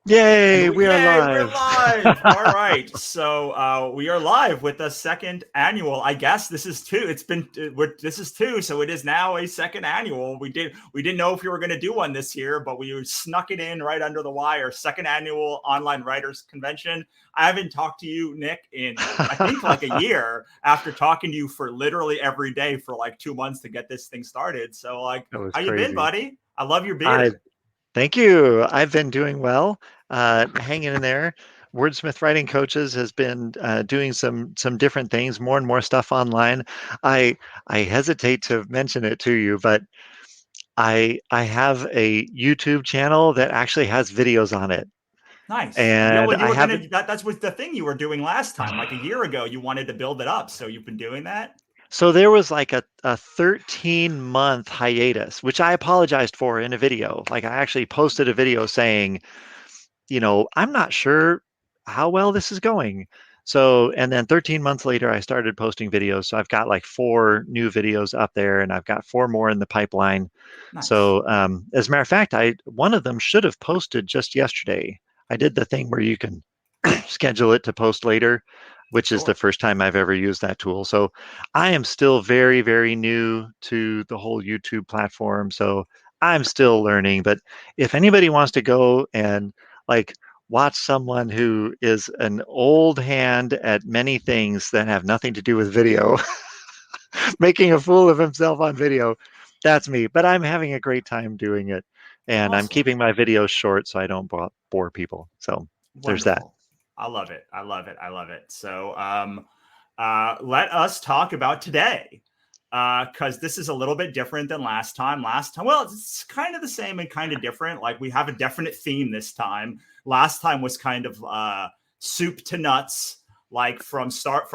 Yay, we are Yay, we're live. live. All right. So we are live with the second annual. I guess this is two. This is two, so it is now a second annual. We didn't know if we were going to do one this year, but we snuck it in right under the wire. Second annual online writers convention. I haven't talked to you, Nick, in I think like a year after talking to you for literally every day for like 2 months to get this thing started. So like, That was how you been, crazy. buddy? I love your I beard. Thank you. I've been doing well, hanging in there. Wordsmith Writing Coaches has been doing some different things, more and more stuff online. I I hesitate to mention it to you, but I have a YouTube channel that actually has videos on it, Nice. Yeah, and well, you I were haven't. gonna that's was the thing you were doing last time. Like a year ago, you wanted to build it up, so you've been doing that. So there was like a 13-month hiatus, which I apologized for in a video. Like I actually posted a video saying, I'm not sure how well this is going. So, and then 13 months later, I started posting videos. So I've got like four new videos up there, and I've got four more in the pipeline. Nice. So, as a matter of fact, I one of them should have posted just yesterday. I did the thing where you can schedule it to post later, which is the Sure. first time I've ever used that tool. So I am still very, very new to the whole YouTube platform. So I'm still learning. But if anybody wants to go and like watch someone who is an old hand at many things that have nothing to do with video, making a fool of himself on video, that's me. But I'm having a great time doing it. And I'm Awesome. keeping my videos short so I don't bore people. So there's that. Wonderful. I love it. I love it. I love it. So, let us talk about today, because this is a little bit different than last time. Last time, well, it's kind of the same and kind of different. Like we have a definite theme this time. Last time was kind of soup to nuts, like from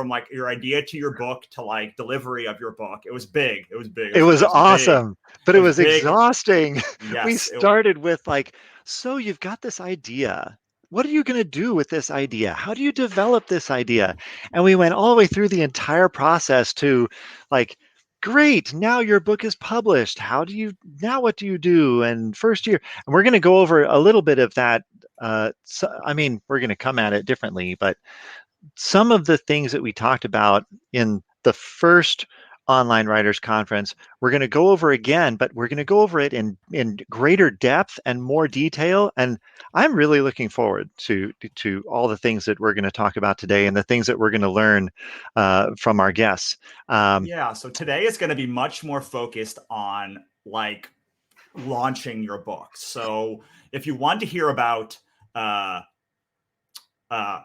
like your idea to your book to like delivery of your book. It was big. It was big. It was It was big. awesome, but It it was was big. exhausting. We Yes. started with like, so you've got this idea. What are you going to do with this idea? How do you develop this idea? And we went all the way through the entire process to like, great, now your book is published. Now what do you do? And first year, and we're going to go over a little bit of that. I mean, we're going to come at it differently, but some of the things that we talked about in the first online writers conference we're going to go over again, but we're going to go over it in greater depth and more detail, and I'm really looking forward to all the things that we're going to talk about today and the things that we're going to learn from our guests. um, Yeah, so today is going to be much more focused on like launching your book. So if you want to hear about uh,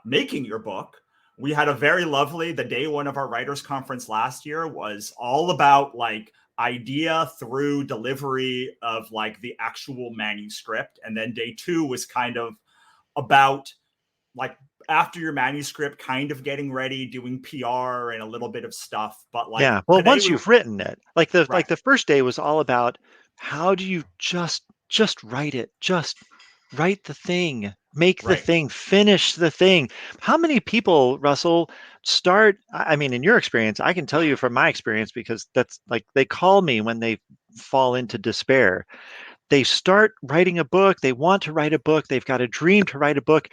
making your book, we had a very lovely, the day one of our writers conference last year was all about like idea through delivery of like the actual manuscript. And then day two was kind of about like after your manuscript kind of getting ready, doing PR and a little bit of stuff. But like yeah, well, today once we you've written it, like the right, first day was all about how do you just write it, just write the thing, make the right. thing, finish the thing. How many people, Russell, start? I mean, in your experience, I can tell you from my experience because that's like they call me when they fall into despair. They start writing a book, they want to write a book, they've got a dream to write a book,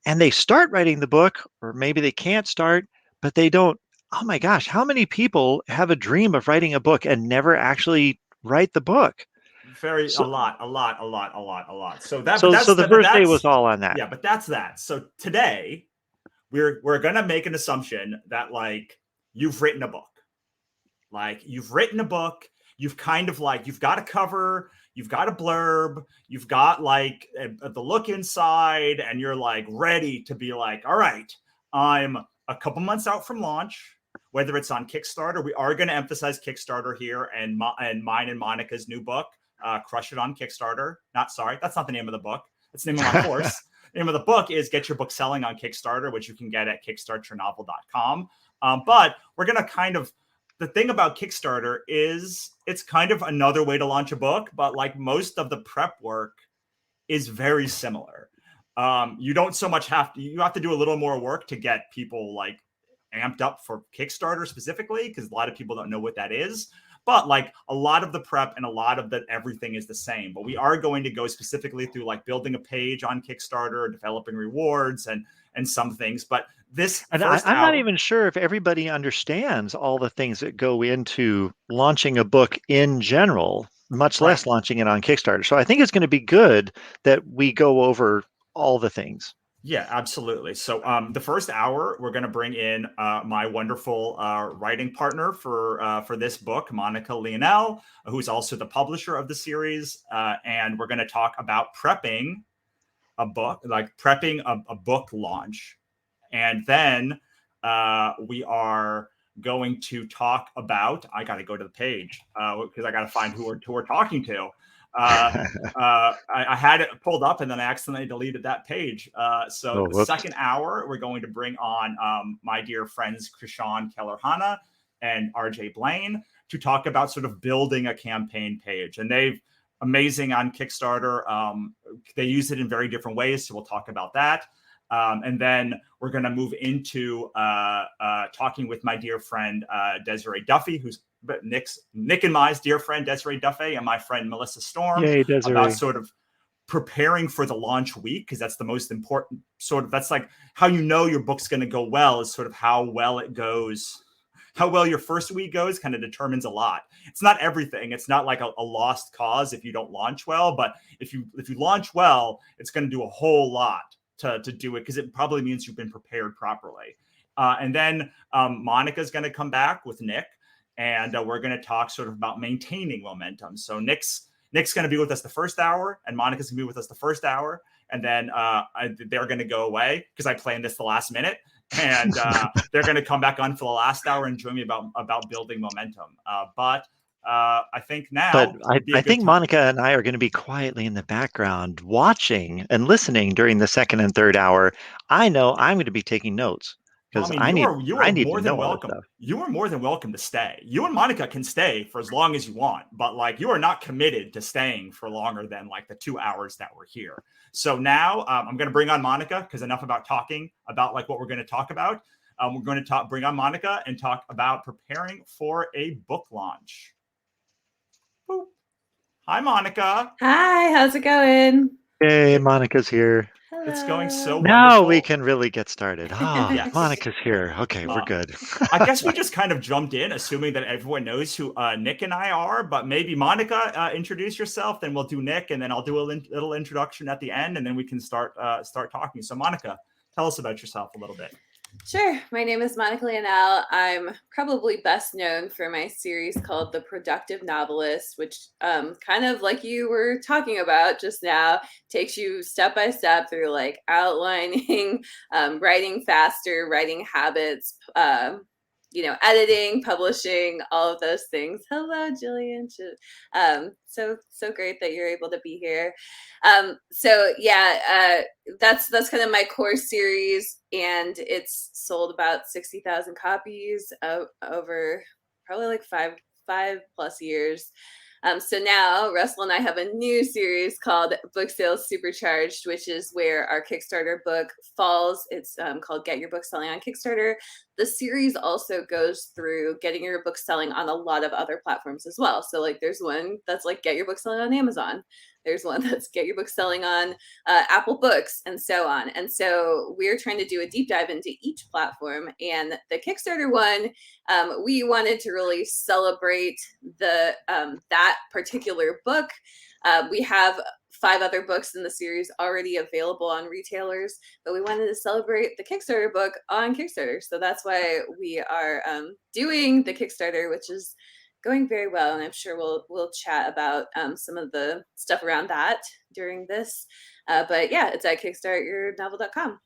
and they start writing the book, or maybe they can't start, but they don't. Oh my gosh, how many people have a dream of writing a book and never actually write the book? Very a So, lot, a lot, a lot, a lot, a lot. So that, but so that's the that, but first day was that's all on that. yeah, but that's that. So today we're gonna make an assumption that like you've written a book, like you've written a book, you've kind of like you've got a cover, you've got a blurb, you've got like the look inside, and you're like ready to be like, all right, I'm a couple months out from launch. Whether it's on Kickstarter, we are going to emphasize Kickstarter here, and mine and Monica's new book, Crush It on Kickstarter. Not sorry, that's not the name of the book. That's the name of my course. The name of the book is Get Your Book Selling on Kickstarter, which you can get at kickstartyournovel.com. But we're going to kind of the thing about Kickstarter is it's kind of another way to launch a book, but like most of the prep work is very similar. You don't so much you have to do a little more work to get people like amped up for Kickstarter specifically, because a lot of people don't know what that is. but like a lot of the prep and a lot of the everything is the same. But we are going to go specifically through like building a page on Kickstarter, developing rewards, and some things. But this And first I'm not hour, even sure if everybody understands all the things that go into launching a book in general, much right? less launching it on Kickstarter. So I think it's going to be good that we go over all the things. Yeah, absolutely. So, the first hour, we're going to bring in my wonderful writing partner for this book, Monica Leonel, who's also the publisher of the series, and we're going to talk about prepping a book, like prepping a book launch, and then we are going to talk about. I got to go to the page because I got to find who we're talking to. Uh, I had it pulled up and then I accidentally deleted that page. So Oh, the whoops. second hour, we're going to bring on my dear friends Krishan Keller-Hanna and RJ Blaine to talk about sort of building a campaign page. And they've amazing on Kickstarter. They use it in very different ways. So we'll talk about that. And then we're going to move into talking with my dear friend Desiree Duffy, who's Nick and my dear friend Desiree Duffy, and my friend Melissa Storm, Yay, about Desiree. sort of preparing for the launch week, because that's the most important sort of, that's like how you know your book's going to go well, is sort of how well it goes. How well your first week goes kind of determines a lot. It's not everything. It's not like a lost cause if you don't launch well, but if you launch well, it's going to do a whole lot to do it, because it probably means you've been prepared properly. And then Monica's going to come back with Nick, and we're going to talk sort of about maintaining momentum. So Nick's going to be with us the first hour, and Monica's going to be with us the first hour, and then they're going to go away because I planned this the last minute, and they're going to come back on for the last hour and join me about building momentum. But I think But now I, would be a I good think time. Monica and I are going to be quietly in the background watching and listening during the second and third hour. I know I'm going to be taking notes Well, I because mean, I need you I are need to more know than all this welcome. stuff. You are more than welcome to stay. You and Monica can stay for as long as you want, but like you are not committed to staying for longer than like the 2 hours that we're here. So now I'm going to bring on Monica, because enough about talking about like what we're going to talk about. We're going to bring on Monica and talk about preparing for a book launch. Boop. Hi, Monica. Hi, how's it going? Hey, Monica's here. It's going so Hello. Now we wonderful. can really get started. Ah, Yes. Monica's here. Okay, we're Uh, good. I guess we just kind of jumped in, assuming that everyone knows who Nick and I are. But maybe Monica, introduce yourself, then we'll do Nick, and then I'll do a little introduction at the end, and then we can start talking. So, Monica, tell us about yourself a little bit. Sure. My name is Monica Leonel. I'm probably best known for my series called The Productive Novelist, which kind of like you were talking about just now, takes you step by step through like outlining, writing faster, writing habits, editing, publishing, all of those things. Hello, Jillian. So great that you're able to be here. That's kind of my core series, and it's sold about 60,000 copies over probably like five plus years. So now Russell and I have a new series called Book Sales Supercharged, which is where our Kickstarter book falls. It's called Get Your Book Selling on Kickstarter. The series also goes through getting your book selling on a lot of other platforms as well. So like there's one that's like Get Your Book Selling on Amazon. There's one that's Get Your Book Selling on Apple Books, and so on. And so we're trying to do a deep dive into each platform. And the Kickstarter one, we wanted to really celebrate that particular book. We have 5 other books in the series already available on retailers, but we wanted to celebrate the Kickstarter book on Kickstarter. So that's why we are doing the Kickstarter, which is going very well, and I'm sure we'll chat about some of the stuff around that during this. But yeah, it's at kickstartyournovel.com.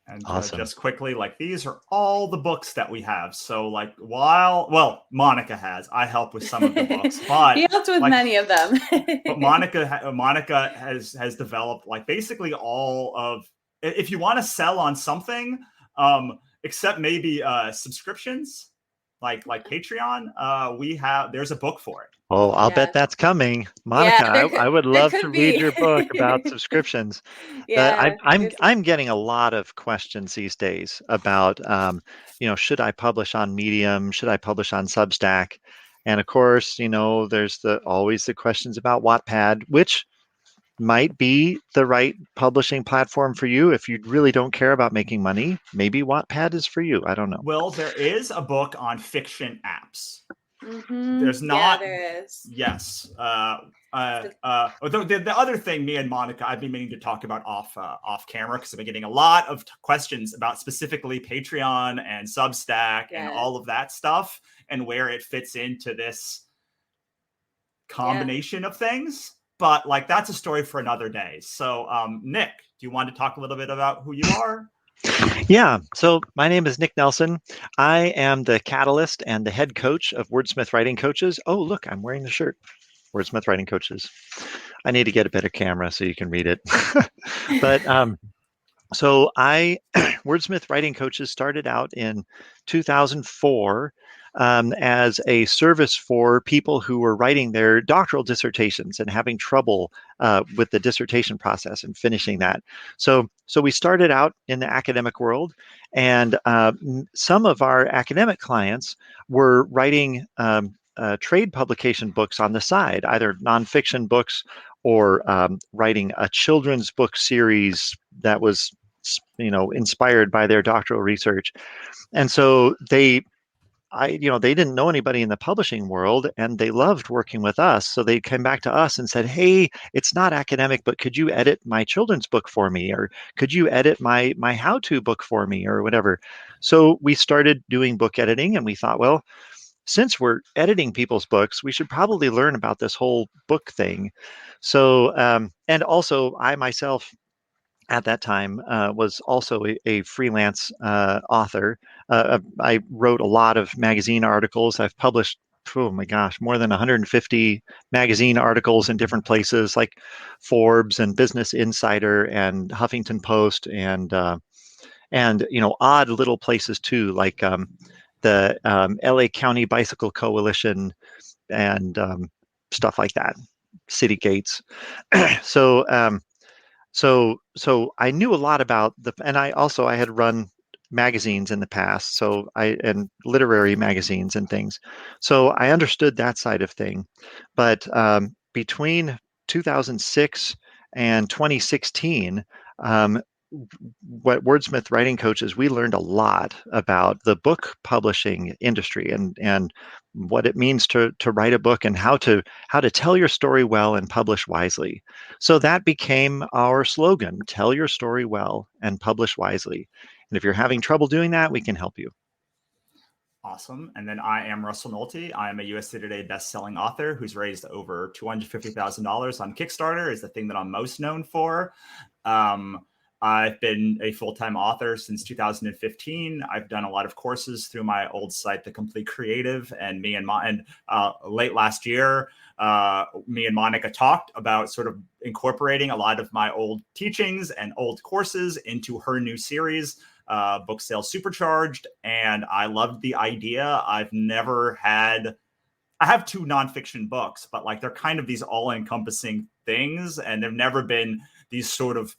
And Awesome. just quickly, like these are all the books that we have. So like well, Monica has. I help with some of the books, but He helped with like, many of them. but Monica has developed like basically all of. If you want to sell on something, except maybe subscriptions, like Patreon, there's a book for it. Oh, I'll bet Yeah. that's coming. Yeah, Monica, I would there love to could read be. your book about subscriptions. Yeah, I'm getting a lot of questions these days about, should I publish on Medium? Should I publish on Substack? And of course, there's always the questions about Wattpad, which might be the right publishing platform for you. If you really don't care about making money, maybe Wattpad is for you. I don't know. Well, there is a book on fiction apps. Mm-hmm. There's Yeah, not. there is. Yes. The other thing, me and Monica, I've been meaning to talk about off camera, because I've been getting a lot of questions about specifically Patreon and Substack and all of that stuff, and where it fits into this combination of things. But like, that's a story for another day. So, Nick, do you want to talk a little bit about who you are? Yeah. So my name is Nick Nelson. I am the catalyst and the head coach of Wordsmith Writing Coaches. Oh, look, I'm wearing the shirt. Wordsmith Writing Coaches. I need to get a better camera so you can read it. But so Wordsmith Writing Coaches started out in 2004 as a service for people who were writing their doctoral dissertations and having trouble with the dissertation process and finishing that. So we started out in the academic world, and some of our academic clients were writing trade publication books on the side, either nonfiction books or writing a children's book series that was inspired by their doctoral research. And so they didn't know anybody in the publishing world, and they loved working with us. So they came back to us and said, hey, it's not academic, but could you edit my children's book for me? Or could you edit my how-to book for me, or whatever? So we started doing book editing, and we thought, well, since we're editing people's books, we should probably learn about this whole book thing. So, and also I myself at that time was also a freelance author. I wrote a lot of magazine articles. I've published, oh my gosh, more than 150 magazine articles in different places like Forbes and Business Insider and Huffington Post, and odd little places too, like the LA County Bicycle Coalition and stuff like that, City Gates. so so I knew a lot about and I had run magazines in the past, and literary magazines and things. So I understood that side of thing. But between 2006 and 2016, what Wordsmith Writing Coaches, we learned a lot about the book publishing industry and what it means to write a book, and how to tell your story well and publish wisely. So that became our slogan: tell your story well and publish wisely. And if you're having trouble doing that, we can help you. Awesome. And then I am Russell Nolte. I am a USA Today best-selling author who's raised over $250,000 on Kickstarter, is the thing that I'm most known for. I've been a full-time author since 2015. I've done a lot of courses through my old site, The Complete Creative, and late last year, me and Monica talked about sort of incorporating a lot of my old teachings and old courses into her new series, Book Sales Supercharged. And I loved the idea. I have 2 nonfiction books, but like, they're kind of these all-encompassing things, and they've never been these sort of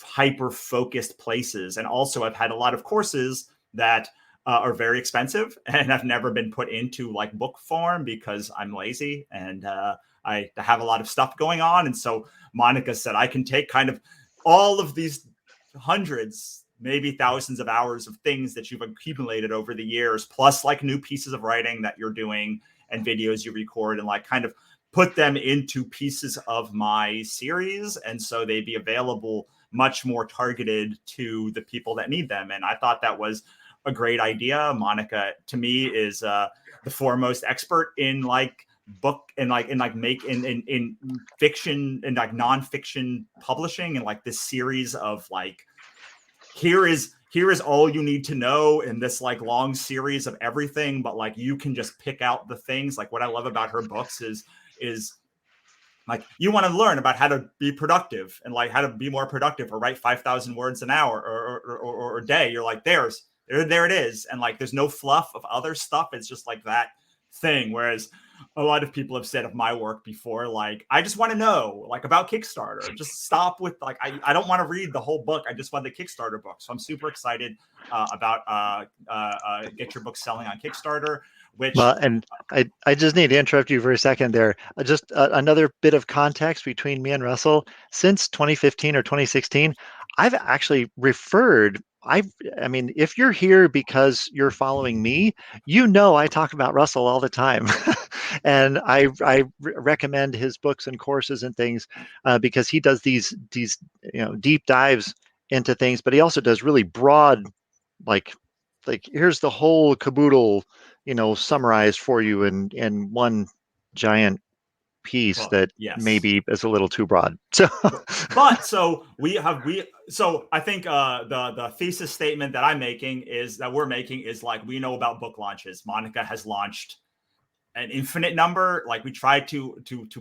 hyper-focused places. And also, I've had a lot of courses that are very expensive and have never been put into like book form because I'm lazy and I have a lot of stuff going on. And so Monica said, I can take kind of all of these hundreds, maybe thousands of hours of things that you've accumulated over the years, plus like new pieces of writing that you're doing and videos you record, and like kind of put them into pieces of my series. And so they'd be available much more targeted to the people that need them. And I thought that was a great idea. Monica, to me, is the foremost expert in like book and in fiction and like nonfiction publishing, and like this series of like, here is all you need to know in this like long series of everything, but like, you can just pick out the things. Like, what I love about her books is like, you want to learn about how to be productive and like how to be more productive, or write 5,000 words an hour or a day. You're like, there it is. And like, there's no fluff of other stuff. It's just like that thing. Whereas a lot of people have said of my work before, like, I just want to know like about Kickstarter. Just stop with like, I don't want to read the whole book. I just want the Kickstarter book. So I'm super excited about Get Your Book Selling on Kickstarter. which Well, and I just need to interrupt you for a second there. Just another bit of context between me and Russell. Since 2015 or 2016, I've actually referred. I mean, if you're here because you're following me, you know I talk about Russell all the time, and recommend his books and courses and things because he does these deep dives into things, but he also does really broad, like here's the whole caboodle, summarized for you in one giant piece book. that Yes. maybe is a little too broad. So But so I think the thesis statement that we're making is like, we know about book launches. Monica has launched an infinite number. Like, we tried to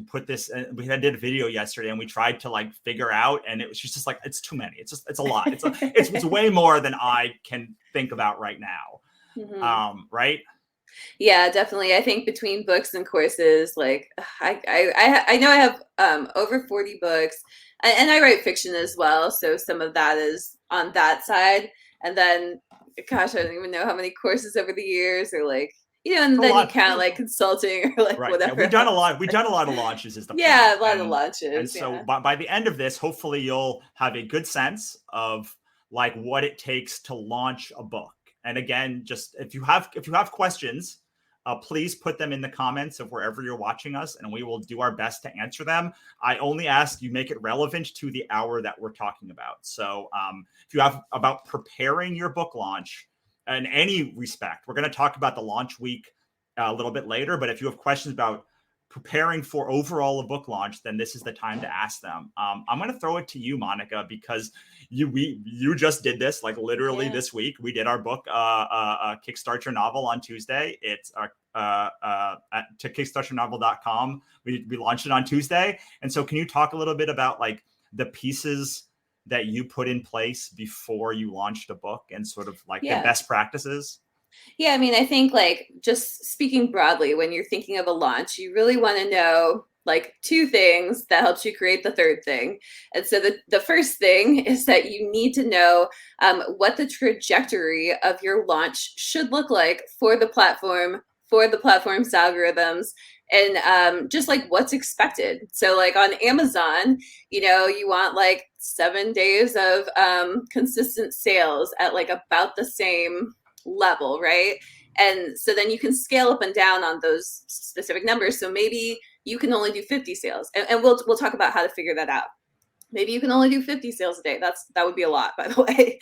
put this, and we did a video yesterday, and we tried to like figure out, and it was just like, it's too many. It's a lot. It's way more than I can think about right now. Right. Yeah, definitely. I think between books and courses, like I know I have over 40 books, and I write fiction as well, so some of that is on that side. And then, gosh, I don't even know how many courses over the years, or like, It's and a then you lot. count like consulting or like Right. Yeah, whatever we've done a else. lot. We've done a lot of launches, is the point. Yeah, a lot of And launches. so Yeah. by the end of this, hopefully you'll have a good sense of like what it takes to launch a book. And again, just if you have questions, please put them in the comments of wherever you're watching us, and we will do our best to answer them. I only ask you make it relevant to the hour that we're talking about. So if you have about preparing your book launch in any respect, we're going to talk about the launch week a little bit later. But if you have questions about preparing for overall a book launch, then this is the time to ask them. I'm going to throw it to you, Monica, because you just did this like literally this week. We did our book, Kickstart Your Novel on Tuesday. It's to kickstartyournovel.com. We launched it on Tuesday. And so can you talk a little bit about like the pieces that you put in place before you launched a book and sort of like the best practices? Yeah, I mean, I think like just speaking broadly, when you're thinking of a launch, you really want to know like two things that helps you create the third thing. And so the first thing is that you need to know what the trajectory of your launch should look like for the platform's algorithms, and just like what's expected. So like on Amazon, you want like 7 days of consistent sales at like about the same level, right? And so then you can scale up and down on those specific numbers. So maybe you can only do 50 sales, and we'll talk about how to figure that out. Maybe you can only do 50 sales a day. That would be a lot, by the way.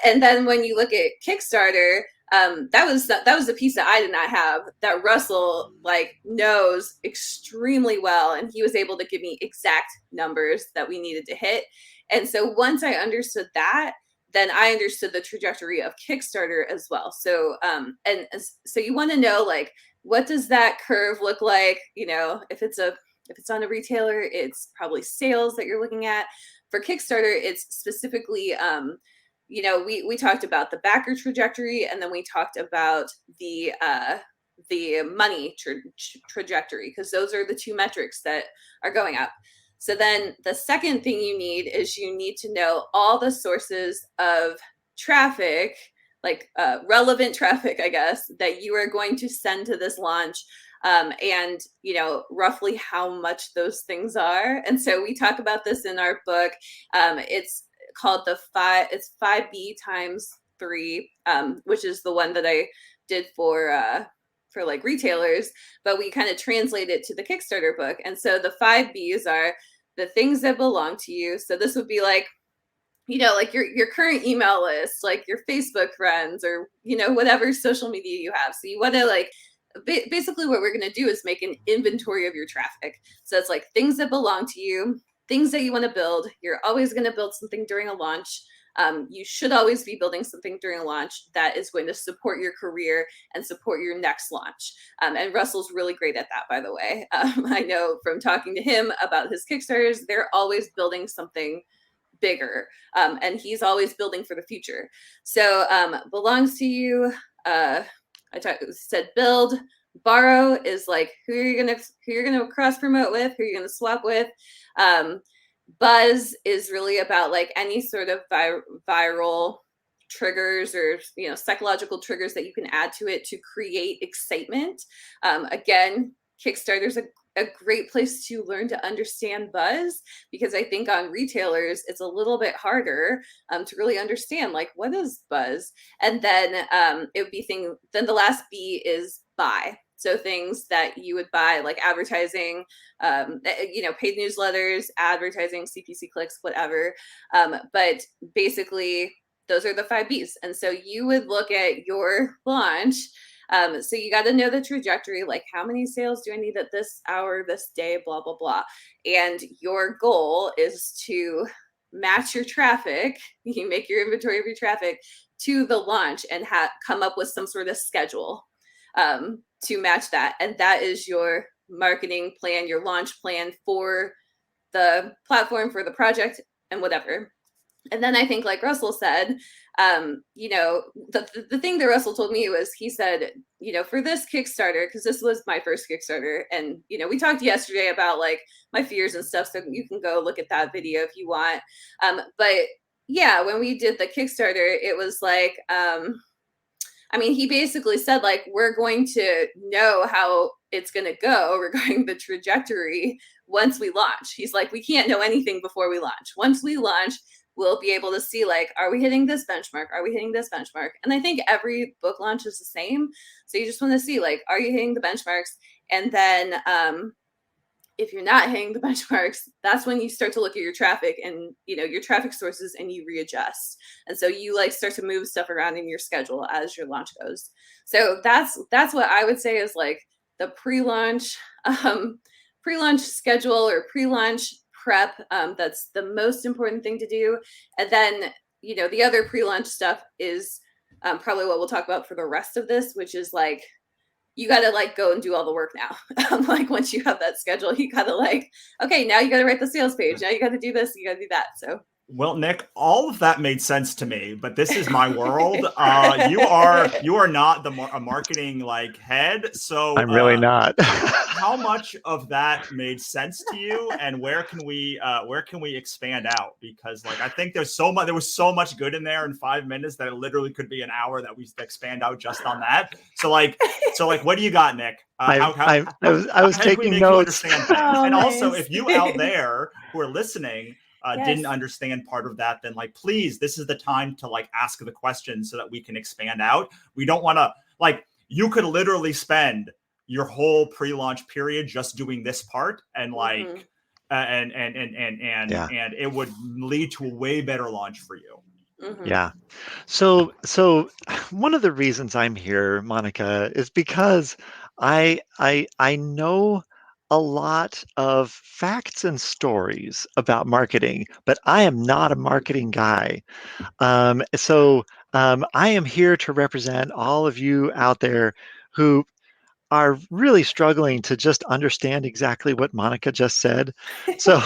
And then when you look at Kickstarter, that was the piece that I did not have, that Russell like knows extremely well, and he was able to give me exact numbers that we needed to hit. And so once I understood that, then I understood the trajectory of Kickstarter as well. So and so you want to know like, what does that curve look like? If it's on a retailer, it's probably sales that you're looking at. For Kickstarter, it's specifically we talked about the backer trajectory, and then we talked about the money trajectory, because those are the two metrics that are going up. So then the second thing you need is you need to know all the sources of traffic, like relevant traffic, I guess, that you are going to send to this launch, and roughly how much those things are. And so we talk about this in our book. It's called it's 5B times 3, which is the one that I did for like retailers, but we kind of translate it to the Kickstarter book. And so the 5Bs are the things that belong to you. So this would be like, like your current email list, like your Facebook friends, or, whatever social media you have. So you want to like, basically what we're going to do is make an inventory of your traffic. So it's like things that belong to you, things that you want to build. You're always going to build something during a launch. You should always be building something during a launch that is going to support your career and support your next launch. And Russell's really great at that, by the way. I know from talking to him about his Kickstarters, they're always building something bigger, and he's always building for the future. So belongs to you. Said build. Borrow is like who you're gonna cross promote with, who you're gonna swap with. Buzz is really about like any sort of viral triggers or psychological triggers that you can add to it to create excitement. Again, Kickstarter's a great place to learn to understand buzz, because I think on retailers it's a little bit harder to really understand like what is buzz. And then it would be then the last B is buy. So things that you would buy, like advertising, paid newsletters, advertising, CPC clicks, whatever. But basically, those are the 5 Bs. And so you would look at your launch. So you got to know the trajectory, like how many sales do I need at this hour, this day, blah, blah, blah. And your goal is to match your traffic. You make your inventory of your traffic to the launch and come up with some sort of schedule to match that. And that is your marketing plan, your launch plan for the platform, for the project, and whatever. And then I think, like Russell said, the thing that Russell told me was, he said, for this Kickstarter, because this was my first Kickstarter, and, we talked yesterday about like my fears and stuff, so you can go look at that video if you want. But yeah, when we did the Kickstarter, it was like, he basically said, like, we're going to know how it's going to go regarding the trajectory once we launch. He's like, we can't know anything before we launch. Once we launch, we'll be able to see, like, are we hitting this benchmark? Are we hitting this benchmark? And I think every book launch is the same. So you just want to see, like, are you hitting the benchmarks? And then if you're not hitting the benchmarks, that's when you start to look at your traffic and, your traffic sources, and you readjust. And so you like start to move stuff around in your schedule as your launch goes. So that's what I would say is like the pre-launch schedule or pre-launch prep. That's the most important thing to do. And then, the other pre-launch stuff is probably what we'll talk about for the rest of this, which is like, you got to like go and do all the work now. Like once you have that schedule, you got to like, okay, now you got to write the sales page. Now you got to do this, you got to do that. So. Well, Nick, all of that made sense to me, but this is my world. You are not a marketing like head, so I'm really not. How much of that made sense to you, and where can we expand out? Because like I think there was so much good in there in 5 minutes that it literally could be an hour that we expand out just on that. So what do you got, Nick? I was taking notes. And also, if you out there who are listening Yes. didn't understand part of that, then like, please, this is the time to like ask the questions so that we can expand out. We don't want to like, you could literally spend your whole pre-launch period just doing this part and like, and it would lead to a way better launch for you. Mm-hmm. Yeah. So one of the reasons I'm here, Monica, is because I know a lot of facts and stories about marketing, but I am not a marketing guy. So I am here to represent all of you out there who are really struggling to just understand exactly what Monica just said. So,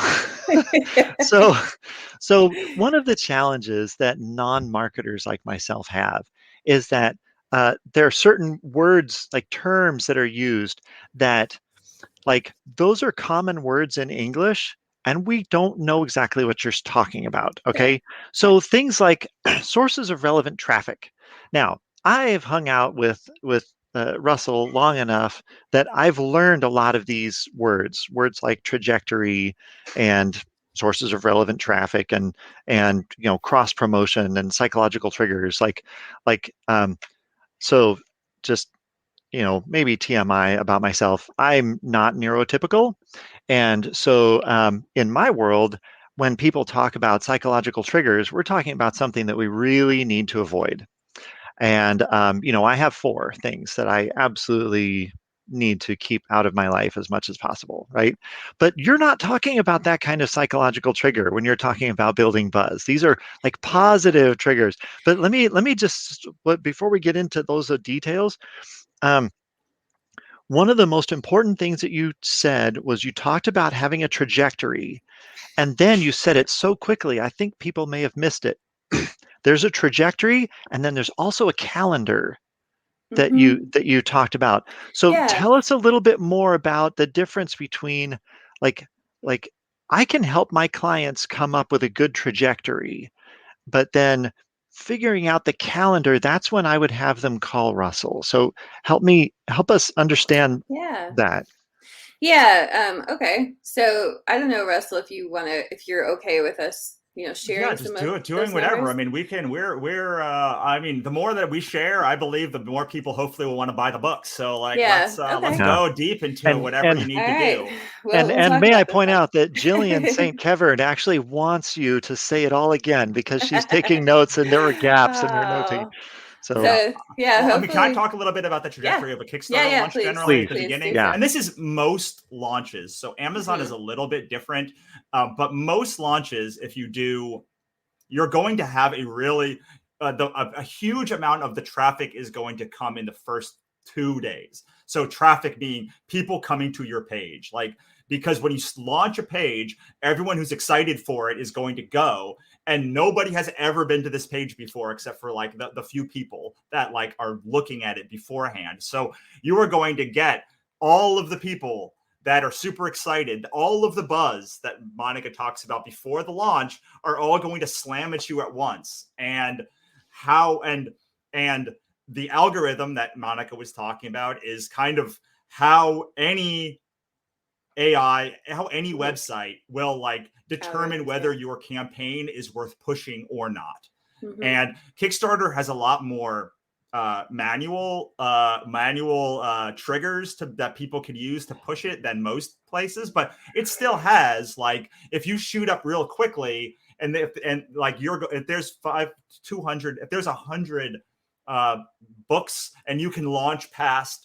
so one of the challenges that non-marketers like myself have is that there are certain words, like terms that are used that like those are common words in English, and we don't know exactly what you're talking about. Okay. So things like sources of relevant traffic. Now, I have hung out with Russell long enough that I've learned a lot of these words like trajectory and sources of relevant traffic and cross promotion and psychological triggers. So just maybe TMI about myself, I'm not neurotypical. And so in my world, when people talk about psychological triggers, we're talking about something that we really need to avoid. And, I have 4 things that I absolutely need to keep out of my life as much as possible, right? But you're not talking about that kind of psychological trigger when you're talking about building buzz. These are like positive triggers. But let me just, before we get into those details, one of the most important things that you said was you talked about having a trajectory, and then you said it so quickly, I think people may have missed it. There's a trajectory, and then there's also a calendar that you talked about. So tell us a little bit more about the difference between like I can help my clients come up with a good trajectory, but then figuring out the calendar, that's when I would have them call Russell. So help us understand Yeah. that. Yeah. Okay. So I don't know, Russell, if you're okay with us, Yeah, sharing just some of doing those whatever. I numbers. mean, I mean, the more that we share, I believe the more people hopefully will want to buy the books. So like Yeah. let's Okay. Yeah. go deep into And whatever you and need All to right. do. We'll and talk may I about this point out that Jillian then. St. Kevard actually wants you to say it all again because she's taking notes and there were gaps in her noting. Oh. So Yeah. So yeah, Well, I mean, can I hopefully. talk a little bit about the Yeah. trajectory of a Yeah, Kickstarter yeah, launch please. generally at please, the Please do beginning? yeah. so. And this is most launches. So Amazon is Mhm. a little bit different, but most launches, if you do, you're going to have a really a huge amount of the traffic is going to come in the first 2 days. So traffic being people coming to your page, like because when you launch a page, everyone who's excited for it is going to go, and nobody has ever been to this page before except for like the few people that like are looking at it beforehand. So you are going to get all of the people that are super excited, all of the buzz that Monica talks about before the launch are all going to slam at you at once. And the algorithm that Monica was talking about is kind of how any how any website will like determine Algorithms, whether yeah. your campaign is worth pushing or not. Mm-hmm. And Kickstarter has a lot more manual triggers that people can use to push it than most places, but it still has like if you shoot up real quickly and if there's 200 if there's 100 books and you can launch past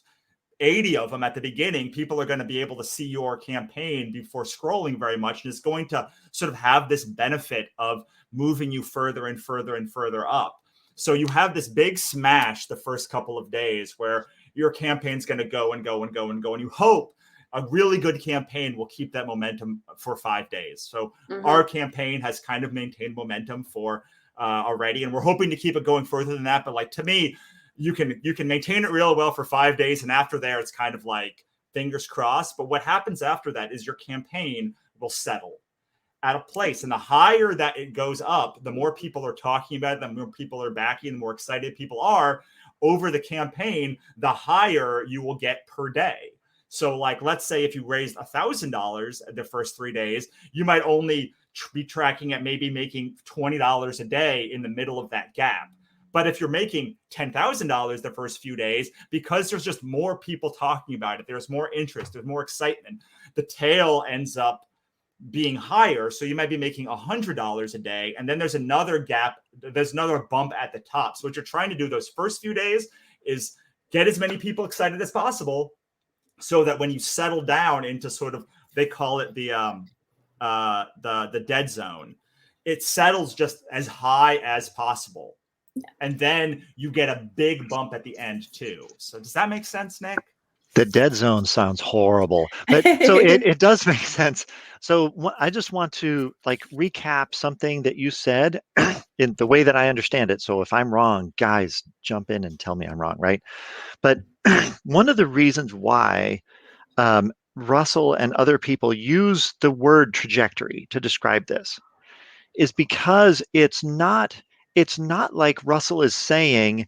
80 of them at the beginning, people are going to be able to see your campaign before scrolling very much. And it's going to sort of have this benefit of moving you further and further and further up. So you have this big smash the first couple of days where your campaign's going to go and go and go and go. And you hope a really good campaign will keep that momentum for 5 days. So our campaign has kind of maintained momentum for already. And we're hoping to keep it going further than that. But like to me, you can maintain it real well for 5 days, and after there it's kind of like fingers crossed. But what happens after that is your campaign will settle at a place, and the higher that it goes up, the more people are talking about it, the more people are backing, the more excited people are over the campaign, the higher you will get per day. So like let's say if you raised $1,000 the first 3 days, you might only be tracking at maybe making $20 a day in the middle of that gap. But if you're making $10,000 the first few days, because there's just more people talking about it, there's more interest, there's more excitement, the tail ends up being higher. So you might be making $100 a day. And then there's another gap, there's another bump at the top. So what you're trying to do those first few days is get as many people excited as possible so that when you settle down into sort of, they call it the dead zone, it settles just as high as possible. And then you get a big bump at the end too. So does that make sense, Nick? The dead zone sounds horrible, but so it does make sense. So I just want to like recap something that you said in the way that I understand it. So if I'm wrong, guys, jump in and tell me I'm wrong, right? But one of the reasons why Russell and other people use the word trajectory to describe this is because it's not like Russell is saying,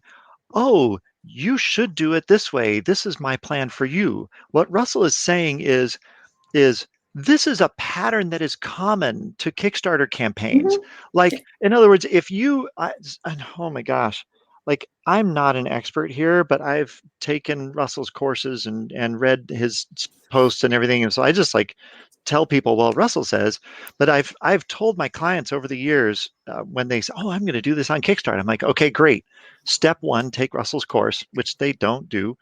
oh, you should do it this way. This is my plan for you. What Russell is saying is this is a pattern that is common to Kickstarter campaigns. Like, in other words, if you, oh my gosh, like I'm not an expert here, but I've taken Russell's courses and read his posts and everything. And so I just like tell people, well, Russell says, but I've told my clients over the years when they say, oh, I'm going to do this on Kickstarter. I'm like, okay, great. Step one, take Russell's course, which they don't do.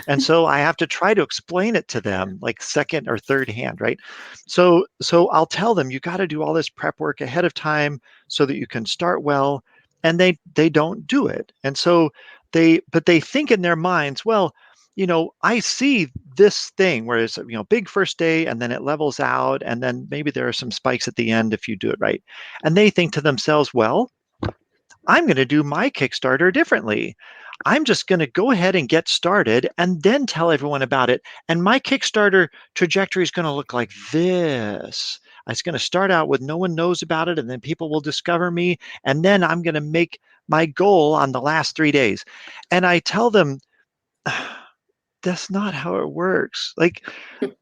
And so I have to try to explain it to them like second or third hand, right? So I'll tell them you got to do all this prep work ahead of time so that you can start well, and they don't do it. And so they think in their minds, well, I see this thing where it's big first day and then it levels out and then maybe there are some spikes at the end if you do it right. And they think to themselves, well, I'm going to do my Kickstarter differently. I'm just going to go ahead and get started and then tell everyone about it. And my Kickstarter trajectory is going to look like this. It's going to start out with no one knows about it, and then people will discover me, and then I'm going to make my goal on the last 3 days. And I tell them, that's not how it works. Like,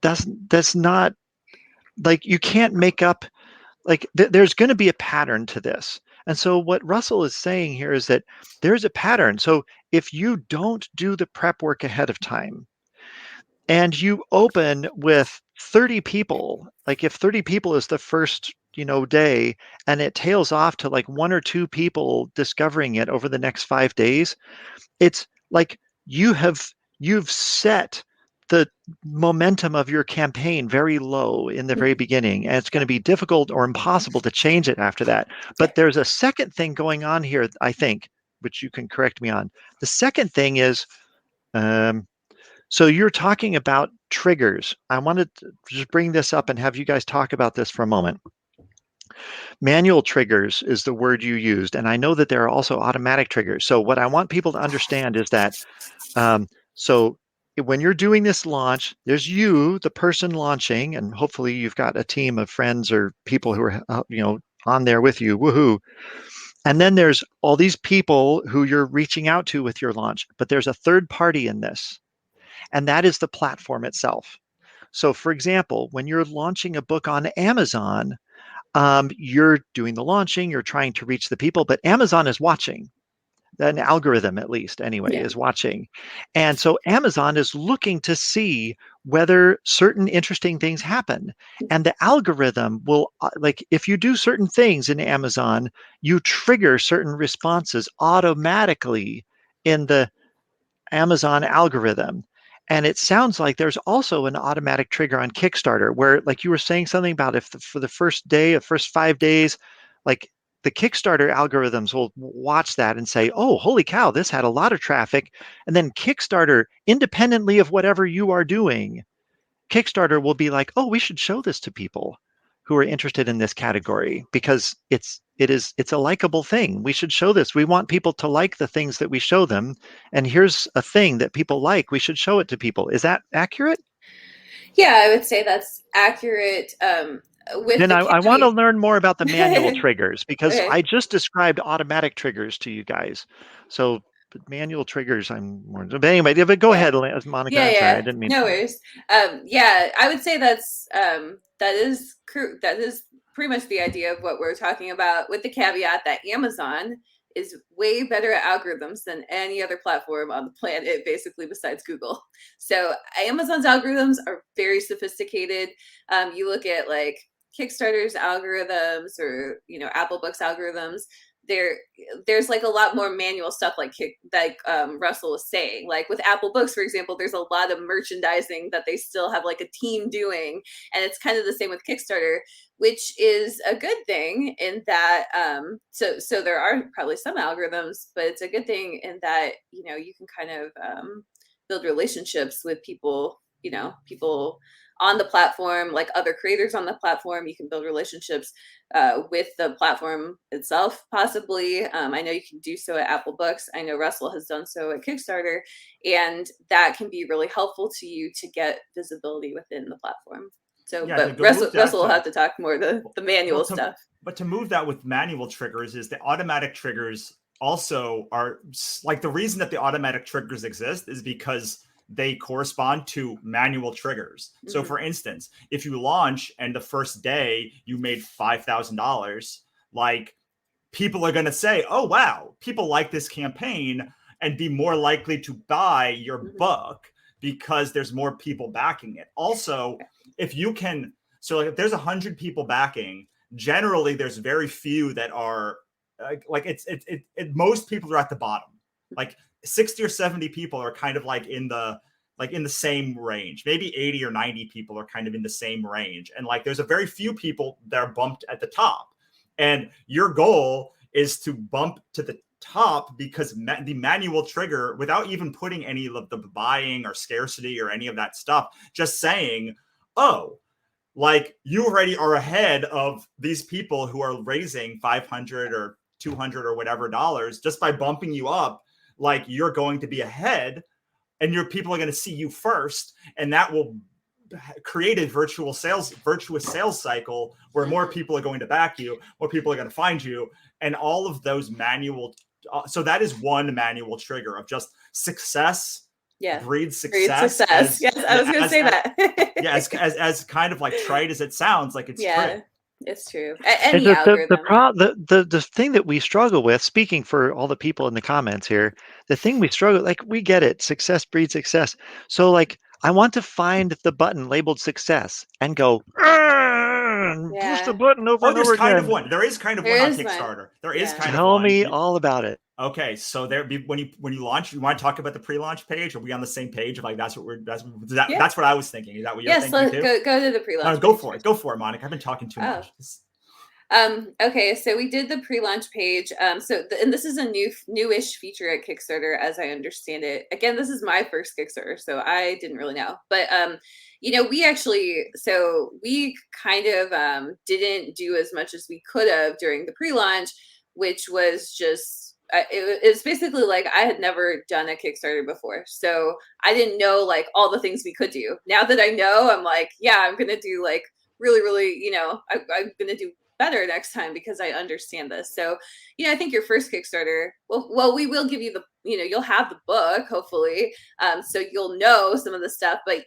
that's not, like, you can't make up, like, there's going to be a pattern to this. And so what Russell is saying here is that there's a pattern. So if you don't do the prep work ahead of time, and you open with 30 people, like if 30 people is the first, day, and it tails off to like one or two people discovering it over the next 5 days, it's like you've set the momentum of your campaign very low in the very beginning, and it's going to be difficult or impossible to change it after that. But there's a second thing going on here, I think, which you can correct me on. The second thing is, so you're talking about triggers. I wanted to just bring this up and have you guys talk about this for a moment. Manual triggers is the word you used, and I know that there are also automatic triggers. So what I want people to understand is that, so when you're doing this launch, there's you, the person launching, and hopefully you've got a team of friends or people who are, on there with you. Woohoo! And then there's all these people who you're reaching out to with your launch, but there's a third party in this, and that is the platform itself. So, for example, when you're launching a book on Amazon, you're doing the launching, you're trying to reach the people, but Amazon is watching. An algorithm, at least anyway, is watching. And so Amazon is looking to see whether certain interesting things happen. And the algorithm will, like, if you do certain things in Amazon, you trigger certain responses automatically in the Amazon algorithm. And it sounds like there's also an automatic trigger on Kickstarter where, like you were saying something about, if for the first day, the first 5 days, like the Kickstarter algorithms will watch that and say, oh, holy cow, this had a lot of traffic. And then Kickstarter, independently of whatever you are doing, Kickstarter will be like, oh, we should show this to people who are interested in this category because it's a likable thing. We should show this. We want people to like the things that we show them. And here's a thing that people like. We should show it to people. Is that accurate? Yeah, I would say that's accurate. With Then the I want to caveat. learn more about the manual triggers because Okay. I just described automatic triggers to you guys. So manual triggers, I'm more. But anyway, but go Yeah. ahead, Monica. Yeah, I'm sorry, I yeah. didn't mean No to. worries. Yeah, I would say that is that is pretty much the idea of what we're talking about, with the caveat that Amazon is way better at algorithms than any other platform on the planet, basically, besides Google. So Amazon's algorithms are very sophisticated. You look at like Kickstarter's algorithms, or Apple Books algorithms. There's like a lot more manual stuff, like Russell was saying. Like with Apple Books, for example, there's a lot of merchandising that they still have like a team doing, and it's kind of the same with Kickstarter, which is a good thing in that. So there are probably some algorithms, but it's a good thing in that you can kind of build relationships with people. People on the platform, like other creators on the platform. You can build relationships with the platform itself, possibly. I know you can do so at Apple Books. I know Russell has done so at Kickstarter, and that can be really helpful to you to get visibility within the platform. So, Yeah, but to move that Russell will have to talk more the manual stuff. But to move that with manual triggers is the automatic triggers also are like, the reason that the automatic triggers exist is because they correspond to manual triggers. Mm-hmm. So for instance, if you launch and the first day you made $5,000, like, people are going to say, oh, wow, people like this campaign, and be more likely to buy your book because there's more people backing it. Also, if you can, so like if there's 100 people backing, generally there's very few that are most people are at the bottom. Like 60 or 70 people are kind of like in the same range. Maybe 80 or 90 people are kind of in the same range. And like there's a very few people that are bumped at the top. And your goal is to bump to the top because the manual trigger, without even putting any of the buying or scarcity or any of that stuff, just saying, oh, like, you already are ahead of these people who are raising 500 or 200 or whatever dollars, just by bumping you up, like, you're going to be ahead, and your people are going to see you first, and that will created virtuous sales cycle where more people are going to back you, more people are going to find you, and all of those manual. So that is one manual trigger of just success. Breeds success. Yes, I was going to say that. as kind of like trite as it sounds, like it's true. It's true. Any algorithm. The thing that we struggle with, speaking for all the people in the comments here, the thing we struggle, like, we get it. Success breeds success. So, like, I want to find the button labeled success and go, push the button over and over kind again. of one. There is kind of one on Kickstarter. There is kind of one. Tell me all about it. Okay, so when you launch, you want to talk about the pre-launch page? Are we on the same page? Like that's what I was thinking. Is that what you're thinking too? Yes, go to the pre-launch. Go for it. Go for it, Monica. I've been talking too much. Okay, so we did the pre-launch page. And this is a newish feature at Kickstarter, as I understand it. Again, this is my first Kickstarter, so I didn't really know. But we kind of didn't do as much as we could have during the pre-launch, which was just it was basically like I had never done a Kickstarter before, so I didn't know like all the things we could do. Now that I know, I'm like, yeah, I'm gonna do like really, I'm gonna do better next time because I understand this. So, I think your first Kickstarter, well, we will give you you'll have the book, hopefully. So you'll know some of the stuff, but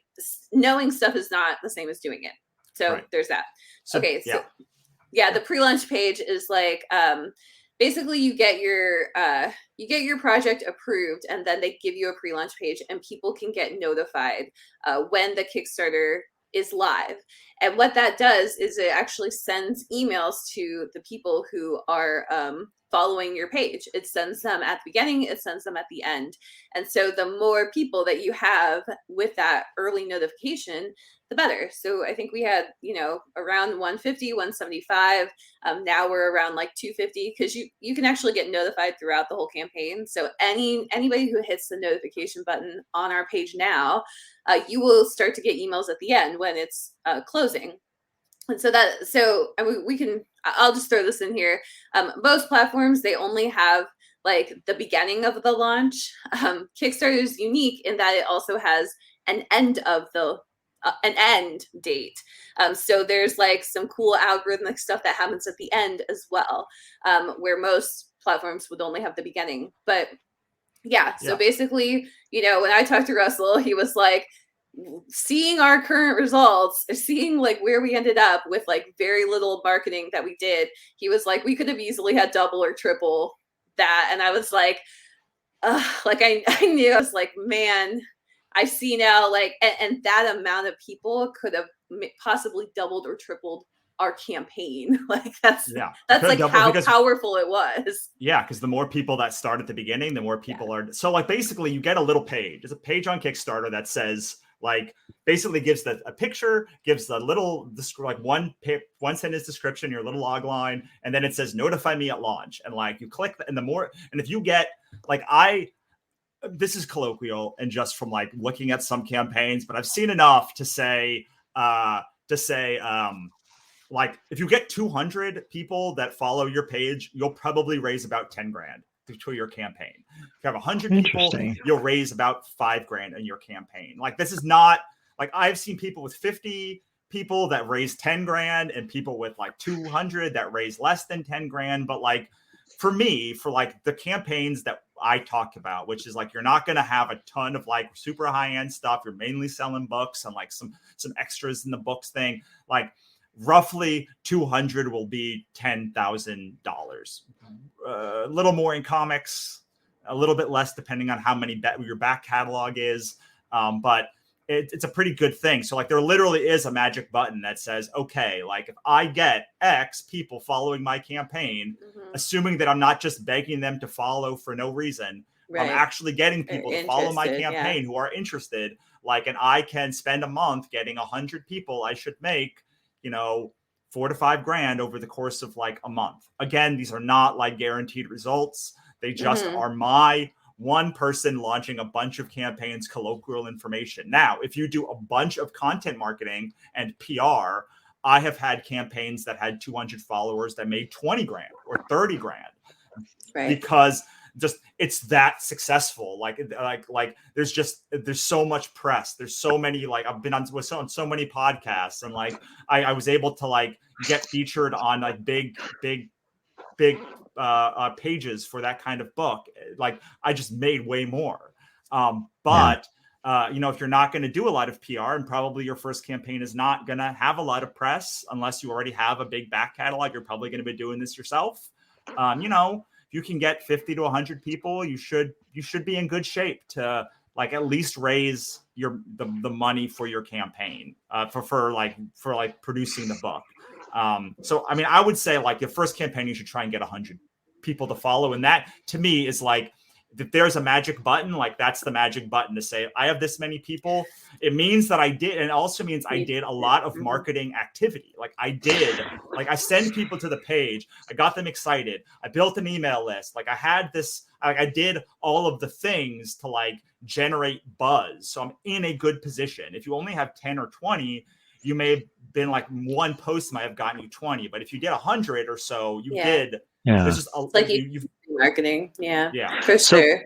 knowing stuff is not the same as doing it. So there's that. Okay. So the pre-launch page is like, basically you get your project approved, and then they give you a pre-launch page, and people can get notified when the Kickstarter is live. And what that does is it actually sends emails to the people who are following your page. It sends them at the beginning, it sends them at the end. And so the more people that you have with that early notification, the better. So I think we had, around 150, 175. Now we're around like 250, because you can actually get notified throughout the whole campaign. So anybody who hits the notification button on our page now, you will start to get emails at the end when it's closing. And I'll just throw this in here. Most platforms, they only have like the beginning of the launch. Kickstarter is unique in that it also has an end date. So there's like some cool algorithmic stuff that happens at the end as well, where most platforms would only have the beginning. But so basically, when I talked to Russell, he was like, seeing our current results, seeing like where we ended up with like very little marketing that we did, he was like, we could have easily had double or triple that. And I was like, I knew, I was like, man, I see now, like, and that amount of people could have possibly doubled or tripled our campaign. Like that's like how powerful it was. Yeah, because the more people that start at the beginning, the more people are. So like basically, you get a little page. There's a page on Kickstarter that says, like, basically gives a picture, gives a little like one sentence description, your little log line, and then it says notify me at launch. And like you click, and if you get like this is colloquial and just from like looking at some campaigns, but I've seen enough to say like if you get 200 people that follow your page, you'll probably raise about 10 grand to your campaign. If you have 100 people, you'll raise about $5,000 in your campaign. Like this is not like I've seen people with 50 people that raise 10 grand and people with like 200 that raise less than 10 grand. But like for me, for like the campaigns that I talked about, which is like you're not going to have a ton of like super high end stuff. You're mainly selling books and like some extras in the books thing. Like roughly 200 will be $10,000. A little more in comics, a little bit less depending on how many your back catalog is. But it's a pretty good thing. So like there literally is a magic button that says, okay, like if I get X people following my campaign, assuming that I'm not just begging them to follow for no reason, I'm actually getting people to follow my campaign who are interested. Like, and I can spend a month getting 100 people. I should make, $4,000 to $5,000 over the course of like a month. Again, these are not like guaranteed results. They just are my one person launching a bunch of campaigns, colloquial information. Now, if you do a bunch of content marketing and PR, I have had campaigns that had 200 followers that made 20 grand or 30 grand because it's that successful. Like there's so much press. There's so many, like I've been on so many podcasts, and like I was able to like get featured on like big pages for that kind of book. Like I just made way more. But if you're not going to do a lot of PR, and probably your first campaign is not going to have a lot of press unless you already have a big back catalog, you're probably going to be doing this yourself. If you can get 50 to 100 people, you should be in good shape to like at least raise the money for your campaign for producing the book. So I mean, I would say like your first campaign, you should try and get 100 people to follow, and that to me is like, if there's a magic button, like that's the magic button to say I have this many people. It means that I did, and it also means I did a lot of marketing activity. Like I send people to the page, I got them excited, I built an email list, like I had this, I did all of the things to like generate buzz. So I'm in a good position. If you only have 10 or 20, you may have been like one post might have gotten you 20, but if you get 100 or so, you did. Yeah. There's just like you've marketing. Yeah, for so, sure.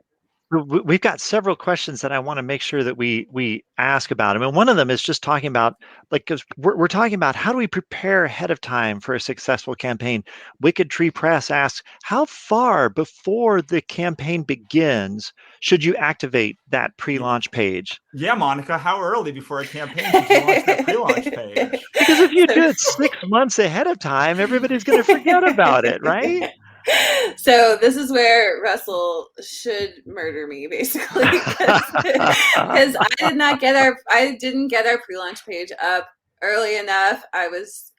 We've got several questions that I want to make sure that we ask about. I mean, one of them is just talking about, like, because we're talking about how do we prepare ahead of time for a successful campaign. Wicked Tree Press asks, how far before the campaign begins should you activate that pre-launch page? Yeah, Monica, how early before a campaign should you launch that pre-launch page? Because if you do it 6 months ahead of time, everybody's going to forget about it, right? So this is where Russell should murder me, basically, because I didn't get our pre-launch page up early enough. I was,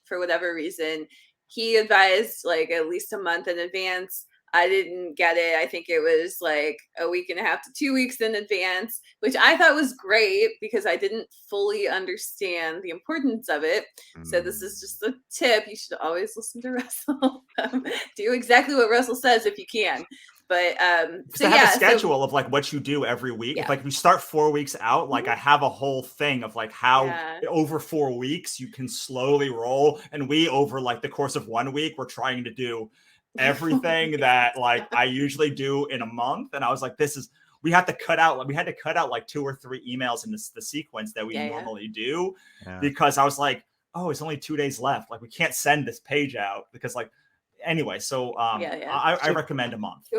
for whatever reason, he advised like at least a month in advance. I didn't get it. I think it was like a week and a half to 2 weeks in advance, which I thought was great because I didn't fully understand the importance of it. So this is just a tip. You should always listen to Russell. Do exactly what Russell says if you can. But so I have a schedule of like what you do every week. If like we start 4 weeks out, like I have a whole thing of like how over 4 weeks you can slowly roll. And we over like the course of 1 week, we're trying to do everything that like I usually do in a month. And I was like, we had to cut out like 2 or 3 emails in the sequence that we normally do because I was like, oh, it's only 2 days left. Like we can't send this page out because like, anyway, so I recommend a month.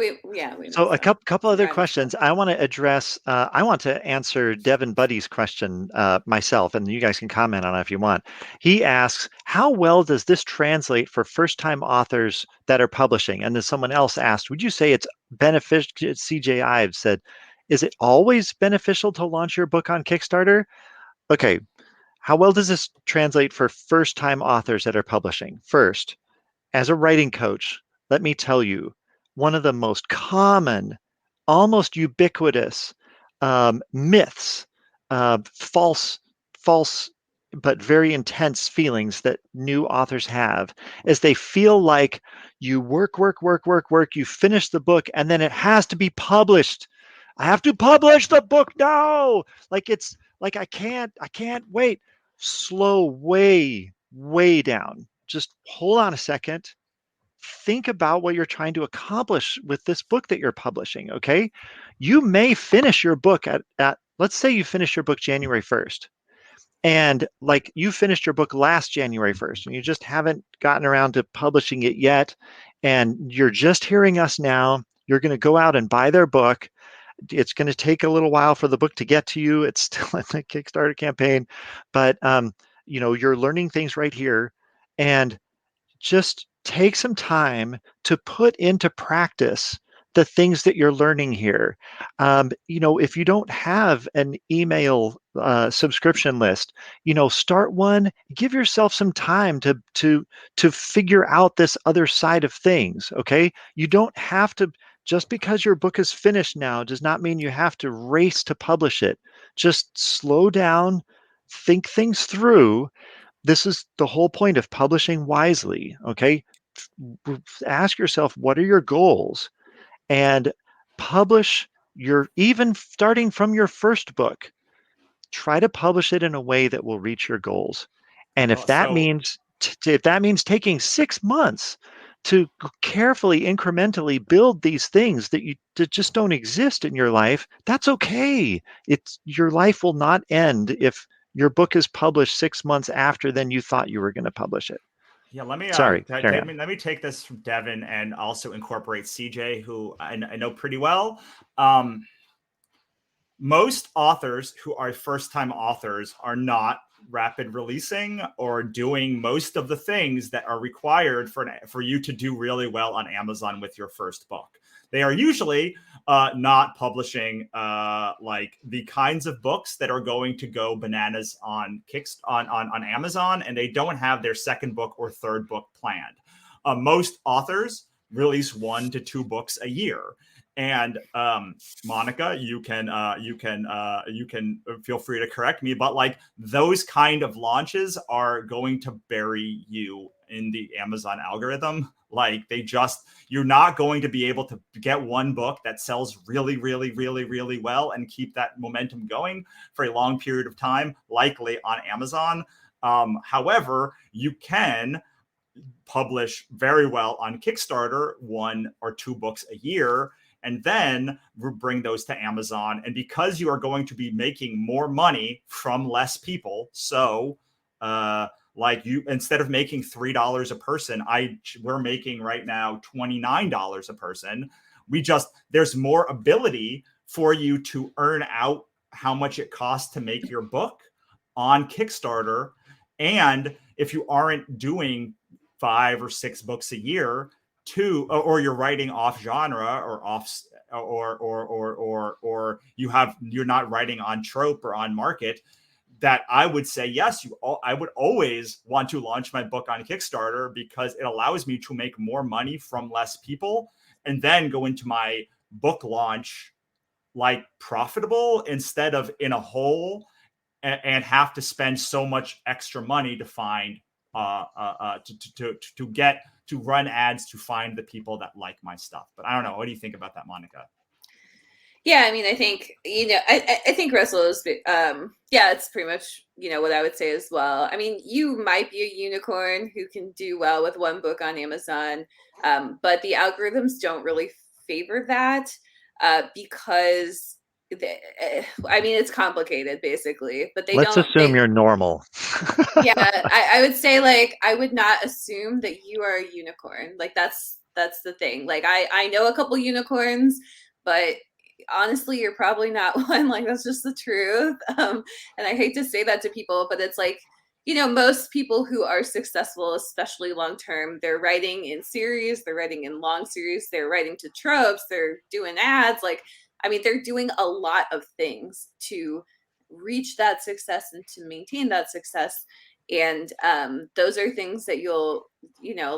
So a couple other questions. I want to address. I want to answer Devin Buddy's question myself, and you guys can comment on it if you want. He asks, "How well does this translate for first-time authors that are publishing?" And then someone else asked, "Would you say it's beneficial?" CJ Ives said, "Is it always beneficial to launch your book on Kickstarter?" Okay, how well does this translate for first-time authors that are publishing? First, as a writing coach, let me tell you, one of the most common, almost ubiquitous myths, false, but very intense feelings that new authors have is they feel like you work, you finish the book, and then it has to be published. I have to publish the book now. Like it's like I can't wait. Slow way down. Just hold on a second. Think about what you're trying to accomplish with this book that you're publishing, okay? You may finish your book at let's say you finish your book January 1st. And like you finished your book last January 1st and you just haven't gotten around to publishing it yet. And you're just hearing us now. You're going to go out and buy their book. It's going to take a little while for the book to get to you. It's still in the Kickstarter campaign, but you're learning things right here, and just take some time to put into practice the things that you're learning here. If you don't have an email subscription list, start one. Give yourself some time to figure out this other side of things. Okay, you don't have to. Just because your book is finished now does not mean you have to race to publish it. Just slow down, think things through. This is the whole point of publishing wisely. Okay, ask yourself, what are your goals, and publish even starting from your first book, try to publish it in a way that will reach your goals. And if that means taking 6 months, to carefully, incrementally build these things that just don't exist in your life, that's okay. It's your life will not end if your book is published 6 months after then you thought you were going to publish it. Yeah, let me Sorry, carry on. let me take this from Devin and also incorporate CJ, who I know pretty well. Most authors who are first-time authors are not rapid releasing or doing most of the things that are required for you to do really well on Amazon with your first book. They are usually not publishing like the kinds of books that are going to go bananas on Amazon, and they don't have their second book or third book planned. Most authors release 1 to 2 books a year. And Monica, you can feel free to correct me, but like those kind of launches are going to bury you in the Amazon algorithm. Like you're not going to be able to get one book that sells really, really, really, really well and keep that momentum going for a long period of time, likely on Amazon. However, you can publish very well on Kickstarter 1 or 2 books a year, and then bring those to Amazon. And because you are going to be making more money from less people, so like you, instead of making $3 a person, we're making right now $29 a person. There's more ability for you to earn out how much it costs to make your book on Kickstarter. And if you aren't doing 5 or 6 books a year, or you're writing off genre or off or you're not writing on trope or on market, that I would say yes, I would always want to launch my book on Kickstarter because it allows me to make more money from less people and then go into my book launch like profitable instead of in a hole and have to spend so much extra money to find to run ads to find the people that like my stuff. But I don't know. What do you think about that, Monica? Yeah, I mean, I think, I think Russell is, it's pretty much, what I would say as well. I mean, you might be a unicorn who can do well with one book on Amazon, but the algorithms don't really favor that because I mean, it's complicated basically, but Let's assume you're normal. Yeah, I would say like I would not assume that you are a unicorn. Like that's the thing. Like I know a couple unicorns, but honestly, you're probably not one. Like that's just the truth. And I hate to say that to people, but it's like, most people who are successful, especially long term, they're writing in series, they're writing in long series, they're writing to tropes, they're doing ads. Like, I mean, they're doing a lot of things to reach that success and to maintain that success. And those are things that you'll,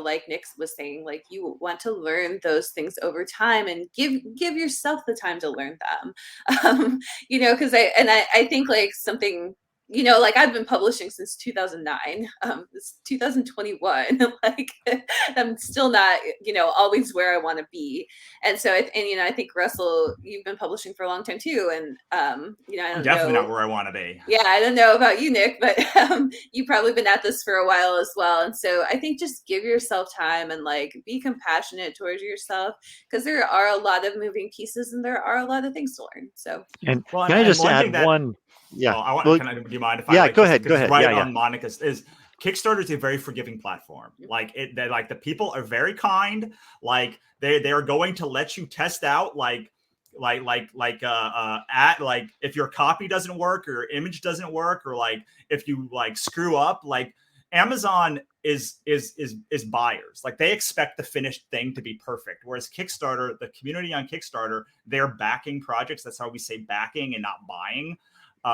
like Nick was saying, like you want to learn those things over time and give yourself the time to learn them. Because I think like something, like I've been publishing since 2009. It's 2021. Like I'm still not, always where I want to be. And so, I think Russell, you've been publishing for a long time too. And, I'm definitely not where I want to be. Yeah, I don't know about you, Nick, but you've probably been at this for a while as well. And so I think just give yourself time and like be compassionate towards yourself because there are a lot of moving pieces and there are a lot of things to learn. So, and can I just add one? Yeah. Do you mind if I? Yeah, go ahead. Right yeah, on Monica's is Kickstarter is a very forgiving platform. Like the people are very kind. Like they are going to let you test out like if your copy doesn't work or your image doesn't work or like if you like screw up, like Amazon is buyers. Like they expect the finished thing to be perfect. Whereas Kickstarter, the community on Kickstarter, they're backing projects. That's how we say backing and not buying.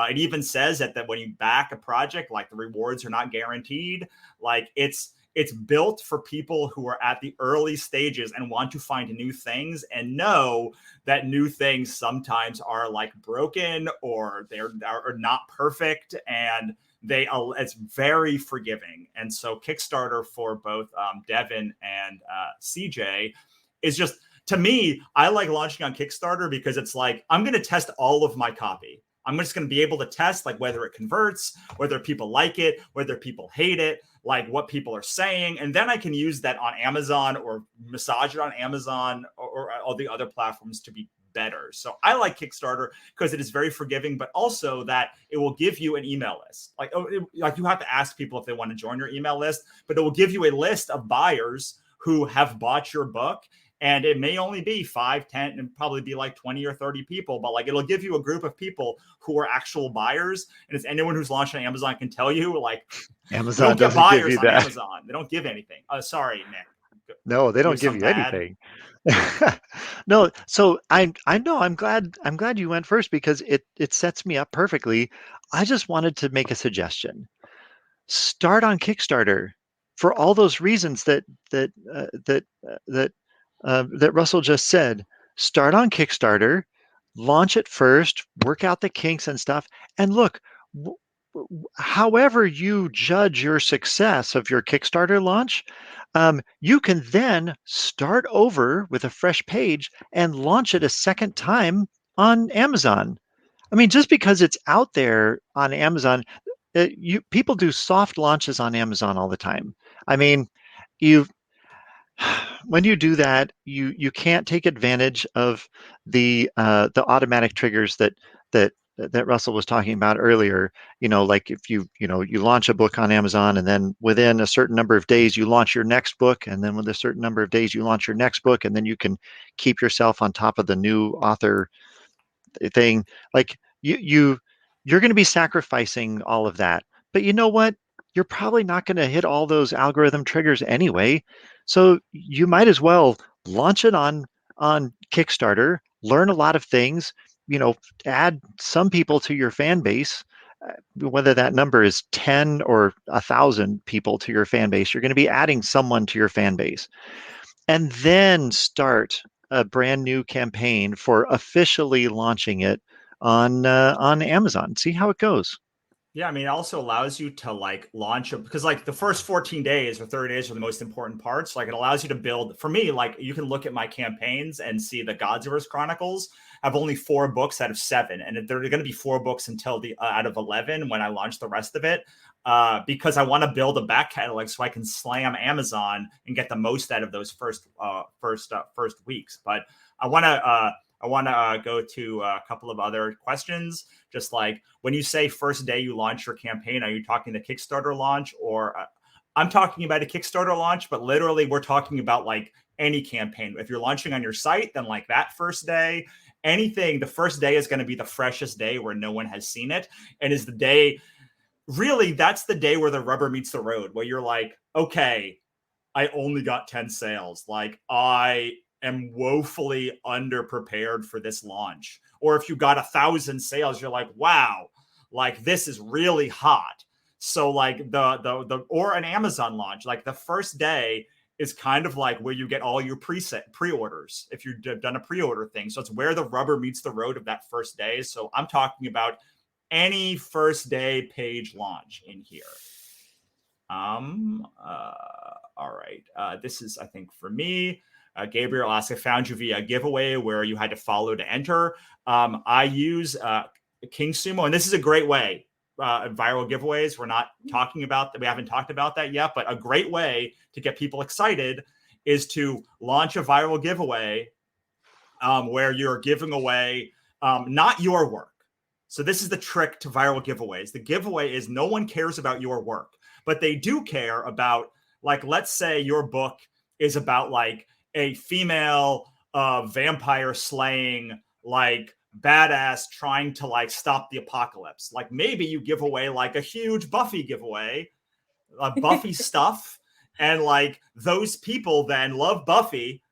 It even says that when you back a project, like the rewards are not guaranteed. Like it's built for people who are at the early stages and want to find new things and know that new things sometimes are like broken or they're not perfect and it's very forgiving. And so Kickstarter for both Devin and CJ is just, to me, I like launching on Kickstarter because it's like, I'm going to test all of my copy. I'm just going to be able to test like whether it converts, whether people like it, whether people hate it, like what people are saying. And then I can use that on Amazon or massage it on Amazon or all the other platforms to be better. So I like Kickstarter because it is very forgiving, but also that it will give you an email list. Like you have to ask people if they want to join your email list, but it will give you a list of buyers who have bought your book. And it may only be 5, 10, and probably be like 20 or 30 people, but like it'll give you a group of people who are actual buyers. And as anyone who's launched on Amazon can tell you, like Amazon don't get doesn't give buyers you on that. Amazon. They don't give anything. Sorry, Nick. No, they don't give some you bad. anything. No, so I know I'm glad you went first because it sets me up perfectly. I just wanted to make a suggestion. Start on Kickstarter for all those reasons that Russell just said. Start on Kickstarter, launch it first, work out the kinks and stuff, and look. However you judge your success of your Kickstarter launch, you can then start over with a fresh page and launch it a second time on Amazon. I mean, just because it's out there on Amazon, people do soft launches on Amazon all the time. I mean, you when you do that, you can't take advantage of the automatic triggers that Russell was talking about earlier. Like if you launch a book on Amazon, and then within a certain number of days you launch your next book, and then with a certain number of days you launch your next book, and then you can keep yourself on top of the new author thing. Like you're going to be sacrificing all of that. But you know what? You're probably not going to hit all those algorithm triggers anyway. So you might as well launch it on Kickstarter, learn a lot of things, add some people to your fan base. Whether that number is 10 or 1,000 people to your fan base, you're going to be adding someone to your fan base. And then start a brand new campaign for officially launching it on Amazon. See how it goes. Yeah, I mean, it also allows you to like launch because like the first 14 days or 30 days are the most important parts. Like it allows you to build. For me, like you can look at my campaigns and see the Godsverse Chronicles have only 4 books out of 7, and there are going to be 4 books until the out of 11 when I launch the rest of it. Because I want to build a back catalog so I can slam Amazon and get the most out of those first weeks. But I want to go to a couple of other questions. Just like when you say first day you launch your campaign, are you talking the Kickstarter launch or I'm talking about a Kickstarter launch, but literally we're talking about like any campaign. If you're launching on your site, then like that first day, anything, the first day is going to be the freshest day where no one has seen it. And is the day, really, that's the day where the rubber meets the road, where you're like, okay, I only got 10 sales. Like I am woefully underprepared for this launch. Or if you got 1,000 sales, you're like, wow, like this is really hot. So like the or an Amazon launch, like the first day is kind of like where you get all your pre-orders if you've done a pre-order thing. So it's where the rubber meets the road of that first day. So I'm talking about any first day page launch in here. All right. This is, I think, for me. Gabriel asks, I found you via a giveaway where you had to follow to enter. I use King Sumo, and this is a great way. Viral giveaways, we're not talking about that. We haven't talked about that yet, but a great way to get people excited is to launch a viral giveaway where you're giving away not your work. So this is the trick to viral giveaways. The giveaway is no one cares about your work, but they do care about, like, let's say your book is about like a female vampire slaying, like badass trying to like stop the apocalypse. Like maybe you give away like a huge Buffy giveaway, Buffy stuff. And like those people then love Buffy.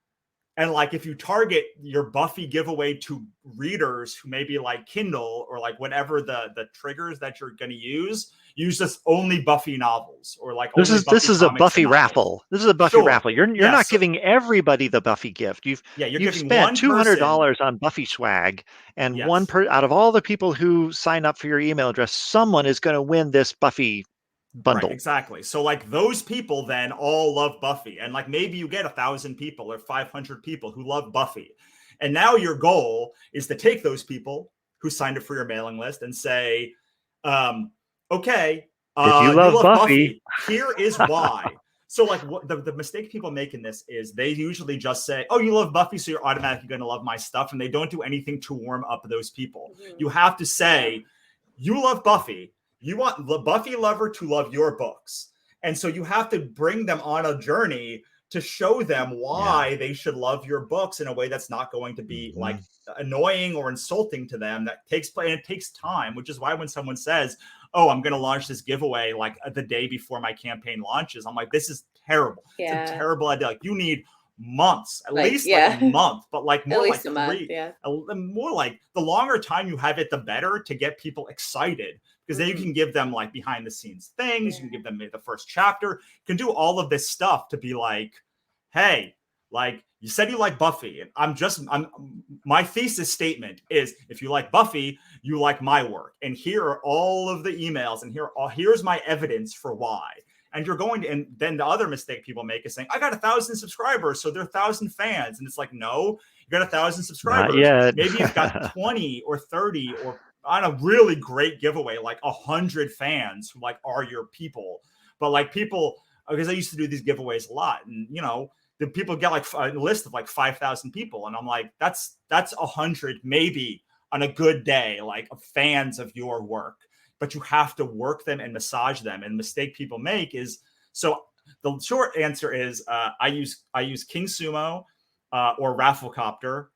And like if you target your Buffy giveaway to readers who maybe like Kindle or like whatever the triggers that you're going to use this only Buffy novels or like this only is this Buffy is a comics Buffy and novels. raffle. This is a Buffy Sure. raffle. You're Yeah, not so- giving everybody the Buffy gift. you're You've giving spent one $200 on Buffy swag, and Yes. out of all the people who sign up for your email address, someone is going to win this Buffy bundle. Right, exactly. So like those people then all love Buffy, and like maybe you get 1,000 people or 500 people who love Buffy. And now your goal is to take those people who signed up for your mailing list and say, okay, if you you love love Buffy, here is why. So like what the mistake people make in this is they usually just say, oh, you love Buffy, so you're automatically going to love my stuff. And they don't do anything to warm up those people. You have to say, you love Buffy. You want the Buffy lover to love your books. And so you have to bring them on a journey to show them why they should love your books in a way that's not going to be like annoying or insulting to them. That takes place, and it takes time, which is why when someone says, oh, I'm going to launch this giveaway like the day before my campaign launches, I'm like, this is terrible. It's a terrible idea. Like you need months, at least like a month, but like more like 3, more like the longer time you have it, the better to get people excited. Because then you can give them like behind the scenes things. You can give them the first chapter. You can do all of this stuff to be like, hey, like you said you like Buffy. And my thesis statement is if you like Buffy, you like my work. And here are all of the emails and here's my evidence for why. And you're going to, and then the other mistake people make is saying, I got 1,000 subscribers, so they're 1,000 fans. And it's like, no, you got 1,000 subscribers. Not yet. Maybe you've got 20 or 30 or on a really great giveaway, like 100 fans who like are your people. But like people, because I used to do these giveaways a lot, and you know, the people get like a list of like 5,000 people, and I'm like, that's 100 maybe on a good day, like of fans of your work. But you have to work them and massage them. And the mistake people make is, so the short answer is I use King Sumo or Rafflecopter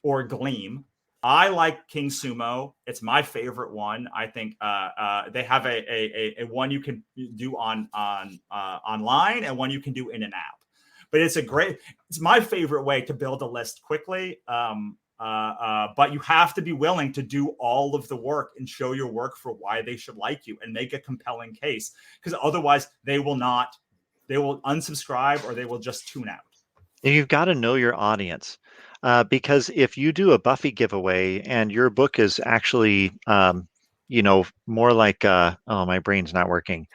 or Gleam. I like King Sumo. It's my favorite one. I think they have a one you can do on online and one you can do in an app. But it's my favorite way to build a list quickly. But you have to be willing to do all of the work and show your work for why they should like you and make a compelling case. Because otherwise they will unsubscribe or they will just tune out. You've got to know your audience. Because if you do a Buffy giveaway and your book is actually, more like, my brain's not working.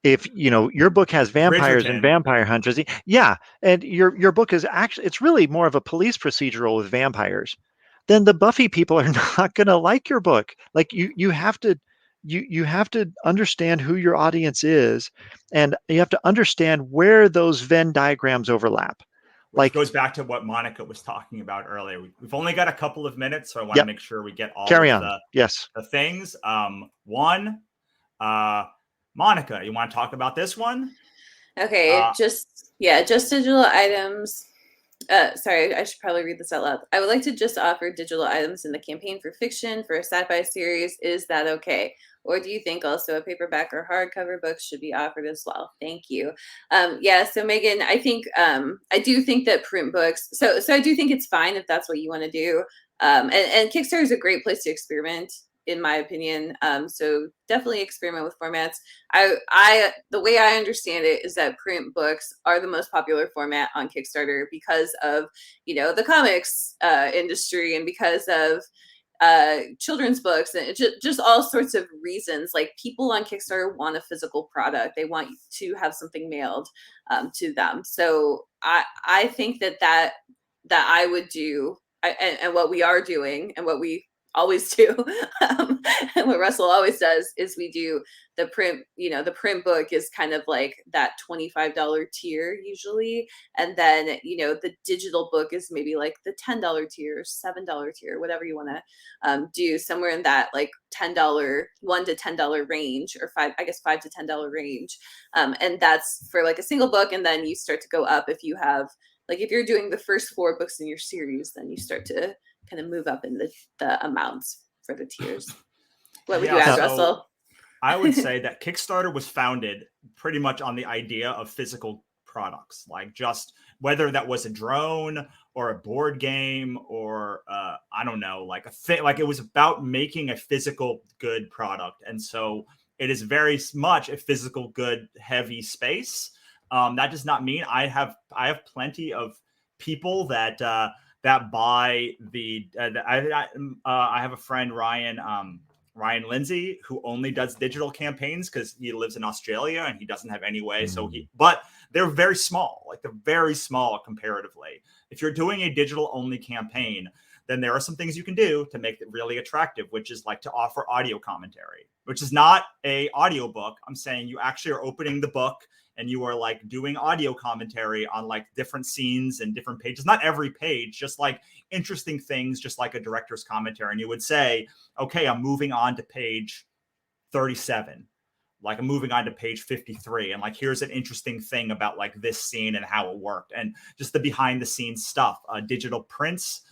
If your book has vampires and vampire hunters, and your book is actually, it's really more of a police procedural with vampires, then the Buffy people are not going to like your book. Like you have to understand who your audience is, and you have to understand where those Venn diagrams overlap. Which goes back to what Monica was talking about earlier. We've only got a couple of minutes, so I want to make sure we get all the things. One, Monica, you want to talk about this one? Okay, just digital items. Sorry, I should probably read this out loud. I would like to just offer digital items in the campaign for fiction for a sci-fi series. Is that okay? Or do you think also a paperback or hardcover book should be offered as well? Thank you. So Megan, I think I do think that print books. So I do think it's fine if that's what you want to do. And Kickstarter is a great place to experiment, in my opinion. So definitely experiment with formats. The way I understand it is that print books are the most popular format on Kickstarter because of, the comics industry and because of children's books and just all sorts of reasons. Like people on Kickstarter want a physical product. They want to have something mailed to them. So I think that I would do and what we are doing and what we always do and what Russell always does is we do the print, the print book is kind of like that $25 tier usually, and then the digital book is maybe like the $10 tier, $7 tier, whatever you want to do, somewhere in that like $10 $1 to $10 range, or $5 to $10 range, and that's for like a single book. And then you start to go up if you have, like, if you're doing the first 4 books in your series, then you start to kind of move up in the amounts for the tiers. What would you add, Russell? I would say that Kickstarter was founded pretty much on the idea of physical products, like just whether that was a drone or a board game or I don't know, like a thing, like it was about making a physical good product. And so it is very much a physical good heavy space. That does not mean I have plenty of people that buy the. I have a friend, Ryan Lindsay, who only does digital campaigns because he lives in Australia and he doesn't have any way. But they're very small, comparatively. If you're doing a digital only campaign, then there are some things you can do to make it really attractive, which is like to offer audio commentary, which is not a audiobook. I'm saying you actually are opening the book and you are like doing audio commentary on like different scenes and different pages, not every page, just like interesting things, just like a director's commentary. And you would say, okay, I'm moving on to page 37. Like I'm moving on to page 53. And like, here's an interesting thing about like this scene and how it worked. And just the behind the scenes stuff. Digital prints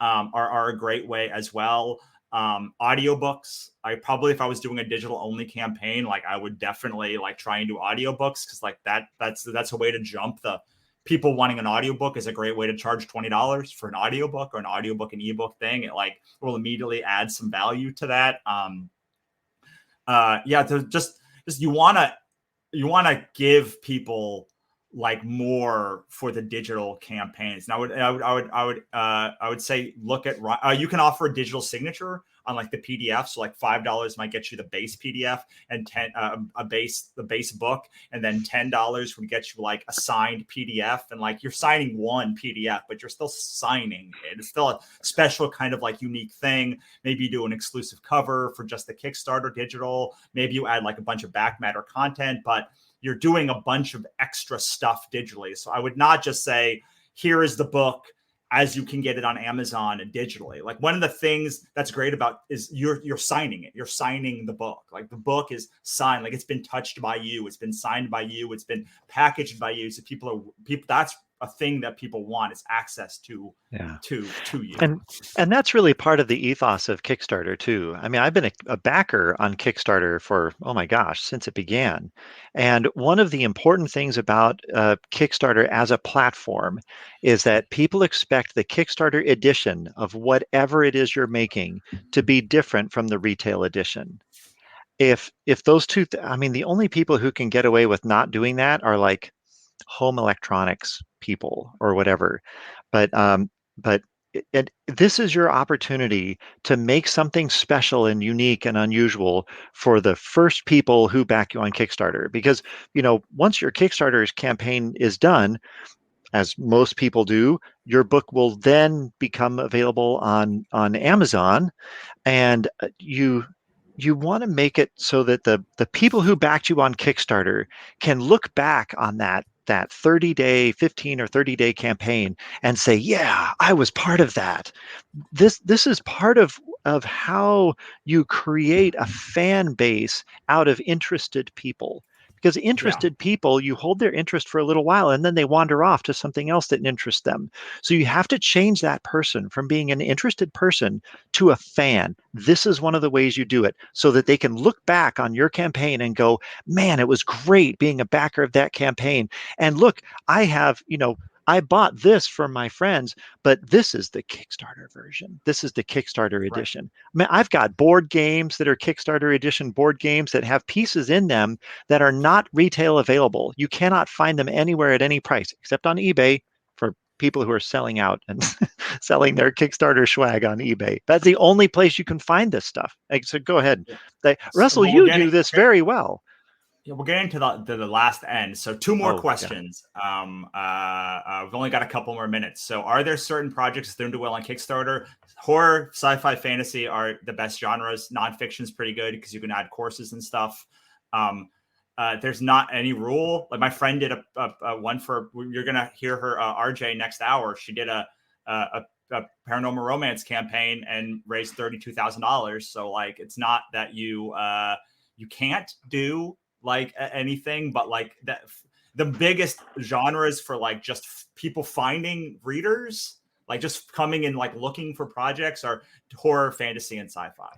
are a great way as well. Audiobooks. If I was doing a digital only campaign, like I would definitely like try and do audiobooks, because like that's a way to jump the people wanting an audiobook is a great way to charge $20 for an audiobook or an audiobook and ebook thing. It like will immediately add some value to that. Just you want to give people like more for the digital campaigns. And I would say look at you can offer a digital signature on like the PDF. So like $5 might get you the base PDF and the base book, and then $10 would get you like a signed PDF. And like you're signing one PDF, but you're still signing it. It's still a special kind of like unique thing. Maybe you do an exclusive cover for just the Kickstarter digital. Maybe you add like a bunch of back matter content, but you're doing a bunch of extra stuff digitally. So I would not just say, here is the book as you can get it on Amazon and digitally. Like one of the things that's great about is you're signing it. You're signing the book. Like the book is signed, like it's been touched by you. It's been signed by you. It's been packaged by you. So people, that's a thing that people want, is access to you. And that's really part of the ethos of Kickstarter too. I mean, I've been a backer on Kickstarter for, oh my gosh, since it began. And one of the important things about Kickstarter as a platform is that people expect the Kickstarter edition of whatever it is you're making to be different from the retail edition. If those two, I mean, the only people who can get away with not doing that are like home electronics people or whatever. But this is your opportunity to make something special and unique and unusual for the first people who back you on Kickstarter. Because, once your Kickstarter campaign is done, as most people do, your book will then become available on Amazon, and you want to make it so that the people who backed you on Kickstarter can look back on that 30-day, 15 or 30-day campaign and say, yeah, I was part of that. This is part of how you create a fan base out of interested people. Because interested people, you hold their interest for a little while and then they wander off to something else that interests them. So you have to change that person from being an interested person to a fan. This is one of the ways you do it, so that they can look back on your campaign and go, man, it was great being a backer of that campaign. And look, I bought this from my friends, but this is the Kickstarter version. This is the Kickstarter edition. I mean, I've got board games that are Kickstarter edition board games that have pieces in them that are not retail available. You cannot find them anywhere at any price, except on eBay for people who are selling out and selling their Kickstarter swag on eBay. That's the only place you can find this stuff. So go ahead. Russell, you do this very well. Yeah, we're getting to the last end. So two more questions. Yeah. We've only got a couple more minutes. So are there certain projects that don't do well on Kickstarter? Horror, sci-fi, fantasy are the best genres. Nonfiction is pretty good because you can add courses and stuff. There's not any rule. Like my friend did a one for, you're going to hear her RJ next hour. She did a paranormal romance campaign and raised $32,000. So like, it's not that you can't do like anything, but like that the biggest genres for like just people finding readers, like just coming in like looking for projects, are horror, fantasy, and sci-fi.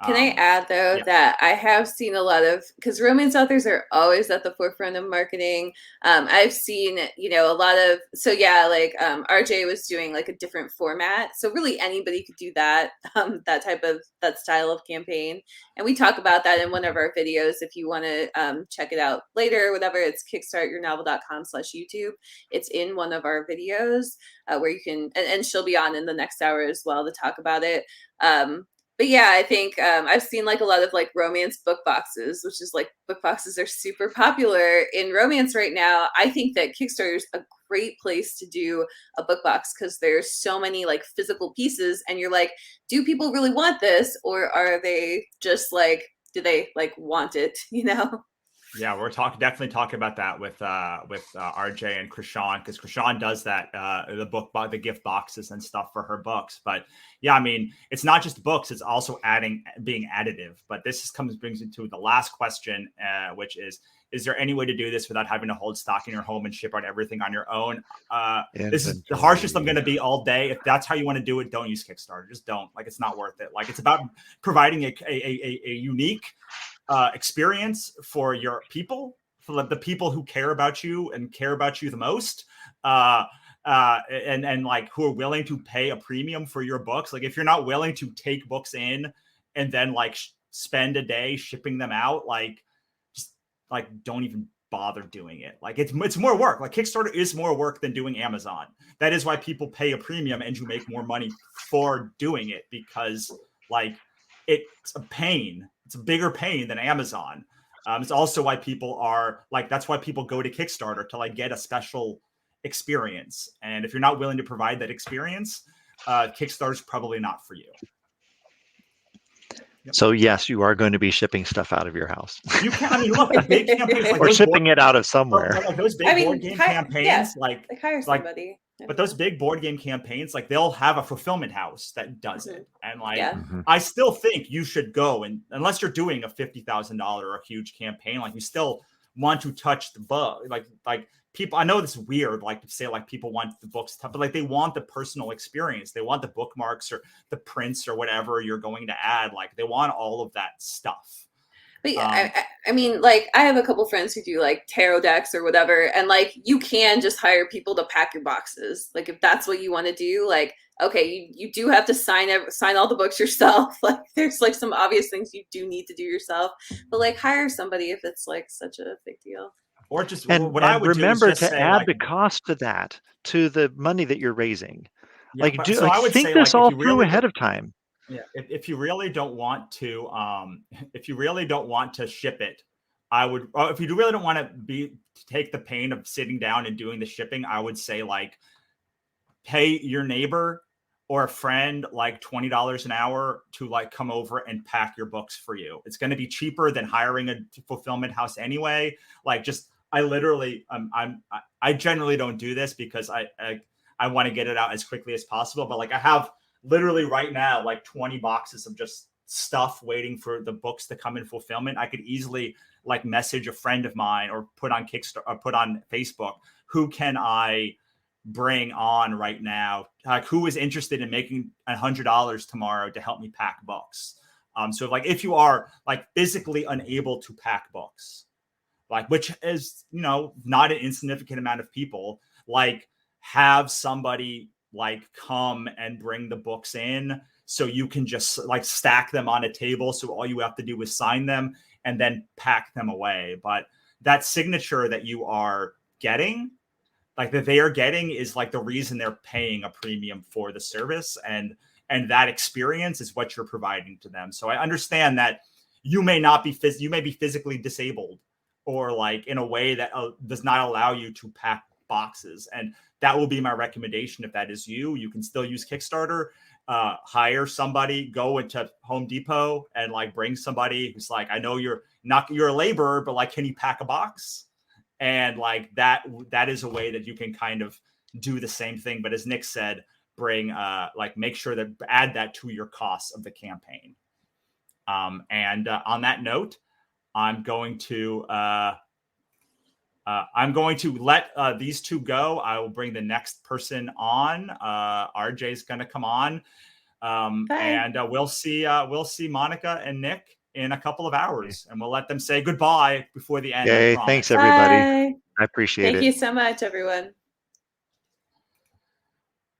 Can I add though that I have seen a lot of, because romance authors are always at the forefront of marketing. I've seen, a lot of, RJ was doing like a different format. So really anybody could do that, that style of campaign. And we talk about that in one of our videos. If you want to check it out later, whatever, it's kickstartyournovel.com/YouTube. It's in one of our videos where you can, and she'll be on in the next hour as well to talk about it. But yeah, I think I've seen like a lot of like romance book boxes, which is like book boxes are super popular in romance right now. I think that Kickstarter is a great place to do a book box because there's so many like physical pieces, and you're like, do people really want this, or are they just like, do they like want it? You know? Yeah, we're definitely talking about that with RJ and Krishan, because Krishan does that the gift boxes and stuff for her books. But yeah, I mean, it's not just books; it's also being additive. But this brings into the last question, which is there any way to do this without having to hold stock in your home and ship out everything on your own? This is the harshest I'm going to be all day. If that's how you want to do it, don't use Kickstarter. Just don't. Like, it's not worth it. Like, it's about providing a unique experience for your people, for the people who care about you and care about you the most, and like who are willing to pay a premium for your books. Like, if you're not willing to take books in and then like spend a day shipping them out, like, just like, don't even bother doing it. Like, it's more work. Like, Kickstarter is more work than doing Amazon. That is why people pay a premium and you make more money for doing it, because like it's a pain. It's a bigger pain than Amazon. It's also why people are like, that's why people go to Kickstarter, to like get a special experience. And if you're not willing to provide that experience, Kickstarter's probably not for you. Yep. So yes, you are going to be shipping stuff out of your house. You can. I mean, look, the big campaigns, like or shipping it out of somewhere. Like those big board game campaigns, yeah, like hire somebody. But those big board game campaigns, like, they'll have a fulfillment house that does it. And like, I still think you should go, and unless you're doing a $50,000 or a huge campaign, like, you still want to touch the bug. Like people, I know this is weird, like, to say like people want the books, but like, they want the personal experience. They want the bookmarks or the prints or whatever you're going to add. Like, they want all of that stuff. But yeah, I mean, like, I have a couple friends who do like tarot decks or whatever, and like, you can just hire people to pack your boxes. Like, if that's what you want to do, like, okay, you do have to sign all the books yourself. Like, there's like some obvious things you do need to do yourself, but like, hire somebody if it's like such a big deal. Or just I would remember to add like, the cost to that, to the money that you're raising. Yeah, like, so I would think say, this like, all through ahead of time. Yeah, if you really don't want to, ship it, I would. If you really don't want to take the pain of sitting down and doing the shipping, I would say, like, pay your neighbor or a friend like $20 an hour to like come over and pack your books for you. It's going to be cheaper than hiring a fulfillment house anyway. Like, just I literally, I generally don't do this because I want to get it out as quickly as possible. But like, I have literally right now, like 20 boxes of just stuff waiting for the books to come in fulfillment. I could easily like message a friend of mine or put on Kickstarter or put on Facebook, who can I bring on right now? Like, who is interested in making $100 tomorrow to help me pack books? So like, if you are like physically unable to pack books, like, which is, not an insignificant amount of people, like, have somebody like come and bring the books in, so you can just like stack them on a table. So all you have to do is sign them and then pack them away. But that signature that you are getting, like that they are getting, is like the reason they're paying a premium for the service. And that experience is what you're providing to them. So I understand that you may be physically disabled, or like in a way that does not allow you to pack boxes. And that will be my recommendation. If that is you, you can still use Kickstarter, hire somebody, go into Home Depot and like bring somebody who's like, I know you're a laborer, but like, can you pack a box? And like that is a way that you can kind of do the same thing. But as Nick said, bring make sure that add that to your costs of the campaign. And on that note, I'm going to let these two go. I will bring the next person on. RJ's going to come on, and we'll see Monica and Nick in a couple of hours, and we'll let them say goodbye before the end. Yay, thanks everybody. Bye. I appreciate it. Thank you so much, everyone.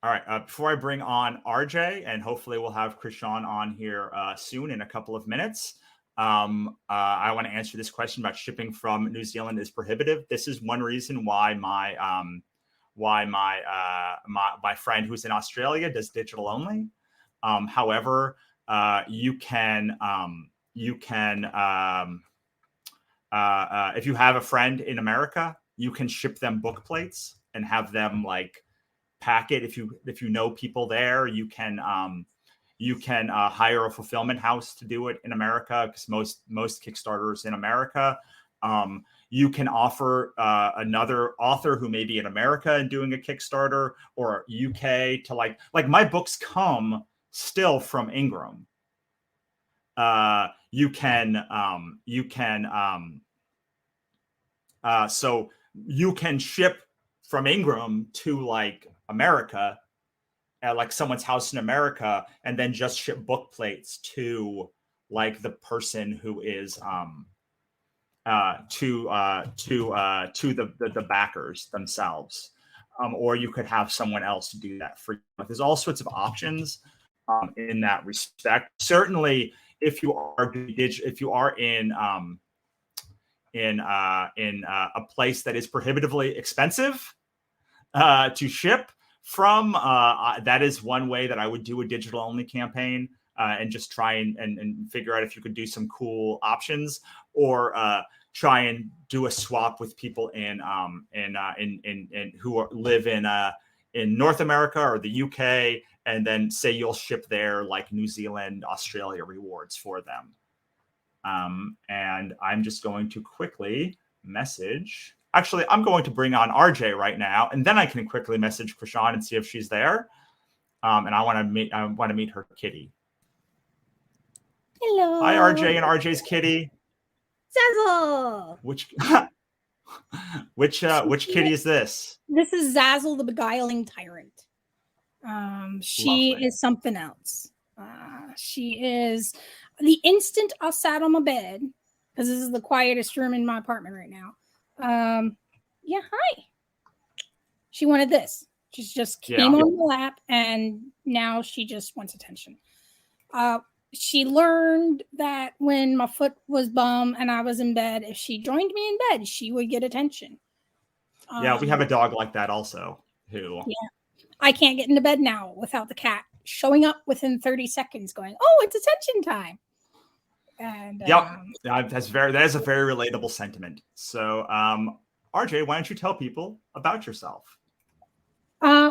All right. Before I bring on RJ, and hopefully we'll have Krishan on here soon in a couple of minutes. I want to answer this question about shipping from New Zealand is prohibitive. This is one reason why my friend who's in Australia does digital only. However, You can if you have a friend in America, you can ship them book plates and have them like pack it. If you know people there, you can hire a fulfillment house to do it in America, because most Kickstarters in America. You can offer another author who may be in America and doing a Kickstarter, or UK to like my books come still from Ingram. So you can ship from Ingram to like America at like someone's house in America, and then just ship book plates to like the person who is to the backers themselves. Or you could have someone else do that for you. There's all sorts of options in that respect. Certainly, if you are in a place that is prohibitively expensive to ship from, that is one way that I would do a digital only campaign, and just try and figure out if you could do some cool options, or try and do a swap with people in who live in North America or the UK, and then say you'll ship their like New Zealand, Australia rewards for them. And I'm just going to quickly message. Actually, I'm going to bring on RJ right now, and then I can quickly message Krishan and see if she's there. And I want to meet her kitty. Hello. Hi, RJ and RJ's kitty. Zazzle. Which kitty is this? This is Zazzle, the beguiling tyrant. She Lovely. is something else. She is the instant I sat on my bed, because this is the quietest room in my apartment right now. Yeah, hi. She wanted this. She just came on my lap, and now she just wants attention. She learned that when my foot was bum and I was in bed, if she joined me in bed, she would get attention. Yeah, we have a dog like that also. Yeah. I can't get into bed now without the cat showing up within 30 seconds going, oh, it's attention time. And that is a very relatable sentiment. So RJ, why don't you tell people about yourself?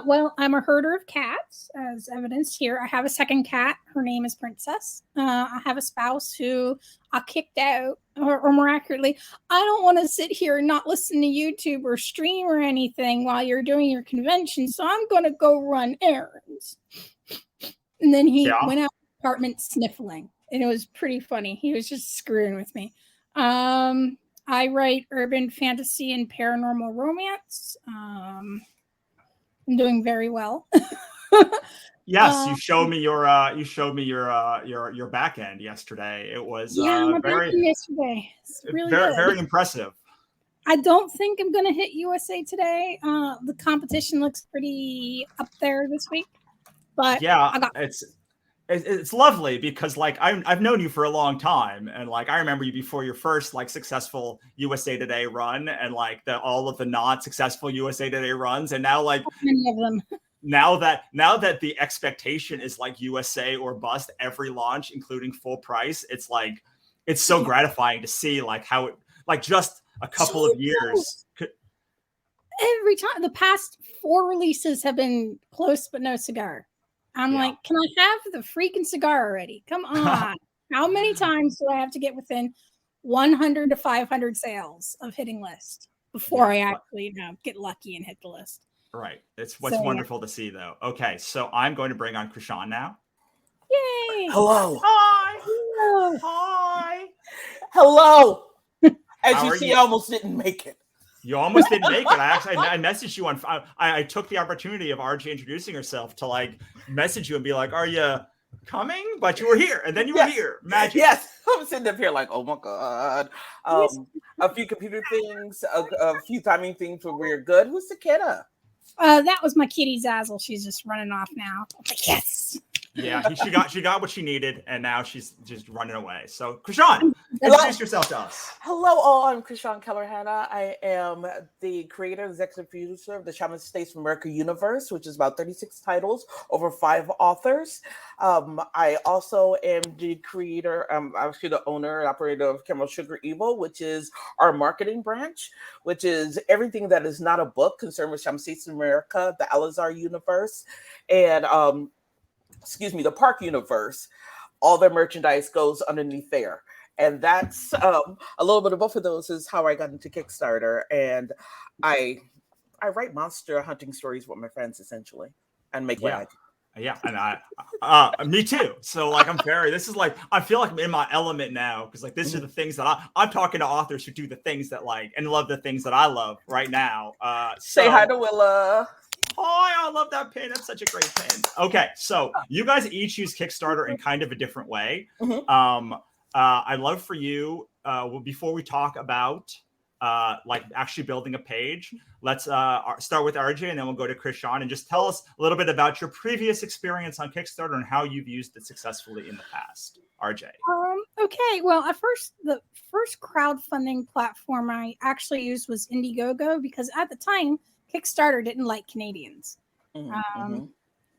Well, I'm a herder of cats, as evidenced here. I have a second cat. Her name is Princess. I have a spouse who I kicked out, or more accurately, I don't want to sit here and not listen to YouTube or stream or anything while you're doing your convention, so I'm going to go run errands. And then he went out of the apartment sniffling, and it was pretty funny. He was just screwing with me. I write urban fantasy and paranormal romance. I'm doing very well. Yes, you showed me your back end yesterday. It was my back end yesterday. It's really very good. Very impressive. I don't think I'm going to hit USA today. The competition looks pretty up there this week, but it's lovely because like I've known you for a long time, and like I remember you before your first like successful USA Today run, and like all of the not successful USA Today runs, and now like many of them. Now that the expectation is like USA or bust every launch, including full price, it's like it's so gratifying to see like how it like just a couple of years. Every time the past 4 releases have been close but no cigar. I'm like, can I have the freaking cigar already? Come on. How many times do I have to get within 100 to 500 sales of hitting list before I actually get lucky and hit the list? Right. It's what's wonderful to see, though. Okay, so I'm going to bring on Krishan now. Yay. Hello. Hi. Hello. Hi. Hello. As How you are see, you? I almost didn't make it. You almost didn't make it. I messaged you on. I took the opportunity of RJ introducing herself to like message you and be like, "Are you coming?" But you were here, and then you were here. Magic. Yes, I'm sitting up here like, oh my god. A few computer things, a few timing things were weird. Good. Who's the kidda? That was my kitty Zazzle. She's just running off now. I'm like, yes. Yeah, she got what she needed, and now she's just running away. So, Krishan, introduce yourself to us. Hello, all. I'm Krishan Keller-Hanna. I am the creator, executive producer of the Shaman States of America universe, which is about 36 titles, over 5 authors. I also am the creator, actually the owner and operator of Caramel Sugar Evil, which is our marketing branch, which is everything that is not a book concerned with Shaman States of America, the Alizar universe, and the park universe. All their merchandise goes underneath there. And that's a little bit of both of those is how I got into Kickstarter. And I write monster hunting stories with my friends essentially and make what I do. Yeah, and me too. So like this is like I feel like I'm in my element now because like these are the things that I'm talking to authors who do the things that like and love the things that I love right now. Say hi to Willa. Oh, I love that pin. That's such a great pin. Okay, so you guys each use Kickstarter in kind of a different way. I'd love for you, before we talk about like actually building a page, let's start with RJ and then we'll go to Krishan and just tell us a little bit about your previous experience on Kickstarter and how you've used it successfully in the past. RJ. Okay. Well, the first crowdfunding platform I actually used was Indiegogo because at the time, Kickstarter didn't like Canadians.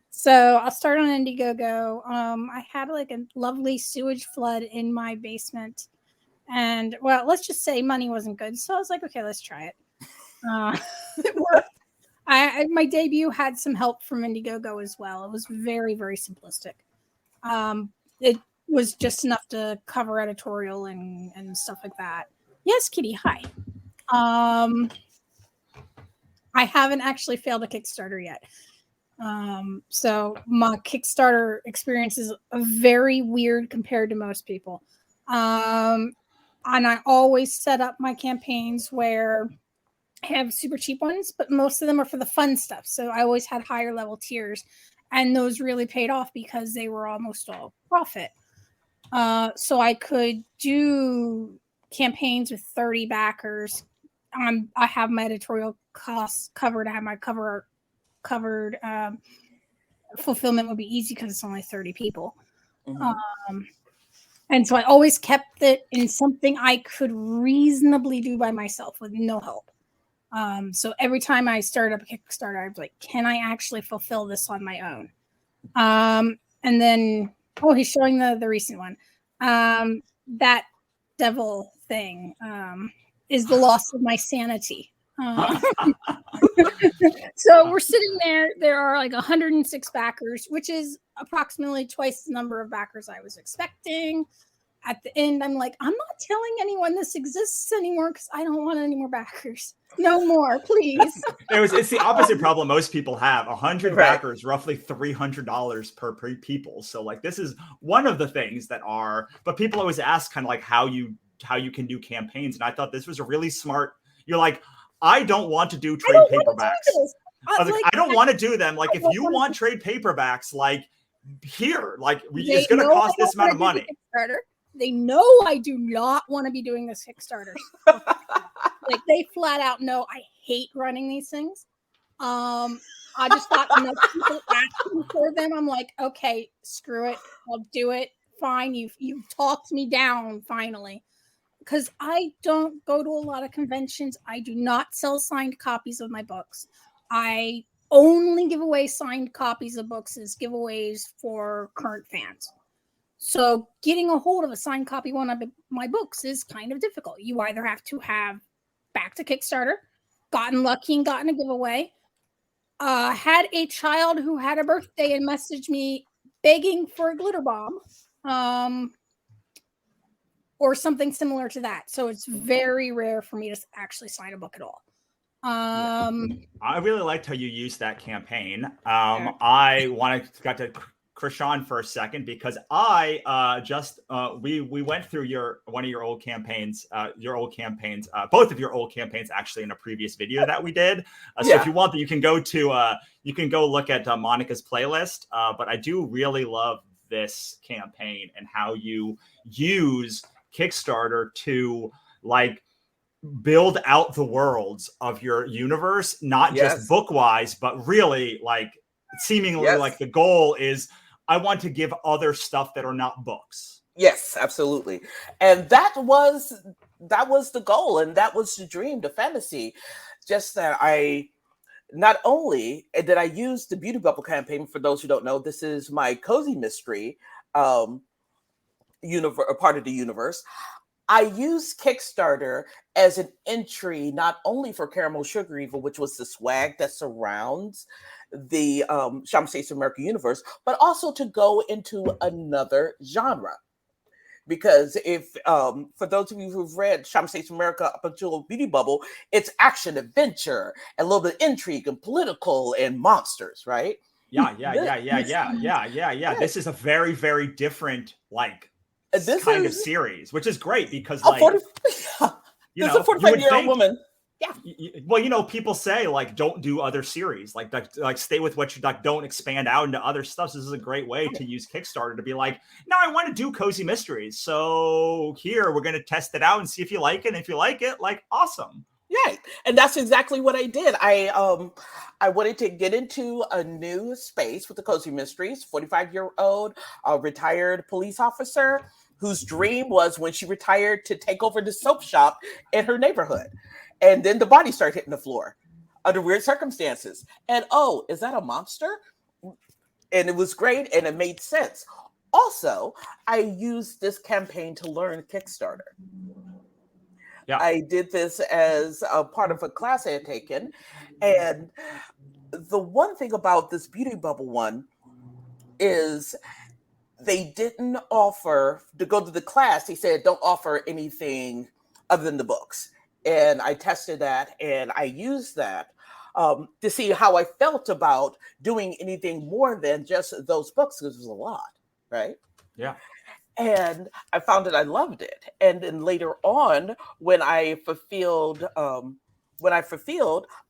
So I'll start on Indiegogo. I had like a lovely sewage flood in my basement. And well, let's just say money wasn't good. So I was like, okay, let's try it. It worked. My debut had some help from Indiegogo as well. It was very, very simplistic. It was just enough to cover editorial and stuff like that. Yes, Kitty, hi. I haven't actually failed a Kickstarter yet. So my Kickstarter experience is very weird compared to most people. And I always set up my campaigns where I have super cheap ones, but most of them are for the fun stuff. So I always had higher level tiers, and those really paid off because they were almost all profit. So I could do campaigns with 30 backers. I have my editorial costs covered. I have my covered. Fulfillment would be easy because it's only 30 people. And so I always kept it in something I could reasonably do by myself with no help. So every time I started up a Kickstarter, I was like, can I actually fulfill this on my own? And then, he's showing the recent one. That devil thing is the loss of my sanity. So we're sitting there. There are like 106 backers, which is approximately twice the number of backers I was expecting. At the end, I'm like, I'm not telling anyone this exists anymore because I don't want any more backers. No more, please. It's the opposite problem most people have. 100 backers, roughly $300 per people. So like this is one of the things that are, but people always ask kind of like how you can do campaigns. And I thought this was a really smart, you're like, I don't want to do trade paperbacks. I don't want to do them. Like, if you want trade paperbacks, like here, like it's going to cost this amount of money. They know I do not want to be doing this Kickstarter. Like they flat out know I hate running these things. I just thought enough people asking for them. I'm like, okay, screw it. I'll do it. Fine. You've talked me down finally. Because I don't go to a lot of conventions. I do not sell signed copies of my books. I only give away signed copies of books as giveaways for current fans. So getting a hold of a signed copy of one of my books is kind of difficult. You either have to have back to Kickstarter, gotten lucky and gotten a giveaway, had a child who had a birthday and messaged me begging for a glitter bomb. Or something similar to that. So it's very rare for me to actually sign a book at all. I really liked how you used that campaign. I got to Krishan for a second because I we went through one of your old campaigns, both of your old campaigns actually in a previous video that we did. So if you want, you can go look at Monica's playlist. But I do really love this campaign and how you use Kickstarter to like build out the worlds of your universe, not just book wise, but really like seemingly like the goal is I want to give other stuff that are not books. Yes, absolutely. And that was the goal, and that was the dream, the fantasy. Just that I not only did I use the Beauty Bubble campaign, for those who don't know, this is my cozy mystery part of the universe. I used Kickstarter as an entry, not only for Caramel Sugar Evil, which was the swag that surrounds the Shaman States of America universe, but also to go into another genre. Because if for those of you who've read Shaman States of America up until Beauty Bubble, it's action, adventure, and a little bit of intrigue and political and monsters, right? Yeah. This is a very, very different this kind of is series, which is great because a 40, you this know, is a 45-year-old woman. Yeah. Well, you know, people say don't do other series, like stay with what you don't expand out into other stuff. So this is a great way to use Kickstarter to be like, no, I want to do cozy mysteries. So here we're going to test it out and see if you like it. And if you like it, awesome. Right. And that's exactly what I did. I wanted to get into a new space with the cozy mysteries. 45-year-old retired police officer whose dream was when she retired to take over the soap shop in her neighborhood. And then the body started hitting the floor under weird circumstances. And oh, is that a monster? And it was great and it made sense. Also, I used this campaign to learn Kickstarter. Yeah. I did this as a part of a class I had taken. And the one thing about this Beauty Bubble one is they didn't offer, to go to the class, they said don't offer anything other than the books. And I tested that and I used that to see how I felt about doing anything more than just those books, because it was a lot, right? Yeah. And I found that I loved it. And then later on, when I fulfilled,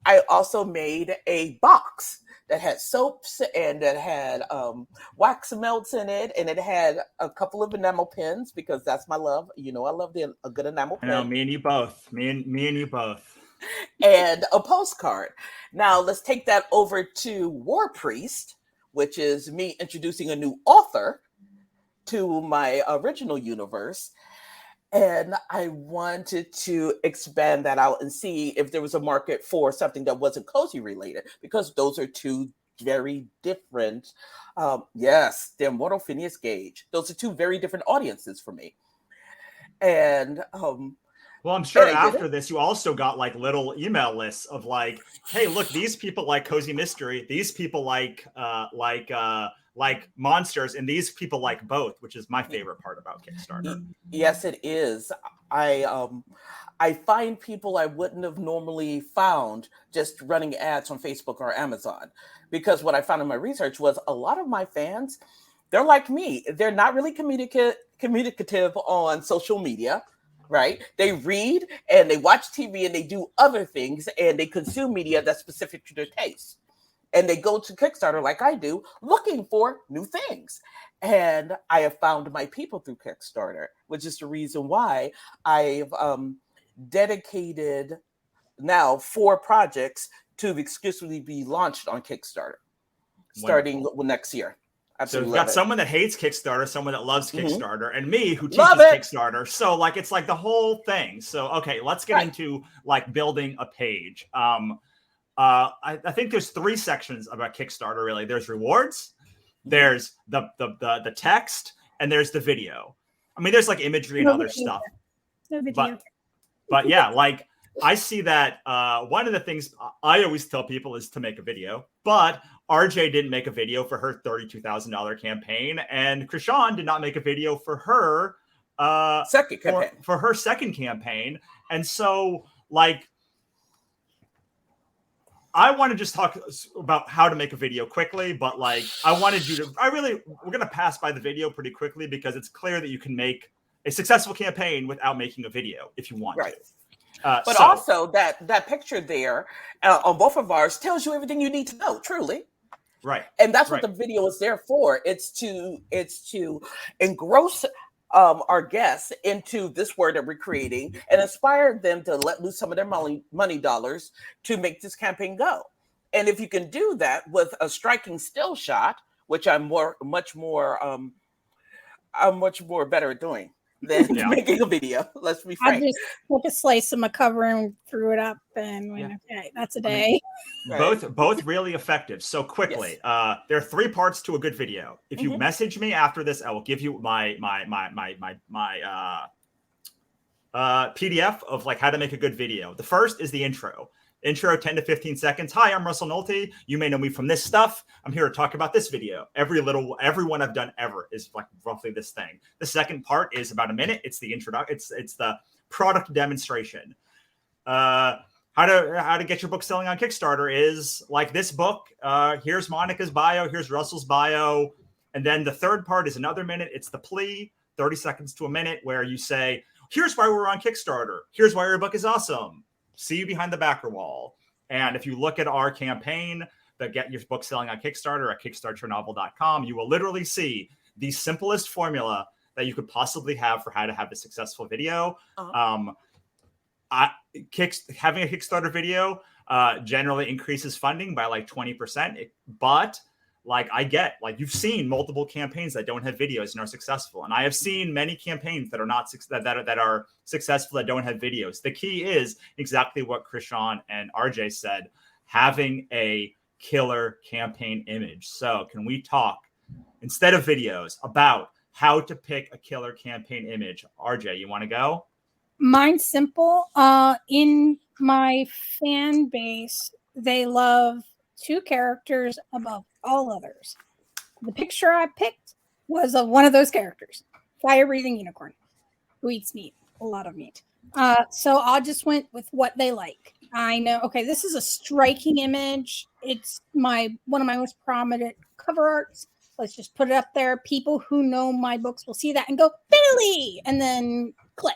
I also made a box that had soaps and that had wax melts in it, and it had a couple of enamel pins because that's my love. You know, I love a good enamel pin. I know, me and you both. Me and you both. And a postcard. Now let's take that over to War Priest, which is me introducing a new author to my original universe. And I wanted to expand that out and see if there was a market for something that wasn't cozy related, because those are two very different, yes, the Immortal Phineas Gage. Those are two very different audiences for me. And well, I'm sure after this, you also got little email lists of hey, look, these people like cozy mystery. These people like monsters, and these people like both, which is my favorite part about Kickstarter. Yes, it is. I find people I wouldn't have normally found just running ads on Facebook or Amazon, because what I found in my research was a lot of my fans, they're like me. They're not really communicative on social media. Right? They read and they watch TV and they do other things and they consume media that's specific to their taste. And they go to Kickstarter like I do, looking for new things. And I have found my people through Kickstarter, which is the reason why I've dedicated now 4 projects to exclusively be launched on Kickstarter, starting next year. Absolutely. So we've got someone that hates Kickstarter, someone that loves Kickstarter, and me who teaches Kickstarter. So it's the whole thing. So, okay, let's get into building a page. I think there's 3 sections about Kickstarter, really. There's rewards, there's the text, and there's the video. I mean, there's imagery and other stuff. No video. But yeah, I see that one of the things I always tell people is to make a video, but RJ didn't make a video for her $32,000 campaign, and Krishan did not make a video for her second campaign. For her second campaign. And so I want to just talk about how to make a video quickly, but we're going to pass by the video pretty quickly because it's clear that you can make a successful campaign without making a video if you want to. But also that picture there on both of ours tells you everything you need to know, truly. Right. And that's what the video is there for. It's to engross our guests into this word that we're creating and inspire them to let loose some of their money dollars to make this campaign go. And if you can do that with a striking still shot, which I'm much more better at doing than making a video. Let's be I frank. just took a slice of my cover and threw it up and went, okay, that's a day. Both really effective. So quickly, there are 3 parts to a good video. If you message me after this, I will give you my PDF of like how to make a good video. The first is the intro. Intro, 10 to 15 seconds. Hi, I'm Russell Nolte. You may know me from this stuff. I'm here to talk about this video. Every one I've done ever is like roughly this thing. The second part is about a minute. It's the introduction. It's the product demonstration. How to get your book selling on Kickstarter is like this book. Here's Monica's bio. Here's Russell's bio. And then the third part is another minute. It's the plea, 30 seconds to a minute, where you say, here's why we're on Kickstarter. Here's why your book is awesome. See you behind the backer wall. And if you look at our campaign that get your book selling on Kickstarter at kickstartyournovel.com, you will literally see the simplest formula that you could possibly have for how to have a successful video. Having a Kickstarter video generally increases funding by like 20%. But like you've seen multiple campaigns that don't have videos and are successful. And I have seen many campaigns that are not that are successful that don't have videos. The key is exactly what Krishan and RJ said, having a killer campaign image. So can we talk, instead of videos, about how to pick a killer campaign image? RJ, you want to go? Mine's simple. In my fan base, they love 2 characters above all others. The picture I picked was of one of those characters, fire-breathing unicorn, who eats meat, a lot of meat. So I just went with what they like. I know, okay, this is a striking image. It's one of my most prominent cover arts. Let's just put it up there. People who know my books will see that and go, Billy, and then click.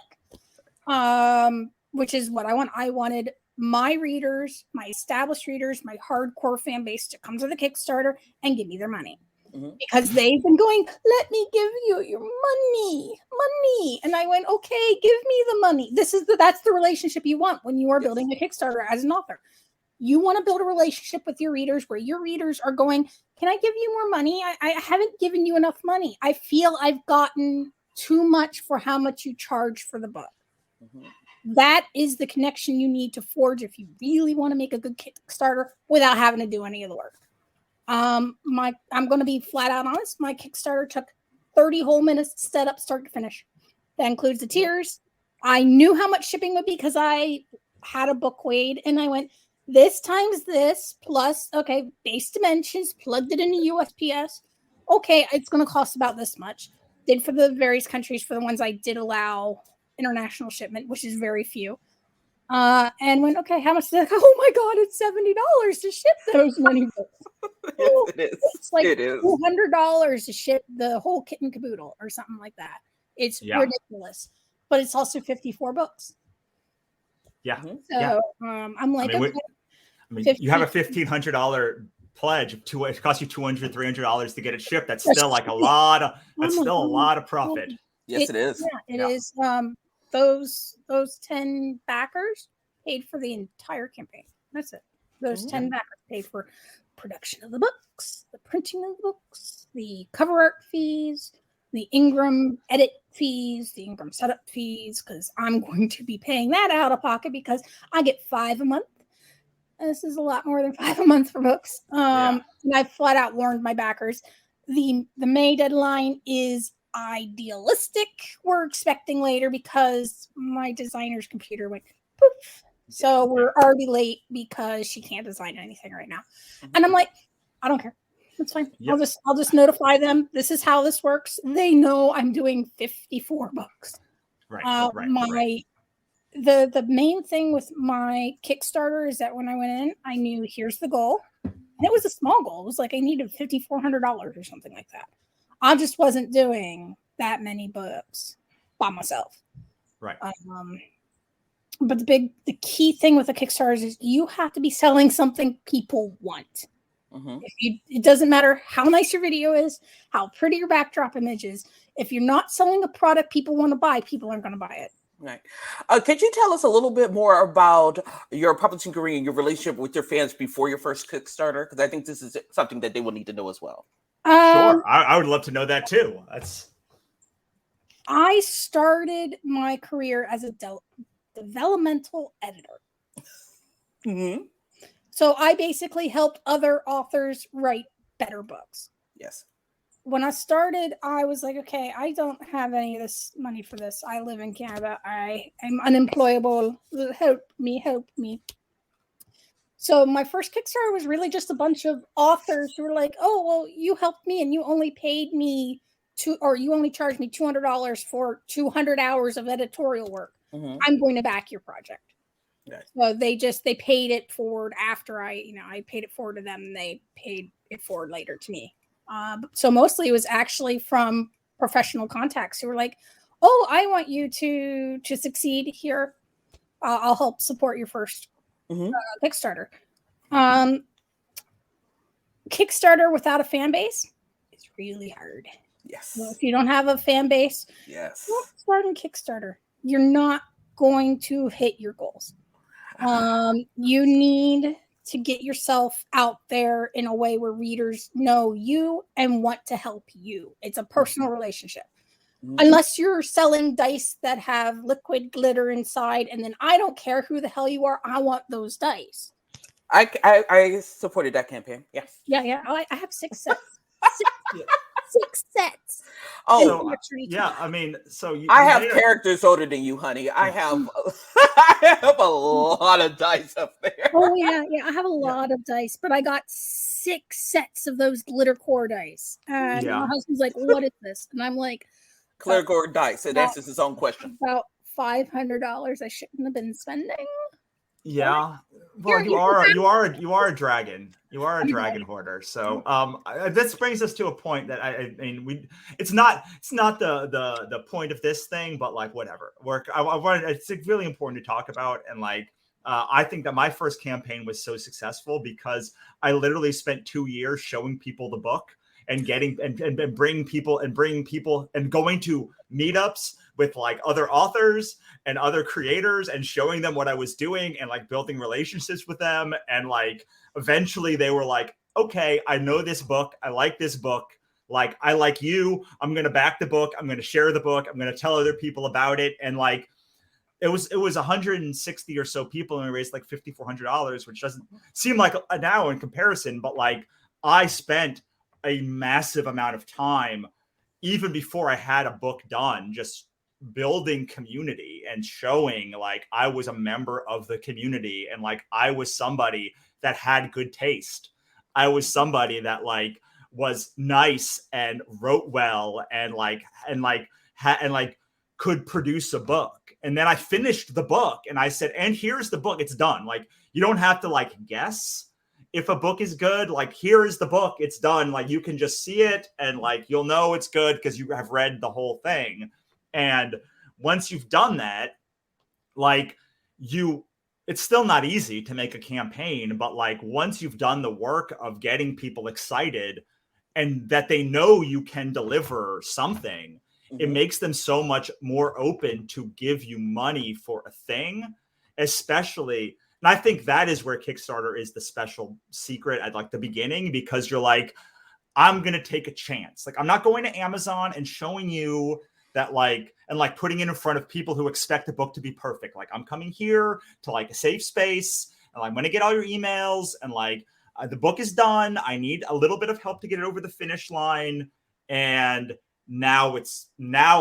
Which is what I want. I wanted my readers, my established readers, my hardcore fan base to come to the Kickstarter and give me their money. Because they've been going, let me give you your money. And I went, okay, give me the money. That's the relationship you want when you are building a Kickstarter as an author. You want to build a relationship with your readers where your readers are going, can I give you more money? I haven't given you enough money. I feel I've gotten too much for how much you charge for the book. That is the connection you need to forge if you really want to make a good Kickstarter without having to do any of the work. I'm going to be flat out honest. My Kickstarter took 30 whole minutes to set up, start to finish. That includes the tiers. I knew how much shipping would be because I had a book weighed, and I went, this times this plus, okay, base dimensions, plugged it into USPS. Okay, it's going to cost about this much. Did for the various countries, for the ones I did allow international shipment, which is very few. And went, okay, how much? Like, oh my God, it's $70 to ship those many books. Yes, it is. It's like $200 to ship the whole kit and caboodle or something like that. It's ridiculous, but it's also 54 books. Yeah. So I'm like, you have a $1,500 pledge. It costs you $200, $300 to get it shipped. That's still like a lot of. That's still a lot of profit. Yes, it is. Yeah, it is. Those 10 backers paid for the entire campaign. That's it. Those 10 backers paid for production of the books, the printing of the books, the cover art fees, the Ingram edit fees, the Ingram setup fees, because I'm going to be paying that out of pocket because I get 5 a month. And this is a lot more than 5 a month for books. And I flat out warned my backers. The May deadline is idealistic. We're expecting later because my designer's computer went poof. So we're already late because she can't design anything right now. And I'm like, I don't care. That's fine. Yep. I'll just notify them. This is how this works. They know I'm doing 54 books. Right. The main thing with my Kickstarter is that when I went in, I knew here's the goal. And it was a small goal. It was like I needed $5,400 or something like that. I just wasn't doing that many books by myself. Right. But the key thing with the Kickstarter is you have to be selling something people want. It doesn't matter how nice your video is, how pretty your backdrop image is. If you're not selling a product people want to buy, people aren't going to buy it. Right. Could you tell us a little bit more about your publishing career and your relationship with your fans before your first Kickstarter? Because I think this is something that they will need to know as well. Sure, I would love to know that too. That's I started my career as a developmental editor. Mm-hmm. So I basically helped other authors write better books. Yes. When I started, I was like, okay, I don't have any of this money for this. I live in Canada. I am unemployable. Help me, help me. So my first Kickstarter was really just a bunch of authors who were like, oh, well, you helped me and you only paid me you only charged me $200 for 200 hours of editorial work. Mm-hmm. I'm going to back your project. Yes. So they paid it forward after I paid it forward to them, and they paid it forward later to me. So mostly it was actually from professional contacts who were like, oh, I want you to succeed here. I'll help support your first Kickstarter. Kickstarter without a fan base is really hard. Yes. So if you don't have a fan base, Yes. don't start on Kickstarter. You're not going to hit your goals. You need to get yourself out there in a way where readers know you and want to help you. It's a personal relationship. Unless you're selling dice that have liquid glitter inside, and then I don't care who the hell you are, I want those dice. I supported that campaign. Yes. Yeah. I have 6 sets. Six sets. Oh, yeah. I mean, so I have characters older than you, honey. I have I have a lot of dice up there. Oh yeah. I have a lot of dice, but I got 6 sets of those glitter core dice. And my husband's like, "What is this?" And I'm like, "Glitter core dice." It answers his own question. About $500 I shouldn't have been spending. Yeah. Well, you are a dragon. You are a dragon hoarder. So this brings us to a point that I mean it's not the point of this thing, but like whatever. It's really important to talk about, and like I think that my first campaign was so successful because I literally spent 2 years showing people the book and getting and bringing people and going to meetups with like other authors and other creators and showing them what I was doing and like building relationships with them. And like, eventually they were like, okay, I know this book. I like this book. Like, I like you. I'm going to back the book. I'm going to share the book. I'm going to tell other people about it. And like, it was 160 or so people, and we raised like $5,400, which doesn't seem like now in comparison, but like I spent a massive amount of time even before I had a book done, just building community and showing like I was a member of the community, and like I was somebody that had good taste. I was somebody that like was nice and wrote well and could produce a book. And then I finished the book and I said, and here's the book. It's done. Like, you don't have to like guess if a book is good. Like, here is the book. It's done. Like, you can just see it and like you'll know it's good because you have read the whole thing. And once you've done that, like it's still not easy to make a campaign, but like once you've done the work of getting people excited and that they know you can deliver something, it makes them so much more open to give you money for a thing, especially. And I think that is where Kickstarter is the special secret at like the beginning, because you're like, I'm going to take a chance. Like, I'm not going to Amazon and showing you that like, and like putting it in front of people who expect the book to be perfect. Like, I'm coming here to like a safe space and I'm going to get all your emails and like the book is done. I need a little bit of help to get it over the finish line. And now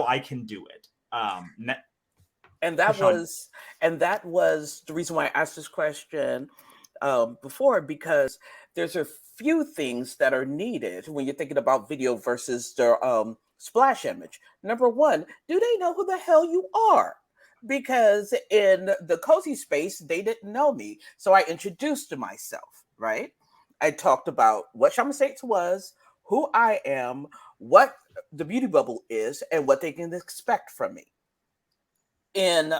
I can do it. And that was the reason why I asked this question before, because there's a few things that are needed when you're thinking about video versus the splash image. Number one, do they know who the hell you are? Because in the cozy space, they didn't know me. So I introduced myself, right? I talked about what Shaman States was, who I am, what the beauty bubble is, and what they can expect from me. In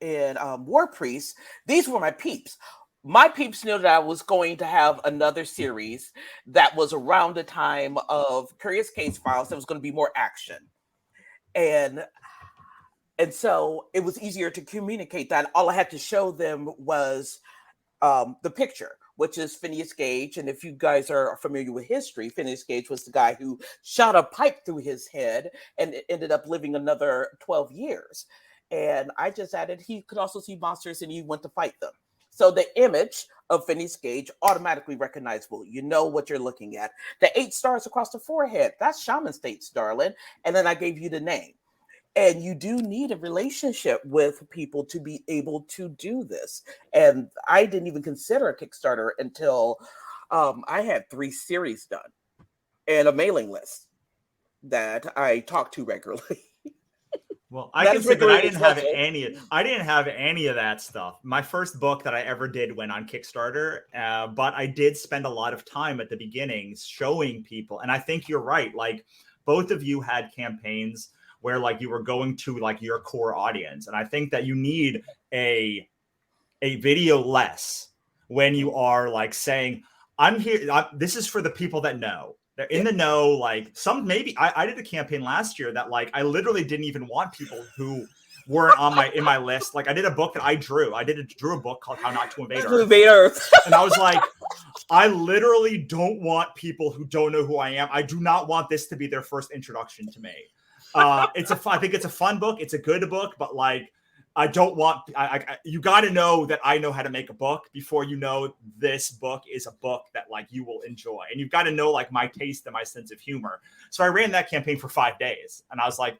War Priest, these were my peeps. My peeps knew that I was going to have another series that was around the time of Curious Case Files. That was going to be more action, and so it was easier to communicate that. All I had to show them was the picture, which is Phineas Gage. And if you guys are familiar with history, Phineas Gage was the guy who shot a pipe through his head and ended up living another 12 years. And I just added he could also see monsters and he went to fight them. So the image of Phineas Gage, automatically recognizable. You know what you're looking at. The 8 stars across the forehead, that's Shaman States, darling. And then I gave you the name. And you do need a relationship with people to be able to do this. And I didn't even consider a Kickstarter until I had 3 series done and a mailing list that I talk to regularly. Well, I can say that I didn't have any of that stuff. My first book that I ever did went on Kickstarter, but I did spend a lot of time at the beginning showing people. And I think you're right. Like, both of you had campaigns where like you were going to like your core audience. And I think that you need a video less when you are like saying, I'm here. This is for the people that know. They're in the know. Like maybe I did a campaign last year that like I literally didn't even want people who weren't in my list. Like I did a book that I drew. I drew a book called How Not to Invade Earth. And I was like, I literally don't want people who don't know who I am. I do not want this to be their first introduction to me. I think it's a fun book. It's a good book, but like I don't want. You got to know that I know how to make a book before you know this book is a book that like you will enjoy, and you've got to know like my taste and my sense of humor. So I ran that campaign for 5 days, and I was like,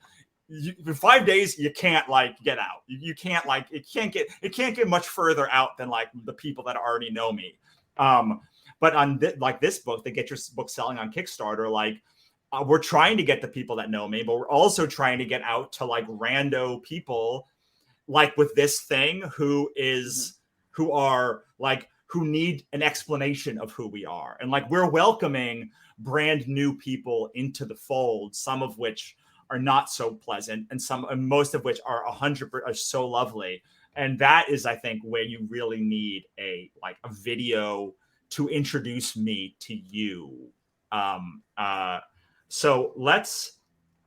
in 5 days you can't like get out. You can't like it can't get much further out than like the people that already know me. But on this book, they get your book selling on Kickstarter, like. We're trying to get the people that know me, but we're also trying to get out to like rando people like with this thing who need an explanation of who we are. And like, we're welcoming brand new people into the fold, some of which are not so pleasant and most of which are 100% are so lovely. And that is, I think, where you really need a video to introduce me to you. So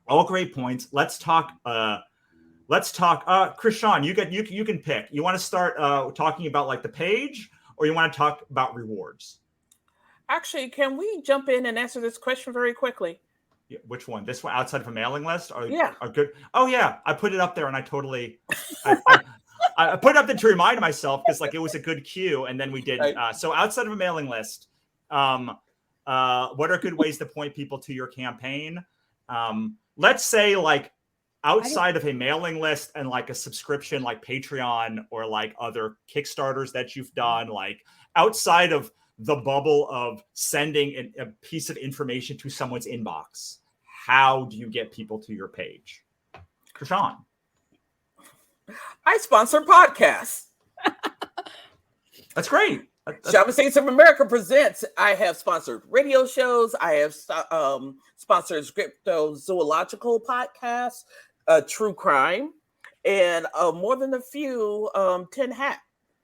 all great points. Let's talk. Krishan, you can pick. You want to start talking about like the page, or you want to talk about rewards? Actually, can we jump in and answer this question very quickly? Yeah, which one? This one outside of a mailing list? Yeah. Are good. Oh yeah, I put it up there, and I totally. I put it up there to remind myself because like it was a good cue, and then we did. Right. So outside of a mailing list, what are good ways to point people to your campaign? Let's say like outside of a mailing list and like a subscription like Patreon or like other Kickstarters that you've done, like outside of the bubble of sending a piece of information to someone's inbox, how do you get people to your page? Krishan. I sponsor podcasts. That's great. Shaman States of America presents. I have sponsored radio shows. I have sponsored cryptozoological podcasts, true crime, and more than a few 10 Hat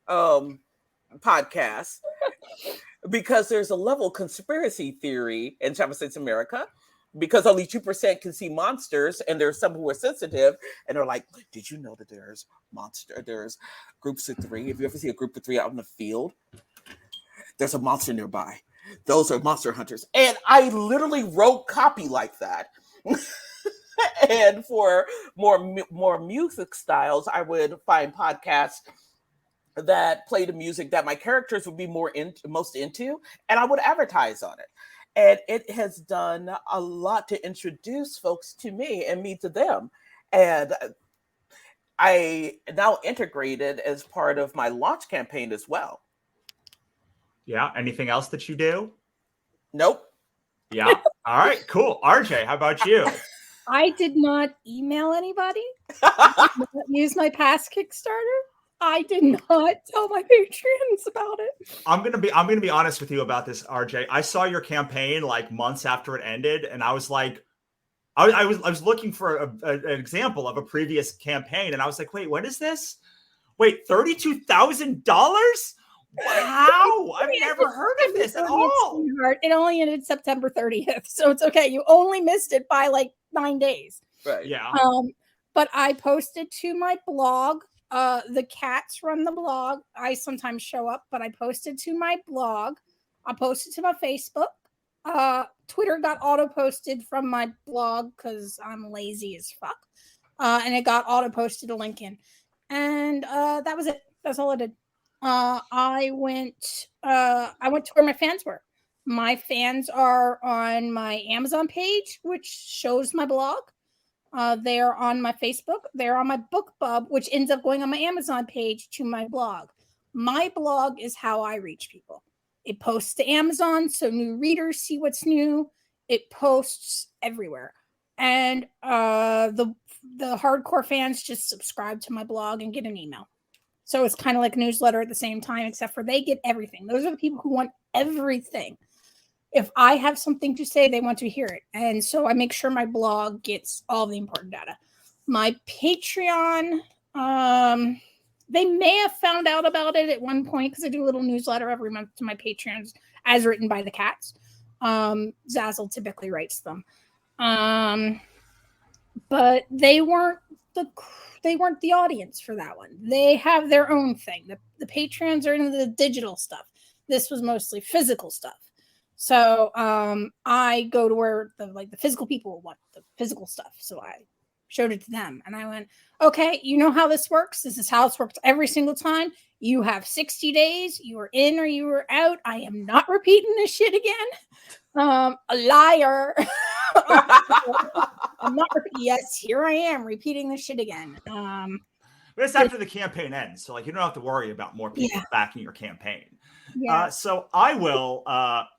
podcasts. Because there's a level of conspiracy theory in Shaman States of America. Because only 2% can see monsters, and there's some who are sensitive, and they're like, "Did you know that there's groups of 3? If you ever see a group of 3 out in the field, there's a monster nearby. Those are monster hunters." And I literally wrote copy like that. And for more music styles, I would find podcasts that play the music that my characters would be most into, and I would advertise on it. And it has done a lot to introduce folks to me and me to them. And I now integrated as part of my launch campaign as well. Yeah. Anything else that you do? Nope. Yeah. All right, cool. RJ, how about you? I did not email anybody. I did not use my past Kickstarter. I did not tell my patrons about it. I'm gonna be honest with you about this, RJ. I saw your campaign like months after it ended, and I was like, I was looking for an example of a previous campaign, and I was like, wait, what is this? Wait, $32,000? Wow, I've never heard of this at all. It only ended September 30th, so it's okay. You only missed it by like 9 days. Right. Yeah. But I posted to my blog the cats run the blog. I sometimes show up, but I posted to my blog. I posted to my Facebook. Twitter got auto posted from my blog because I'm lazy as fuck. And it got auto posted to LinkedIn. And that was it. That's all I did. I went to where my fans were. My fans are on my Amazon page, which shows my blog. They're on my Facebook. They're on my BookBub, which ends up going on my Amazon page to my blog. My blog is how I reach people. It posts to Amazon, so new readers see what's new. It posts everywhere. And the hardcore fans just subscribe to my blog and get an email. So it's kind of like a newsletter at the same time, except for they get everything. Those are the people who want everything. If I have something to say, they want to hear it. And so I make sure my blog gets all the important data. My Patreon, they may have found out about it at one point because I do a little newsletter every month to my Patreons as written by the cats. Zazzle typically writes them. But they weren't the audience for that one. They have their own thing. The Patreons are into the digital stuff. This was mostly physical stuff. So I go to where the physical people want the physical stuff. So I showed it to them. And I went, okay, you know how this works? This is how it works every single time. You have 60 days. You are in or you are out. I am not repeating this shit again. A liar. I'm not. Yes, here I am repeating this shit again. But it's after the campaign ends. So you don't have to worry about more people backing your campaign. Yeah. So I will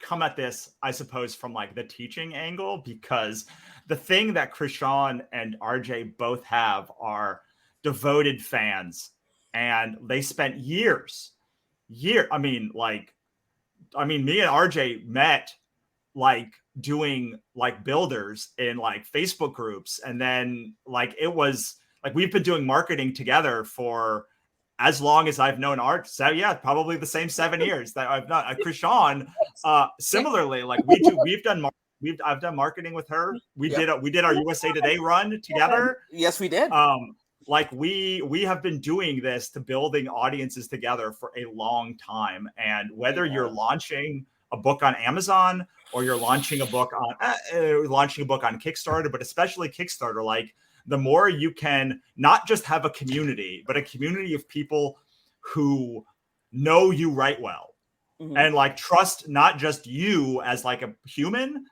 come at this, I suppose, from the teaching angle, because the thing that Krishan and RJ both have are devoted fans, and they spent years. I mean, me and RJ met doing builders in Facebook groups, and then it was we've been doing marketing together for as long as I've known Art. So yeah, probably the same 7 years that I've known Krishan. Similarly, I've done marketing with her. We did our USA Today run together. Yes, we did. We have been doing this to building audiences together for a long time. And whether you're launching a book on Amazon or you're launching a book on Kickstarter, but especially Kickstarter, the more you can not just have a community, but a community of people who know you right well, and trust not just you as a human,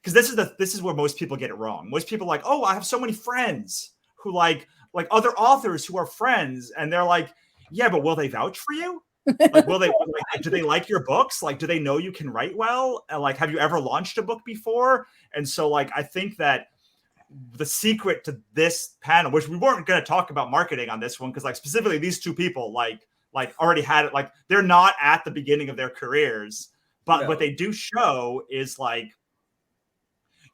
because this is where most people get it wrong. Most people are oh, I have so many friends who like other authors who are friends, and they're yeah, but will they vouch for you? Will they do they like your books? Do they know you can write well? And have you ever launched a book before? And so I think that the secret to this panel, which we weren't going to talk about marketing on this one, because specifically these two people already had it, they're not at the beginning of their careers, but what they do show is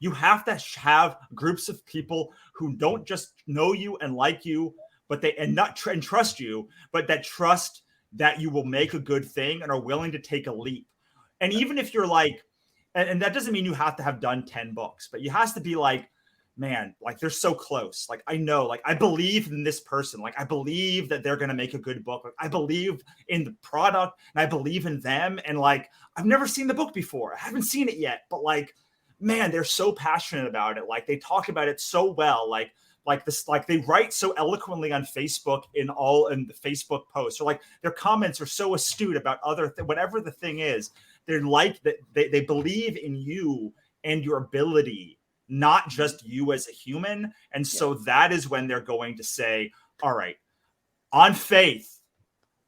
you have to have groups of people who don't just know you and like you, but and trust you, but that trust that you will make a good thing and are willing to take a leap. And even if you're and that doesn't mean you have to have done 10 books, but you has to be man, they're so close. I know, I believe in this person. I believe that they're going to make a good book. I believe in the product and I believe in them. And I've never seen the book before. I haven't seen it yet, but man, they're so passionate about it. They talk about it so well. They write so eloquently on Facebook in the Facebook posts, or their comments are so astute about whatever the thing is. They're that they believe in you and your ability, not just you as a human. And so that is when they're going to say, all right, on faith,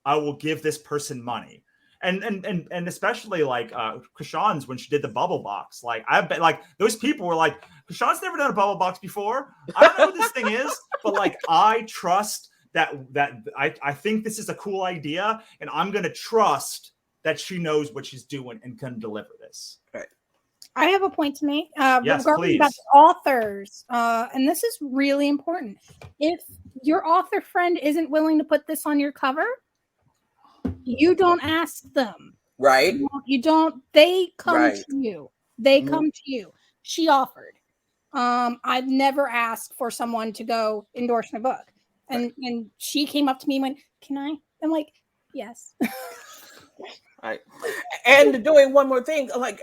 I will give this person money. And especially Krishan's, when she did the bubble box, I bet those people were Krishan's never done a bubble box before. I don't know what this thing is, but I trust that I think this is a cool idea, and I'm going to trust that she knows what she's doing and can deliver this. Right. I have a point to make yes, regarding please. about the authors, and this is really important. If your author friend isn't willing to put this on your cover, you don't ask them. Right. You don't. They come Right. to you. They come to you. She offered. I've never asked for someone to go endorse my book. And she came up to me and went, "Can I?" I'm like, "Yes." Right. And doing one more thing, like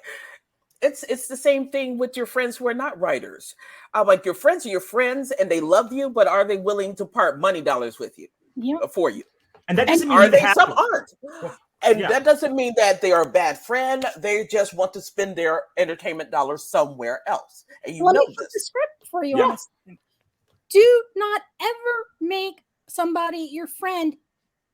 it's the same thing with your friends who are not writers. Like your friends are your friends and they love you, but are they willing to part money dollars with you Yeah. for you? And that doesn't mean Are you they? have Some to. aren't. Well, And yeah. that doesn't mean that they are a bad friend. They just want to spend their entertainment dollars somewhere else. And you Let know me flip the this. script for you Yeah. on a second. Do not ever make somebody your friend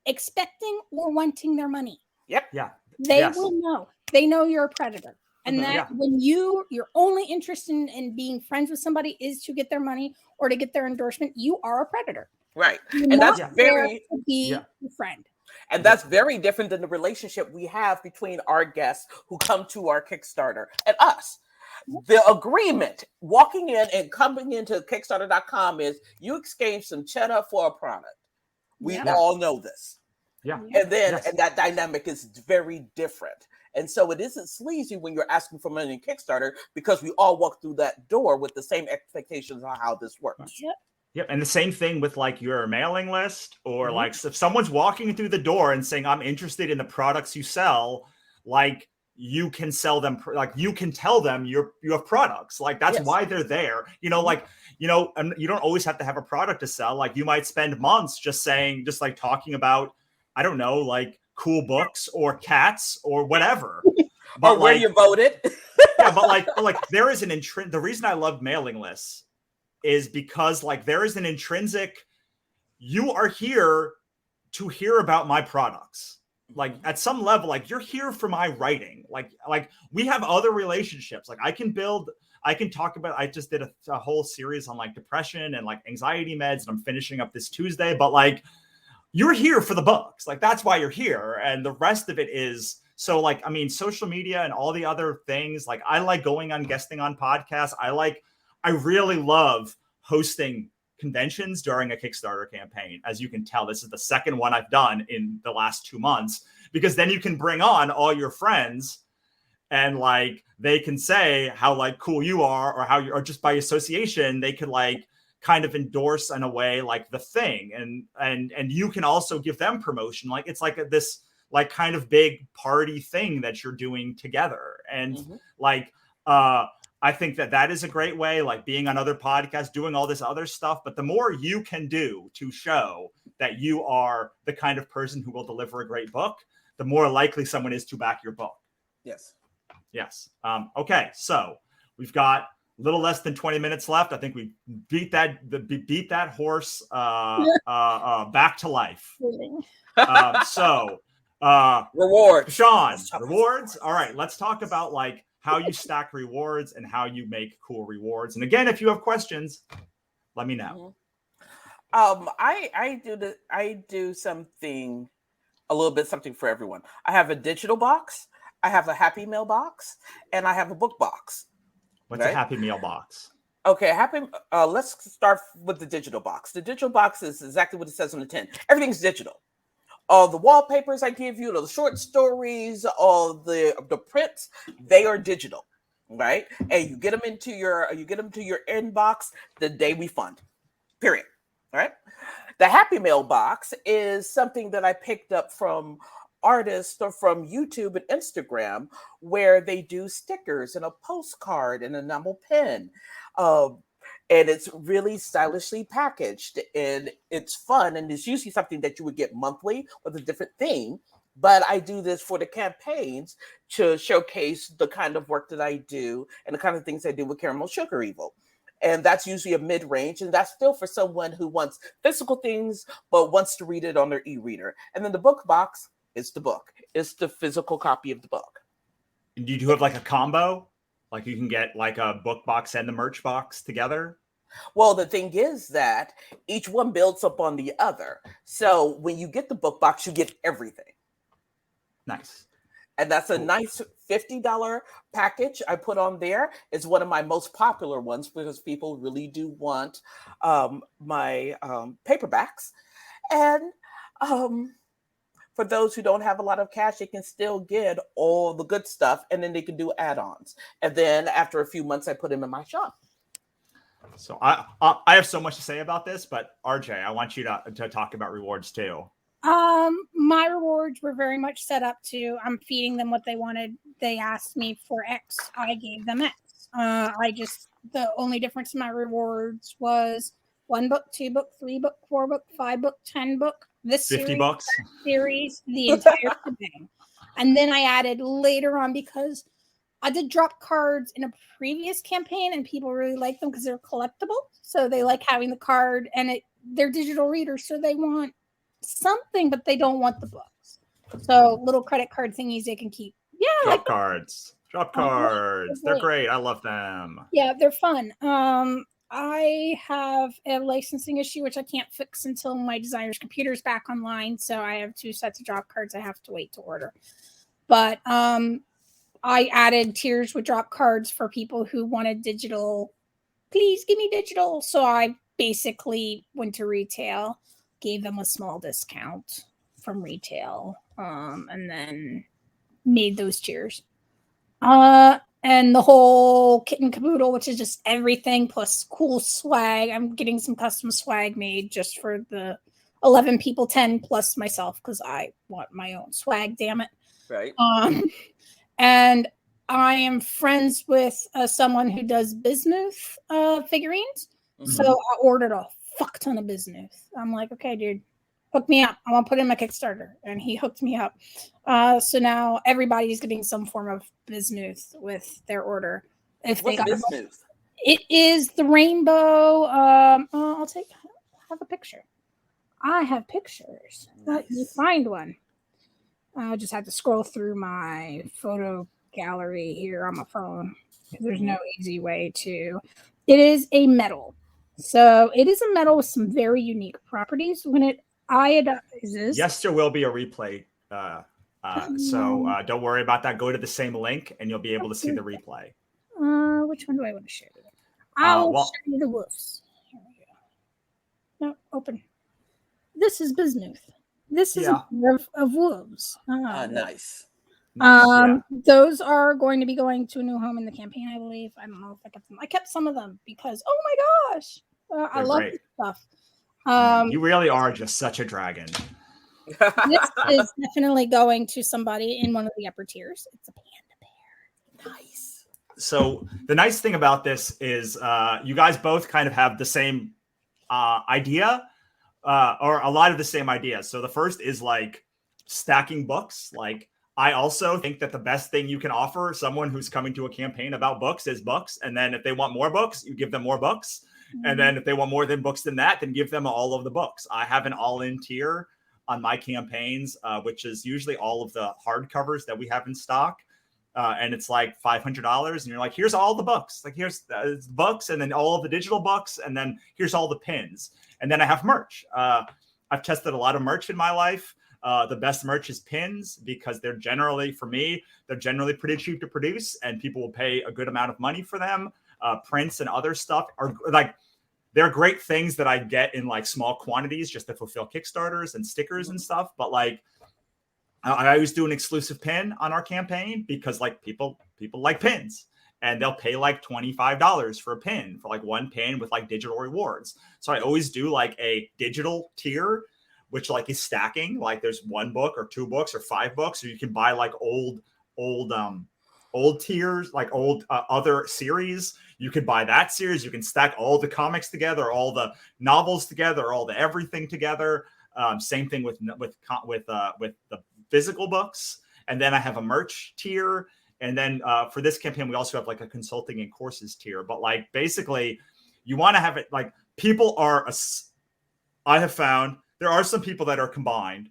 expecting or wanting their money. Yep. Yeah. They Yes. will know. They know you're a predator. And that Yeah. when you're only interested in being friends with somebody is to get their money or to get their endorsement, you are a predator. Right. You're And not that's there very to be Yeah. your friend. and that's very different than the relationship we have between our guests who come to our Kickstarter and us. The agreement walking in and coming into Kickstarter.com is you exchange some cheddar for a product. We Yeah. all know this. Yeah. And then Yes. and that dynamic is very different. And so it isn't sleazy when you're asking for money in Kickstarter because we all walk through that door with the same expectations on how this works. Yep. Yep. And the same thing with like your mailing list or Mhm. like if someone's walking through the door and saying, I'm interested in the products you sell, like you can sell them, like you can tell them you have products. Like that's Yes. why they're there. You know, like, you know, and you don't always have to have a product to sell. Like you might spend months just like talking about, I don't know, like cool books or cats or whatever. But or where you voted. Yeah, but like there is the reason I love mailing lists is because like there is an intrinsic, you are here to hear about my products. Like at some level, like you're here for my writing. Like we have other relationships. Like I can talk about, I just did a whole series on like depression and like anxiety meds and I'm finishing up this Tuesday, but like you're here for the books. Like that's why you're here. And the rest of it is, so like, I mean, social media and all the other things, like I like going on guesting on podcasts. I really love hosting conventions during a Kickstarter campaign. As you can tell, this is the second one I've done in the last 2 months, because then you can bring on all your friends and like, they can say how like cool you are or how you or just by association, they could like kind of endorse in a way like the thing. And you can also give them promotion. Like it's like this like kind of big party thing that you're doing together. And like, I think that is a great way, like being on other podcasts, doing all this other stuff. But the more you can do to show that you are the kind of person who will deliver a great book, the more likely someone is to back your book. Yes. Yes. Okay. So we've got a little less than 20 minutes left. I think we beat that horse back to life. Rewards. Sean, rewards. All right. Let's talk about like how you stack rewards and how you make cool rewards. And again, if you have questions, let me know. I do something a little bit something for everyone. I have a digital box, I have a Happy Mail box, and I have a book box. What's a Happy Mail box? Okay, let's start with the digital box. The digital box is exactly what it says on the tin. Everything's digital. All the wallpapers I give you, the short stories, all the prints, they are digital, right? And you get them to your inbox the day we fund. Period. All right. The Happy Mail box is something that I picked up from artists or from YouTube and Instagram, where they do stickers and a postcard and an enamel pen. And it's really stylishly packaged and it's fun. And it's usually something that you would get monthly with a different theme. But I do this for the campaigns to showcase the kind of work that I do and the kind of things I do with Caramel Sugar Evil. And that's usually a mid-range. And that's still for someone who wants physical things, but wants to read it on their e-reader. And then the book box is the book. It's the physical copy of the book. And do you have like a combo? Like you can get like a book box and the merch box together? Well, the thing is that each one builds up on the other. So when you get the book box, you get everything. Nice. And that's a nice $50 package I put on there. It's one of my most popular ones because people really do want my paperbacks. And for those who don't have a lot of cash, they can still get all the good stuff, and then they can do add-ons. And then after a few months, I put them in my shop. So I have so much to say about this, but RJ, I want you to talk about rewards too. My rewards were very much set up to I'm feeding them what they wanted. They asked me for X, I gave them X. The only difference in my rewards was 1 book, 2 book, 3 book, 4 book, 5 book, 10 book. This $50. series, the entire thing. And then I added later on because I did drop cards in a previous campaign and people really like them because they're collectible. So they like having the card and they're digital readers. So they want something, but they don't want the books. So little credit card thingies they can keep. Yeah. Drop cards. They're great. I love them. Yeah, they're fun. I have a licensing issue, which I can't fix until my designer's computer is back online. So I have 2 sets of drop cards I have to wait to order. But I added tiers with drop cards for people who wanted digital. Please give me digital. So I basically went to retail, gave them a small discount from retail, and then made those tiers. And the whole kit and caboodle, which is just everything plus cool swag. I'm getting some custom swag made just for the 11 people, 10 plus myself, because I want my own swag, damn it. Right. And I am friends with someone who does Bismuth figurines. Mm-hmm. So I ordered a fuck ton of Bismuth. I'm like, okay, dude, hook me up. I want to put in my Kickstarter. And he hooked me up. So now everybody's getting some form of Bismuth with their order. If What's they got Bismuth? It is the rainbow. I have a picture. I have pictures. Nice. Let me find one. I just had to scroll through my photo gallery here on my phone. There's no easy way to. It is a metal. So it is a metal with some very unique properties. When it iodizes. Yes, there will be a replay. So don't worry about that. Go to the same link and you'll be able to see the replay. Which one do I want to share? I'll show you the wolves. Here we go. No, open. This is Bismuth. This is a pair of wolves. Nice. Those are going to be going to a new home in the campaign, I believe. I don't know if I kept them. I kept some of them because, oh my gosh, I love this stuff. You really are just such a dragon. This is definitely going to somebody in one of the upper tiers. It's a panda bear. Nice. So the nice thing about this is you guys both kind of have the same idea. Or a lot of the same ideas. So the first is like stacking books. Like I also think that the best thing you can offer someone who's coming to a campaign about books is books. And then if they want more books, you give them more books. Mm-hmm. And then if they want more than books than that, then give them all of the books. I have an all-in tier on my campaigns, which is usually all of the hardcovers that we have in stock. And it's like $500. And you're like, here's all the books. Like here's the books and then all of the digital books. And then here's all the pins. And then I have merch. I've tested a lot of merch in my life. The best merch is pins because they're generally, for me, they're generally pretty cheap to produce and people will pay a good amount of money for them. Prints and other stuff are like, they're great things that I get in like small quantities just to fulfill Kickstarters and stickers and stuff. But like, I always do an exclusive pin on our campaign because like people like pins. And they'll pay like $25 for a pin, for like one pin with like digital rewards. So I always do like a digital tier, which like is stacking. Like there's 1 book or 2 books or 5 books, or you can buy like old tiers, like old other series. You could buy that series. You can stack all the comics together, all the novels together, all the everything together. Same thing with the physical books. And then I have a merch tier. And then for this campaign, we also have like a consulting and courses tier. But like basically, you want to have it like people are. I have found there are some people that are combined,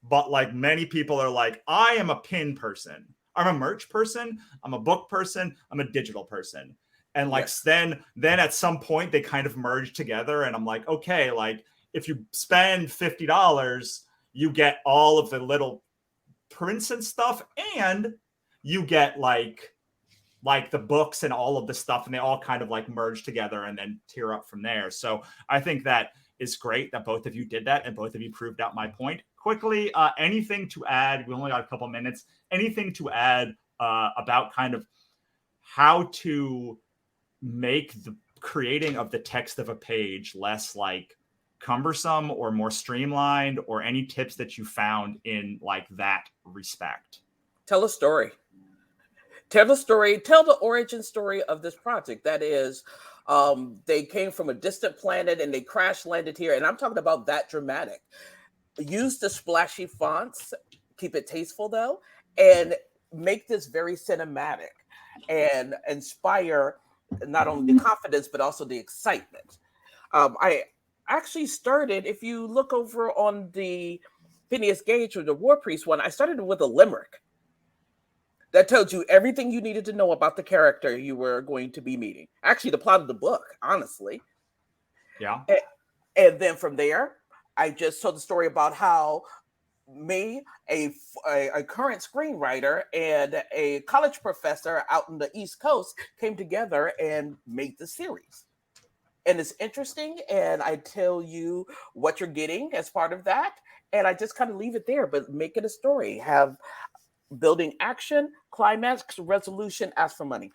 but like many people are like, I am a pin person. I'm a merch person. I'm a book person. I'm a digital person. And like then at some point they kind of merge together. And I'm like, okay, like if you spend $50, you get all of the little prints and stuff and you get like the books and all of the stuff and they all kind of like merge together and then tier up from there. So I think that is great that both of you did that and both of you proved out my point. Quickly, anything to add? We only got a couple minutes. Anything to add about kind of how to make the creating of the text of a page less like cumbersome or more streamlined, or any tips that you found in like that respect? Tell a story. Tell the story. Tell the origin story of this project. That is, they came from a distant planet and they crash landed here. And I'm talking about that dramatic. Use the splashy fonts, keep it tasteful though, and make this very cinematic and inspire not only the confidence, but also the excitement. I actually started, if you look over on the Phineas Gage or the War Priest one, I started with a limerick that tells you everything you needed to know about the character you were going to be meeting. Actually, the plot of the book, honestly. Yeah. And then from there, I just told the story about how me, a current screenwriter, and a college professor out in the East Coast came together and made the series. And it's interesting, and I tell you what you're getting as part of that, and I just kind of leave it there, but make it a story. Have building action, climax, resolution, ask for money.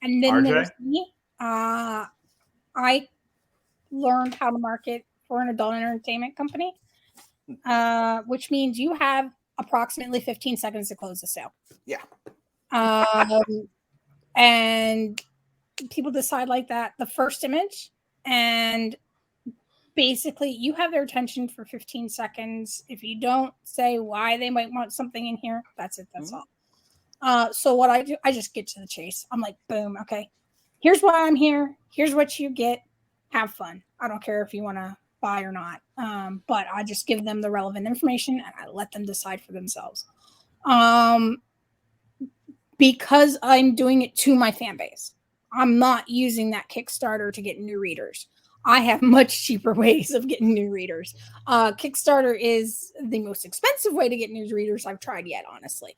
And then RJ? there's me. I learned how to market for an adult entertainment company, which means you have approximately 15 seconds to close the sale. Yeah. And people decide like that, the first image, and basically you have their attention for 15 seconds. If you don't say why they might want something in here, that's it. That's all. So what I do, I just get to the chase. I'm like, boom, okay. Here's why I'm here. Here's what you get. Have fun. I don't care if you want to buy or not. But I just give them the relevant information and I let them decide for themselves. Because I'm doing it to my fan base. I'm not using that Kickstarter to get new readers. I have much cheaper ways of getting new readers. Kickstarter is the most expensive way to get new readers I've tried yet, honestly.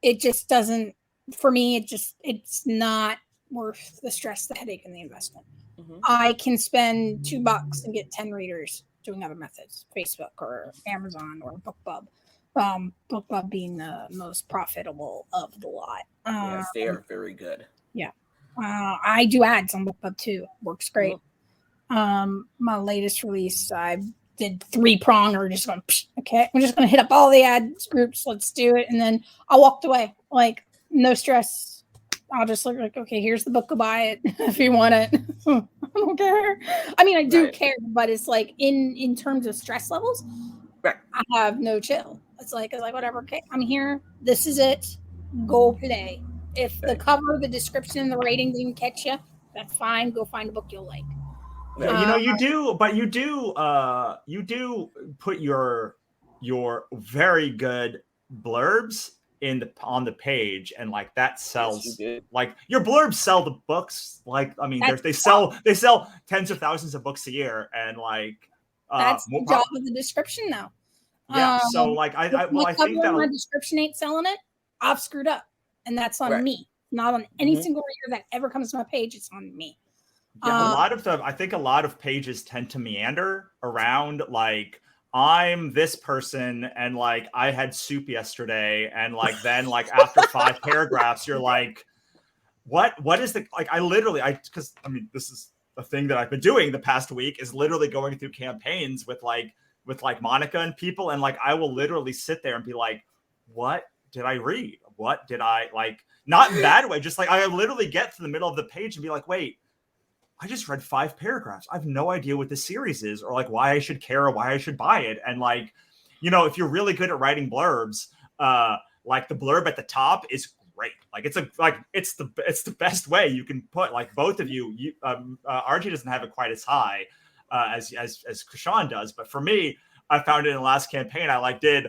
It just doesn't, for me, it's not worth the stress, the headache, and the investment. Mm-hmm. I can spend $2 and get 10 readers doing other methods, Facebook or Amazon or BookBub. BookBub being the most profitable of the lot. Yes, they are very good. Yeah. I do ads on BookBub too. Works great. Mm-hmm. My latest release, I did 3-prong or just going, okay, I'm just going to hit up all the ads groups. Let's do it. And then I walked away. Like, no stress. I'll just look like, okay, here's the book. Go buy it if you want it. I don't care. I mean, I do care, but it's like in terms of stress levels, I have no chill. It's like whatever. Okay, I'm here. This is it. Go play. If the cover, the description, the rating didn't catch you, that's fine. Go find a book you'll like. Yeah, you do put your very good blurbs on the page, and like that sells. Yes, like your blurbs sell the books. Like, I mean, they sell tens of thousands of books a year, and like that's the job of the description now. Yeah, so like I think that my description ain't selling it, I've screwed up, and that's on me, not on any single reader that ever comes to my page. It's on me. Yeah, I think a lot of pages tend to meander around like, I'm this person and like I had soup yesterday, and like then like after 5 paragraphs you're like, what is the, like, because I mean, this is a thing that I've been doing the past week, is literally going through campaigns with Monica and people, and like I will literally sit there and be like, what did I read? What did I like? Not in that way, just like I literally get to the middle of the page and be like, wait, I just read 5 paragraphs. I have no idea what this series is, or like why I should care or why I should buy it. And like, you know, if you're really good at writing blurbs, like the blurb at the top is great. Like it's the best way you can put, like, both of you. RJ doesn't have it quite as high as Krishan does, but for me, I found it in the last campaign. I did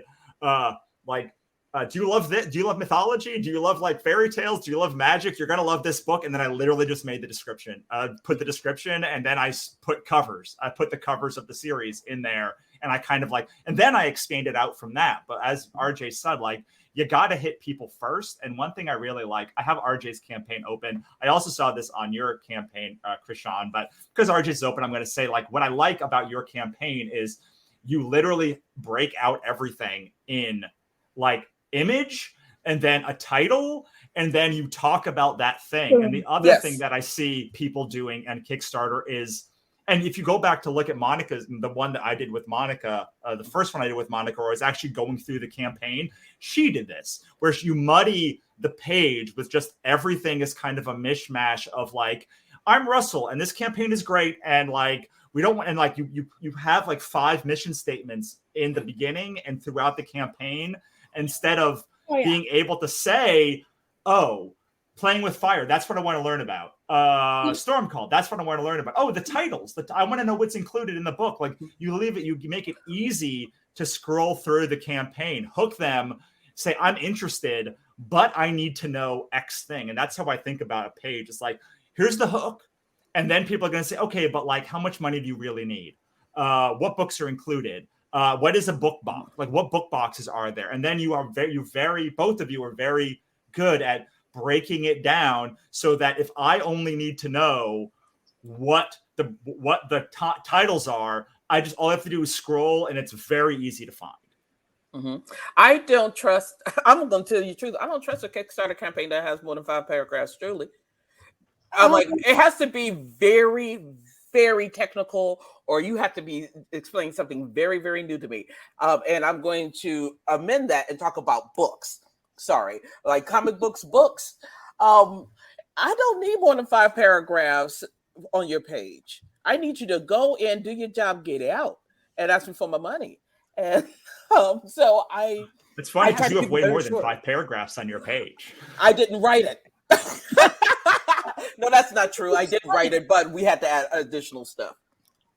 do you love this? Do you love mythology? Do you love like fairy tales? Do you love magic? You're gonna love this book. And then I literally just made the description, put the description, and then I put covers. I put the covers of the series in there, and I kind of and then I expanded out from that. But as RJ said, like, you got to hit people first. And one thing I really like, I have RJ's campaign open. I also saw this on your campaign, Krishan, but because RJ's open, I'm going to say, like, what I like about your campaign is you literally break out everything in like image and then a title and then you talk about that thing. And the other Yes. thing that I see people doing on Kickstarter is, and if you go back to look at Monica's, the one that I did with Monica, the first one I did with Monica, where I was actually going through the campaign, she did this, where you muddy the page with just everything is kind of a mishmash of like, I'm Russell, and this campaign is great, and like we don't want, and like you have like 5 mission statements in the beginning and throughout the campaign, instead of being able to say, oh, playing with fire, that's what I want to learn about. Storm Call, that's what I want to learn about. Oh, the titles, I want to know what's included in the book. Like you leave it, you make it easy to scroll through the campaign, hook them, say, I'm interested, but I need to know X thing. And that's how I think about a page. It's like, here's the hook. And then people are going to say, okay, but like, how much money do you really need? What books are included? What is a book box? Like, what book boxes are there? And then both of you are very good at breaking it down so that if I only need to know what the titles are, all I have to do is scroll, and it's very easy to find. Mm-hmm. I don't trust. I'm going to tell you the truth. I don't trust a Kickstarter campaign that has more than 5 paragraphs. Truly, I'm like, it has to be very, very technical, or you have to be explaining something very, very new to me. And I'm going to amend that and talk about books. Sorry, like comic books. I don't need more than 5 paragraphs on your page. I need you to go in, do your job, get out, and ask me for my money. And so it's funny because you have way more than 5 paragraphs on your page. I didn't write it. No, that's not true. I did write it, but we had to add additional stuff.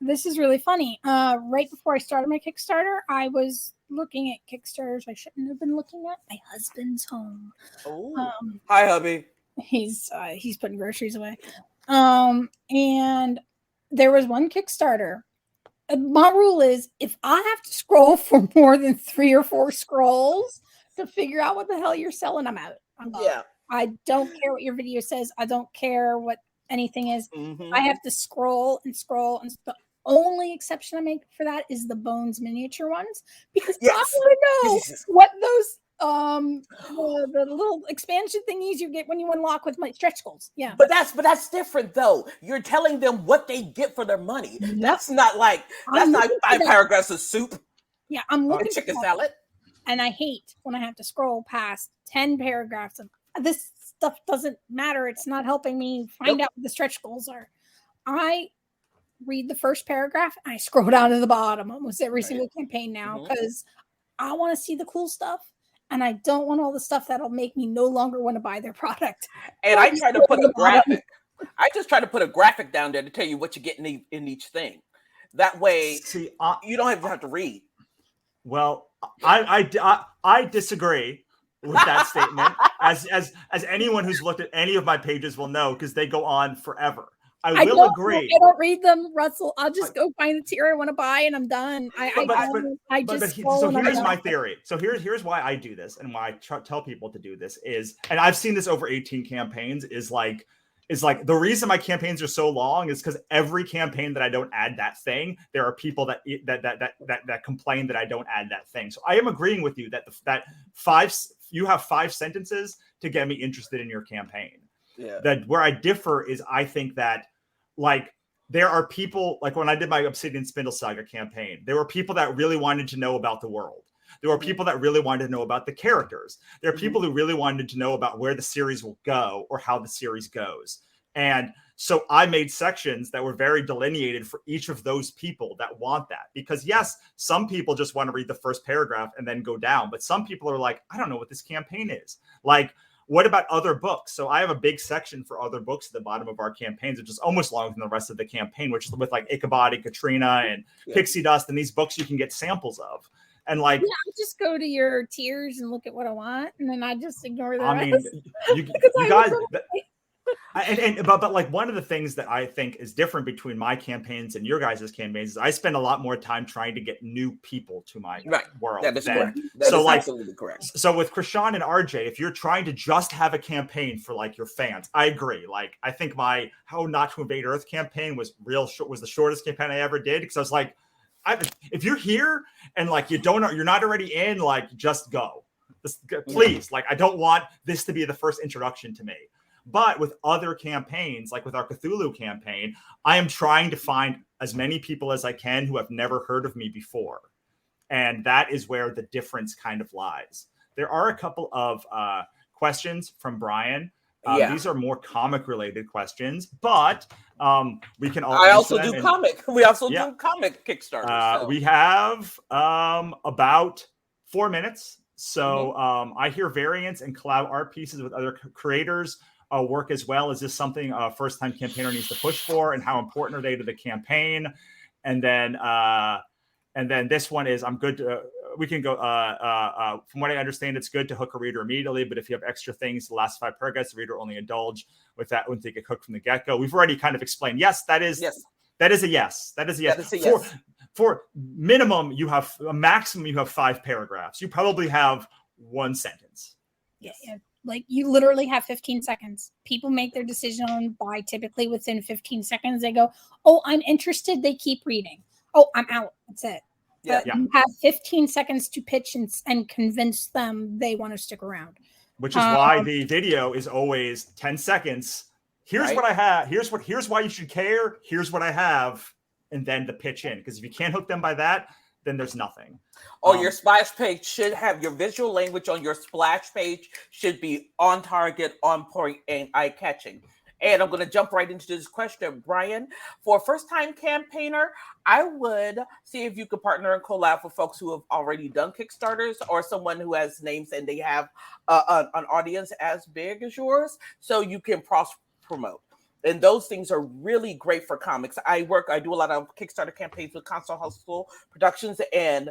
This is really funny. Right before I started my Kickstarter, I was looking at Kickstarters I shouldn't have been looking at. My husband's home. Oh, hi, hubby. He's putting groceries away. And there was one Kickstarter. My rule is if I have to scroll for more than 3 or 4 scrolls to figure out what the hell you're selling, I'm out. Yeah. I don't care what your video says. I don't care what anything is. Mm-hmm. I have to scroll and scroll. And the only exception I make for that is the Bones miniature ones, because I want to know what those the little expansion thingies you get when you unlock with my stretch goals. Yeah. But that's different though. You're telling them what they get for their money. That's not like 5 paragraphs of soup. Yeah, I'm looking at chicken salad. And I hate when I have to scroll past 10 paragraphs of this stuff. Doesn't matter. It's not helping me find out what the stretch goals are. I read the first paragraph and I scroll down to the bottom almost every single campaign now, because I want to see the cool stuff. And I don't want all the stuff that'll make me no longer want to buy their product. And I try to put a graphic. I just try to put a graphic down there to tell you what you get in each thing. That way, you don't have to read. Well, I disagree with that statement. As anyone who's looked at any of my pages will know, because they go on forever. I will agree. I don't read them, Russell. I'll just go find the tier I want to buy, and I'm done. So here's my theory. So here's why I do this, and why I tell people to do this is, and I've seen this over 18 campaigns, is like the reason my campaigns are so long is because every campaign that I don't add that thing, there are people that complain that I don't add that thing. So I am agreeing with you that you have 5 sentences to get me interested in your campaign. Yeah. That where I differ is I think that, like, there are people, like when I did my Obsidian Spindle Saga campaign, there were people that really wanted to know about the world. There were people that really wanted to know about the characters. There are people who really wanted to know about where the series will go or how the series goes. And so I made sections that were very delineated for each of those people that want that. Because yes, some people just want to read the first paragraph and then go down. But some people are like, I don't know what this campaign is. Like, what about other books? So I have a big section for other books at the bottom of our campaigns, which is almost longer than the rest of the campaign, which is with like Ichabod and Katrina and Pixie Dust and these books you can get samples of. And like, I just go to your tiers and look at what I want, and then I just ignore the rest. You guys, but like one of the things that I think is different between my campaigns and your guys' campaigns is I spend a lot more time trying to get new people to my world. That is correct. That is absolutely correct. So with Krishan and RJ, if you're trying to just have a campaign for like your fans, I agree. Like I think my How Not to Invade Earth campaign was the shortest campaign I ever did, because I was like, if you're here and like you're not already in, like just go. Please, like, I don't want this to be the first introduction to me. But with other campaigns, like with our Cthulhu campaign, I am trying to find as many people as I can who have never heard of me before. And that is where the difference kind of lies. There are a couple of questions from Brian. These are more comic related questions, but we can all. I also do comic. We also do comic Kickstarter. So. We have about 4 minutes. So I hear variants and collab art pieces with other creators work as well. Is this something a first-time campaigner needs to push for, and how important are they to the campaign? And then this one is, I'm good to, we can go, from what I understand, it's good to hook a reader immediately, but if you have extra things, the last 5 paragraphs, the reader only indulge with that when they get hooked from the get-go. We've already kind of explained, that is a yes. That is a yes. For minimum, you have a maximum, you have 5 paragraphs. You probably have 1 sentence. Yes. Yeah. Like, you literally have 15 seconds. People make their decision by typically within 15 seconds. They go, oh, I'm interested. They keep reading. Oh, I'm out. That's it. But you have 15 seconds to pitch and convince them they want to stick around. Which is why the video is always 10 seconds. Here's what I have. Here's why you should care. Here's what I have. And then the pitch in. Because if you can't hook them by that, then there's nothing. Your splash page should have your visual language on your splash page should be on target, on point, and eye-catching. And I'm going to jump right into this question, Brian. For a first-time campaigner, I would see if you could partner and collab with folks who have already done Kickstarters, or someone who has names and they have an audience as big as yours, so you can cross-promote. And those things are really great for comics. I do a lot of Kickstarter campaigns with Console Hustle Productions, and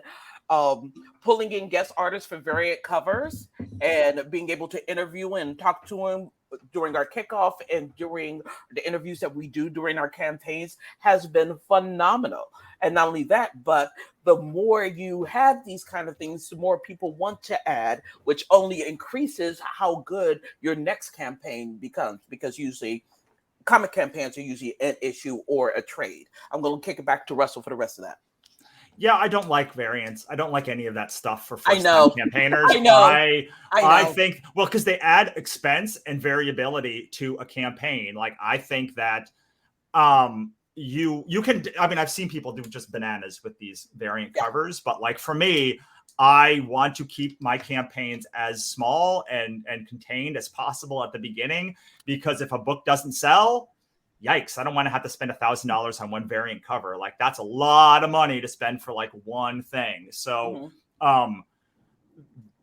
pulling in guest artists for variant covers and being able to interview and talk to them during our kickoff and during the interviews that we do during our campaigns has been phenomenal. And not only that, but the more you have these kind of things, the more people want to add, which only increases how good your next campaign becomes, because usually comic campaigns are usually an issue or a trade. I'm going to kick it back to Russell for the rest of that. Yeah, I don't like variants. I don't like any of that stuff for first-time campaigners. I think, well, because they add expense and variability to a campaign. Like, I think that you can, I mean, I've seen people do just bananas with these variant covers, but like for me, I want to keep my campaigns as small and contained as possible at the beginning, because if a book doesn't sell, yikes, I don't want to have to spend $1,000 on one variant cover. Like, that's a lot of money to spend for like one thing. So,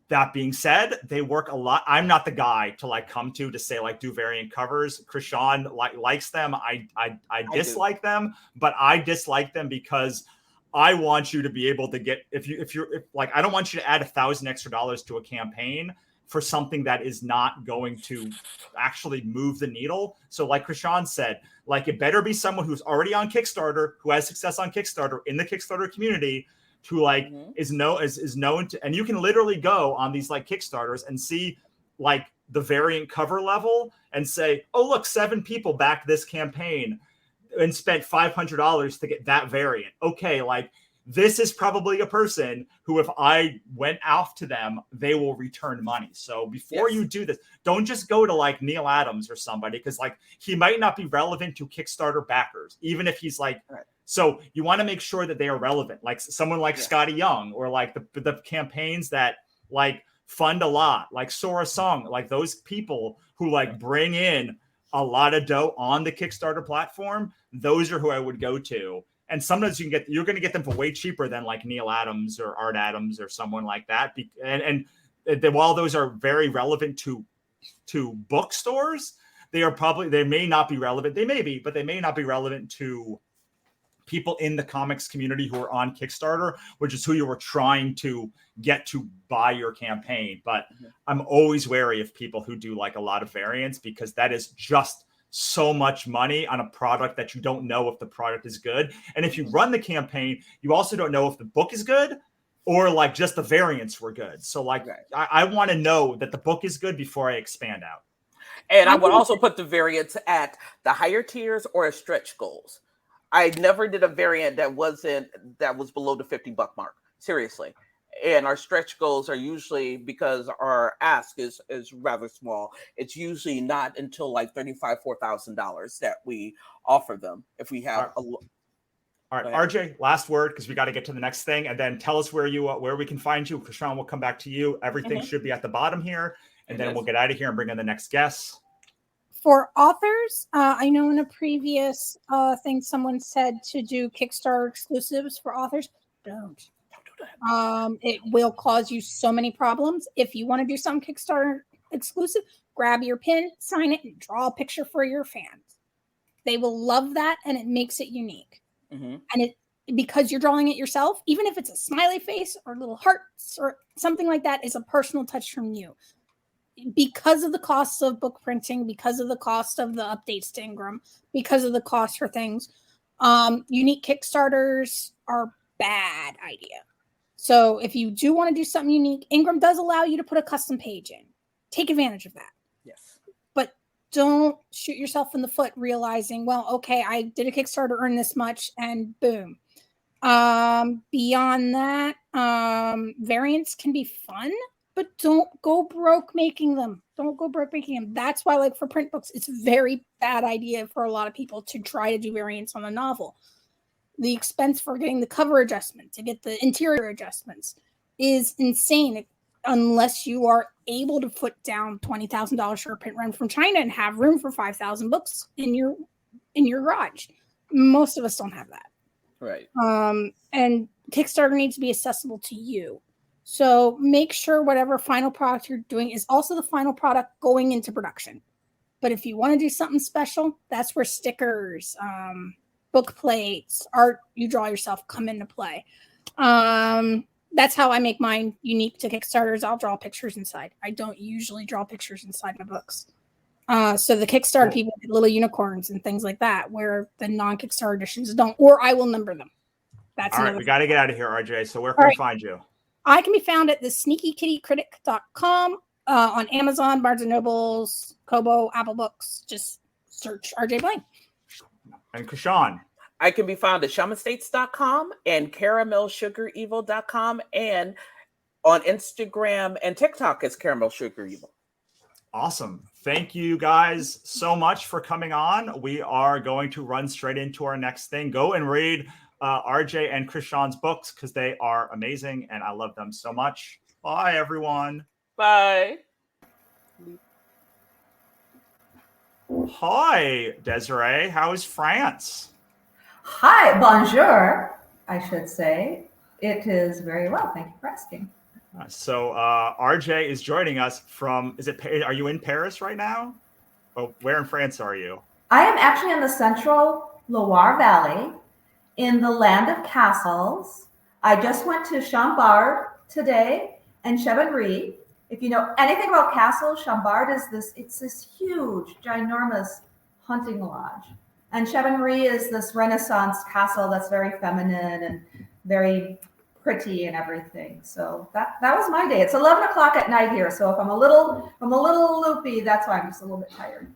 that being said, they work a lot. I'm not the guy to like come to say like do variant covers. Krishan likes them. I dislike them, but I dislike them because I want you to be able to get, if I don't want you to add $1,000 extra to a campaign for something that is not going to actually move the needle. So like Krishan said, like, it better be someone who's already on Kickstarter, who has success on Kickstarter in the Kickstarter community, who like is known to, and you can literally go on these like Kickstarters and see like the variant cover level and say, oh, look, 7 people backed this campaign and spent $500 to get that variant. Okay, like, this is probably a person who, if I went off to them, they will return money. So before you do this, don't just go to like Neil Adams or somebody, because like he might not be relevant to Kickstarter backers, even if he's like, so you want to make sure that they are relevant. Like someone like Scotty Young, or like the campaigns that like fund a lot, like Sora Song, like those people who like bring in a lot of dough on the Kickstarter platform. Those are who I would go to. And sometimes you're going to get them for way cheaper than like Neil Adams or Art Adams or someone like that. And while those are very relevant to bookstores, they may not be relevant. They may be, but they may not be relevant to people in the comics community who are on Kickstarter, which is who you were trying to get to buy your campaign. But I'm always wary of people who do like a lot of variants, because that is just so much money on a product that you don't know if the product is good. And if you run the campaign, you also don't know if the book is good or like just the variants were good. So like, I want to know that the book is good before I expand out. And I would also put the variants at the higher tiers or as stretch goals. I never did a variant that was below the $50 mark. Seriously. and our stretch goals are usually, because our ask is rather small, it's usually not until like $4,000 that we offer them. If we have all right, RJ, last word, because we got to get to the next thing, and then tell us where we can find you. Krishan will come back to you. Everything should be at the bottom here, and then we'll get out of here and bring in the next guest. For authors, I know in a previous thing someone said to do Kickstarter exclusives for authors. Don't do that. It will cause you so many problems. If you want to do some Kickstarter exclusive, grab your pin, sign it, and draw a picture for your fans. They will love that, and it makes it unique. And it, because you're drawing it yourself, even if it's a smiley face or little hearts or something like that, is a personal touch from you. Because of the costs of book printing, because of the cost of the updates to Ingram, because of the cost for things, unique Kickstarters are bad idea. So if you do want to do something unique, Ingram does allow you to put a custom page in. Take advantage of that. Yes. But don't shoot yourself in the foot realizing, well, okay, I did a Kickstarter, earn this much, and boom. Beyond that, variants can be fun, but don't go broke making them. Don't go broke making them. That's why, like for print books, it's a very bad idea for a lot of people to try to do variants on a novel. The expense for getting the cover adjustment, to get the interior adjustments, is insane unless you are able to put down $20,000 for a print run from China and have room for 5,000 books in your garage. Most of us don't have that. Right. And Kickstarter needs to be accessible to you. So make sure whatever final product you're doing is also the final product going into production. But if you want to do something special, that's where stickers, book plates, art you draw yourself come into play. That's how I make mine unique to Kickstarters. I'll draw pictures inside. I don't usually draw pictures inside my books. So the Kickstarter people get little unicorns and things like that, where the non-Kickstarter editions don't, or I will number them. That's all right. We got to get out of here, RJ. So where can we find you? I can be found at thesneakykittycritic.com, on Amazon, Barnes & Nobles, Kobo, Apple Books. Just search RJ Blaine. And Krishan? I can be found at shamanstates.com and caramelsugarevil.com, and on Instagram and TikTok as Caramel Sugar Evil. Awesome. Thank you guys so much for coming on. We are going to run straight into our next thing. Go and read RJ and Krishan's books because they are amazing and I love them so much. Bye, everyone. Bye. Hi, Desiree. How is France? Hi, bonjour, I should say. It is very well. Thank you for asking. So RJ is joining us from, are you in Paris right now? Oh, where in France are you? I am actually in the central Loire Valley in the land of castles. I just went to Chambord today and Chevigny. If you know anything about castles, Chambord is this huge, ginormous hunting lodge. And Chevigny is this Renaissance castle that's very feminine and very pretty and everything. So that was my day. It's 11 o'clock at night here. So if I'm a little loopy, that's why I'm just a little bit tired.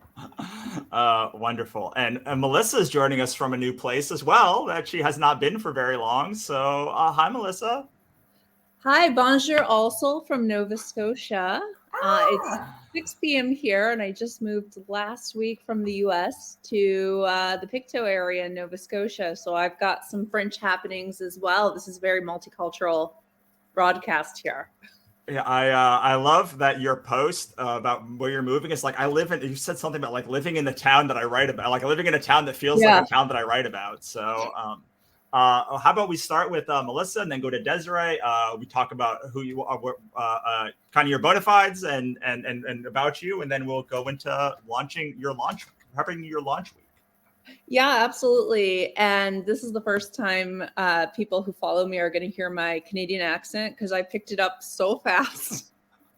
Wonderful. And Melissa is joining us from a new place as well that she has not been for very long. So hi, Melissa. Hi, bonjour also from Nova Scotia. It's 6 p.m. here, and I just moved last week from the U.S. to the Pictou area in Nova Scotia. So I've got some French happenings as well. This is a very multicultural broadcast here. Yeah, I love that your post about where you're moving is like you said something about like living in the town that I write about, like living in a town that feels like a town that I write about. So how about we start with Melissa and then go to Desiree. We talk about who you are, kind of your bona fides and about you, and then we'll go into prepping your launch week. Yeah, absolutely. And this is the first time people who follow me are going to hear my Canadian accent because I picked it up so fast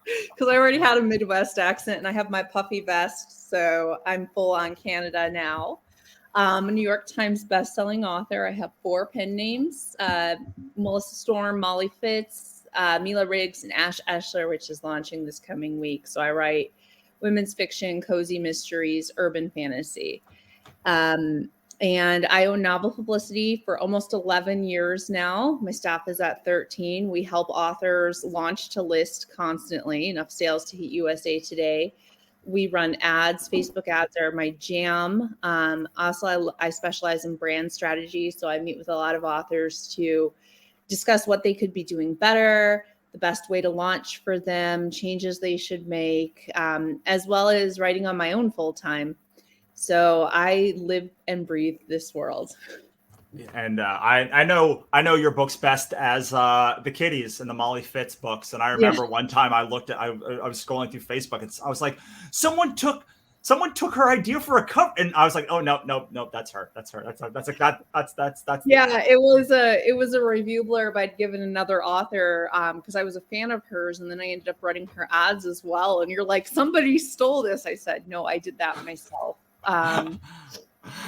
because I already had a Midwest accent and I have my puffy vest. So I'm full on Canada now. I'm a New York Times bestselling author. I have 4 pen names, Melissa Storm, Molly Fitz, Mila Riggs, and Ash Eshler, which is launching this coming week. So I write women's fiction, cozy mysteries, urban fantasy. And I own Novel Publicity for almost 11 years now. My staff is at 13. We help authors launch to list constantly, enough sales to hit USA Today. We run ads. Facebook ads are my jam. Also, I specialize in brand strategy. So I meet with a lot of authors to discuss what they could be doing better, the best way to launch for them, changes they should make, as well as writing on my own full time. So I live and breathe this world. And I know your books best as the Kitties and the Molly Fitz books. And I remember one time I looked at I was scrolling through Facebook and I was like, someone took her idea for a cover, and I was like, oh no, that's her. That's yeah. It was a review blurb I'd given another author because I was a fan of hers, and then I ended up running her ads as well. And you're like, somebody stole this. I said, no, I did that myself.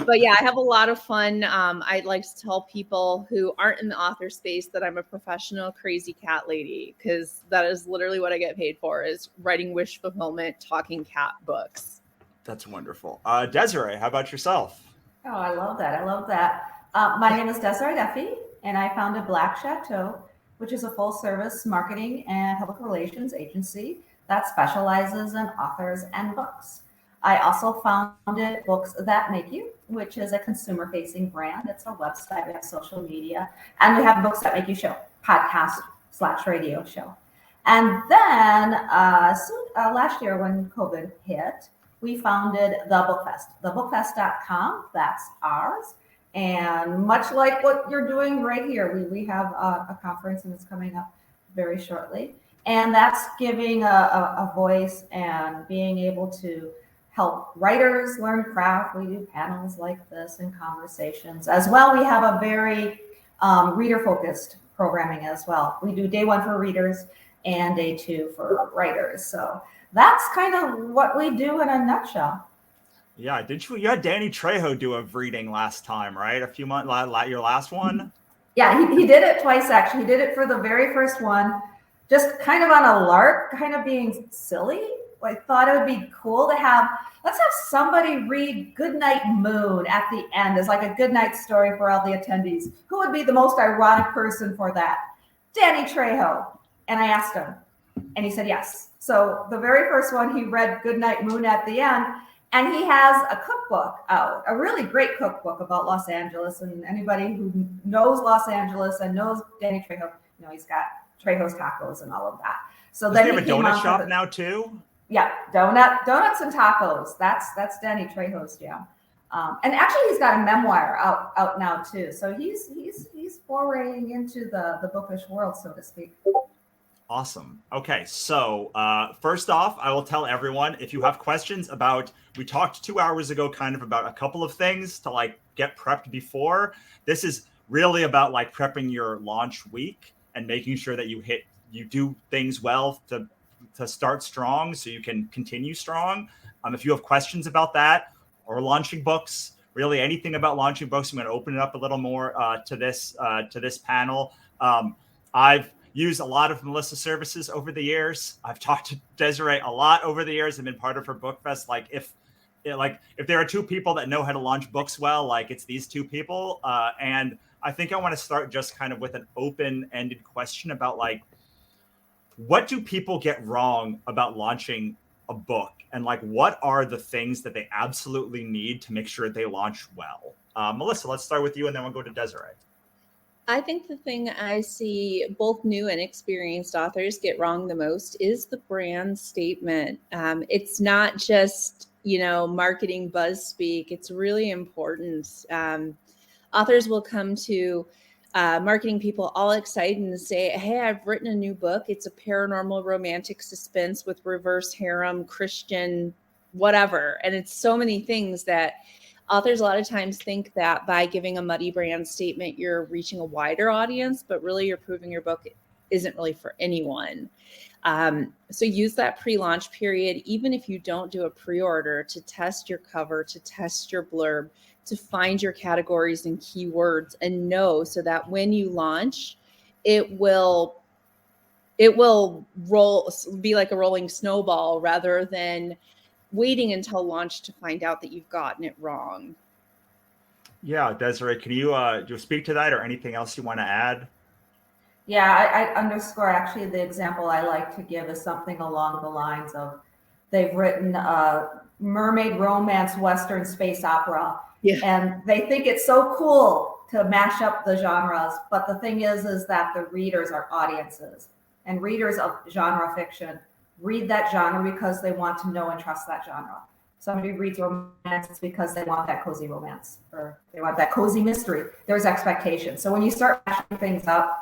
But yeah, I have a lot of fun. I like to tell people who aren't in the author space that I'm a professional crazy cat lady, because that is literally what I get paid for, is writing wish fulfillment, talking cat books. That's wonderful. Desiree, how about yourself? Oh, I love that. My name is Desiree Duffy, and I founded Black Chateau, which is a full-service marketing and public relations agency that specializes in authors and books. I also founded Books That Make You, which is a consumer-facing brand. It's a website, we have social media, and we have Books That Make You show, podcast/radio show. And then last year when COVID hit, we founded The Book Fest, thebookfest.com, that's ours. And much like what you're doing right here, we have a conference and it's coming up very shortly. And that's giving a voice and being able to help writers learn craft. We do panels like this and conversations. As well, we have a very reader-focused programming as well. We do day 1 for readers and day 2 for writers. So that's kind of what we do in a nutshell. Yeah, you had Danny Trejo do a reading last time, right? A few months, your last one? Yeah, he did it twice, actually. He did it for the very first one, just kind of on a lark, kind of being silly. I thought it would be cool to let's have somebody read Goodnight Moon at the end as like a goodnight story for all the attendees. Who would be the most ironic person for that? Danny Trejo. And I asked him, and he said yes. So the very first one, he read Goodnight Moon at the end, and he has a cookbook out, a really great cookbook about Los Angeles. And anybody who knows Los Angeles and knows Danny Trejo, he's got Trejo's Tacos and all of that. So then he have a donut shop now too? Yeah, donuts and tacos. That's Danny Trejo's jam. And actually, he's got a memoir out now too. So he's foraying into the bookish world, so to speak. Awesome. Okay, so first off, I will tell everyone, if you have questions we talked 2 hours ago kind of about a couple of things to like get prepped before. This is really about like prepping your launch week and making sure that you do things well to start strong so you can continue strong. If you have questions about that or launching books, really anything about launching books, I'm going to open it up a little more to this panel. I've used a lot of Melissa's services over the years. I've talked to Desiree a lot over the years and been part of her book fest. Like if there are 2 people that know how to launch books well, like it's these 2 people. And I think I want to start just kind of with an open-ended question about like, what do people get wrong about launching a book? And like, what are the things that they absolutely need to make sure they launch well? Melissa, let's start with you and then we'll go to Desiree. I think the thing I see both new and experienced authors get wrong the most is the brand statement. It's not just, marketing buzz speak. It's really important. Authors will come to marketing people all excited and say, hey, I've written a new book. It's a paranormal romantic suspense with reverse harem, Christian, whatever. And it's so many things that authors a lot of times think that by giving a muddy brand statement, you're reaching a wider audience, but really you're proving your book isn't really for anyone. So use that pre-launch period, even if you don't do a pre-order, to test your cover, to test your blurb, to find your categories and keywords and know so that when you launch, it will be like a rolling snowball rather than waiting until launch to find out that you've gotten it wrong. Yeah, Desiree, can you speak to that or anything else you want to add? Yeah, I underscore actually the example I like to give is something along the lines of they've written a mermaid romance western space opera, Yeah. and they think it's so cool to mash up the genres. But the thing is that the readers are audiences, and readers of genre fiction read that genre because they want to know and trust that genre. Somebody reads romance, it's because they want that cozy romance or they want that cozy mystery. There's expectations. So when you start mashing things up,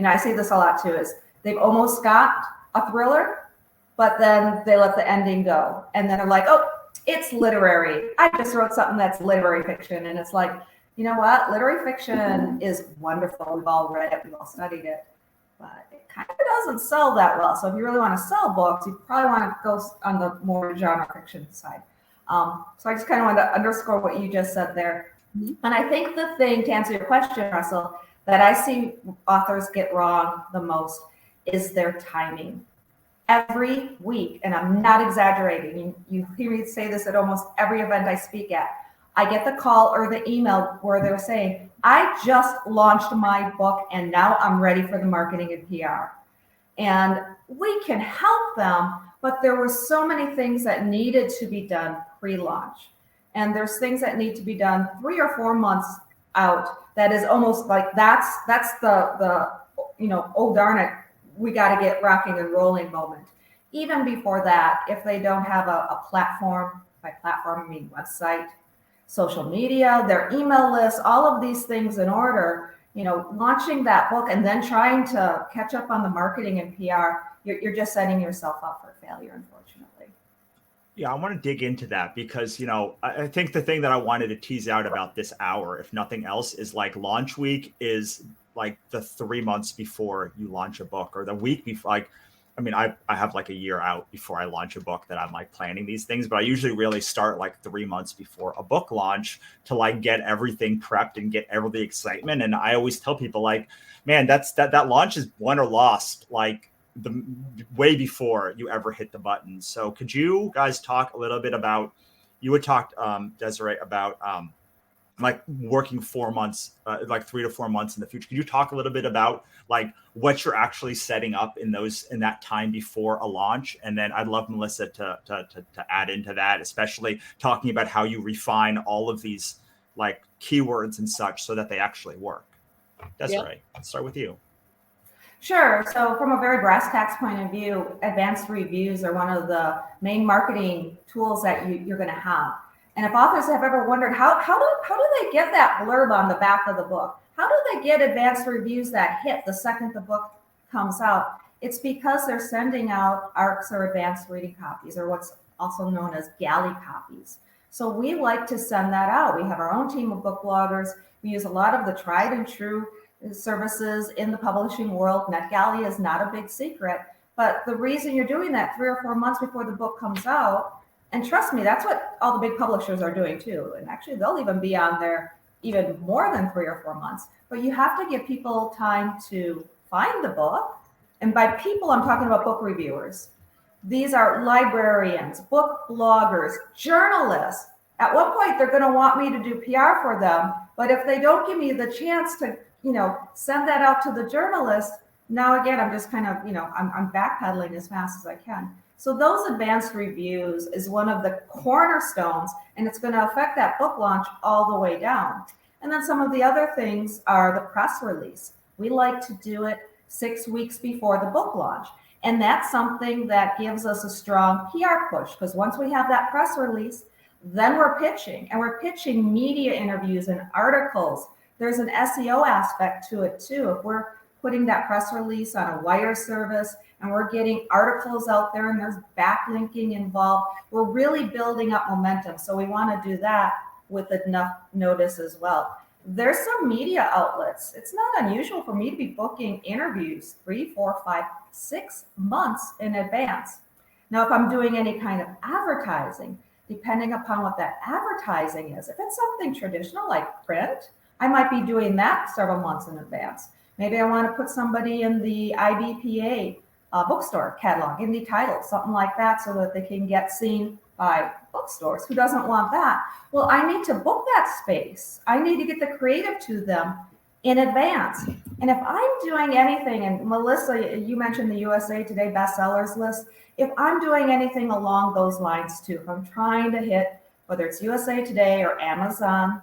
I say this a lot too, is they've almost got a thriller, but then they let the ending go. And then they're like, oh, it's literary. I just wrote something that's literary fiction. And it's like, you know what? Literary fiction is wonderful. We've all read it. We've all studied it. But it kind of doesn't sell that well. So if you really want to sell books, you probably want to go on the more genre fiction side. So I just kind of wanted to underscore what you just said there. And I think the thing, to answer your question, Russell, that I see authors get wrong the most is their timing. Every week, and I'm not exaggerating, you hear me say this at almost every event I speak at, I get the call or the email where they're saying, I just launched my book and now I'm ready for the marketing and PR. And we can help them, but there were so many things that needed to be done pre-launch. And there's things that need to be done 3 or 4 months out. That is almost like that's the oh darn it, we got to get rocking and rolling moment. Even before that, if they don't have a platform, by platform I mean website, social media, their email list, all of these things in order, launching that book and then trying to catch up on the marketing and PR, you're just setting yourself up for failure, unfortunately. Yeah, I want to dig into that because, I think the thing that I wanted to tease out about this hour, if nothing else, is like launch week is like the 3 months before you launch a book or the week before. Like, I mean, I have like a year out before I launch a book that I'm like planning these things, but I usually really start like 3 months before a book launch to like get everything prepped and get every the excitement. And I always tell people like, man, that launch is won or lost. Like, the way before you ever hit the button. So could you guys talk a little bit about, you had talked, Desiree, about like working 4 months, like 3 to 4 months in the future. Could you talk a little bit about like what you're actually setting up in that time before a launch? And then I'd love Melissa to add into that, especially talking about how you refine all of these like keywords and such so that they actually work. Desiree, let's start with you. Sure. So from a very brass tacks point of view, advanced reviews are one of the main marketing tools that you're going to have. And if authors have ever wondered how do they get that blurb on the back of the book? How do they get advanced reviews that hit the second the book comes out? It's because they're sending out ARCs or advanced reading copies, or what's also known as galley copies. So we like to send that out. We have our own team of book bloggers. We use a lot of the tried and true services in the publishing world. NetGalley is not a big secret, but the reason you're doing that 3 or 4 months before the book comes out, and trust me, that's what all the big publishers are doing too. And actually, they'll even be on there even more than 3 or 4 months. But you have to give people time to find the book. And by people, I'm talking about book reviewers. These are librarians, book bloggers, journalists. At one point, they're going to want me to do PR for them. But if they don't give me the chance to send that out to the journalist, now again, I'm just kind of, I'm backpedaling as fast as I can. So those advanced reviews is one of the cornerstones, and it's going to affect that book launch all the way down. And then some of the other things are the press release. We like to do it 6 weeks before the book launch. And that's something that gives us a strong PR push, because once we have that press release, then we're pitching, and we're pitching media interviews and articles. There's an SEO aspect to it too. If we're putting that press release on a wire service and we're getting articles out there and there's backlinking involved, we're really building up momentum. So we want to do that with enough notice as well. There's some media outlets. It's not unusual for me to be booking interviews 3, 4, 5, 6 months in advance. Now, if I'm doing any kind of advertising, depending upon what that advertising is, if it's something traditional like print, I might be doing that several months in advance. Maybe I want to put somebody in the IBPA bookstore catalog, indie titles, something like that, so that they can get seen by bookstores. Who doesn't want that? Well, I need to book that space. I need to get the creative to them in advance. And if I'm doing anything, and Melissa, you mentioned the USA Today bestsellers list, if I'm doing anything along those lines too, if I'm trying to hit, whether it's USA Today or Amazon,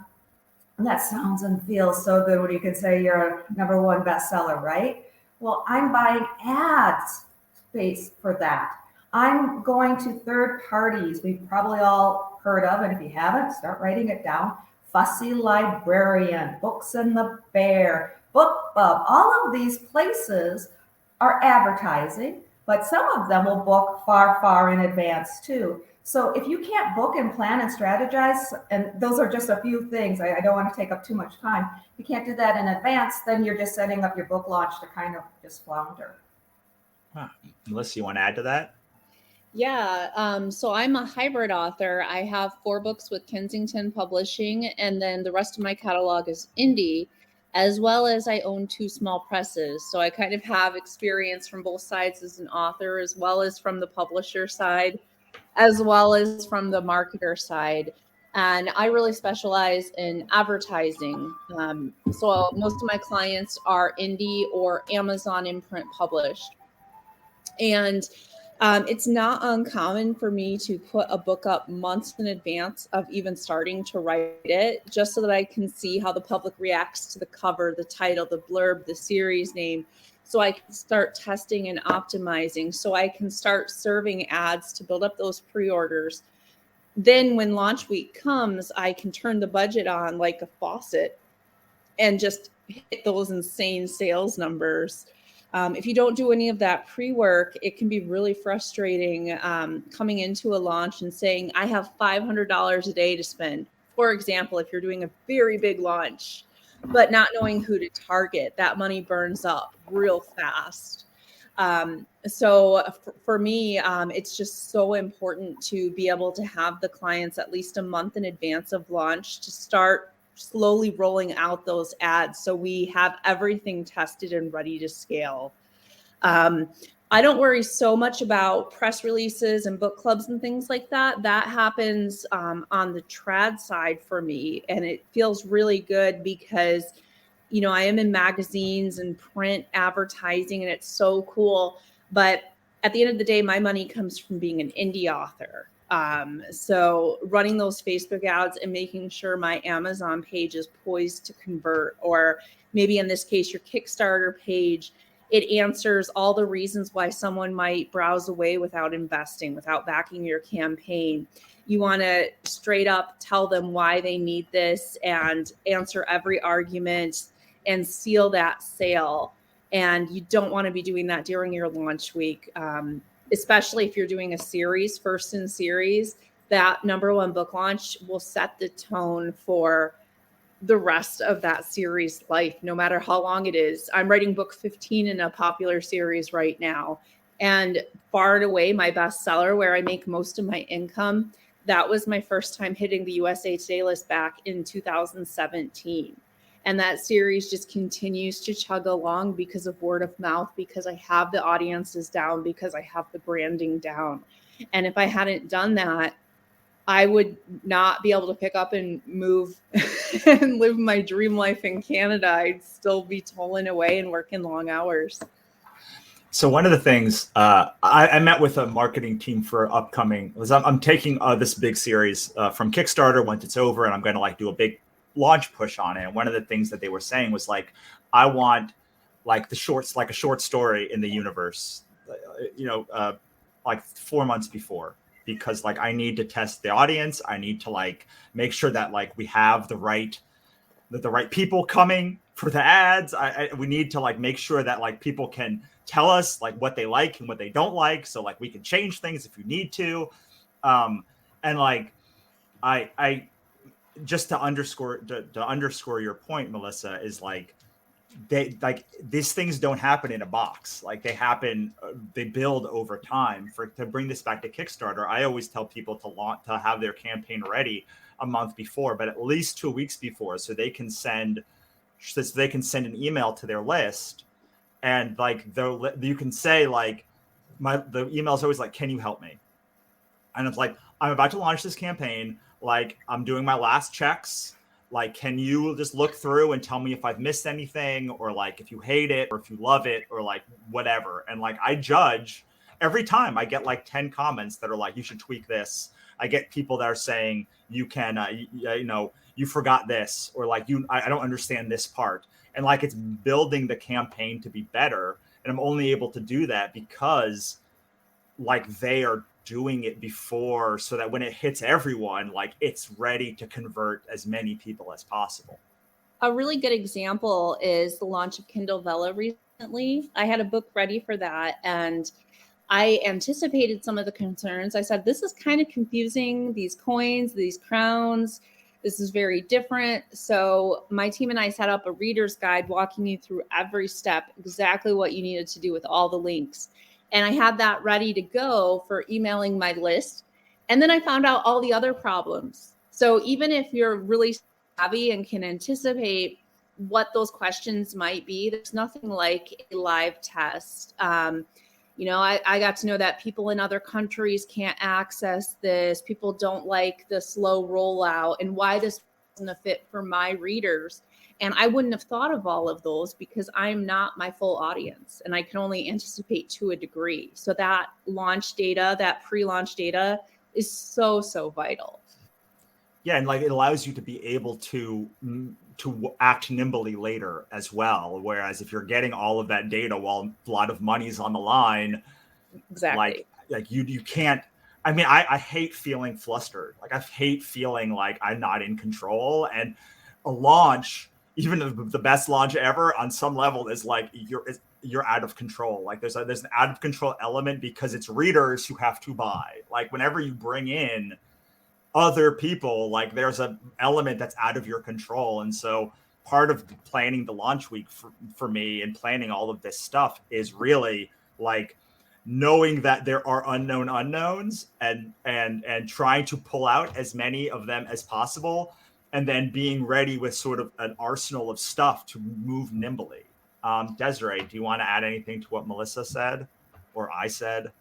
and that sounds and feels so good when you can say you're a #1 bestseller, right? Well, I'm buying ads space for that. I'm going to third parties we've probably all heard of, and if you haven't, start writing it down. Fussy Librarian, Books and the Bear, BookBub, all of these places are advertising, but some of them will book far, far in advance too. So if you can't book and plan and strategize, and those are just a few things, I don't want to take up too much time. If you can't do that in advance, then you're just setting up your book launch to kind of just flounder. Huh. Melissa, you want to add to that? Yeah, so I'm a hybrid author. I have 4 books with Kensington Publishing, and then the rest of my catalog is indie, as well as I own 2 small presses. So I kind of have experience from both sides as an author, as well as from the publisher side, as well as from the marketer side. And I really specialize in advertising. So most of my clients are indie or Amazon imprint published. And it's not uncommon for me to put a book up months in advance of even starting to write it, just so that I can see how the public reacts to the cover, the title, the blurb, the series name, so I can start testing and optimizing, so I can start serving ads to build up those pre-orders. Then when launch week comes, I can turn the budget on like a faucet and just hit those insane sales numbers. If you don't do any of that pre-work, it can be really frustrating coming into a launch and saying, I have $500 a day to spend. For example, if you're doing a very big launch, but not knowing who to target, that money burns up real fast. So for me, it's just so important to be able to have the clients at least a month in advance of launch to start slowly rolling out those ads, so we have everything tested and ready to scale. I don't worry so much about press releases and book clubs and things like that. That happens on the trad side for me, and it feels really good because, you know, I am in magazines and print advertising, and it's so cool. But at the end of the day, my money comes from being an indie author. So running those Facebook ads and making sure my Amazon page is poised to convert, or maybe in this case, your Kickstarter page, it answers all the reasons why someone might browse away without investing, without backing your campaign. You want to straight up tell them why they need this and answer every argument and seal that sale. And you don't want to be doing that during your launch week. Especially if you're doing a series, first in series, that #1 book launch will set the tone for the rest of that series life, no matter how long it is. I'm writing book 15 in a popular series right now, and far and away my bestseller, where I make most of my income, that was my first time hitting the USA Today list back in 2017. And that series just continues to chug along because of word of mouth, because I have the audiences down, because I have the branding down. And if I hadn't done that, I would not be able to pick up and move and live my dream life in Canada. I'd still be tolling away and working long hours. So one of the things I met with a marketing team for upcoming was I'm taking this big series from Kickstarter once it's over, and I'm going to like do a big launch push on it. And one of the things that they were saying was like, I want like the shorts, like a short story in the universe, like 4 months before, because like I need to test the audience. I need to like make sure that like we have the right people coming for the ads. We need to like make sure that like people can tell us like what they like and what they don't like, so like we can change things if you need to. And like I just to underscore your point, Melissa, is like these things don't happen in a box. Like they build over time. To bring this back to Kickstarter, I always tell people to have their campaign ready a month before, but at least 2 weeks before, so they can send an email to their list, and like you can say like the email is always like, can you help me? And it's like, I'm about to launch this campaign. Like, I'm doing my last checks. Like, can you just look through and tell me if I've missed anything, or like if you hate it or if you love it, or like whatever. And like, I judge every time. I get like 10 comments that are like, you should tweak this. I get people that are saying you can, you forgot this, or like I don't understand this part. And like, it's building the campaign to be better. And I'm only able to do that because like they are doing it before, so that when it hits everyone, like it's ready to convert as many people as possible. A really good example is the launch of Kindle Vella recently. I had a book ready for that, and I anticipated some of the concerns. I said, this is kind of confusing, these coins, these crowns, this is very different. So my team and I set up a reader's guide walking you through every step, exactly what you needed to do with all the links. And I had that ready to go for emailing my list. And then I found out all the other problems. So even if you're really savvy and can anticipate what those questions might be, there's nothing like a live test. I got to know that people in other countries can't access this. People don't like the slow rollout, and why this wasn't a fit for my readers. And I wouldn't have thought of all of those because I'm not my full audience, and I can only anticipate to a degree. So that launch data, that pre-launch data is so, so vital. Yeah, and like it allows you to be able to act nimbly later as well. Whereas if you're getting all of that data while a lot of money's on the line, exactly, like you can't. I mean, I hate feeling flustered. Like I hate feeling like I'm not in control. And a launch, even the best launch ever, on some level is like you're out of control. Like there's an out of control element because it's readers who have to buy. Like whenever you bring in other people, like there's an element that's out of your control. And so part of planning the launch week for me and planning all of this stuff is really like knowing that there are unknown unknowns and trying to pull out as many of them as possible, and then being ready with sort of an arsenal of stuff to move nimbly. Desiree, do you want to add anything to what Melissa said or I said?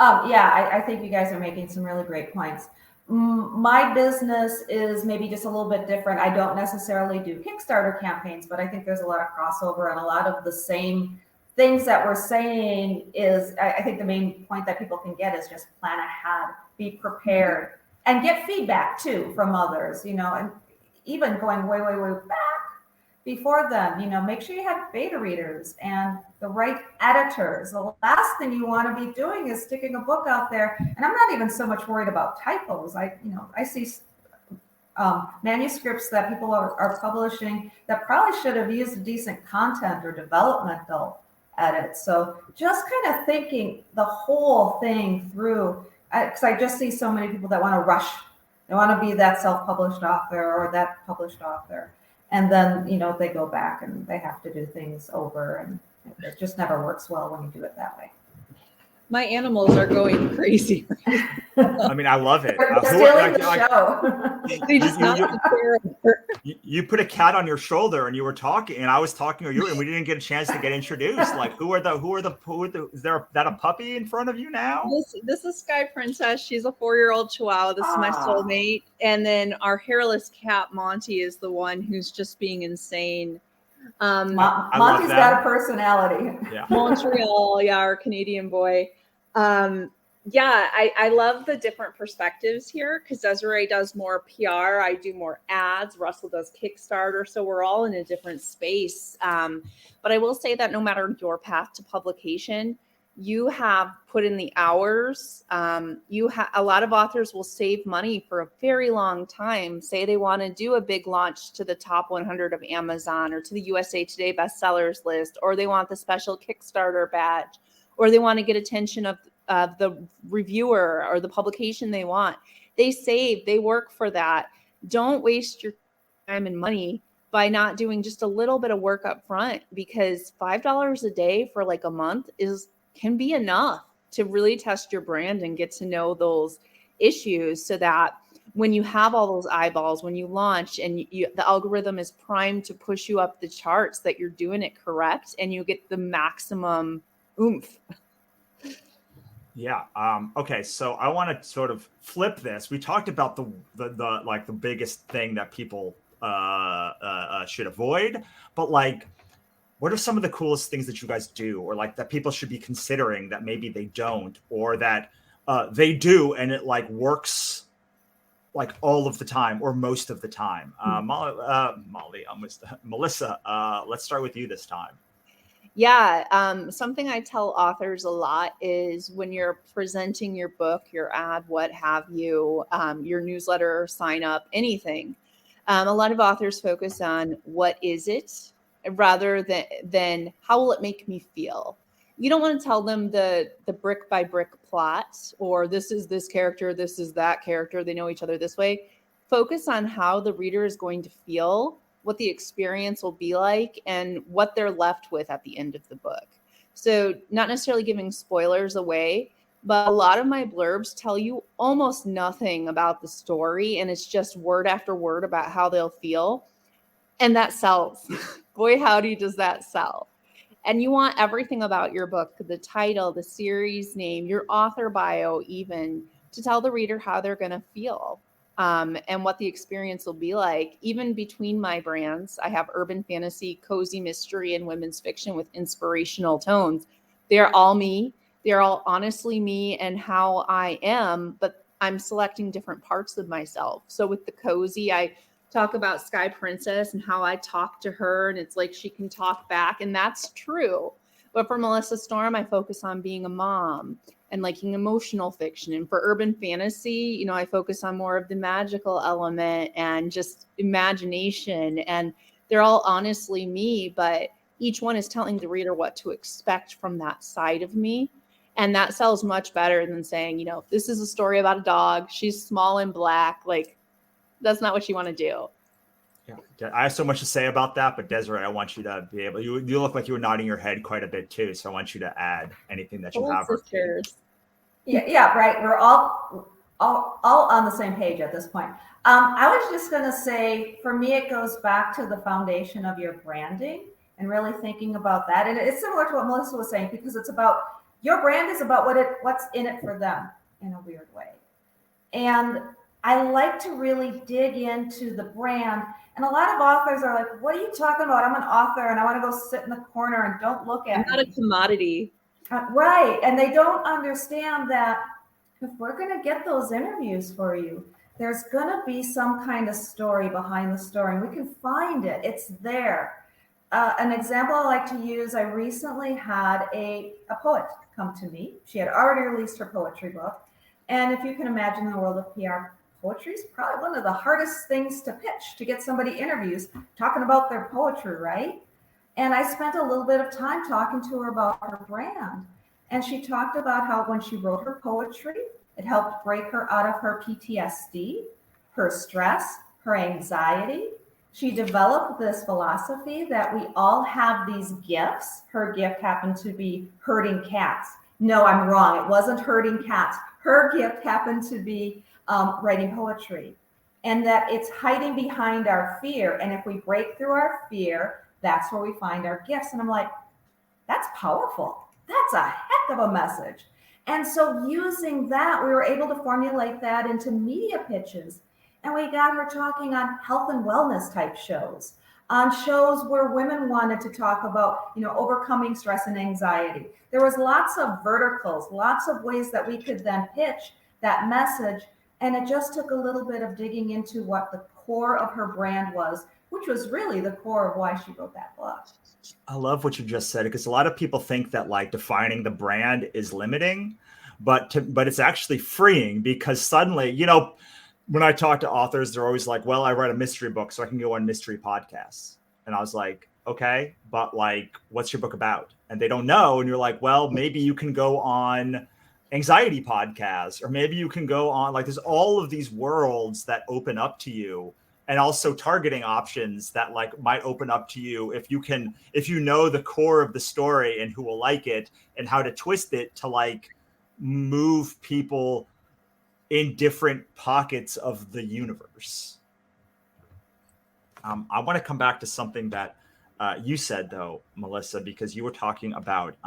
I think you guys are making some really great points. My business is maybe just a little bit different. I don't necessarily do Kickstarter campaigns, but I think there's a lot of crossover, and a lot of the same things that we're saying is, I think the main point that people can get is just plan ahead, be prepared, and get feedback too from others, and even going way, way, way back before then, make sure you have beta readers and the right editors. The last thing you want to be doing is sticking a book out there. And I'm not even so much worried about typos. I see manuscripts that people are publishing that probably should have used decent content or developmental edits. So just kind of thinking the whole thing through, because I just see so many people that want to rush. They want to be that self-published author or that published author. And then, they go back and they have to do things over, and it just never works well when you do it that way. My animals are going crazy. I mean, I love it. They're stealing the show. They just you put a cat on your shoulder and you were talking, and I was talking to you, and we didn't get a chance to get introduced. Like, who are the is there that a puppy in front of you now? This is Sky Princess. She's a 4-year-old Chihuahua. This is my soulmate. And then our hairless cat, Monty, is the one who's just being insane. Monty's got a personality. Yeah. Montreal, our Canadian boy. I love the different perspectives here because Desiree does more PR. I do more ads. Russell does Kickstarter. So we're all in a different space. But I will say that no matter your path to publication, you have put in the hours. A lot of authors will save money for a very long time. Say they want to do a big launch to the top 100 of Amazon or to the USA Today bestsellers list, or they want the special Kickstarter badge, or they want to get attention of the reviewer or the publication they want. They work for that. Don't waste your time and money by not doing just a little bit of work up front, because $5 a day for like a month can be enough to really test your brand and get to know those issues, so that when you have all those eyeballs, when you launch and the algorithm is primed to push you up the charts, that you're doing it correct and you get the maximum oomph. Yeah. Okay. So I want to sort of flip this. We talked about the like the biggest thing that people should avoid, but like, what are some of the coolest things that you guys do, or like that people should be considering that maybe they don't, or that they do and it like works like all of the time or most of the time? Molly, Melissa, let's start with you this time. Yeah, something I tell authors a lot is when you're presenting your book, your ad, what have you, your newsletter, sign up, anything. A lot of authors focus on what is it rather than how will it make me feel. You don't want to tell them the brick by brick plot, or this is this character, this is that character, they know each other this way. Focus on how the reader is going to feel, what the experience will be like, and what they're left with at the end of the book. So, not necessarily giving spoilers away, but a lot of my blurbs tell you almost nothing about the story, and it's just word after word about how they'll feel. And that sells. Boy, howdy, does that sell. And you want everything about your book, the title, the series name, your author bio, even to tell the reader how they're going to feel, and what the experience will be like. Even between my brands, I have urban fantasy, cozy mystery, and women's fiction with inspirational tones. They're all me. They're all honestly me and how I am, but I'm selecting different parts of myself. So with the cozy, I talk about Sky Princess and how I talk to her, and it's like she can talk back, and that's true. But for Melissa Storm, I focus on being a mom and liking emotional fiction. And for urban fantasy, you know, I focus on more of the magical element and just imagination. And they're all honestly me, but each one is telling the reader what to expect from that side of me. And that sells much better than saying, you know, if this is a story about a dog, she's small and black, like that's not what you want to do. Yeah, I have so much to say about that, but Desiree, I want you to be able. You look like you were nodding your head quite a bit too, so I want you to add anything that you Soul have. sisters. Yeah, right. We're all on the same page at this point. I was just going to say, for me, it goes back to the foundation of your branding and really thinking about that. And it's similar to what Melissa was saying, because it's about your brand is about what's in it for them in a weird way. And I like to really dig into the brand. And a lot of authors are like, what are you talking about? I'm an author and I want to go sit in the corner and don't look at I'm not a commodity. Right. And they don't understand that if we're going to get those interviews for you, there's going to be some kind of story behind the story. And we can find it. It's there. An example I like to use, I recently had a poet come to me. She had already released her poetry book. And if you can imagine in the world of PR, poetry is probably one of the hardest things to pitch, to get somebody interviews talking about their poetry, right? And I spent a little bit of time talking to her about her brand. And she talked about how when she wrote her poetry, it helped break her out of her PTSD, her stress, her anxiety. She developed this philosophy that we all have these gifts. Her gift happened to be herding cats. No, I'm wrong. It wasn't herding cats. Her gift happened to be writing poetry. And that it's hiding behind our fear. And if we break through our fear, that's where we find our gifts. And I'm like, that's powerful. That's a heck of a message. And so using that, we were able to formulate that into media pitches. And we got her talking on health and wellness type shows, on shows where women wanted to talk about, you know, overcoming stress and anxiety. There was lots of verticals, lots of ways that we could then pitch that message. And it just took a little bit of digging into what the core of her brand was, which was really the core of why she wrote that book. I love what you just said, because a lot of people think that like defining the brand is limiting, but it's actually freeing, because suddenly, you know, when I talk to authors, they're always like, well, I write a mystery book so I can go on mystery podcasts. And I was like, okay, but like, what's your book about? And they don't know. And you're like, well, maybe you can go on anxiety podcasts, or maybe you can go on, like, there's all of these worlds that open up to you, and also targeting options that like might open up to you if you know the core of the story and who will like it and how to twist it to like move people in different pockets of the universe. I want to come back to something that you said though, Melissa, because you were talking about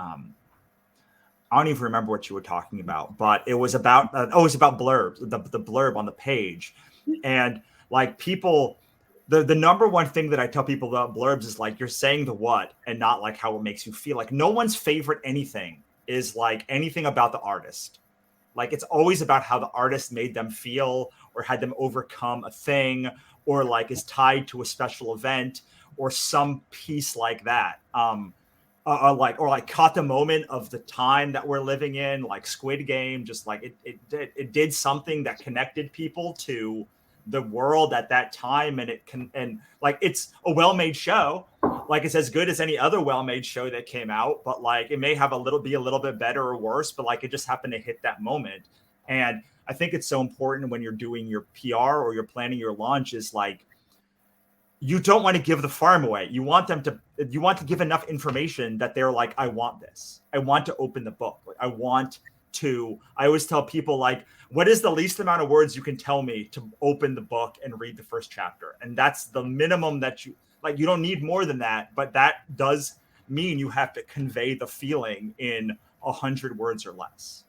I don't even remember what you were talking about, but it was about it was about blurbs, the blurb on the page, and like people, the number one thing that I tell people about blurbs is like you're saying the what and not like how it makes you feel. Like no one's favorite anything is like anything about the artist. Like it's always about how the artist made them feel or had them overcome a thing or like is tied to a special event or some piece like that. Like caught the moment of the time that we're living in, like Squid Game, just like it did something that connected people to the world at that time, and it can and like it's a well-made show, like it's as good as any other well-made show that came out, but like it may have be a little bit better or worse, but like it just happened to hit that moment. And I think it's so important when you're doing your PR or you're planning your launch is like you don't want to give the farm away. You want to give enough information that they're like, I want this. I want to open the book. Like, I always tell people like, what is the least amount of words you can tell me to open the book and read the first chapter? And that's the minimum that you don't need more than that, but that does mean you have to convey the feeling in 100 words or less.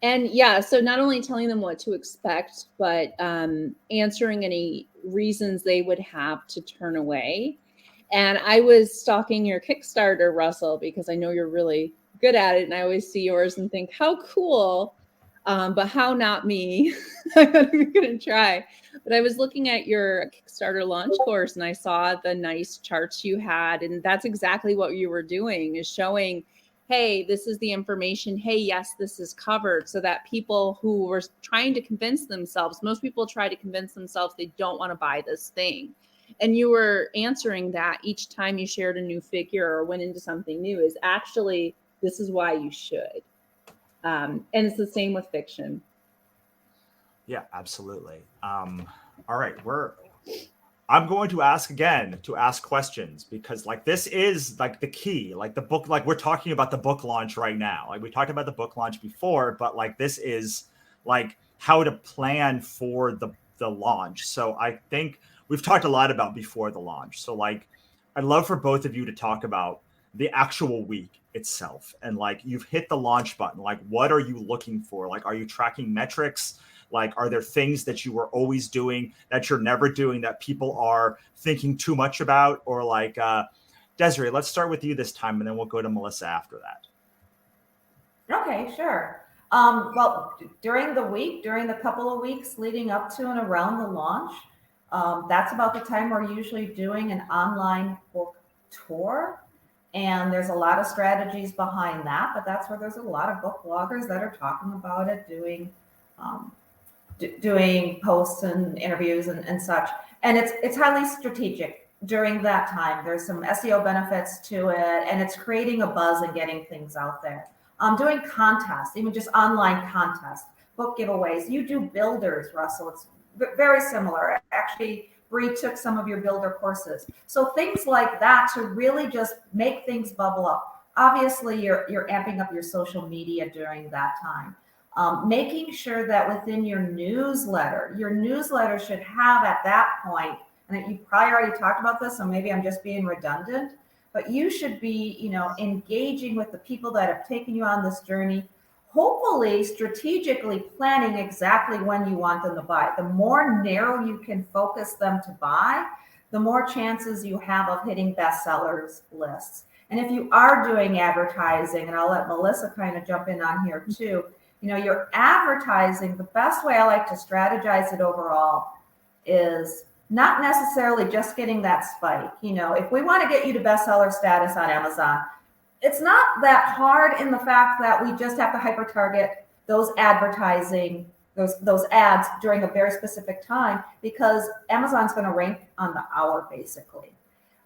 And yeah, so not only telling them what to expect, but answering any reasons they would have to turn away. And I was stalking your Kickstarter, Russell, because I know you're really good at it. And I always see yours and think, how cool, but how not me? I'm going to try. But I was looking at your Kickstarter launch course and I saw the nice charts you had. And that's exactly what you were doing, is showing, hey, this is the information. Hey, yes, this is covered, so that people who were trying to convince themselves, most people try to convince themselves they don't want to buy this thing. And you were answering that each time you shared a new figure or went into something new is actually, this is why you should. And it's the same with fiction. Yeah, absolutely. All right, I'm going to ask questions because like this is like the key, like the book, like we're talking about the book launch right now. Like we talked about the book launch before, but like this is like how to plan for the launch. So I think we've talked a lot about before the launch. So like I'd love for both of you to talk about the actual week itself. And like you've hit the launch button. Like what are you looking for? Like are you tracking metrics? Like, are there things that you were always doing that you're never doing that people are thinking too much about? Or like, Desiree, let's start with you this time, and then we'll go to Melissa after that. Okay, sure. Well, during the couple of weeks leading up to and around the launch, that's about the time we're usually doing an online book tour. And there's a lot of strategies behind that, but that's where there's a lot of book bloggers that are talking about it, doing posts and interviews and such. And it's highly strategic during that time. There's some SEO benefits to it, and it's creating a buzz and getting things out there. Doing contests, even just online contests, book giveaways. You do builders, Russell. It's very similar. Actually, Bree took some of your builder courses. So things like that to really just make things bubble up. Obviously, you're amping up your social media during that time. Making sure that within your newsletter should have at that point, and you probably already talked about this, so maybe I'm just being redundant, but you should be, engaging with the people that have taken you on this journey, hopefully strategically planning exactly when you want them to buy. The more narrow you can focus them to buy, the more chances you have of hitting bestsellers lists. And if you are doing advertising, and I'll let Melissa kind of jump in on here too, your advertising, the best way I like to strategize it overall is not necessarily just getting that spike. If we want to get you to bestseller status on Amazon, it's not that hard in the fact that we just have to hyper target those advertising, those ads during a very specific time, because Amazon's going to rank on the hour basically.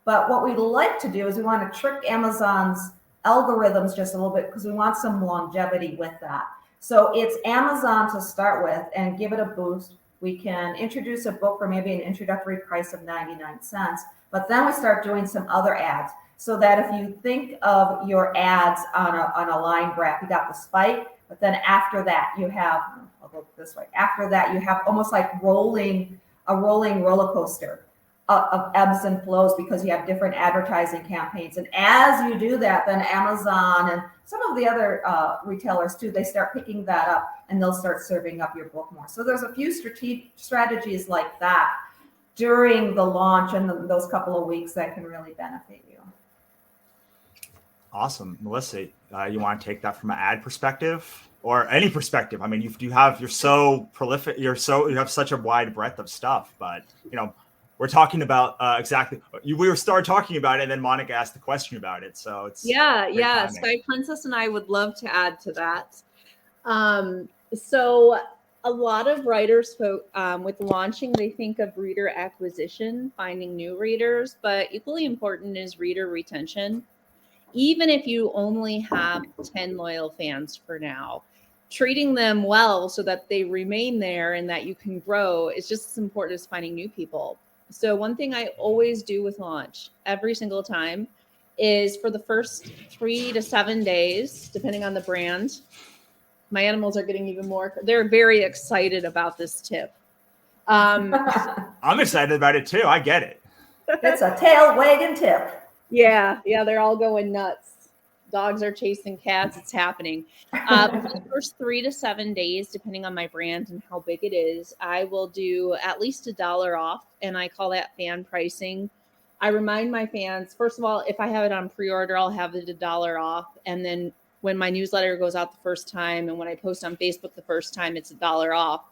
But what we like to do is we want to trick Amazon's algorithms just a little bit because we want some longevity with that. So it's Amazon to start with and give it a boost. We can introduce a book for maybe an introductory price of 99 cents, but then we start doing some other ads so that if you think of your ads on a line graph, you got the spike, but then after that you have, I'll go this way, after that you have almost like a rolling roller coaster of ebbs and flows because you have different advertising campaigns. And as you do that, then Amazon and some of the other retailers too, they start picking that up and they'll start serving up your book more. So there's a few strategies like that during the launch and those couple of weeks that can really benefit you. Awesome. Melissa, you want to take that from an ad perspective or any perspective? I mean, you're so prolific, you have such a wide breadth of stuff, but we're talking about we started talking about it and then Monica asked the question about it. So it's yeah. Sky Princess and I would love to add to that. So a lot of writers with launching, they think of reader acquisition, finding new readers, but equally important is reader retention. Even if you only have 10 loyal fans for now, treating them well so that they remain there and that you can grow is just as important as finding new people. So one thing I always do with launch every single time is for the first 3 to 7 days, depending on the brand, my animals are getting even more, they're very excited about this tip. I'm excited about it too. I get it. It's a tail wagging tip. Yeah, they're all going nuts. Dogs are chasing cats. It's happening. For the first 3 to 7 days, depending on my brand and how big it is, I will do at least $1 off, and I call that fan pricing. I remind my fans, first of all, if I have it on pre-order, I'll have it $1 off, and then when my newsletter goes out the first time and when I post on Facebook the first time, it's $1 off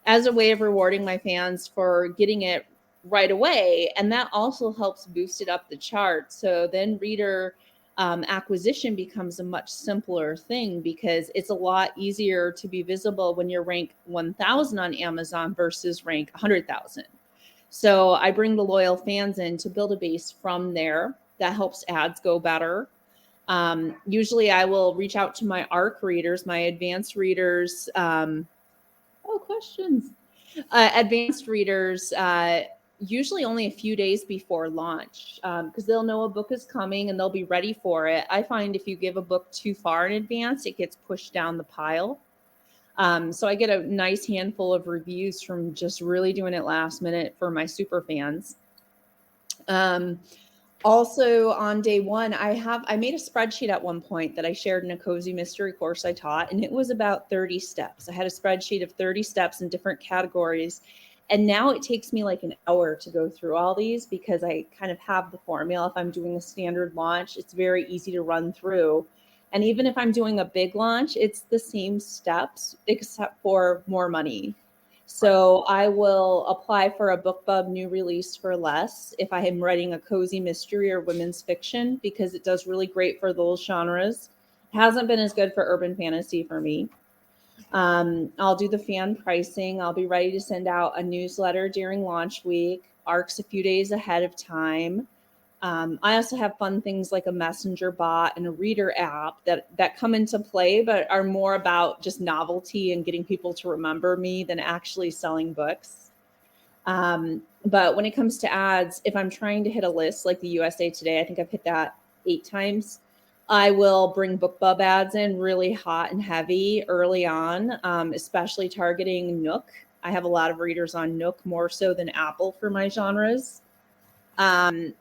as a way of rewarding my fans for getting it right away. And that also helps boost it up the chart. So then reader acquisition becomes a much simpler thing because it's a lot easier to be visible when you're ranked 1,000 on Amazon versus rank 100,000. So I bring the loyal fans in to build a base from there. That helps ads go better. Usually I will reach out to my ARC readers, my advanced readers. Questions. Advanced readers, usually only a few days before launch, because they'll know a book is coming and they'll be ready for it. I find if you give a book too far in advance, it gets pushed down the pile. So I get a nice handful of reviews from just really doing it last minute for my super fans. Also on day one, I made a spreadsheet at one point that I shared in a cozy mystery course I taught, and it was about 30 steps. I had a spreadsheet of 30 steps in different categories. And now it takes me like an hour to go through all these because I kind of have the formula. If I'm doing a standard launch, it's very easy to run through. And even if I'm doing a big launch, it's the same steps except for more money. So I will apply for a BookBub new release for less if I am writing a cozy mystery or women's fiction because it does really great for those genres. It hasn't been as good for urban fantasy for me. I'll do the fan pricing. I'll be ready to send out a newsletter during launch week, ARCs a few days ahead of time. I also have fun things like a messenger bot and a reader app that come into play, but are more about just novelty and getting people to remember me than actually selling books. But when it comes to ads, if I'm trying to hit a list like the USA Today, I think I've hit that 8 times. I will bring BookBub ads in really hot and heavy early on, especially targeting Nook. I have a lot of readers on Nook more so than Apple for my genres. And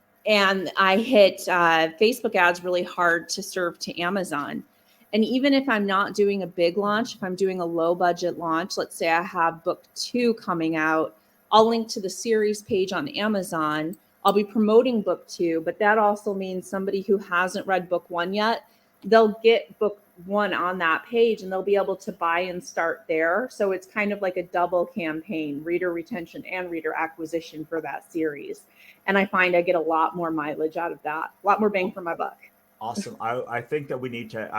I hit Facebook ads really hard to serve to Amazon. And even if I'm not doing a big launch, if I'm doing a low budget launch, let's say I have book 2 coming out, I'll link to the series page on Amazon. I'll be promoting book 2, but that also means somebody who hasn't read book 1 yet, they'll get book 1 on that page and they'll be able to buy and start there. So it's kind of like a double campaign, reader retention and reader acquisition for that series. And I find I get a lot more mileage out of that, a lot more bang for my buck. Awesome. I think that we need to,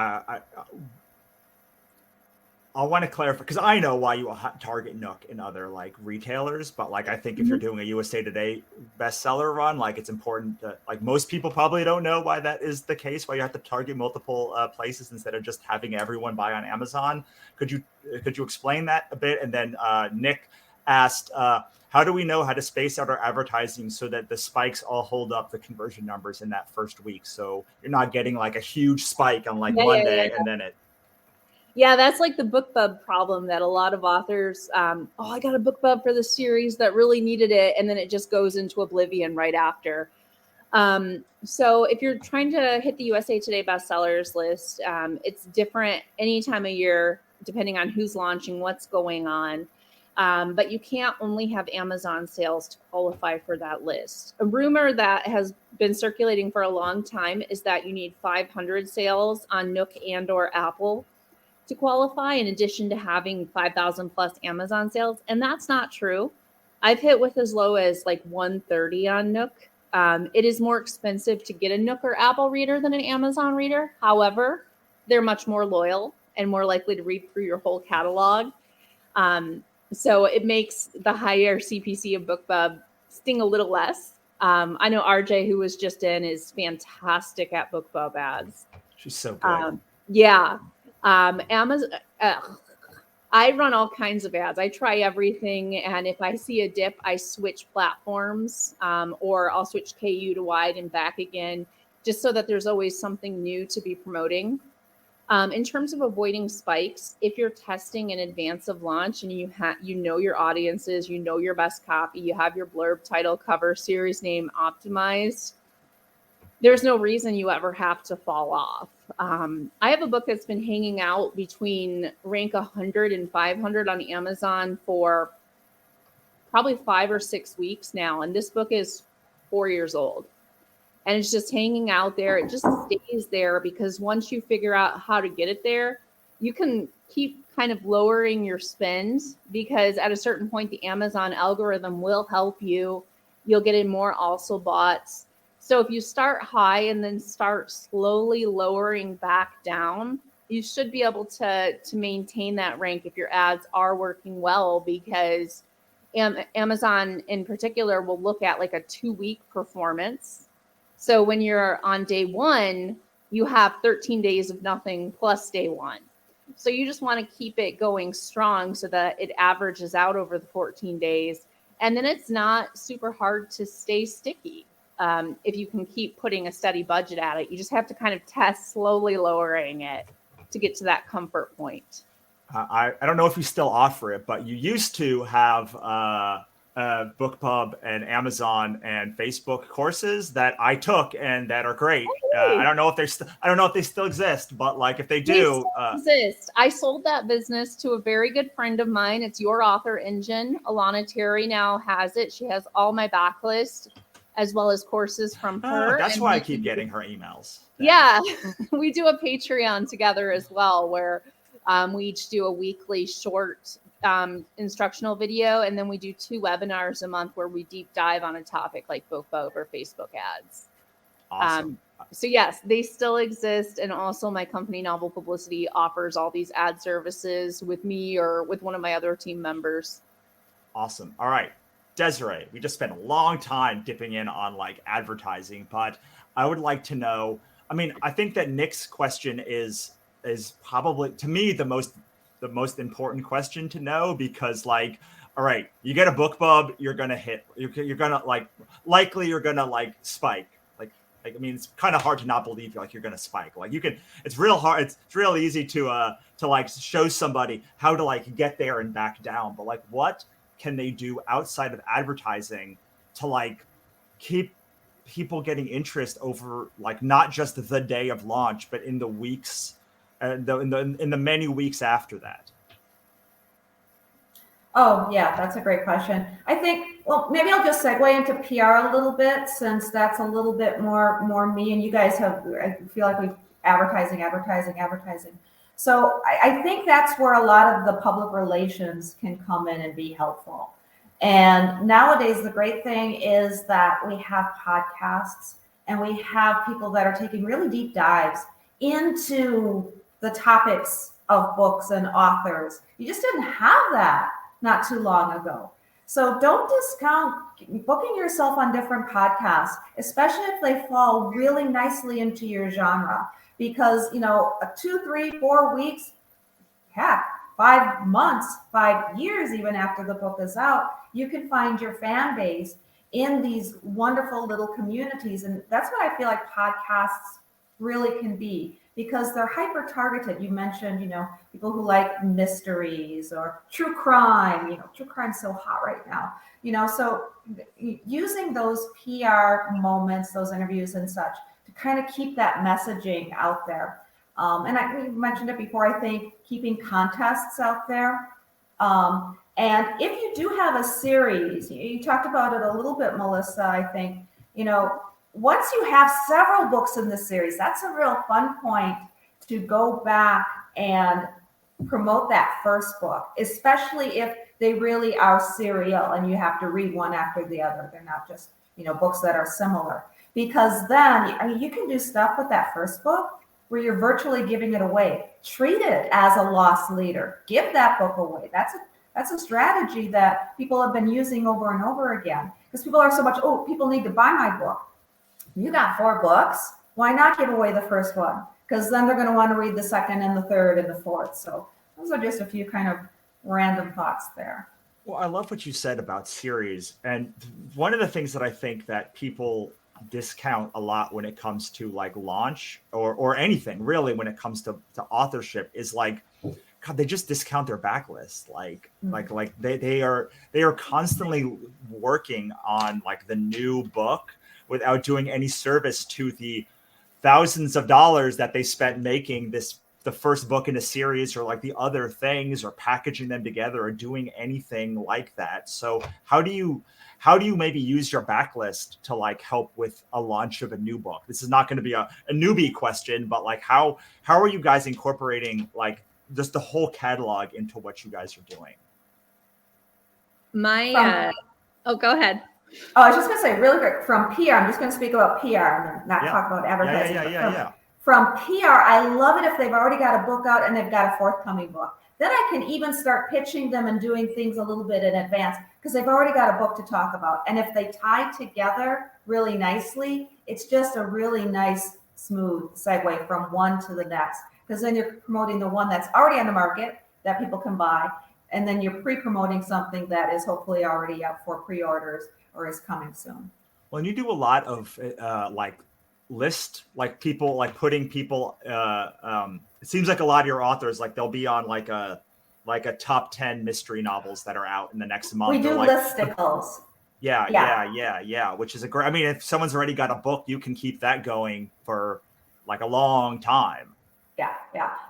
I want to clarify, because I know why you target Nook and other like retailers, but like I think if you're doing a USA Today bestseller run, like it's important to, like most people probably don't know why that is the case, why you have to target multiple places instead of just having everyone buy on Amazon. Could you explain that a bit? And then Nick asked, how do we know how to space out our advertising so that the spikes all hold up the conversion numbers in that first week? So you're not getting like a huge spike on like Monday and then it. Yeah, that's like the BookBub problem that a lot of authors, I got a BookBub for the series that really needed it, and then it just goes into oblivion right after. So if you're trying to hit the USA Today bestsellers list, it's different any time of year, depending on who's launching, what's going on. But you can't only have Amazon sales to qualify for that list. A rumor that has been circulating for a long time is that you need 500 sales on Nook and or Apple to qualify, in addition to having 5,000 plus Amazon sales. And that's not true. I've hit with as low as like 130 on Nook. It is more expensive to get a Nook or Apple reader than an Amazon reader. However, they're much more loyal and more likely to read through your whole catalog. So it makes the higher CPC of BookBub sting a little less. I know RJ, who was just in, is fantastic at BookBub ads. She's so good. Yeah. Amazon, I run all kinds of ads. I try everything. And if I see a dip, I switch platforms, or I'll switch KU to wide and back again, just so that there's always something new to be promoting. In terms of avoiding spikes, if you're testing in advance of launch and you know your audiences, you know your best copy, you have your blurb, title, cover, series name optimized, there's no reason you ever have to fall off. I have a book that's been hanging out between rank 100 and 500 on Amazon for probably 5 or 6 weeks now. And this book is 4 years old. And it's just hanging out there. It just stays there because once you figure out how to get it there, you can keep kind of lowering your spend, because at a certain point, the Amazon algorithm will help you. You'll get in more also bots. So if you start high and then start slowly lowering back down, you should be able to maintain that rank if your ads are working well, because Amazon in particular will look at like a 2-week performance. So when you're on day 1, you have 13 days of nothing plus day 1. So you just want to keep it going strong so that it averages out over the 14 days. And then it's not super hard to stay sticky. If you can keep putting a steady budget at it, you just have to kind of test slowly lowering it to get to that comfort point. I don't know if you still offer it, but you used to have BookPub and Amazon and Facebook courses that I took and that are great. I don't know if they still exist, but like if they do, exist. I sold that business to a very good friend of mine. It's Your Author Engine. Alana Terry now has it. She has all my backlist as well as courses from her. That's why I keep getting her emails. Yeah, we do a Patreon together as well, where we each do a weekly short instructional video, and then we do 2 webinars a month where we deep dive on a topic like BookBub or Facebook ads. Awesome. So yes, they still exist, and also my company Novel Publicity offers all these ad services with me or with one of my other team members. Awesome. All right, Desiree, we just spent a long time dipping in on like advertising, but I would like to know, I mean, I think that Nick's question is probably, to me, the most important question to know, because like, all right, you get a BookBub, you're going to hit, you're going to like, likely you're going to like spike. Like, I mean, it's kind of hard to not believe like you're going to spike. Like you can, it's real hard. It's real easy to like show somebody how to like get there and back down. But like, what can they do outside of advertising to like keep people getting interest over like not just the day of launch, but in the weeks and in the many weeks after that? Oh, yeah, that's a great question. I think, well, maybe I'll just segue into PR a little bit, since that's a little bit more me, and you guys have, I feel like we've advertising. So I think that's where a lot of the public relations can come in and be helpful. And nowadays, the great thing is that we have podcasts and we have people that are taking really deep dives into the topics of books and authors. You just didn't have that not too long ago. So don't discount booking yourself on different podcasts, especially if they fall really nicely into your genre, because, you know, 2, 3, 4 weeks, heck, 5 months, 5 years, even after the book is out, you can find your fan base in these wonderful little communities. And that's what I feel like podcasts really can be, because they're hyper targeted. You mentioned, people who like mysteries or true crime. True crime's so hot right now. So using those PR moments, those interviews and such, to kind of keep that messaging out there. And we mentioned it before, I think keeping contests out there. And if you do have a series, you talked about it a little bit, Melissa, I think, once you have several books in the series, that's a real fun point to go back and promote that first book, especially if they really are serial and you have to read one after the other. They're not just, books that are similar. Because then you can do stuff with that first book where you're virtually giving it away. Treat it as a loss leader. Give that book away. That's a strategy that people have been using over and over again, because people are so much, people need to buy my book. You got 4 books. Why not give away the first one? Because then they're going to want to read the second and the third and the fourth. So those are just a few kind of random thoughts there. Well, I love what you said about series. And one of the things that I think that people discount a lot when it comes to like launch or anything really when it comes to authorship is like, God, they just discount their backlist. Like they are constantly working on like the new book without doing any service to the thousands of dollars that they spent making the first book in a series, or like the other things, or packaging them together, or doing anything like that. So how do you maybe use your backlist to like help with a launch of a new book? This is not going to be a newbie question, but like how are you guys incorporating like just the whole catalog into what you guys are doing? Go ahead. Oh, I was just going to say really quick, from PR, I'm just going to speak about PR and not talk about advertising. Yeah. From PR, I love it if they've already got a book out and they've got a forthcoming book. Then I can even start pitching them and doing things a little bit in advance because they've already got a book to talk about. And if they tie together really nicely, it's just a really nice, smooth segue from one to the next. Because then you're promoting the one that's already on the market that people can buy. And then you're pre-promoting something that is hopefully already up for pre-orders or is coming soon. Well, and you do a lot of putting people, it seems like a lot of your authors, like they'll be on like a top 10 mystery novels that are out in the next month. We do listicles. Yeah. Which is a great, I mean, if someone's already got a book, you can keep that going for like a long time. Yeah.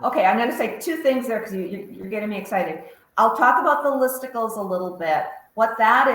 Okay, I'm going to say 2 things there because you're getting me excited. I'll talk about the listicles a little bit. What that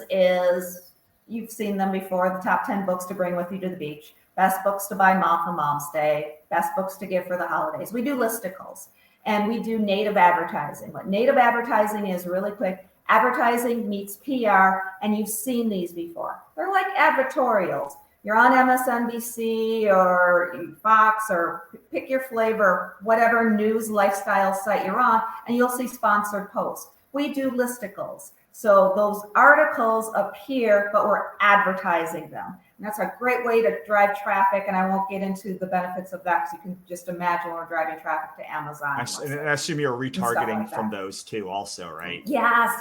is you've seen them before, the top 10 books to bring with you to the beach, best books to buy mom for Mom's Day, best books to give for the holidays. We do listicles, and we do native advertising. What native advertising is, really quick, advertising meets PR, and you've seen these before. They're like advertorials. You're on MSNBC or Fox, or pick your flavor, whatever news lifestyle site you're on, and you'll see sponsored posts. We do listicles. So those articles appear, but we're advertising them. And that's a great way to drive traffic. And I won't get into the benefits of that because you can just imagine we're driving traffic to Amazon. And I assume you're retargeting from those too also, right? Yes.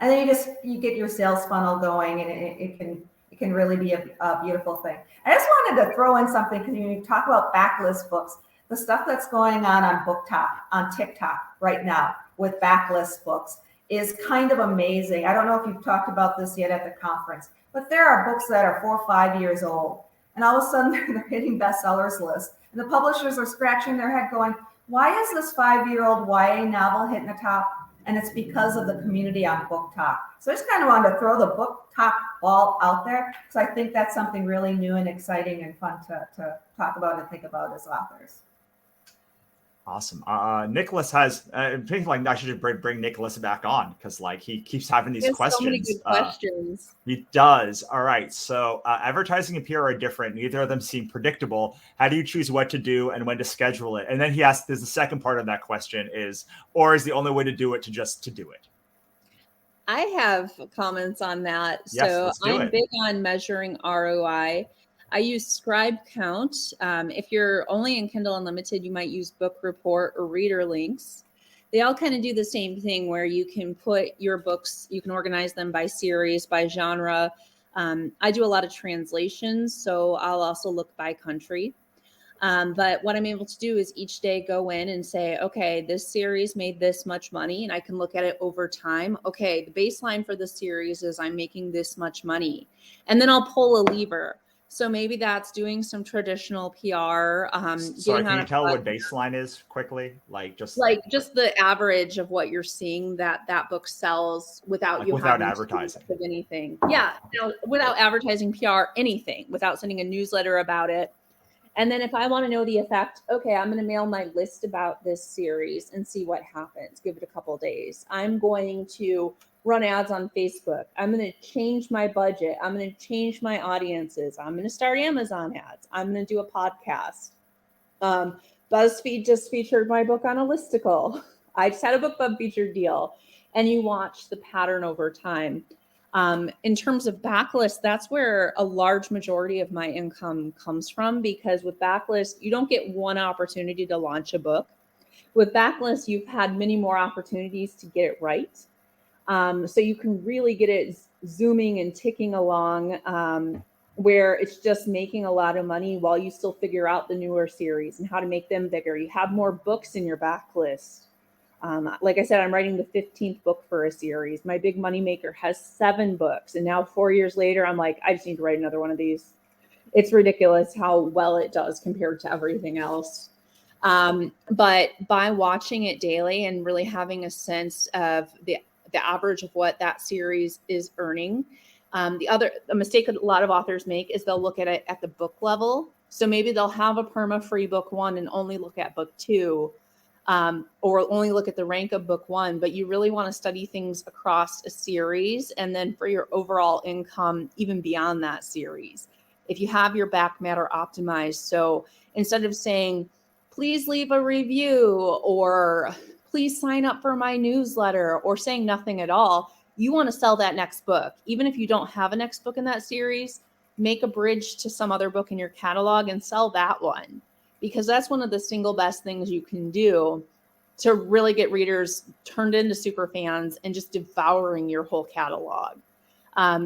And then you get your sales funnel going, and it can really be a beautiful thing. I just wanted to throw in something because when you talk about backlist books, the stuff that's going on on TikTok right now with backlist books is kind of amazing. I don't know if you've talked about this yet at the conference, but there are books that are 4 or 5 years old, and all of a sudden they're hitting bestsellers list, and the publishers are scratching their head going, why is this 5-year-old YA novel hitting the top? And it's because of the community on Book Talk. So I just kind of wanted to throw the Book Talk ball out there, because I think that's something really new and exciting and fun to talk about and think about as authors. Awesome. Nicholas has, I think like I should bring Nicholas back on because like he keeps having these questions. So many good questions. He does. All right. So advertising and PR are different. Neither of them seem predictable. How do you choose what to do and when to schedule it? And then he asks, there's the second part of that question is the only way to do it to do it? I have comments on that. Yes, so let's do I'm it. big on measuring ROI. I use Scribe Count. If you're only in Kindle Unlimited, you might use Book Report or Reader Links. They all kind of do the same thing where you can put your books, you can organize them by series, by genre. I do a lot of translations, so I'll also look by country. But what I'm able to do is each day go in and say, okay, this series made this much money, and I can look at it over time. Okay, the baseline for the series is I'm making this much money. And then I'll pull a lever. So maybe that's doing some traditional PR. Sorry, can you tell what baseline is quickly? Like just the average of what you're seeing that book sells without you without having advertising of anything. Yeah, without advertising, PR, anything, without sending a newsletter about it. And then if I want to know the effect, okay, I'm going to mail my list about this series and see what happens. Give it a couple of days. I'm going to run ads on Facebook. I'm going to change my budget. I'm going to change my audiences. I'm going to start Amazon ads. I'm going to do a podcast. BuzzFeed just featured my book on a listicle. I just had a BookBub featured deal. And you watch the pattern over time. In terms of backlist, that's where a large majority of my income comes from, because with backlist, you don't get one opportunity to launch a book. With backlist, you've had many more opportunities to get it right. So you can really get it zooming and ticking along, where it's just making a lot of money while you still figure out the newer series and how to make them bigger. You have more books in your backlist. Like I said, I'm writing the 15th book for a series. My big money maker has 7 books. And now 4 years later, I'm like, I just need to write another one of these. It's ridiculous how well it does compared to everything else. But by watching it daily and really having a sense of the average of what that series is earning. The mistake a lot of authors make is they'll look at it at the book level. So maybe they'll have a perma-free book 1 and only look at book 2. Or only look at the rank of book 1, but you really want to study things across a series, and then for your overall income, even beyond that series. If you have your back matter optimized, so instead of saying, please leave a review, or please sign up for my newsletter, or saying nothing at all, you want to sell that next book. Even if you don't have a next book in that series, make a bridge to some other book in your catalog and sell that one. Because that's one of the single best things you can do to really get readers turned into super fans and just devouring your whole catalog.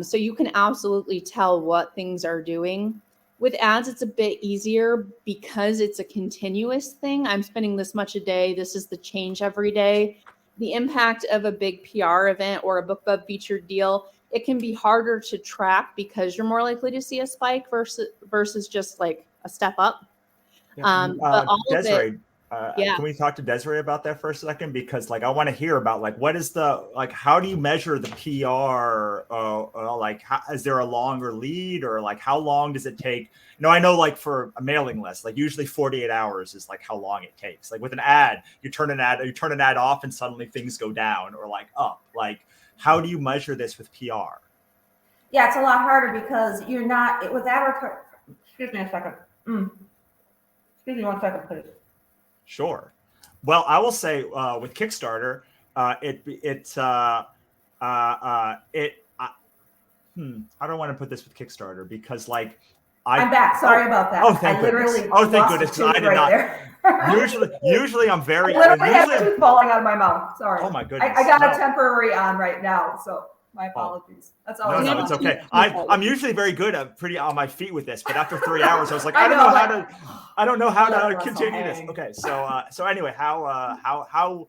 So you can absolutely tell what things are doing. With ads, it's a bit easier because it's a continuous thing. I'm spending this much a day. This is the change every day. The impact of a big PR event or a BookBub featured deal, it can be harder to track because you're more likely to see a spike versus just like a step up. But all Desiree, of it, yeah. Can we talk to Desiree about that for a second? Because like I want to hear about like what is the how do you measure the PR? Is there a longer lead, or like how long does it take? I know like for a mailing list, like usually 48 hours is like how long it takes. Like with an ad, you turn an ad off and suddenly things go down or like up. Like how do you measure this with PR? Yeah, it's a lot harder because you're not with advertising. Excuse me a second. Excuse me 1 second, please. Sure. Well, I will say with Kickstarter, I don't want to put this with Kickstarter because like I'm back. Sorry about that. Oh, thank goodness. Oh, thank goodness. I did not. Usually I'm very. I literally have tooth falling out of my mouth. Sorry. Oh my goodness. I got a temporary on right now, so my apologies. That's all. No, it's okay. I'm usually very good at pretty on my feet with this, but after 3 hours, I was like, I don't know how to continue this. Okay, so anyway, how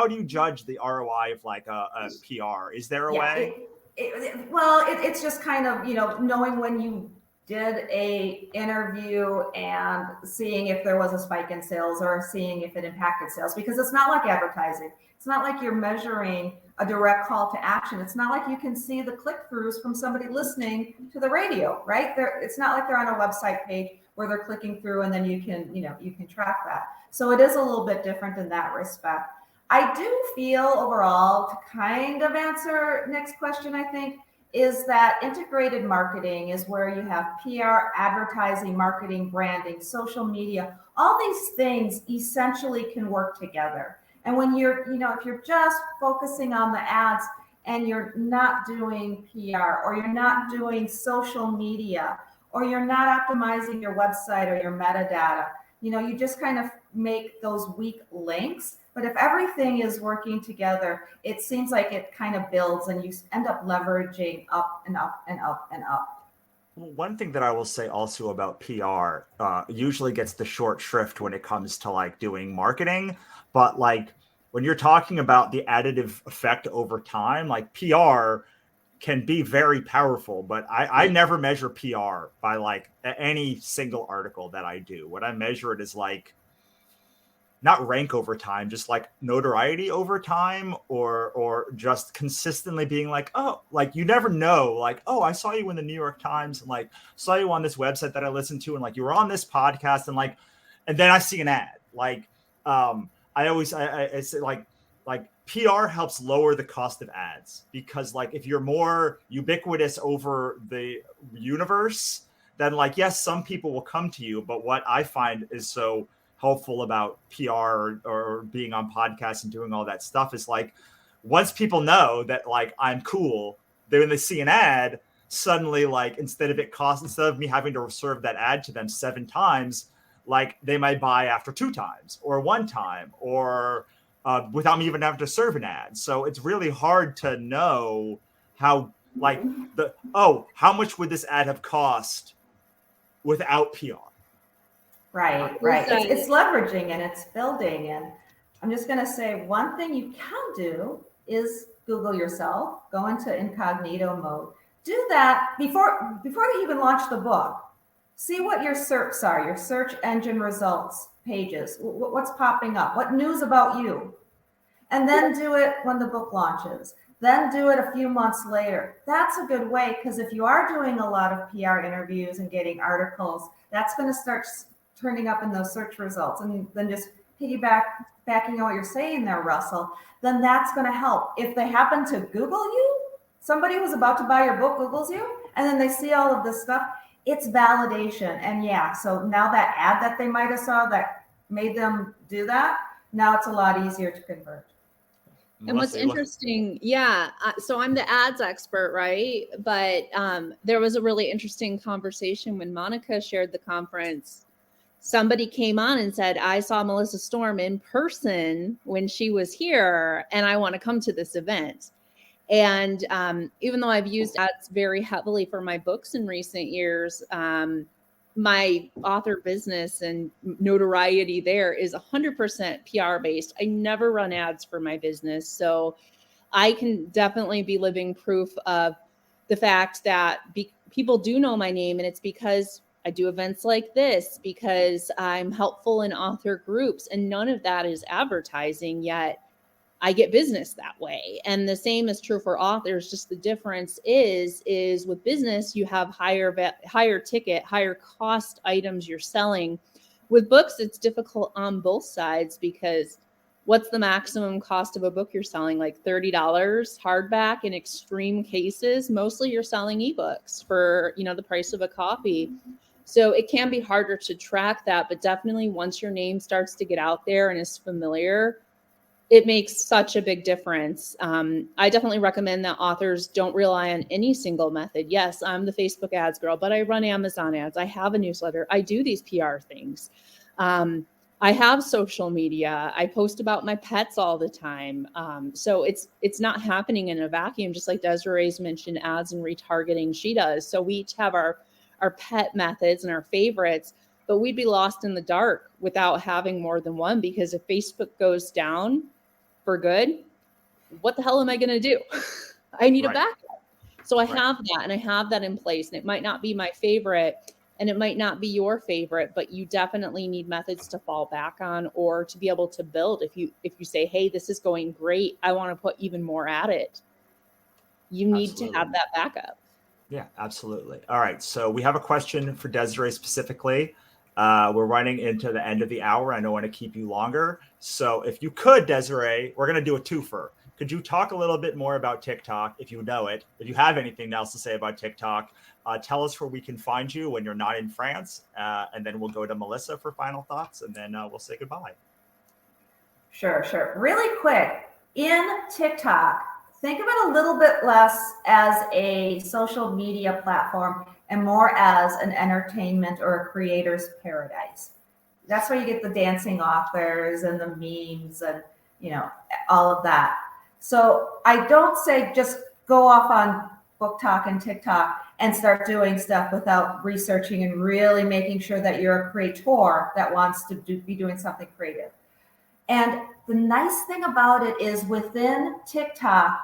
do you judge the ROI of like a PR? Is there a way? It's just kind of knowing when you did a interview and seeing if there was a spike in sales or seeing if it impacted sales, because it's not like advertising. It's not like you're measuring a direct call to action. It's not like you can see the click-throughs from somebody listening to the radio, right? It's not like they're on a website page where they're clicking through and then you can track that. So it is a little bit different in that respect. I do feel overall, to kind of answer next question, I think, is that integrated marketing is where you have PR, advertising, marketing, branding, social media. All these things essentially can work together. And when you're, if you're just focusing on the ads and you're not doing PR or you're not doing social media or you're not optimizing your website or your metadata, you just kind of make those weak links. But if everything is working together, it seems like it kind of builds and you end up leveraging up and up and up and up. One thing that I will say also about PR usually gets the short shrift when it comes to like doing marketing, but like when you're talking about the additive effect over time, like PR can be very powerful, but I never measure PR by like any single article that I do. What I measure it is like not rank over time, just like notoriety over time, or just consistently being like, oh, like you never know, like, oh, I saw you in the New York Times, and like saw you on this website that I listened to, and like you were on this podcast, and like, and then I see an ad. Like, I say like PR helps lower the cost of ads, because like if you're more ubiquitous over the universe, then like yes, some people will come to you, but what I find is so helpful about PR or being on podcasts and doing all that stuff is like once people know that like I'm cool, then when they see an ad, suddenly like instead of me having to serve that ad to them 7 times, like they might buy after 2 times or 1 time, or without me even having to serve an ad. So it's really hard to know how like how much would this ad have cost without PR? Right. It's leveraging and it's building. And I'm just going to say one thing you can do is Google yourself, go into incognito mode. Do that before you even launch the book. See what your searches are, your search engine results pages, what's popping up, what news about you. And then do it when the book launches. Then do it a few months later. That's a good way, because if you are doing a lot of PR interviews and getting articles, that's going to start turning up in those search results. And then just backing on what you're saying there, Russell, then that's going to help. If they happen to Google you, somebody who's about to buy your book Googles you, and then they see all of this stuff, it's validation. And yeah, so now that ad that they might have saw that made them do that, now it's a lot easier to convert. And what's interesting, so I'm the ads expert, right? But there was a really interesting conversation when Monica shared the conference. Somebody came on and said, I saw Melissa Storm in person when she was here, and I want to come to this event. And even though I've used ads very heavily for my books in recent years, my author business and notoriety there is 100% PR based. I never run ads for my business. So I can definitely be living proof of the fact that people do know my name, and it's because I do events like this, because I'm helpful in author groups, and none of that is advertising, yet I get business that way. And the same is true for authors. Just the difference is with business, you have higher ticket, higher cost items you're selling. With books, it's difficult on both sides, because what's the maximum cost of a book you're selling? Like $30 hardback in extreme cases. Mostly you're selling ebooks for, the price of a copy. So it can be harder to track that, but definitely once your name starts to get out there and is familiar, it makes such a big difference. I definitely recommend that authors don't rely on any single method. Yes, I'm the Facebook ads girl, but I run Amazon ads. I have a newsletter. I do these PR things. I have social media. I post about my pets all the time. So it's not happening in a vacuum, just like Desiree's mentioned ads and retargeting she does. So we each have our pet methods and our favorites, but we'd be lost in the dark without having more than one, because if Facebook goes down for good, what the hell am I going to do? I need a backup. So I have that, and I have that in place, and it might not be my favorite and it might not be your favorite, but you definitely need methods to fall back on or to be able to build. If you say, hey, this is going great, I want to put even more at it. You need to have that backup. Yeah, absolutely. All right. So we have a question for Desiree specifically. We're running into the end of the hour. I don't want to keep you longer. So if you could, Desiree, we're going to do a twofer. Could you talk a little bit more about TikTok, if you know it, if you have anything else to say about TikTok? Tell us where we can find you when you're not in France. And then we'll go to Melissa for final thoughts, and then we'll say goodbye. Sure. Really quick, in TikTok, think of it a little bit less as a social media platform and more as an entertainment or a creator's paradise. That's where you get the dancing authors and the memes and, all of that. So I don't say just go off on Book Talk and TikTok and start doing stuff without researching and really making sure that you're a creator that wants to be doing something creative. And the nice thing about it is within TikTok,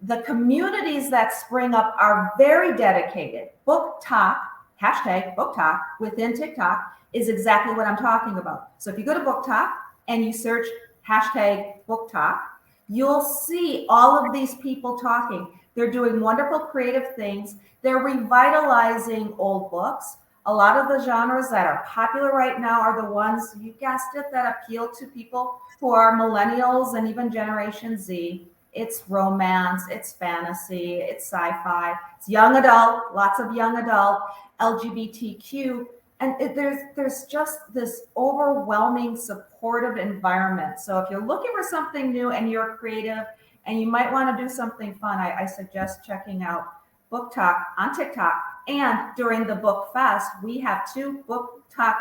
the communities that spring up are very dedicated. Book Talk, hashtag Book Talk within TikTok is exactly what I'm talking about. So if you go to Book Talk and you search hashtag Book Talk, you'll see all of these people talking. They're doing wonderful creative things. They're revitalizing old books. A lot of the genres that are popular right now are the ones, you guessed it, that appeal to people who are millennials and even Generation Z. It's romance, it's fantasy, it's sci-fi, it's young adult, lots of young adult, LGBTQ. And there's just this overwhelming supportive environment. So if you're looking for something new and you're creative and you might want to do something fun, I suggest checking out Book Talk on TikTok. And during the Book Fest, we have 2 Book Talk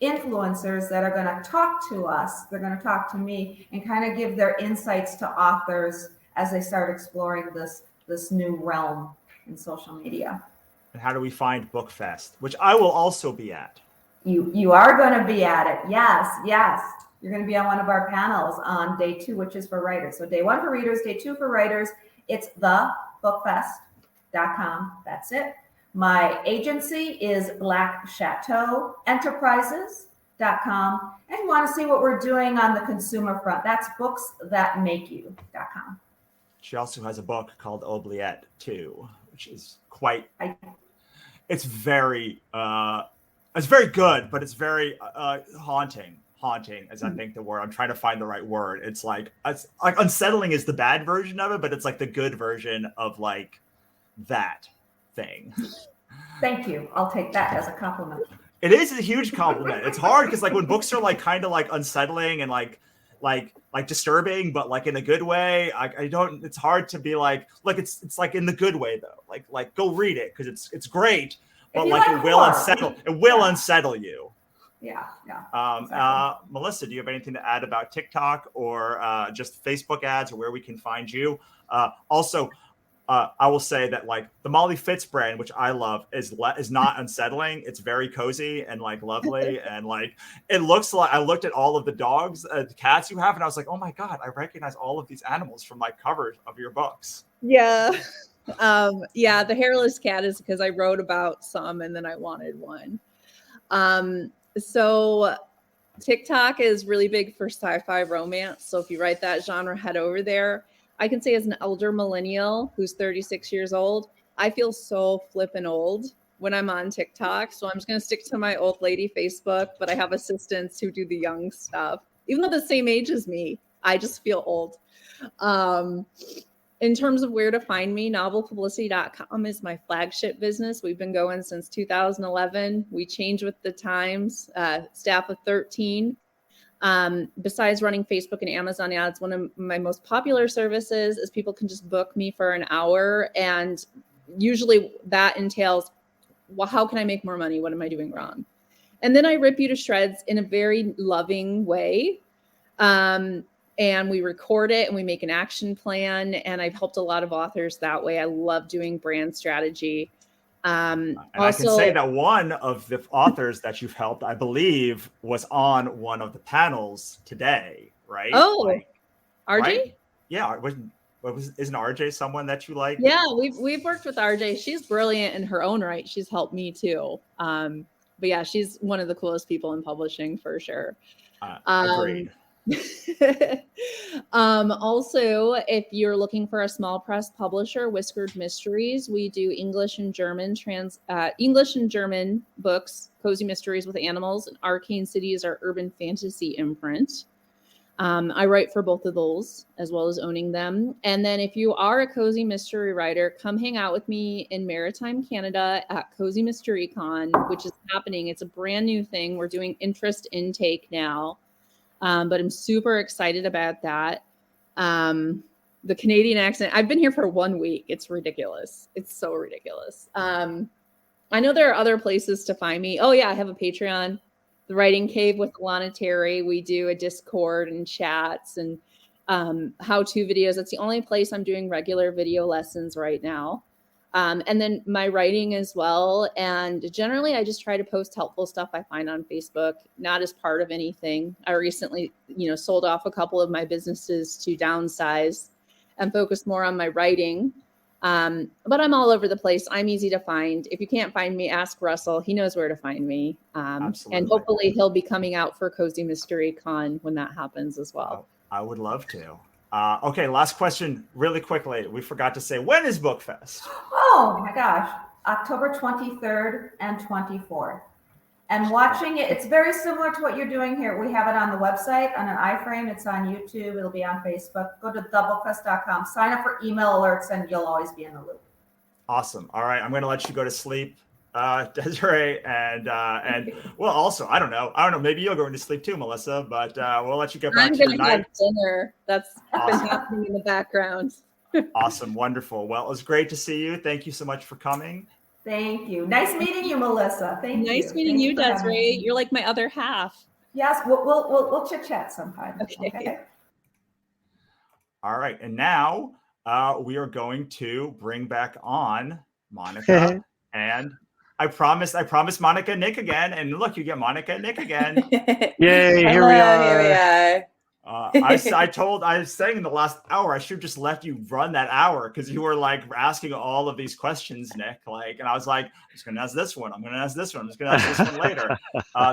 influencers that are going to talk to us. They're going to talk to me and kind of give their insights to authors as they start exploring this new realm in social media. And how do we find Book Fest, which I will also be at? You are going to be at it. Yes. You're going to be on one of our panels on day 2, which is for writers. So day 1 for readers, day 2 for writers. It's thebookfest.com. That's it. My agency is blackchateauenterprises.com. And you want to see what we're doing on the consumer front, that's books.thatmakeyou.com. She also has a book called Oubliette too, which is quite, it's very good, but it's very haunting, as I think the word, I'm trying to find the right word. It's like unsettling is the bad version of it, but it's like the good version of like that thing. Thank you. I'll take that as a compliment. It is a huge compliment. It's hard because like when books are like kind of like unsettling and like disturbing, but like in a good way, it's hard to be like it's like in the good way though. Like go read it because it's great, but like it will unsettle you. Yeah. Exactly. Melissa, do you have anything to add about TikTok or just Facebook ads or where we can find you? Also, I will say that like the Molly Fitz brand, which I love, is not unsettling. It's very cozy and like lovely, and like it looks like, I looked at all of the dogs, the cats you have, and I was like, oh my god, I recognize all of these animals from like covers of your books. Yeah. The hairless cat is because I wrote about some and then I wanted one. So TikTok is really big for sci-fi romance. So if you write that genre, head over there. I can say as an elder millennial who's 36 years old, I feel so flippin' old when I'm on TikTok. So I'm just going to stick to my old lady Facebook, but I have assistants who do the young stuff. Even though they're the same age as me, I just feel old. In terms of where to find me, novelpublicity.com is my flagship business. We've been going since 2011. We change with the times, staff of 13. Besides running Facebook and Amazon ads, one of my most popular services is people can just book me for an hour. And usually that entails, well, how can I make more money? What am I doing wrong? And then I rip you to shreds in a very loving way. And we record it and we make an action plan. And I've helped a lot of authors that way. I love doing brand strategy. And I can say that one of the authors that you've helped, I believe, was on one of the panels today, right? Oh, RJ? Right? Yeah. Isn't RJ someone that you like? Yeah, we've worked with RJ. She's brilliant in her own right. She's helped me too. But yeah, she's one of the coolest people in publishing for sure. Agreed. Also, if you're looking for a small press publisher, Whiskered Mysteries, we do English and German books, cozy mysteries with animals, and Arcane City is our urban fantasy imprint. I write for both of those as well as owning them. And then if you are a cozy mystery writer, come hang out with me in Maritime, Canada at Cozy Mystery Con, which is happening. It's a brand new thing. We're doing interest intake now. But I'm super excited about that. The Canadian accent, I've been here for 1 week. It's ridiculous. It's so ridiculous. I know there are other places to find me. Oh yeah, I have a Patreon, The Writing Cave with Alana Terry. We do a Discord and chats and how-to videos. That's the only place I'm doing regular video lessons right now. And then my writing as well. And generally, I just try to post helpful stuff I find on Facebook, not as part of anything. I recently, sold off a couple of my businesses to downsize and focus more on my writing. But I'm all over the place. I'm easy to find. If you can't find me, ask Russell. He knows where to find me. Absolutely. And hopefully he'll be coming out for Cozy Mystery Con when that happens as well. I would love to. Okay, last question really quickly. We forgot to say, when is Bookfest? Oh my gosh, October 23rd and 24th. And watching it, it's very similar to what you're doing here. We have it on the website, on an iframe. It's on YouTube. It'll be on Facebook. Go to thebookfest.com. Sign up for email alerts, and you'll always be in the loop. Awesome. All right, I'm going to let you go to sleep, Desiree, and well, also, I don't know. Maybe you'll go into sleep too, Melissa. But we'll let you get back to your night. I'm going to have dinner. That's been happening in the background. Awesome, wonderful. Well, it was great to see you. Thank you so much for coming. Thank you. Nice meeting you, Melissa. Thank you. Nice meeting you, Desiree. You're like my other half. Yes, we'll chit chat sometime. Okay. All right, and now we are going to bring back on Monica, and I promised Monica and Nick again, and look, you get Monica and Nick again. Yay! Here we are. I was saying in the last hour, I should have just let you run that hour because you were like asking all of these questions, Nick. And I was like, I'm just going to ask this one. I'm going to ask this one. I'm just going to ask this one later.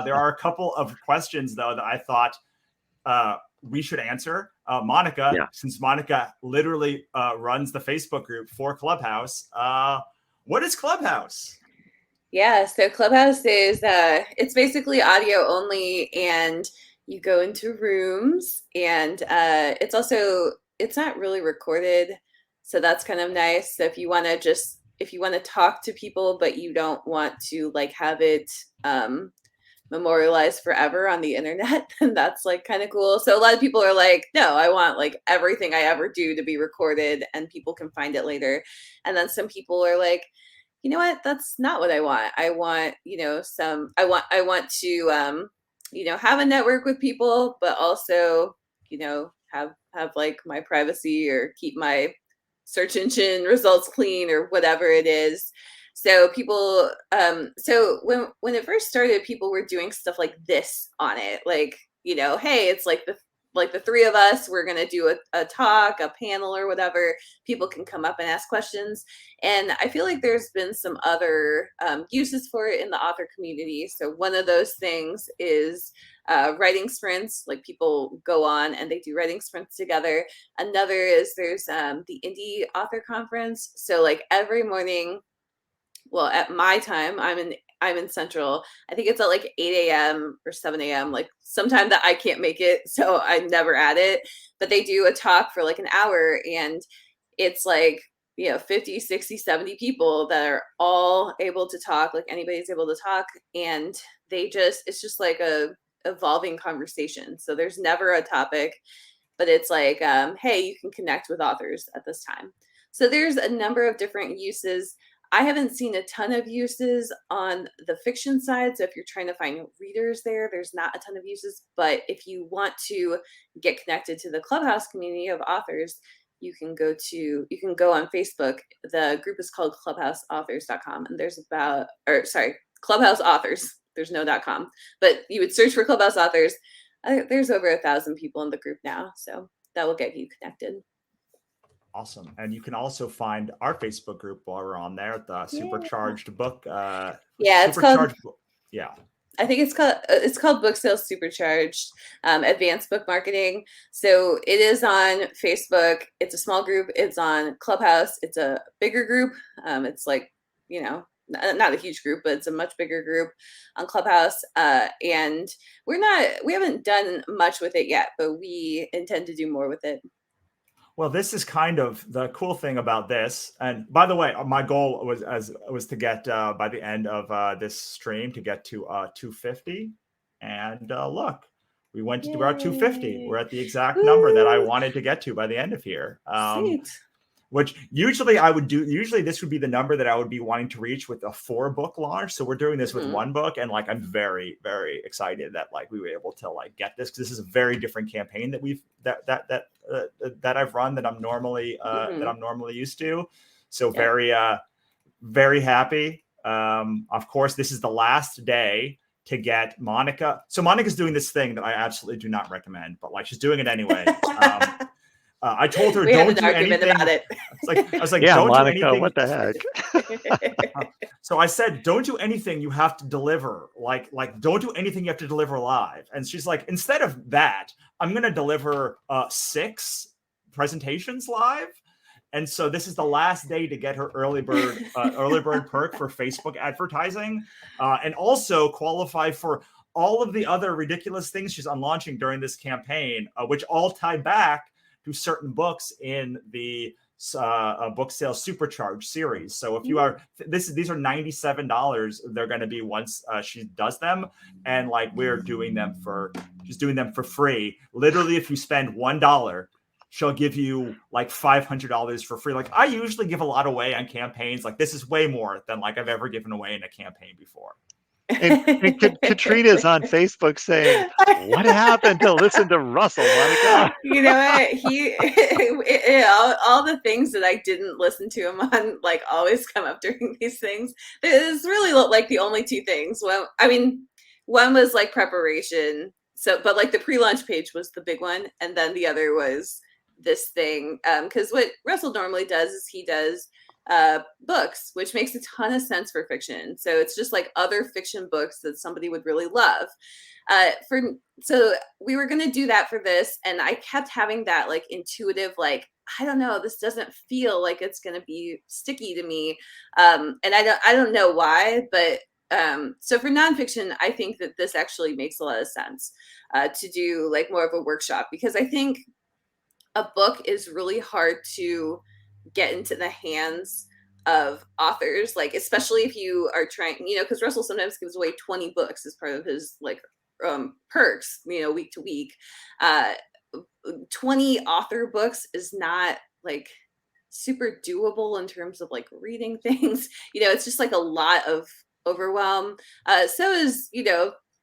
There are a couple of questions though that I thought we should answer. Monica, since Monica literally runs the Facebook group for Clubhouse, what is Clubhouse? Yeah, so Clubhouse is it's basically audio only, and you go into rooms, and it's not really recorded, so that's kind of nice. So if you want to talk to people but you don't want to like have it memorialized forever on the internet, then that's like kind of cool. So a lot of people are like, no, I want like everything I ever do to be recorded and people can find it later. And then some people are like, you know what, that's not what I want. I want, I want to have a network with people, but also, have like my privacy or keep my search engine results clean or whatever it is. So people, so when it first started, people were doing stuff like this on it. Like, hey, it's like the three of us, we're going to do a talk, a panel or whatever. People can come up and ask questions. And I feel like there's been some other uses for it in the author community. So one of those things is writing sprints, like people go on and they do writing sprints together. Another is there's the Indie Author Conference. So like every morning, well, at my time, I'm in Central. I think it's at like 8 a.m. or 7 a.m. Like sometime that I can't make it, so I never add it. But they do a talk for like an hour, and it's like 50, 60, 70 people that are all able to talk. Like anybody's able to talk, and it's just like a evolving conversation. So there's never a topic, but it's like, hey, you can connect with authors at this time. So there's a number of different uses. I haven't seen a ton of uses on the fiction side. So if you're trying to find readers there's not a ton of uses. But if you want to get connected to the Clubhouse community of authors, you can go on Facebook. The group is called clubhouseauthors.com. And there's Clubhouse Authors. There's no .com. But you would search for Clubhouse Authors. There's over 1,000 people in the group now. So that will get you connected. Awesome. And you can also find our Facebook group while we're on there, the Supercharged Book. It's called. Yeah. I think it's called Book Sales Supercharged, Advanced Book Marketing. So it is on Facebook. It's a small group. It's on Clubhouse. It's a bigger group. It's like, not a huge group, but it's a much bigger group on Clubhouse. And we haven't done much with it yet, but we intend to do more with it. Well, this is kind of the cool thing about this. And by the way, my goal was to get by the end of this stream to get to 250. And look, we're at 250. We're at the exact number that I wanted to get to by the end of here. Which usually this would be the number that I would be wanting to reach with a 4-book launch. So we're doing this with 1 book, and like I'm very, very excited that like we were able to like get this, because this is a very different campaign that I've run that I'm normally used to. So very very happy. Of course, this is the last day to get Monica. So Monica's doing this thing that I absolutely do not recommend, but like she's doing it anyway. I told her, we had don't an do argument anything. about it. I was like, Yeah, don't Monica, do anything. what the heck? So I said, don't do anything you have to deliver. Like don't do anything you have to deliver live. And she's like, instead of that, I'm going to deliver 6 presentations live. And so this is the last day to get her early bird perk for Facebook advertising, and also qualify for all of the other ridiculous things she's launching during this campaign, which all tie back to certain books in the book sales supercharge series. So if you are these are $97 they're going to be once she does them, and like she's doing them for free. Literally, if you spend $1, she'll give you like $500 for free. Like I usually give a lot away on campaigns. Like this is way more than like I've ever given away in a campaign before. And Katrina's on Facebook saying, "What happened to listen to Russell, Monica?" You know what? All the things that I didn't listen to him on, like, always come up during these things. It's really like the only 2 things. Well, I mean, one was like preparation. So, but like the pre-launch page was the big one, and then the other was this thing. Because what Russell normally does is he does books, which makes a ton of sense for fiction. So it's just like other fiction books that somebody would really love. So we were going to do that for this, and I kept having that like intuitive, like, I don't know, this doesn't feel like it's going to be sticky to me. And I don't know why, but so for nonfiction, I think that this actually makes a lot of sense to do like more of a workshop, because I think a book is really hard to get into the hands of authors, like especially if you are trying, because Russell sometimes gives away 20 books as part of his like perks, week to week. 20 author books is not like super doable in terms of like reading things. It's just like a lot of overwhelm. So is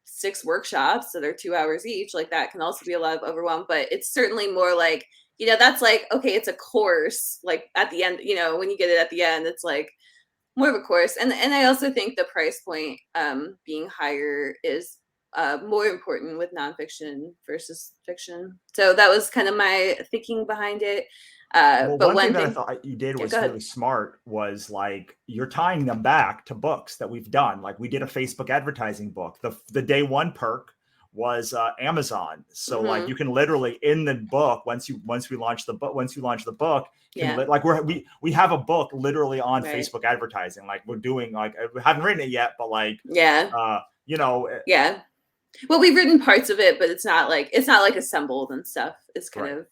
6 workshops that are 2 hours each. Like that can also be a lot of overwhelm, but it's certainly more like, that's like, okay, it's a course, like at the end, when you get it at the end, it's like more of a course. And I also think the price point being higher is more important with nonfiction versus fiction. So that was kind of my thinking behind it. Well, but one thing that I thought you did was really smart was like you're tying them back to books that we've done. Like we did a Facebook advertising book. The day 1 perk was Amazon. So like you can literally in the book, once you launch the book, we have a book literally on Facebook advertising. Like we're doing, like we haven't written it yet, but like well, we've written parts of it, but it's not like assembled and stuff. It's kind of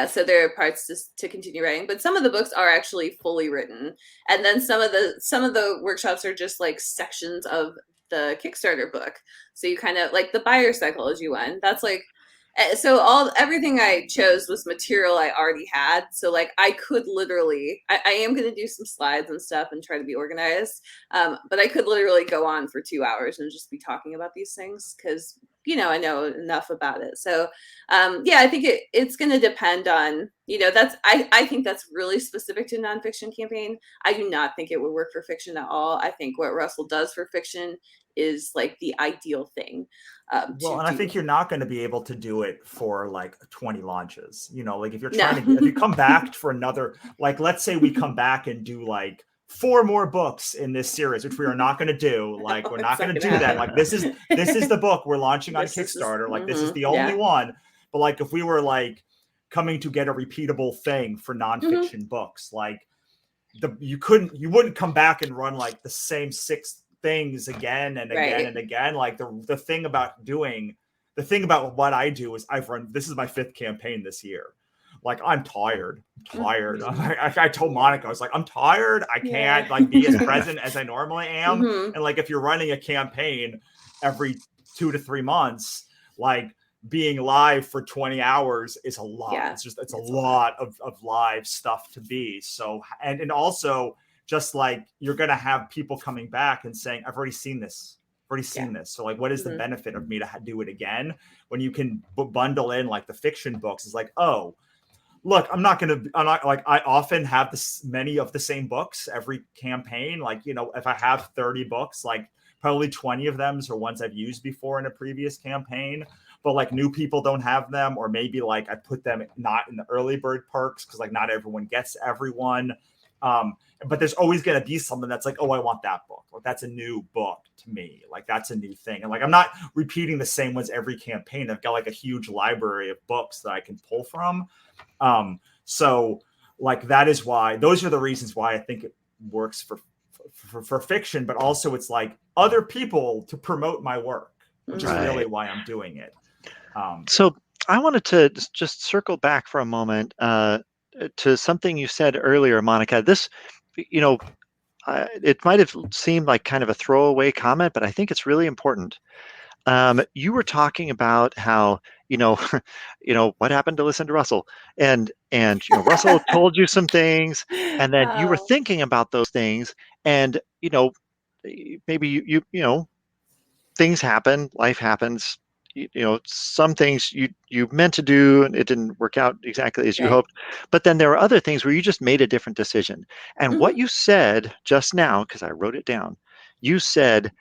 so there are parts to continue writing, but some of the books are actually fully written, and then some of the workshops are just like sections of the Kickstarter book. So you kind of like the buyer psychology one. That's like, so everything I chose was material I already had. So like I could literally, I am going to do some slides and stuff and try to be organized. But I could literally go on for 2 hours and just be talking about these things because, I know enough about it. So I think it's going to depend on, I think that's really specific to nonfiction campaign. I do not think it would work for fiction at all. I think what Russell does for fiction is like the ideal thing. I think you're not going to be able to do it for like 20 launches. Like if you're trying to, if you come back for another, like let's say we come back and do like 4 more books in this series, which we are not going to do. Like we're not going to do that. Like this is the book we're launching on Kickstarter. Like this is the only one. But like if we were like coming to get a repeatable thing for nonfiction books, like you wouldn't come back and run like the same 6 things again and again and again. Like the thing about what I do is this is my 5th campaign this year. Like I'm tired. I told Monica, I was like, I'm tired. I can't like be as present as I normally am. And like if you're running a campaign every 2 to 3 months, like being live for 20 hours is a lot. It's a lot of live stuff to be. So and also just like you're going to have people coming back and saying, I've already seen this. So like, what is the benefit of me to do it again? When you can bundle in like the fiction books, it's like, oh, look, I'm not like, I often have many of the same books every campaign. Like, you know, if I have 30 books, like probably 20 of them are ones I've used before in a previous campaign, but like new people don't have them, or maybe like I put them not in the early bird perks because like not everyone gets everyone. But there's always going to be something that's like, oh, I want that book. Like that's a new book to me. Like that's a new thing. And like, I'm not repeating the same ones every campaign. I've got like a huge library of books that I can pull from. So like, that is why, those are the reasons why I think it works for fiction, but also it's like other people to promote my work, which is really why I'm doing it. So I wanted to just circle back for a moment to something you said earlier, Monica. This, you know, it might have seemed like kind of a throwaway comment, but I think it's really important. You were talking about how, you know, what happened to listen to Russell, and you know, Russell told you some things, and then you were thinking about those things, and you know, maybe you know, things happen, life happens. You know, some things you meant to do and it didn't work out exactly as you hoped, but then there are other things where you just made a different decision. And what you said just now, because I wrote it down, you said,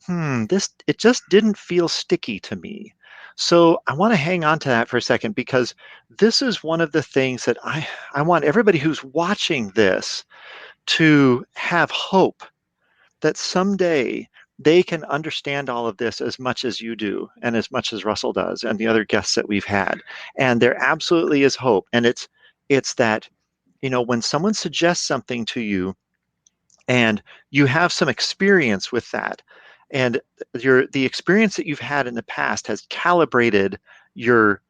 it just didn't feel sticky to me. So I want to hang on to that for a second, because this is one of the things that I want everybody who's watching this to have hope that someday they can understand all of this as much as you do, and as much as Russell does, and the other guests that we've had. And there absolutely is hope. And it's that, you know, when someone suggests something to you and you have some experience with that, and the experience that you've had in the past has calibrated your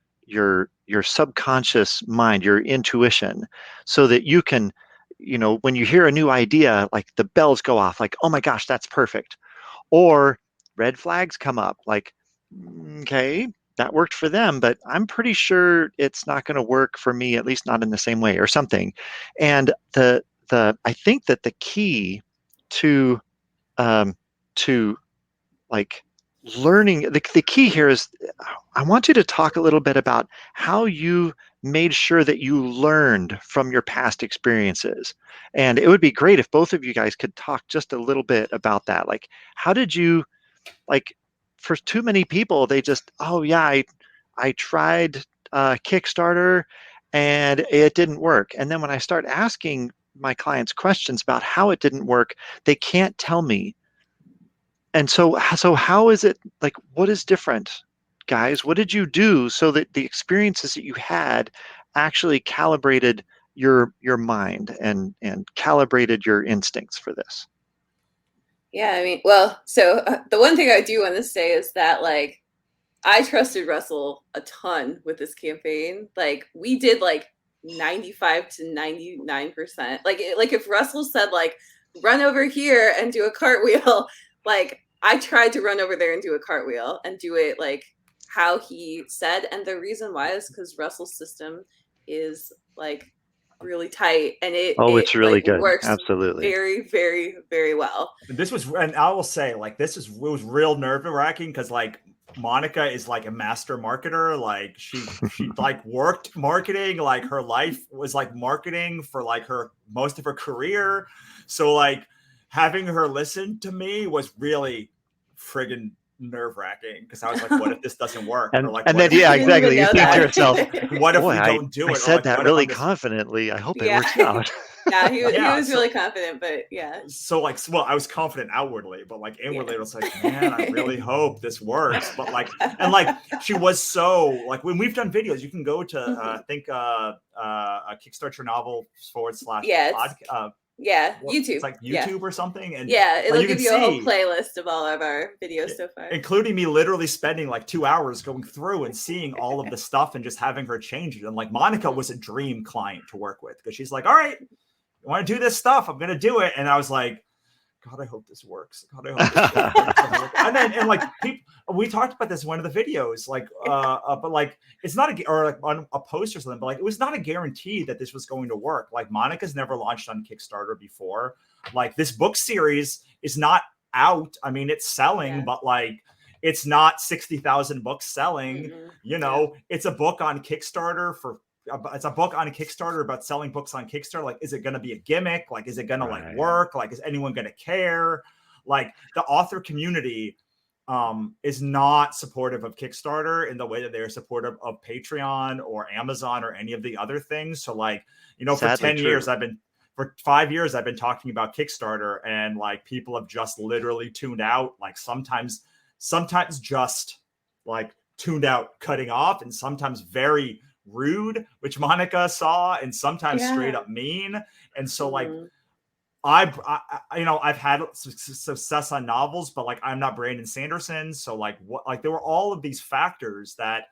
subconscious mind, your intuition, so that you can, you know, when you hear a new idea, like the bells go off, like, oh my gosh, that's perfect. Or red flags come up, like, okay, that worked for them, but I'm pretty sure it's not going to work for me, at least not in the same way, or something. And I think that the key to like learning, the key here is, I want you to talk a little bit about how you made sure that you learned from your past experiences. And it would be great if both of you guys could talk just a little bit about that. Like, how did you, like, for too many people, they just, oh yeah, I tried Kickstarter and it didn't work. And then when I start asking my clients questions about how it didn't work, they can't tell me. And so how is it, like, what is different, guys? What did you do so that the experiences that you had actually calibrated your mind and calibrated your instincts for this? Yeah, I mean, well, so the one thing I do want to say is that, like, I trusted Russell a ton with this campaign. Like, we did like 95 to 99%. Like if Russell said, like, run over here and do a cartwheel, like, I tried to run over there and do a cartwheel and do it like how he said. And the reason why is because Russell's system is like really tight, and it's really like, good. works Absolutely. very, very, very well. And I will say, like, it was real nerve-wracking because, like, Monica is like a master marketer. Like she like worked marketing, like her life was like marketing for like her most of her career. So like having her listen to me was really friggin' nerve-wracking because I was like, what if this doesn't work? And, or like, and then yeah, exactly. You think to yourself, what if we don't do it? I said that really confidently. I hope it works out. Yeah, he was really confident, but yeah. So like, well, I was confident outwardly, but like inwardly, it was like, man, I really hope this works. But like, and like, she was so like, when we've done videos, you can go to I think a Kickstarter novel /podcast. Yeah, YouTube. It's like YouTube or something. And yeah, it'll give you a whole see, playlist of all of our videos so far. Including me literally spending like 2 hours going through and seeing all of the stuff and just having her change it. And like Monica was a dream client to work with because she's like, all right, you want to do this stuff? I'm going to do it. And I was like, God, I hope this works. God, I hope this works. And like people, we talked about this in one of the videos, like, but like, it's not or like on a post or something, but like, it was not a guarantee that this was going to work. Like Monica's never launched on Kickstarter before. Like this book series is not out. I mean, it's selling, but like, it's not 60,000 books selling, you know, it's a book on Kickstarter for it's a book on Kickstarter about selling books on Kickstarter. Like, is it going to be a gimmick? Like, is it going to like work? Like, is anyone going to care? Like, the author community is not supportive of Kickstarter in the way that they're supportive of Patreon or Amazon or any of the other things. So like, you know, Sadly for 5 years, I've been talking about Kickstarter, and like people have just literally tuned out. Like sometimes just like tuned out, cutting off, and sometimes very rude, which Monica saw, and sometimes straight up mean. And so like, I you know, I've had success on novels, but like I'm not Brandon Sanderson. So like what, like there were all of these factors that,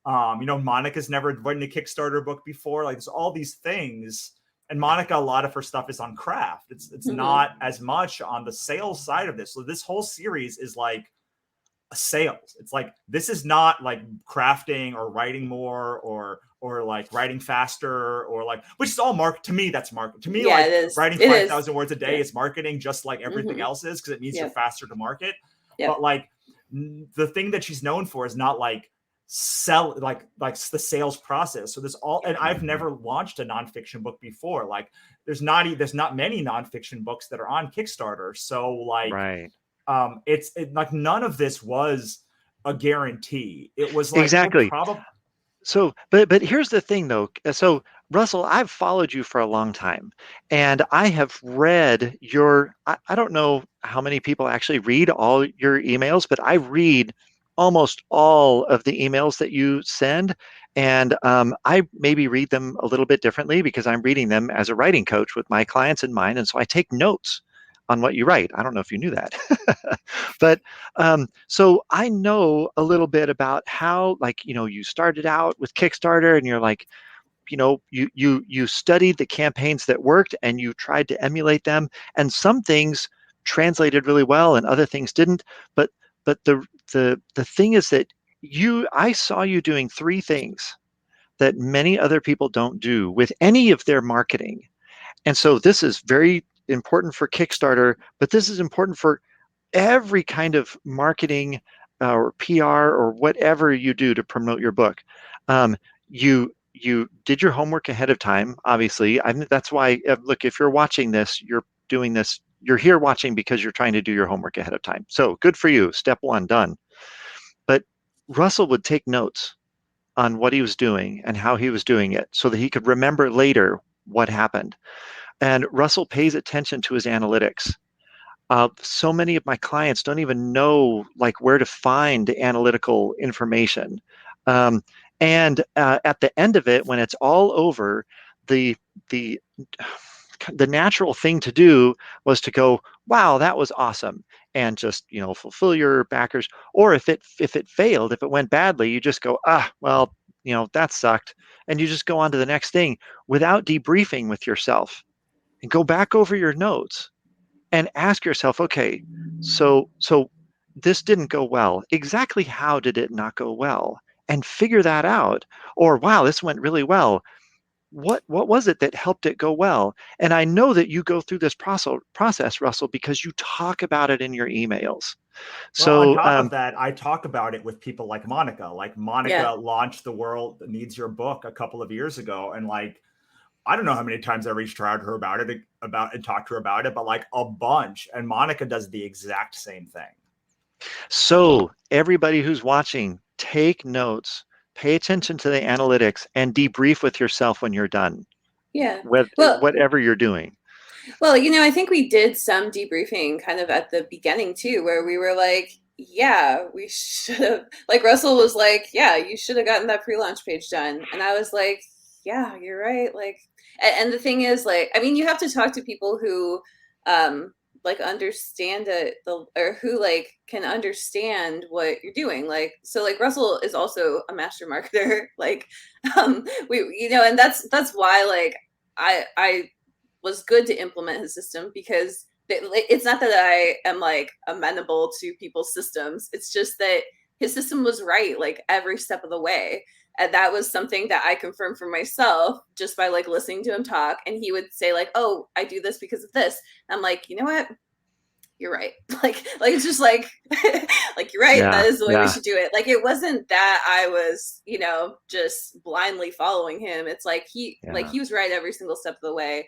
you know, Monica's never written a Kickstarter book before. Like there's all these things. And Monica, a lot of her stuff is on craft. It's not as much on the sales side of this. So this whole series is like a sales. It's like, this is not like crafting or writing more or like writing faster or like, which is all to me, that's market. To me, Yeah, like it is. writing It 5,000 words a day is marketing, just like everything else is, because it means you're faster to market. But like the thing that she's known for is not like like the sales process. So there's all, and I've never launched a nonfiction book before. Like there's not many nonfiction books that are on Kickstarter. So like, it's like none of this was a guarantee. It was like, exactly. Probably. So, but here's the thing though. So Russell, I've followed you for a long time, and I have read I don't know how many people actually read all your emails, but I read almost all of the emails that you send. And I maybe read them a little bit differently because I'm reading them as a writing coach with my clients in mind. And so I take notes on what you write. I don't know if you knew that. But so I know a little bit about how, like, you know, you started out with Kickstarter and you're like, you know, you studied the campaigns that worked and you tried to emulate them. And some things translated really well and other things didn't. But the thing is that I saw you doing three things that many other people don't do with any of their marketing. And so this is very important for Kickstarter, but this is important for every kind of marketing or PR or whatever you do to promote your book. You did your homework ahead of time, obviously. I think that's why, look, if you're watching this, you're doing this, you're here watching because you're trying to do your homework ahead of time. So good for you. Step one, done. But Russell would take notes on what he was doing and how he was doing it so that he could remember later what happened. And Russell pays attention to his analytics. So many of my clients don't even know like where to find analytical information. And at the end of it, when it's all over, the natural thing to do was to go, wow, that was awesome, and just, you know, fulfill your backers. Or if it failed, if it went badly, you just go, well, you know, that sucked, and you just go on to the next thing without debriefing with yourself, and go back over your notes and ask yourself, okay, so this didn't go well. Exactly how did it not go well? And figure that out. Or, wow, this went really well. What was it that helped it go well? And I know that you go through this process, Russell, because you talk about it in your emails. Well, on So top of that, I talk about it with people like Monica. Like Monica launched The World Needs Your Book a couple of years ago, and like, I don't know how many times I reached out to her about it and talked to her about it, but like a bunch. And Monica does the exact same thing. So everybody who's watching, take notes, pay attention to the analytics, and debrief with yourself when you're done. Yeah. Whatever you're doing. Well, you know, I think we did some debriefing kind of at the beginning too, where we were like, yeah, we should have, like Russell was like, yeah, you should have gotten that pre-launch page done. And I was like, yeah, you're right. Like, and the thing is, like, I mean, you have to talk to people who like understand it, or who like can understand what you're doing. Like, so like Russell is also a master marketer. Like, we, you know, and that's why like I was good to implement his system, because it's not that I am like amenable to people's systems. It's just that his system was right, like every step of the way. And that was something that I confirmed for myself just by like listening to him talk. And he would say like, oh, I do this because of this. And I'm like, you know what? you're right. Like it's just like like you're right, Yeah, that is the way yeah. we should do it. Like it wasn't that I was, you know, just blindly following him. It's like he was right every single step of the way.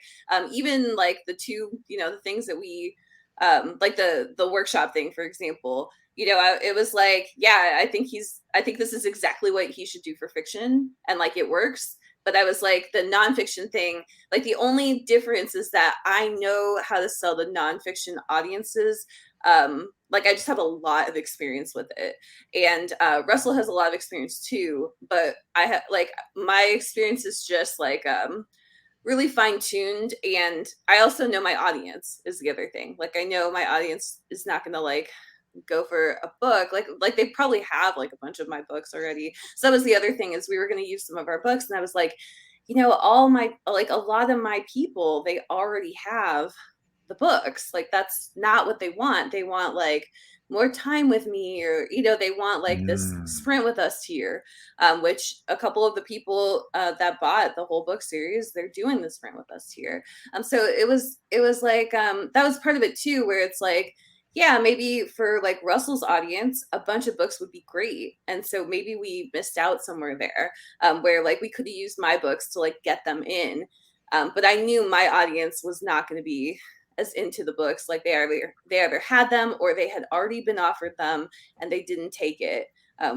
Even like the two, you know, the things that we like the workshop thing, for example, you know, it was like, yeah, I think this is exactly what he should do for fiction, and like it works. But I was like, the nonfiction thing, like the only difference is that I know how to sell the nonfiction audiences. Like I just have a lot of experience with it, and Russell has a lot of experience too. But I have like my experience is just like really fine-tuned, and I also know my audience is the other thing. Like I know my audience is not gonna like go for a book like they probably have like a bunch of my books already. So that was the other thing, is we were going to use some of our books, and I was like, you know, all my like a lot of my people, they already have the books. Like that's not what they want. They want like more time with me, or you know, they want like this sprint with us here, which a couple of the people that bought the whole book series, they're doing the sprint with us here. So it was like that was part of it too, where it's like, yeah, maybe for like Russell's audience, a bunch of books would be great. And so maybe we missed out somewhere there, where like we could have used my books to like get them in. But I knew my audience was not going to be as into the books. Like they either had them or they had already been offered them and they didn't take it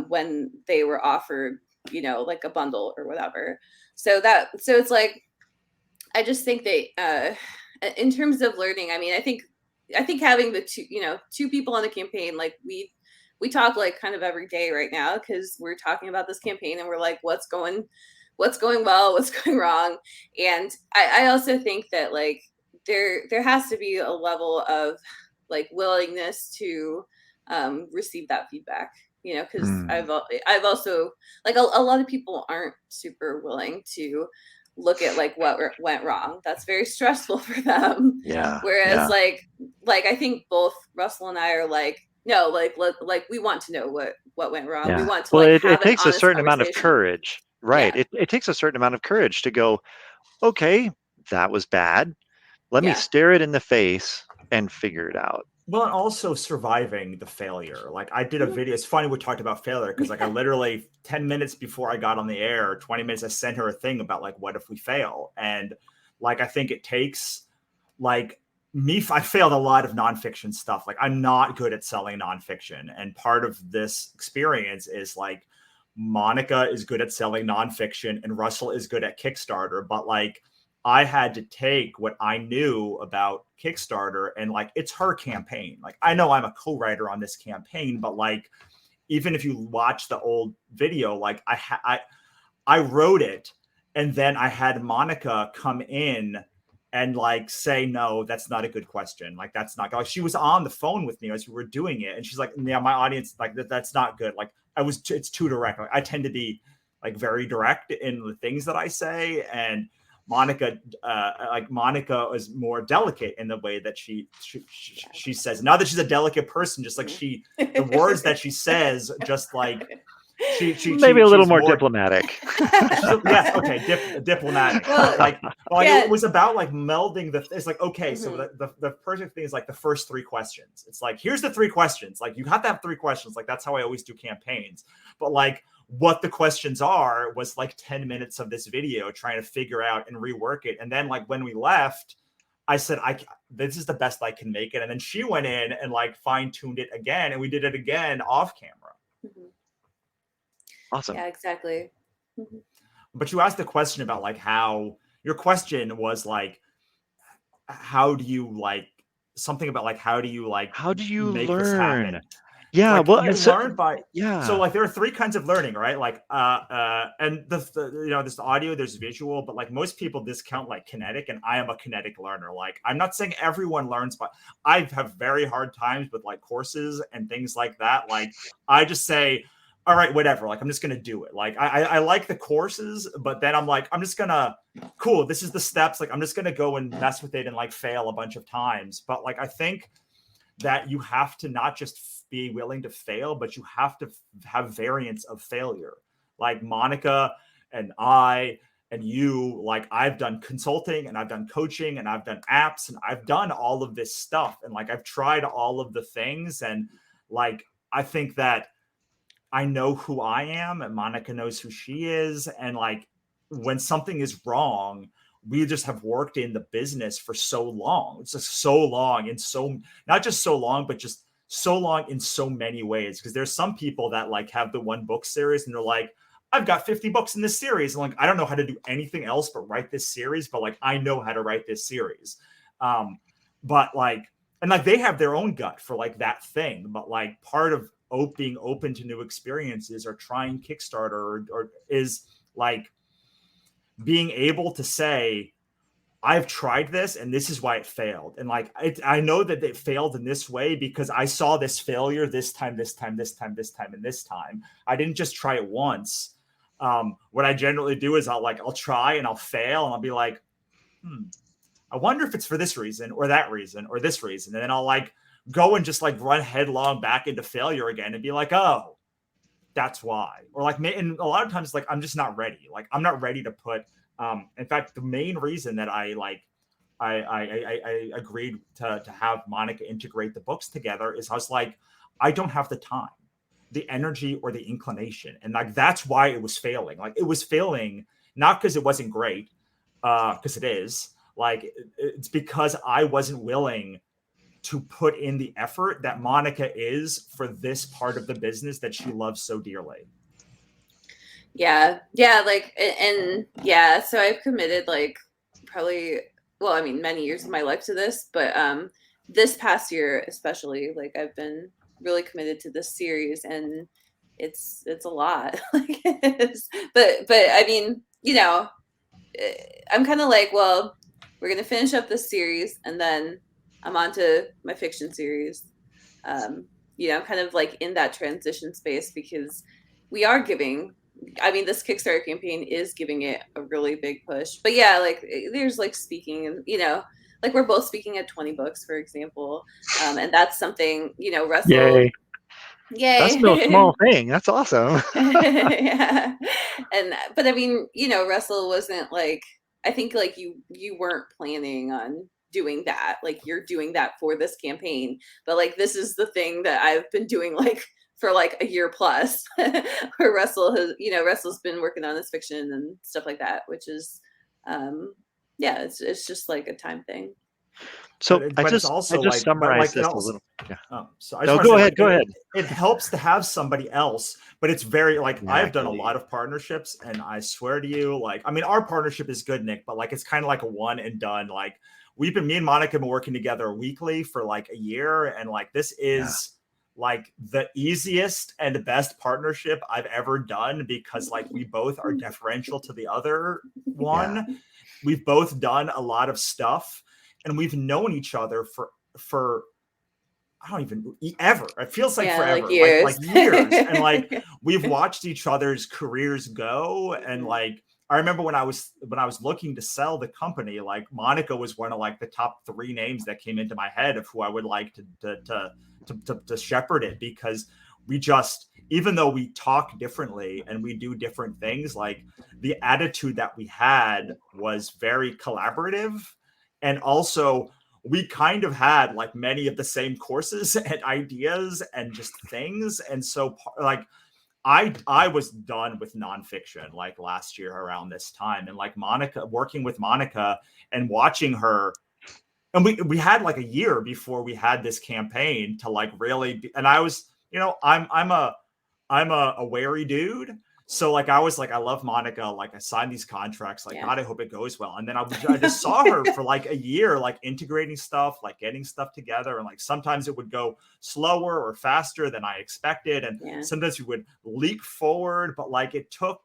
when they were offered, you know, like a bundle or whatever. So it's like, I just think that in terms of learning, I mean, I think having the two people on the campaign, like we talk like kind of every day right now, because we're talking about this campaign and we're like, what's going well, what's going wrong. And I also think that like there has to be a level of like willingness to receive that feedback, you know, because I've also like a lot of people aren't super willing to look at like what went wrong. That's very stressful for them. Yeah. Whereas like I think both Russell and I are like, no, like we want to know what went wrong. Yeah. We want to well, like it takes a certain amount of courage, right? Yeah. It takes a certain amount of courage to go, okay, that was bad. Let me Yeah. stare it in the face and figure it out. Well, and also surviving the failure. Like I did a video. It's funny we talked about failure, because like I literally 10 minutes before I got on the air, 20 minutes, I sent her a thing about like, what if we fail? And like, I think it takes like me, I failed a lot of nonfiction stuff. Like I'm not good at selling nonfiction. And part of this experience is like Monica is good at selling nonfiction and Russell is good at Kickstarter. But like, I had to take what I knew about Kickstarter and like, it's her campaign. Like, I know I'm a co-writer on this campaign, but like, even if you watch the old video, like I wrote it, and then I had Monica come in and like say, no, that's not a good question. Like, that's not, like, she was on the phone with me as we were doing it. And she's like, yeah, my audience, like that's not good. Like it's too direct. Like, I tend to be like very direct in the things that I say. And Monica is more delicate in the way that she says. Not that she's a delicate person, just like the words that she says, just like she maybe a little more diplomatic. Yes, okay, diplomatic. Well, like yeah. It was about like melding it's like, okay, so the perfect thing is like the first three questions. It's like, here's the three questions. Like, you have to have three questions. Like, that's how I always do campaigns. But like, what the questions are was like 10 minutes of this video trying to figure out and rework it. And then like when we left, I said, this is the best I can make it. And then she went in and like fine-tuned it again, and we did it again off camera. Mm-hmm. Awesome. Yeah, exactly. Mm-hmm. But you asked the question about like your question was like, how do you like something about like, how do you make learn? This happen? Yeah, like, well, you learn by yeah. So like there are three kinds of learning, right? Like and there's audio, there's visual, but like most people discount like kinetic, and I am a kinetic learner. Like, I'm not saying everyone learns, but I have very hard times with like courses and things like that. Like, I just say, all right, whatever. Like, I'm just going to do it. Like, I like the courses, but then I'm like, I'm just going to, cool, this is the steps. Like, I'm just going to go and mess with it and like fail a bunch of times. But like, I think that you have to not just be willing to fail, but you have to have variants of failure. Like Monica and I and you, like, I've done consulting and I've done coaching and I've done apps and I've done all of this stuff. And like, I've tried all of the things. And like, I think that I know who I am and Monica knows who she is. And like, when something is wrong, we just have worked in the business for so long. It's just so long and so, not just so long, but just so long in so many ways. Because there's some people that like have the one book series and they're like, I've got 50 books in this series. And like, I don't know how to do anything else but write this series, but like, I know how to write this series. But like, and like, they have their own gut for like that thing. But like, part of being open to new experiences or trying Kickstarter or is like being able to say, I've tried this and this is why it failed. And like, I know that it failed in this way because I saw this failure this time, and this time. I didn't just try it once. What I generally do is I'll try and I'll fail and I'll be like, I wonder if it's for this reason or that reason or this reason. And then I'll like go and just like run headlong back into failure again and be like, oh, that's why. Or like, and a lot of times, like, I'm just not ready. Like, I'm not ready to put, in fact, the main reason that I agreed to have Monica integrate the books together is I was like, I don't have the time, the energy, or the inclination. And like, that's why it was failing. Like, it was failing, not because it wasn't great, because it is. Like, it's because I wasn't willing to put in the effort that Monica is for this part of the business that she loves so dearly. Yeah. Like, and yeah, so I've committed like probably, well, I mean, many years of my life to this, but this past year, especially, like, I've been really committed to this series, and it's a lot. Like, but I mean, you know, I'm kind of like, well, we're going to finish up this series and then I'm on to my fiction series. You know, kind of like in that transition space, because we are giving, I mean, this Kickstarter campaign is giving it a really big push. But yeah, like, there's like speaking, and, you know, like, we're both speaking at 20 books, for example. And that's something, you know, Russell. Yay. Yay. That's no small thing. That's awesome. Yeah. But I mean, you know, Russell wasn't like, I think like you weren't planning on doing that. Like, you're doing that for this campaign, but like, this is the thing that I've been doing like for like a year plus, where Russell's been working on this fiction and stuff like that, which is, yeah, it's just like a time thing. So but I just summarized this a little. Yeah. So I just go ahead. Ahead. It helps to have somebody else, but it's very like, Exactly. I've done a lot of partnerships, and I swear to you, like, I mean, our partnership is good, Nick, but like, it's kind of like a one and done. Like, me and Monica have been working together weekly for like a year, and like, this is like the easiest and best partnership I've ever done, because like, we both are deferential to the other one. Yeah. We've both done a lot of stuff, and we've known each other for I don't even ever. It feels like forever, like years. Like years. And like, we've watched each other's careers go. And like, I remember when I was looking to sell the company, like, Monica was one of like the top 3 names that came into my head of who I would like to shepherd it, because we just, even though we talk differently and we do different things, like, the attitude that we had was very collaborative. And also, we kind of had like many of the same courses and ideas and just things. And so like, I was done with nonfiction like last year around this time. And like, working with Monica and watching her, and we had like a year before we had this campaign to like really and I was, you know, I'm a wary dude. So like, I was like, I love Monica. Like, I signed these contracts. Like, God, I hope it goes well. And then I just saw her for like a year, like integrating stuff, like getting stuff together. And like, sometimes it would go slower or faster than I expected. And sometimes we would leap forward, but like, it took,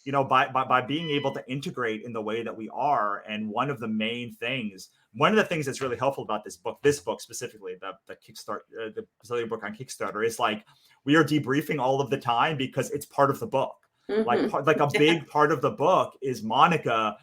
you know, by being able to integrate in the way that we are. And one of the things that's really helpful about this book specifically, the Kickstarter, the Brazilian book on Kickstarter, is like, we are debriefing all of the time because it's part of the book. Mm-hmm. Like a big part of the book is Monica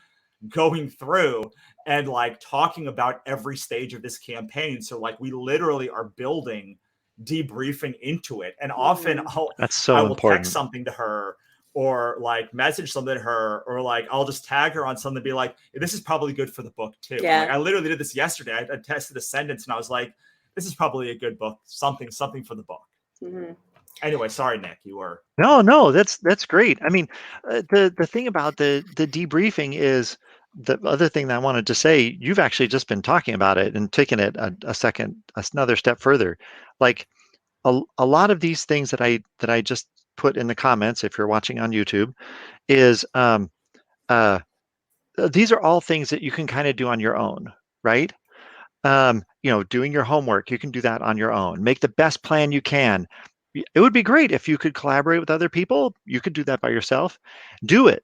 going through and like talking about every stage of this campaign. So like, we literally are building debriefing into it. And often I will text something to her, or like message something to her, or like I'll just tag her on something, be like, this is probably good for the book too. Yeah. Like I literally did this yesterday. I tested a sentence and I was like, this is probably a good book, something for the book. Mhm. Anyway, sorry, Nick, you were. No, that's great. I mean, the thing about the debriefing is the other thing that I wanted to say. You've actually just been talking about it and taking it another step further. Like a lot of these things that I just put in the comments, if you're watching on YouTube, is these are all things that you can kind of do on your own, right? Doing your homework, you can do that on your own. Make the best plan you can. It would be great if you could collaborate with other people. You could do that by yourself. Do it.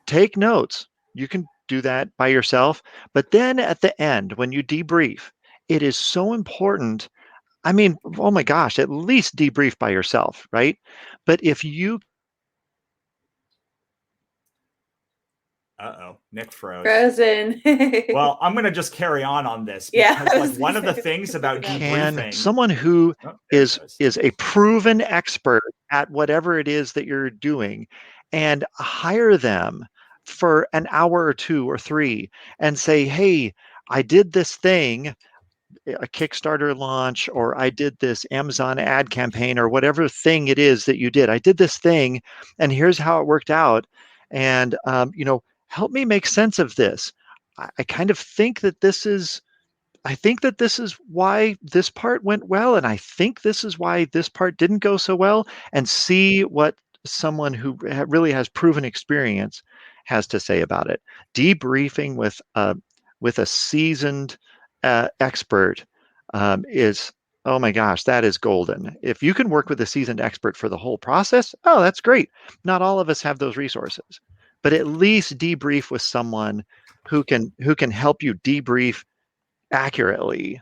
Take notes. You can do that by yourself. But then at the end, when you debrief, it is so important. I mean, oh my gosh, at least debrief by yourself, right? But if you Nick froze. Frozen. Well, I'm gonna just carry on this Yeah, because I like was one of the gonna say, things about can, debriefing, someone who Oh, there it is goes. a proven expert at whatever it is that you're doing, and hire them for an hour or 2 or 3 and say, hey, I did this thing, a Kickstarter launch, or I did this Amazon ad campaign, or whatever thing it is that you did. I did this thing, and here's how it worked out. And help me make sense of this. I kind of think that this is. I think that this is why this part went well, and I think this is why this part didn't go so well. And see what someone who really has proven experience has to say about it. Debriefing with a seasoned expert is, oh my gosh, that is golden. If you can work with a seasoned expert for the whole process, oh, that's great. Not all of us have those resources, but at least debrief with someone who can help you debrief accurately.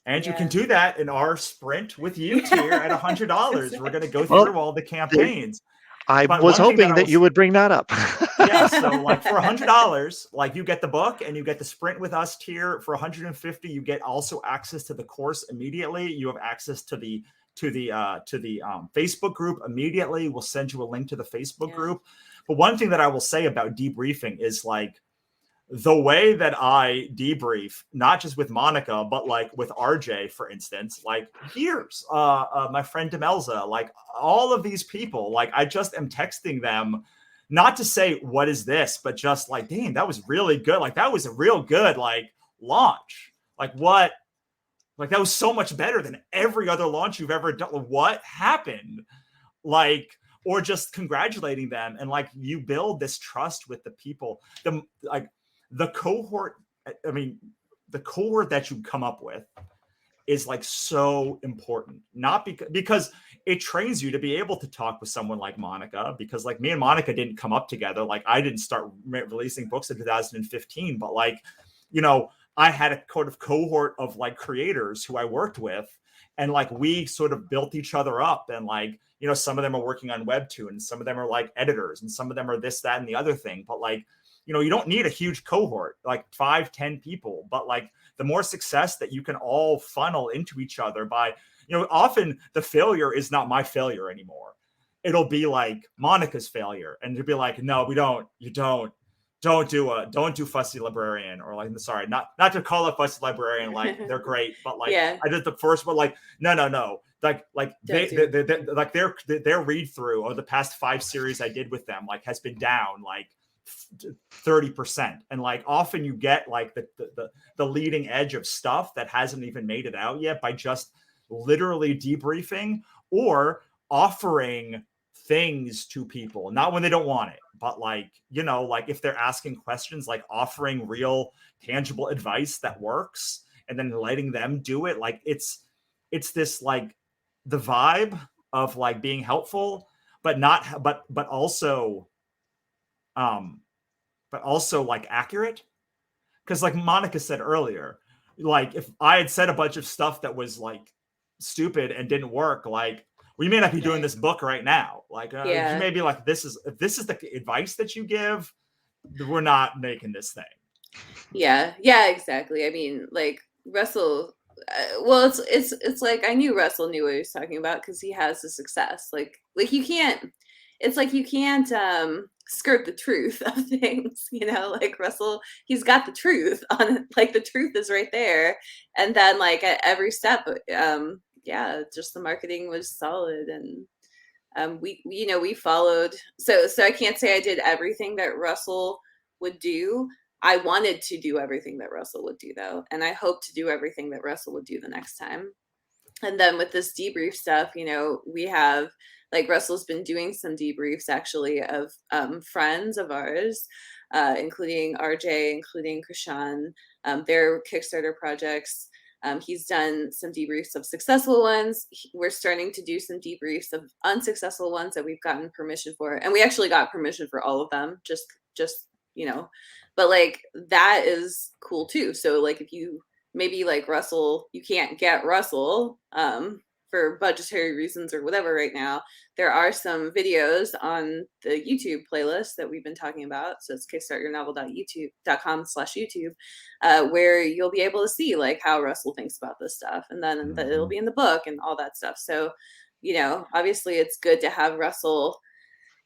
And you Yeah. can do that in our sprint with you tier at $100. We're going to go Well, through all the campaigns. I But was one thing hoping that you would bring that up. Yeah, so like for $100, like you get the book and you get the sprint with us tier. For $150, you get also access to the course immediately. You have access to the Facebook group immediately. We'll send you a link to the Facebook group. But one thing that I will say about debriefing is like the way that I debrief, not just with Monica, but like with RJ, for instance, like years, my friend Demelza, like all of these people, like I just am texting them, not to say what is this, but just like, dang, that was really good. Like that was a real good like launch. Like what? Like that was so much better than every other launch you've ever done. What happened? Like, or just congratulating them, and like you build this trust with the people. The cohort, I mean, the cohort that you come up with is like so important, not because it trains you to be able to talk with someone like Monica, because like me and Monica didn't come up together. Like I didn't start releasing books in 2015, but like, I had a cohort of like creators who I worked with, and like we sort of built each other up, and like, some of them are working on Webtoon, and some of them are like editors, and some of them are this, that, and the other thing. But like, you don't need a huge cohort, like 5-10 people, but like the more success that you can all funnel into each other by, often the failure is not my failure anymore. It'll be like Monica's failure. And you'll be like, no, don't do Fussy Librarian, or like, sorry, not to call it Fussy Librarian. Like they're great, but like, I did the first one, like, no. Like their read through of the past 5 series I did with them, like has been down like 30%. And like often you get like the leading edge of stuff that hasn't even made it out yet by just literally debriefing or offering things to people, not when they don't want it, but like, like if they're asking questions, like offering real tangible advice that works and then letting them do it. Like it's this like the vibe of like being helpful, but also like accurate. Because like Monica said earlier, like if I had said a bunch of stuff that was like stupid and didn't work, like we may not be doing this book right now. Like you may be like, if this is the advice that you give, we're not making this thing. Yeah, exactly. I mean, like Russell, well, it's like I knew Russell knew what he was talking about because he has the success. Like you can't. it's like you can't skirt the truth of things, you know, like Russell, he's got the truth on it, like the truth is right there. And then like at every step, yeah, just the marketing was solid. And we you know, we followed, so I can't say I did everything that Russell would do. I wanted to do everything that Russell would do though, and I hope to do everything that Russell would do the next time. And then with this debrief stuff, you know, we have, like, Russell's been doing some debriefs actually of friends of ours, including RJ, including Krishan, their Kickstarter projects. He's done some debriefs of successful ones. We're starting to do some debriefs of unsuccessful ones that we've gotten permission for, and we actually got permission for all of them. Just you know, but like that is cool too. So like if you maybe like Russell, you can't get Russell for budgetary reasons or whatever right now, there are some videos on the YouTube playlist that we've been talking about. So it's kickstartyournovel.youtube.com/YouTube, where you'll be able to see like how Russell thinks about this stuff. And then it'll be in the book and all that stuff. So, you know, obviously it's good to have Russell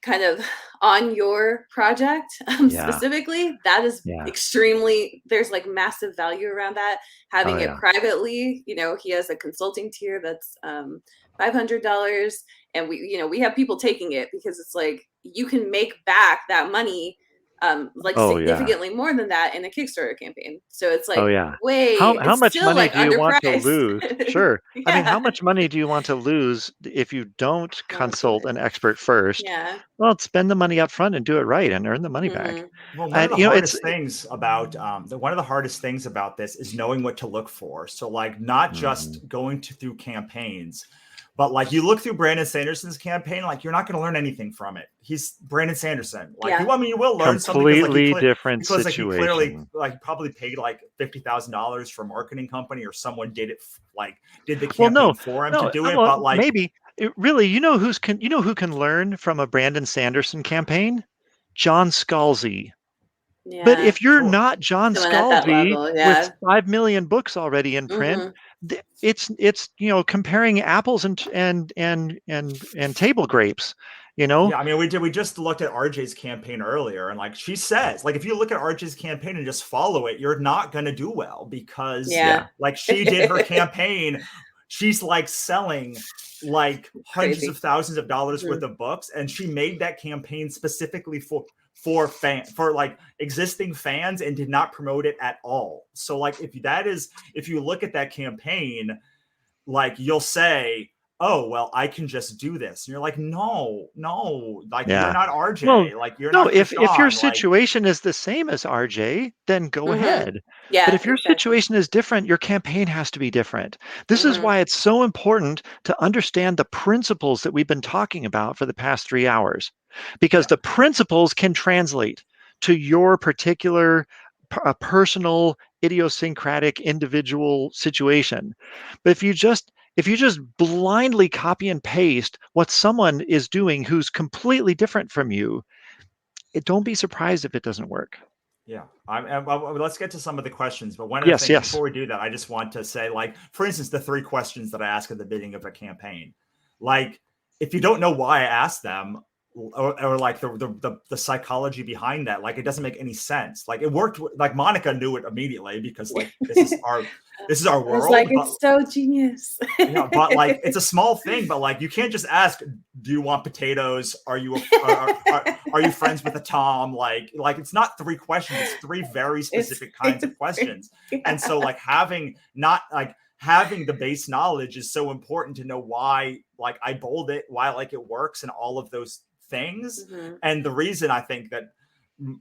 kind of on your project specifically. That is extremely, there's like massive value around that. Having it privately, you know, he has a consulting tier that's $500, and we, you know, we have people taking it because it's like you can make back that money like significantly more than that in a Kickstarter campaign. So it's like way, how much money like do you want to lose? Sure. I mean, how Yeah. much money do you want to lose if you don't consult an expert first? Yeah. Well, spend the money up front and do it right and earn the money back. Well, one of the hardest things about this is knowing what to look for. So like not just going through campaigns, but like you look through Brandon Sanderson's campaign, like you're not going to learn anything from it. He's Brandon Sanderson. Like I mean, you will learn completely something because, different because like situation. he clearly like probably paid like $50,000 for a marketing company, or someone did it did the campaign for him to do it. But like maybe really, you know who can learn from a Brandon Sanderson campaign? John Scalzi. Yeah. But if you're not John Scalzi with 5 million books already in print, it's you know, comparing apples and table grapes, you know. Yeah, I mean, we just looked at RJ's campaign earlier, and like she says, like if you look at RJ's campaign and just follow it, you're not going to do well because like she did her campaign, she's like selling like hundreds of thousands of dollars worth of books, and she made that campaign specifically for like existing fans and did not promote it at all. So like if you look at that campaign, like you'll say, oh, well, I can just do this. And you're like, no, like you're not RJ. Well, like you're not. If your situation is the same as RJ, then go ahead. Yeah, but if your situation is different, your campaign has to be different. This is why it's so important to understand the principles that we've been talking about for the past 3 hours, because the principles can translate to your particular personal, idiosyncratic, individual situation. But if you just blindly copy and paste what someone is doing who's completely different from you, don't be surprised if it doesn't work. Yeah. Let's get to some of the questions. But one of the things before we do that, I just want to say, like, for instance, the 3 questions that I ask at the beginning of a campaign, like, if you don't know why I asked them, or like the psychology behind that, like it doesn't make any sense. Like it worked. Like Monica knew it immediately because like this is our world. Like it's so genius. But like it's a small thing. But like you can't just ask, "Do you want potatoes? Are you are you friends with a Tom?" Like it's not 3 questions. It's 3 very specific kinds of questions. And so like having the base knowledge is so important to know why. Like I bold it, why like it works, and all of those things. And the reason I think that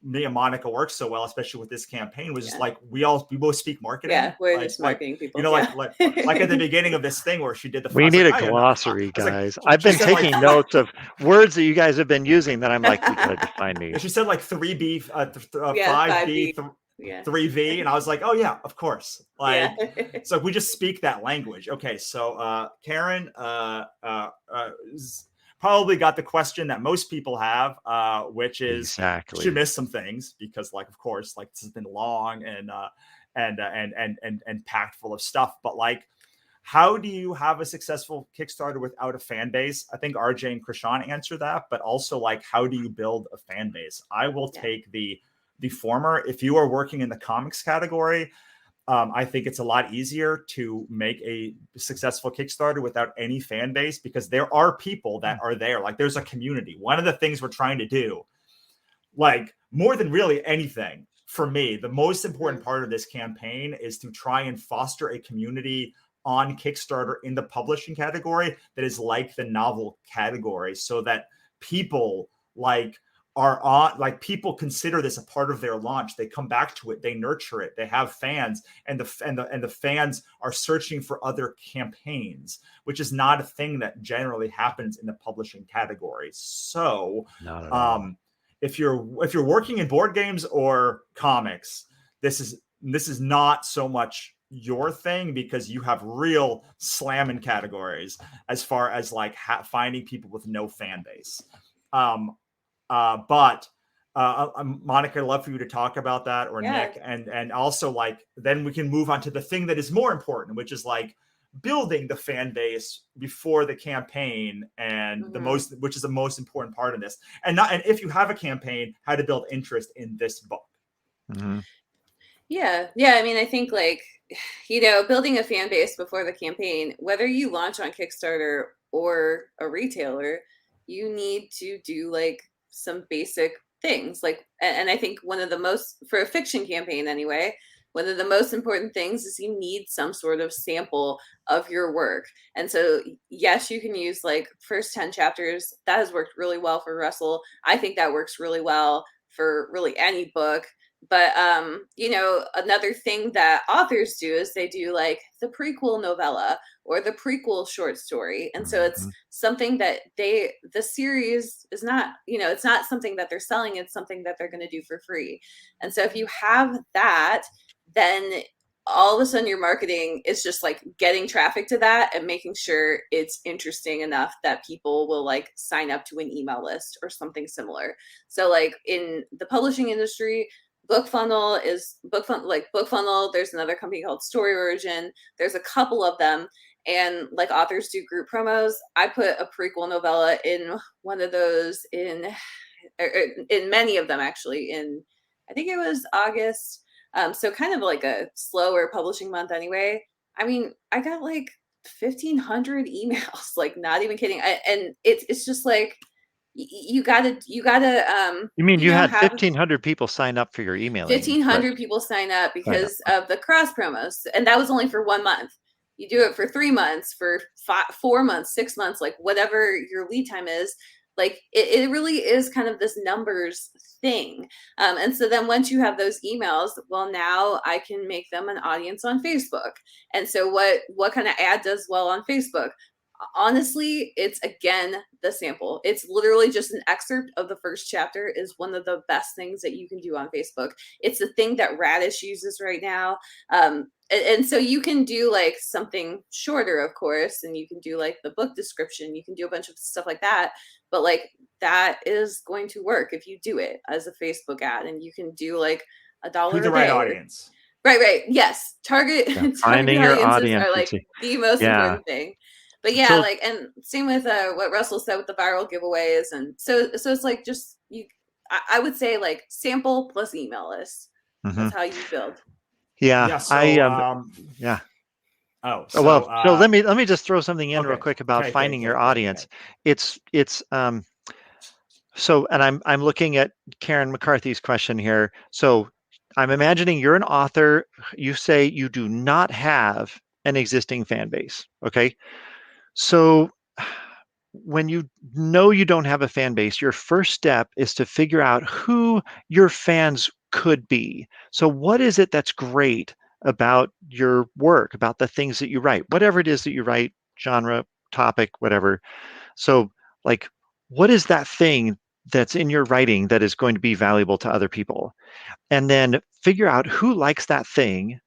me and Monica worked so well, especially with this campaign, was just like we both speak marketing. Yeah, we're just marketing people. You know, like at the beginning of this thing where she did the. We need a glossary, guys. I've been taking notes of words that you guys have been using that I'm like, we gotta define these. She said like 3B, 5B. 3V, and I was like, oh yeah, of course. Like, so we just speak that language. Okay, so Karen probably got the question that most people have, which is she missed some things because, like, of course, like this has been long and packed full of stuff. But like, how do you have a successful Kickstarter without a fan base? I think RJ and Krishan answer that, but also like, how do you build a fan base? I will take the former. If you are working in the comics category, I think it's a lot easier to make a successful Kickstarter without any fan base, because there are people that are there. Like, there's a community. One of the things we're trying to do, like more than really anything, for me, the most important part of this campaign is to try and foster a community on Kickstarter in the publishing category that is like the novel category, so that people like are on, like, people consider this a part of their launch. They come back to it, they nurture it, they have fans, and the fans are searching for other campaigns, which is not a thing that generally happens in the publishing category. So Not at all. if you're working in board games or comics, this is not so much your thing, because you have real slamming categories as far as like finding people with no fan base. But Monica, I'd love for you to talk about that, or Nick, and also like then we can move on to the thing that is more important, which is like building the fan base before the campaign, and which is the most important part of this. And if you have a campaign, how to build interest in this book. Mm-hmm. Yeah. I mean, I think like, building a fan base before the campaign, whether you launch on Kickstarter or a retailer, you need to do like some basic things. Like, and I think one of the most, for a fiction campaign anyway, one of the most important things is you need some sort of sample of your work. And so, yes, you can use like first 10 chapters. That has worked really well for Russell. I think that works really well for really any book. But, another thing that authors do is they do like the prequel novella or the prequel short story. And so it's something that the series is not, it's not something that they're selling. It's something that they're going to do for free. And so if you have that, then all of a sudden your marketing is just like getting traffic to that and making sure it's interesting enough that people will like sign up to an email list or something similar. So like in the publishing industry, BookFunnel. There's another company called Story Origin. There's a couple of them, and like authors do group promos. I put a prequel novella in one of those in many of them actually. In I think it was August. So kind of like a slower publishing month anyway. I mean, I got like 1,500 emails, like not even kidding. And it's just like, you gotta You mean you had 1,500 people sign up for your email? 1,500 people sign up because of the cross promos, and that was only for 1 month. You do it for 3 months, for 4 months, 6 months, like whatever your lead time is. Like it really is kind of this numbers thing. And so then once you have those emails, well, now I can make them an audience on Facebook. And so what kind of ad does well on Facebook? Honestly, it's again the sample. It's literally just an excerpt of the first chapter is one of the best things that you can do on Facebook. It's the thing that Radish uses right now. And so you can do like something shorter, of course, and you can do like the book description. You can do a bunch of stuff like that. But like that is going to work if you do it as a Facebook ad, and you can do like $1 to the a right day. audience. Right. Yes. Target finding your audience are like the most important thing. But yeah, So- like, and same with what Russell said with the viral giveaways. And so it's like just I would say like sample plus email list. That's how you build. Yeah. Yeah. So, yeah. Oh, So let me just throw something in real quick about finding your audience. It's so, and I'm looking at Karen McCarthy's question here. So I'm imagining you're an author. You say you do not have an existing fan base. Okay. So when you know you don't have a fan base, your first step is to figure out who your fans could be. So what is it that's great about your work, about the things that you write, whatever it is that you write, genre, topic, whatever. So like, what is that thing that's in your writing that is going to be valuable to other people? And then figure out who likes that thing,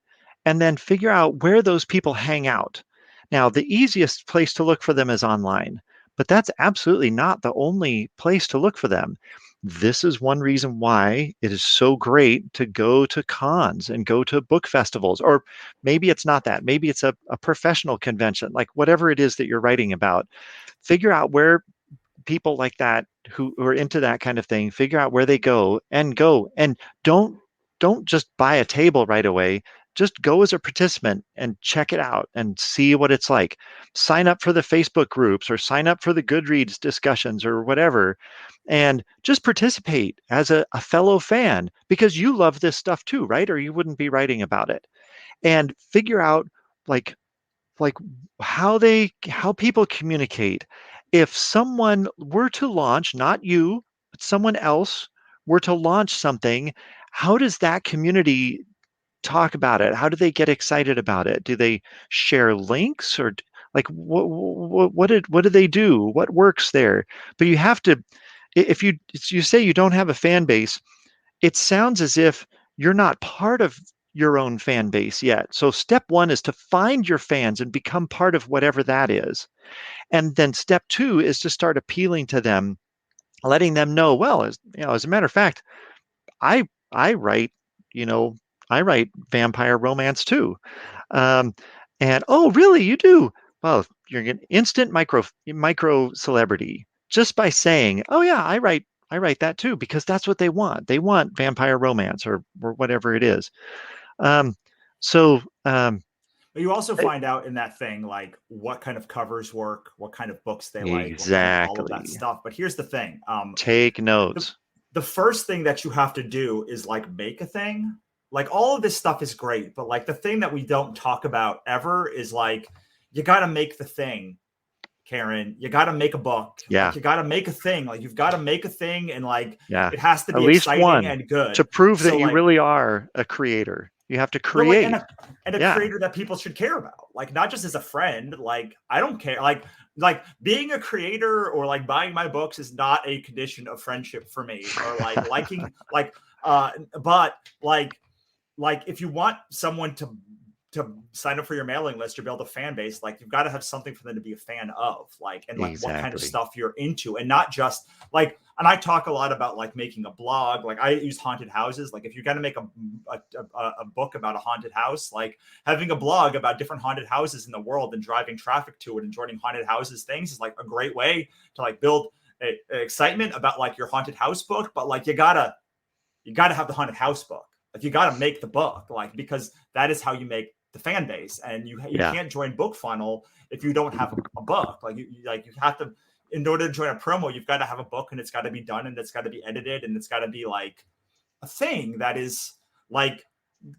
and then figure out where those people hang out. Now, the easiest place to look for them is online, but that's absolutely not the only place to look for them. this is one reason why it is so great to go to cons and go to book festivals. Or maybe it's not that. Maybe it's a professional convention, like whatever it is that you're writing about. Figure out where people like that who are into that kind of thing, figure out where they go and don't just buy a table right away. Just go as a participant and check it out and see what it's like. Sign up for the Facebook groups or sign up for the Goodreads discussions or whatever, and just participate as a fellow fan, because you love this stuff too, right? Or you wouldn't be writing about it. And figure out like like how people communicate. If someone were to launch, not you, but someone else were to launch something, how does that community talk about it? How do they get excited about it? Do they share links, or like what do they do? What works there? But you have to, if you say you don't have a fan base, it sounds as if you're not part of your own fan base yet. So step one is to find your fans and become part of whatever that is. And then step two is to start appealing to them, letting them know, well, as a matter of fact, I write, you know, I write vampire romance too. Um, and oh, really, you do? Well, you're an instant micro celebrity just by saying, oh yeah, I write that too, because that's what they want. They want vampire romance or whatever it is. Um, so But you also find out in that thing, like what kind of covers work, what kind of books they like, what kind of all of that exactly. stuff. But here's the thing. Take notes. The first thing that you have to do is like make a thing. Like all of this stuff is great, but like the thing that we don't talk about ever is like, you got to make the thing, Karen. You got to make a book. Yeah. Like, you got to make a thing. Like you've got to make a thing, and like Yeah. it has to At be least exciting one and good to prove that So, you like, really are a creator. You have to well, like, create. and a Yeah. creator that people should care about. Like not just as a friend. Like I don't care. Like being a creator or like buying my books is not a condition of friendship for me, or like liking but like if you want someone to sign up for your mailing list or build a fan base, like you've got to have something for them to be a fan of, like, and like what kind of Exactly. stuff you're into, and not just like, and I talk a lot about like making a blog. Like I use haunted houses. Like if you're going to make a book about a haunted house, like having a blog about different haunted houses in the world and driving traffic to it and joining haunted houses things is like a great way to like build a excitement about like your haunted house book. But like you gotta have the haunted house book. Like you got to make the book, like, because that is how you make the fan base. And you Yeah. can't join BookFunnel if you don't have a book. Like you have to, in order to join a promo, you've got to have a book, and it's got to be done, and it's got to be edited, and it's got to be like a thing that is like,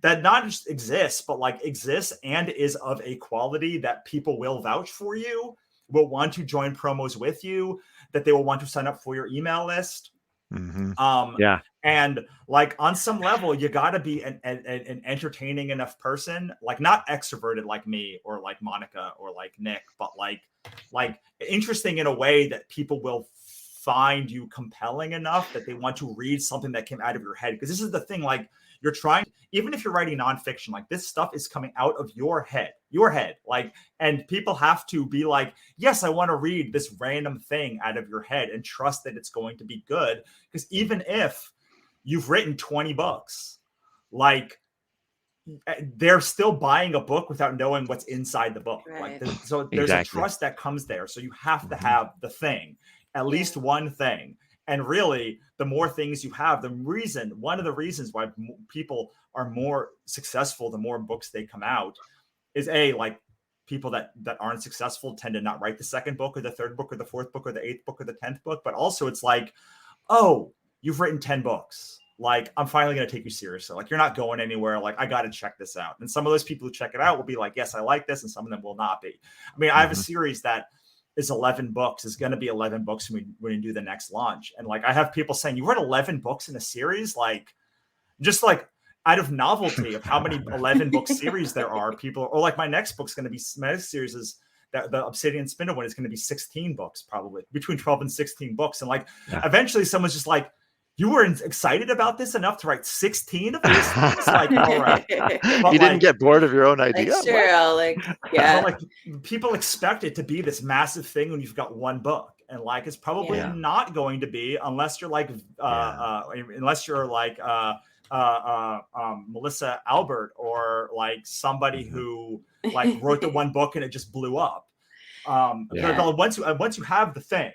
that not just exists, but like exists and is of a quality that people will vouch for you, will want to join promos with you, that they will want to sign up for your email list. Mm-hmm. Yeah. And like on some level, you got to be an entertaining enough person, like not extroverted like me or like Monica or like Nick, but like interesting in a way that people will find you compelling enough that they want to read something that came out of your head. Because this is the thing, like you're trying, even if you're writing nonfiction, like this stuff is coming out of your head, like, and people have to be like, yes, I want to read this random thing out of your head and trust that it's going to be good. Because even if you've written 20 books, like they're still buying a book without knowing what's inside the book. Right. Like, so there's Exactly. a trust that comes there. So you have to have the thing, at least one thing. And really, the more things you have, one of the reasons why people are more successful, the more books they come out, is like people that aren't successful tend to not write the second book or the third book or the fourth book or the eighth book or the 10th book. But also it's like, oh, you've written 10 books. Like, I'm finally going to take you seriously. Like, you're not going anywhere. Like, I got to check this out. And some of those people who check it out will be like, yes, I like this. And some of them will not be. I mean, I have a series that is 11 books, is going to be 11 books when we do the next launch. And like, I have people saying, you read 11 books in a series? Like, just like out of novelty of how many 11 book series there are, people, or like my next series is that the Obsidian Spindle one is going to be 16 books, probably between 12 and 16 books. And like, eventually someone's just like, you were excited about this enough to write 16 of these? It's like, all right. But You didn't get bored of your own idea? Like, sure, I'll like, yeah. But like, people expect it to be this massive thing when you've got one book, and like, it's probably not going to be unless you're like, Melissa Albert, or like somebody who like wrote the one book and it just blew up. Once you have the thing,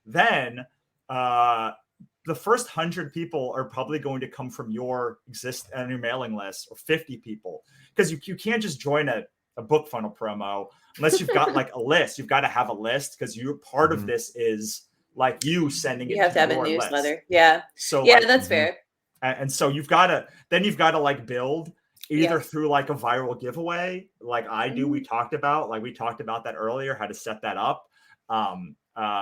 then the first 100 people are probably going to come from your your mailing list, or 50 people, because you can't just join a book funnel promo unless you've got like a list. You've got to have a list, because you're part of this is like you sending it. You have to have a newsletter. List. Yeah. So yeah, that's fair. And so you've got to like build either through like a viral giveaway, like I do. We talked about that earlier, how to set that up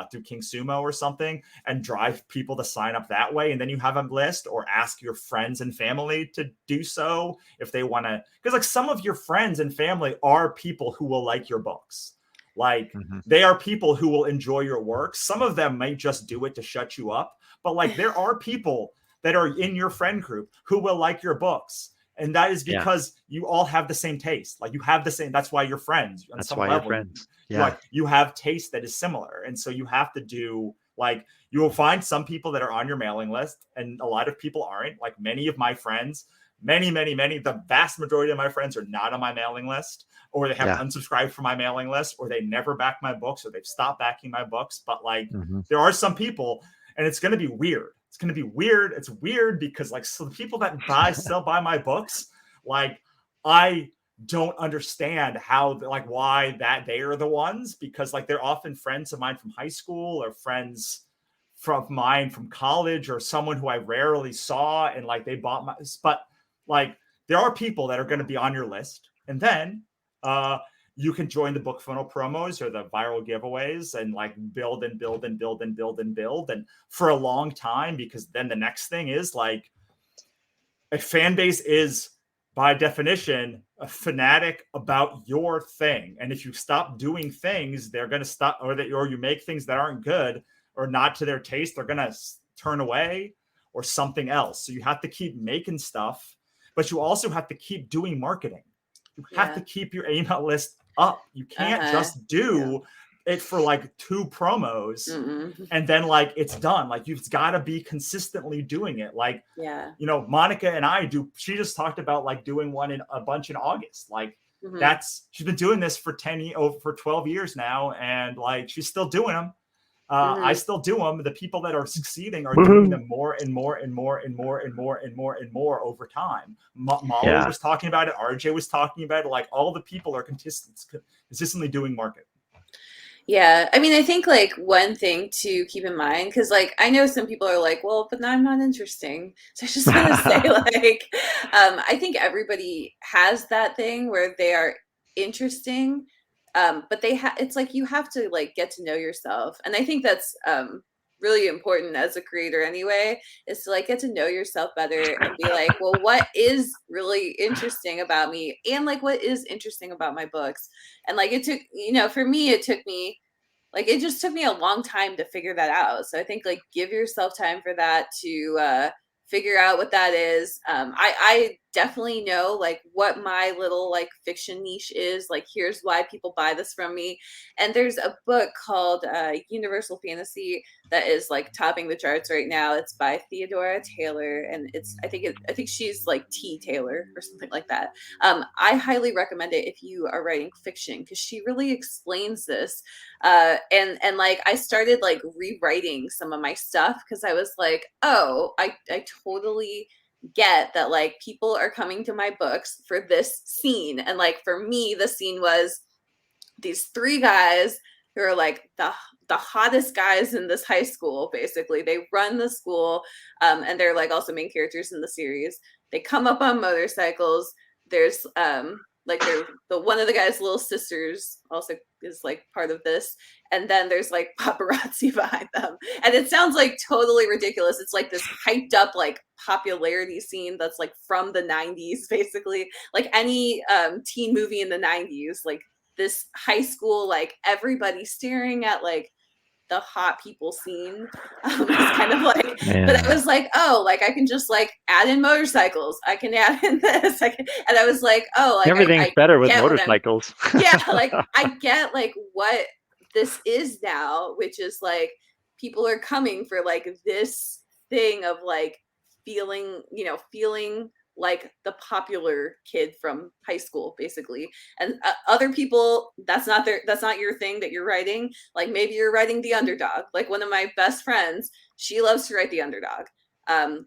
through King Sumo or something, and drive people to sign up that way. And then you have a list, or ask your friends and family to do so if they want to, because like some of your friends and family are people who will like your books. Like they are people who will enjoy your work. Some of them may just do it to shut you up, but like there are people that are in your friend group who will like your books. And that is because you all have the same taste. Like you have the same, that's why you're friends. On that's some why level, you're friends. Yeah. Like you have taste that is similar. And so you have to do, like, you will find some people that are on your mailing list, and a lot of people aren't. Like many of my friends, the vast majority of my friends are not on my mailing list, or they have unsubscribed from my mailing list, or they never back my books, or they've stopped backing my books. But like there are some people, and it's going to be weird. It's going to be weird. It's weird because like, so the people that still buy my books, like I don't understand how, like, why that they are the ones, because like they're often friends of mine from high school, or friends from mine from college, or someone who I rarely saw, and like they bought my, but like there are people that are going to be on your list, and then you can join the book funnel promos or the viral giveaways, and like build and build and build and build and build, and for a long time, because then the next thing is like a fan base is by definition a fanatic about your thing. And if you stop doing things, they're going to stop, or you make things that aren't good or not to their taste, they're going to turn away, or something else. So you have to keep making stuff, but you also have to keep doing marketing. You have to keep your email list up. You can't just do it for like 2 promos and then like it's done. Like you've got to be consistently doing it. Like, you know, Monica and I do, she just talked about like doing one in a bunch in August. Like she's been doing this for 12 years now. And like, she's still doing them. I still do them. The people that are succeeding are doing them more and more and more and more and more and more and more over time. Molly was talking about it. RJ was talking about it. Like all the people are consistently doing market. Yeah. I mean, I think like one thing to keep in mind, because like I know some people are like, well, but I'm not interesting. So I just want to say like, I think everybody has that thing where they are interesting. But it's like you have to like get to know yourself, and I think that's really important as a creator anyway, is to like get to know yourself better and be like, well, what is really interesting about me, and like what is interesting about my books. And like it took, you know, for me it just took me a long time to figure that out. So I think like give yourself time for that to figure out what that is. I definitely know like what my little like fiction niche is. Like here's why people buy this from me. And there's a book called Universal Fantasy that is like topping the charts right now. It's by Theodora Taylor, and I think she's like T Taylor or something like that. I highly recommend it if you are writing fiction, because she really explains this. And like I started like rewriting some of my stuff, because I was like, oh, I totally get that like people are coming to my books for this scene. And like for me, the scene was these 3 guys who are like the hottest guys in this high school. Basically they run the school, and they're like also main characters in the series. They come up on motorcycles. There's like the one of the guy's little sisters also is like part of this, and then there's like paparazzi behind them, and it sounds like totally ridiculous. It's like this hyped up like popularity scene that's like from the 90s, basically like any teen movie in the 90s. Like this high school, like everybody staring at like the hot people scene. It's kind of like, Yeah. but I was like, oh, like I can just like add in motorcycles. I can add in this. And I was like, oh, like Everything's I better with get what I'm- motorcycles. yeah, like I get like what this is now, which is like people are coming for like this thing of like feeling like the popular kid from high school, basically. And other people, that's not your thing that you're writing. Like maybe you're writing the underdog. Like one of my best friends, she loves to write the underdog.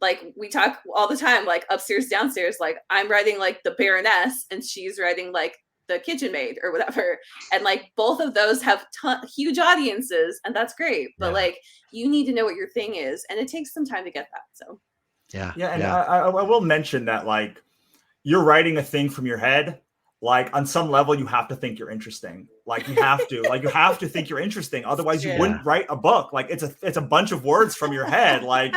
Like we talk all the time, like upstairs, downstairs. Like I'm writing like the Baroness, and she's writing like the kitchen maid or whatever. And like both of those have huge audiences, and that's great. But like you need to know what your thing is, and it takes some time to get that. So. Yeah, and I will mention that like you're writing a thing from your head. Like on some level, you have to think you're interesting. Like you have to think you're interesting. Otherwise, you wouldn't write a book. Like it's a bunch of words from your head. Like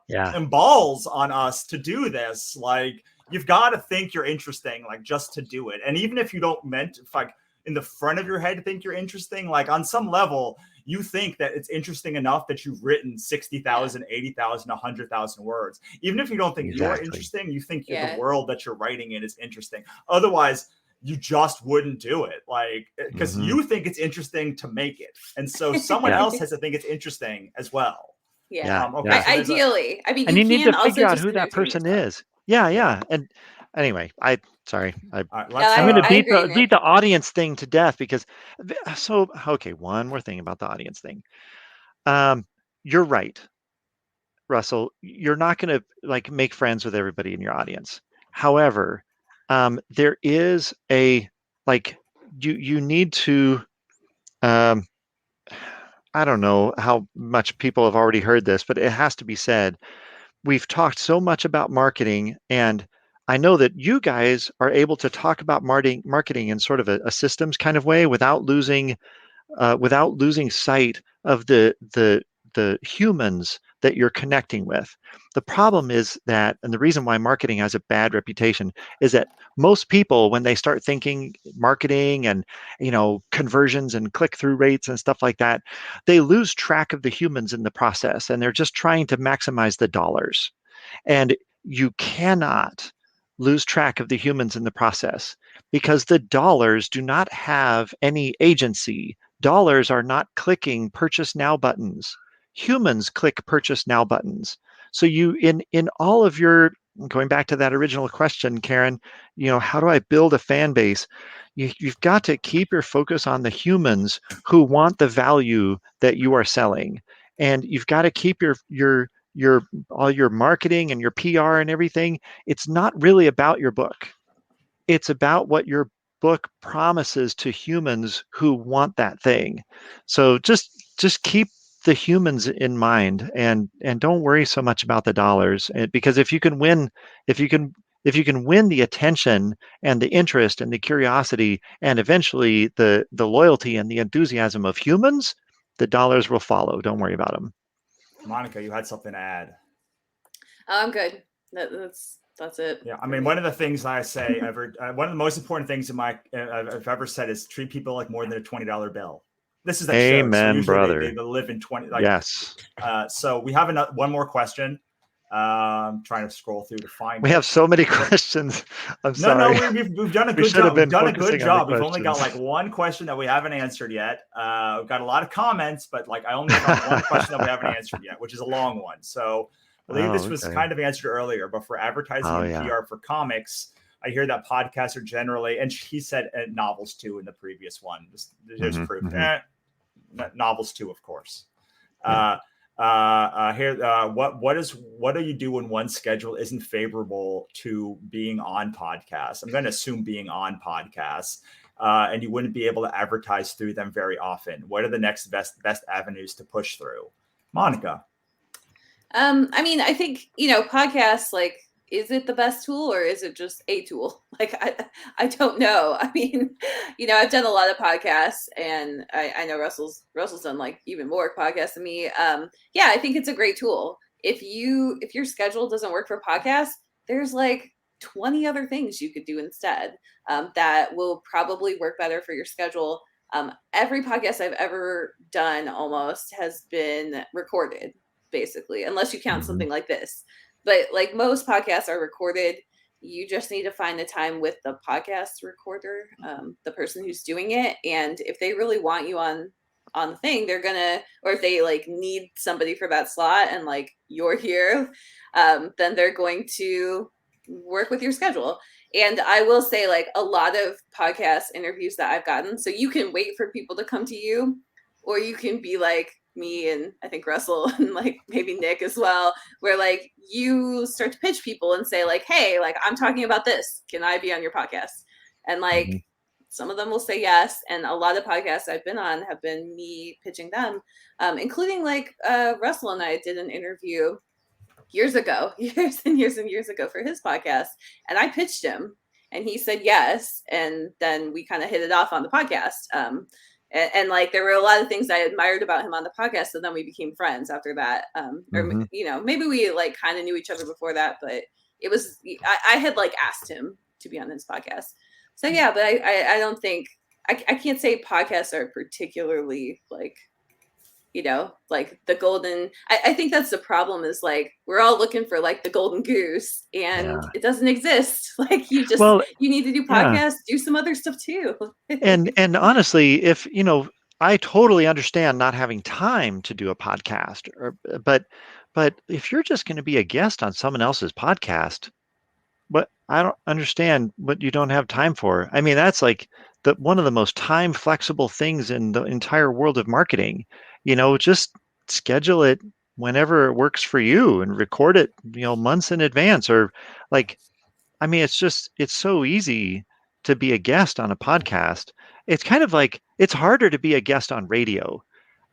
and balls on us to do this. Like you've got to think you're interesting. Like just to do it. And even if you don't like in the front of your head think you're interesting, like on some level, you think that it's interesting enough that you've written 60,000, 80,000, 100,000 words. Even if you don't think you're interesting, you think the world that you're writing in is interesting. Otherwise, you just wouldn't do it. Like, because you think it's interesting to make it. And so someone else has to think it's interesting as well. Yeah. So ideally. I mean, and you need to figure out just who that person yourself. is. Yeah. And anyway, I'm I'm going to beat the audience thing to death because one more thing about the audience thing. You're right, Russell. You're not going to like make friends with everybody in your audience. However, there is a like you need to I don't know how much people have already heard this, but it has to be said. We've talked so much about marketing, and I know that you guys are able to talk about marketing in sort of a systems kind of way without losing sight of the humans that you're connecting with. The problem is that, and the reason why marketing has a bad reputation is that most people, when they start thinking marketing and conversions and click-through rates and stuff like that, they lose track of the humans in the process, and they're just trying to maximize the dollars. And you cannot lose track of the humans in the process because the dollars do not have any agency. Dollars are not clicking purchase now buttons. Humans click purchase now buttons. So you in all of your, going back to that original question, Karen, how do I build a fan base? You've got to keep your focus on the humans who want the value that you are selling. And you've got to keep your all your marketing and your PR and everything. It's not really about your book. It's about what your book promises to humans who want that thing. So just keep the humans in mind and don't worry so much about the dollars, because if you can win the attention and the interest and the curiosity and eventually the loyalty and the enthusiasm of humans, the dollars will follow. Don't worry about them. Monica, you had something to add. I'm good. That's it. Yeah, I mean, one of the things I say one of the most important things I've ever said is treat people like more than a $20 bill. This is that Amen, show. So brother. They live in 20. Like, yes. So we have one more question. Trying to scroll through to find. We have so many questions. I'm sorry. No, we've done a good job. We've done a good job. We've only got like one question that we haven't answered yet. We've got a lot of comments, but like I only got one question that we haven't answered yet, which is a long one. So I believe this was kind of answered earlier, but for advertising and PR for comics, I hear that podcasts are generally, and he said novels too in the previous one. There's proof. Novels too, of course. What do you do when one's schedule isn't favorable to being on podcasts? I'm going to assume being on podcasts, and you wouldn't be able to advertise through them very often. What are the next best avenues to push through? Monica. I mean, I think, podcasts, like, is it the best tool or is it just a tool? Like, I don't know. I mean, I've done a lot of podcasts, and I know Russell's done like even more podcasts than me. Yeah, I think it's a great tool. If your schedule doesn't work for podcasts, there's like 20 other things you could do instead that will probably work better for your schedule. Every podcast I've ever done almost has been recorded, basically, unless you count something like this. But like most podcasts are recorded. You just need to find the time with the podcast recorder, the person who's doing it. And if they really want you on the thing, they're gonna, or if they like need somebody for that slot and like you're here, then they're going to work with your schedule. And I will say, like, a lot of podcast interviews that I've gotten, so you can wait for people to come to you, or you can be like me and I think Russell and like maybe Nick as well, where like you start to pitch people and say like, hey, like I'm talking about this. Can I be on your podcast? And like some of them will say yes. And a lot of podcasts I've been on have been me pitching them, including like Russell and I did an interview years ago, years and years and years ago for his podcast. And I pitched him and he said yes. And then we kind of hit it off on the podcast. And like there were a lot of things I admired about him on the podcast. So then we became friends after that. Or, you know, maybe we like kind of knew each other before that, but it was, I had like asked him to be on his podcast. So yeah, but I don't think, I can't say podcasts are particularly like, you know, like the golden, I think that's the problem is like, we're all looking for like the golden goose and it doesn't exist. Like you just, you need to do podcasts, do some other stuff too. and honestly, if, you know, I totally understand not having time to do a podcast, but if you're just going to be a guest on someone else's podcast, but I don't understand what you don't have time for. I mean, that's like one of the most time flexible things in the entire world of marketing. You know, just schedule it whenever it works for you and record it, you know, months in advance, or like, I mean, it's so easy to be a guest on a podcast. It's kind of like, it's harder to be a guest on radio.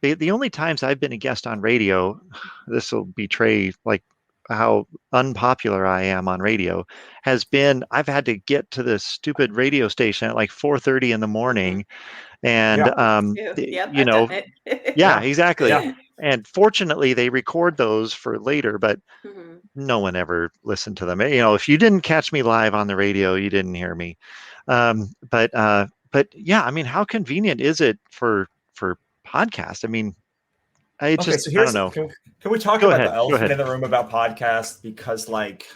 The only times I've been a guest on radio, this will betray like how unpopular I am on radio, has been I've had to get to this stupid radio station at like 4:30 in the morning. And, you know, exactly. Yeah. And fortunately they record those for later, but no one ever listened to them. You know, if you didn't catch me live on the radio, you didn't hear me. But yeah, I mean, how convenient is it for podcasts? I mean, I don't know. Can we talk about the elephant in the room about podcasts? Because like,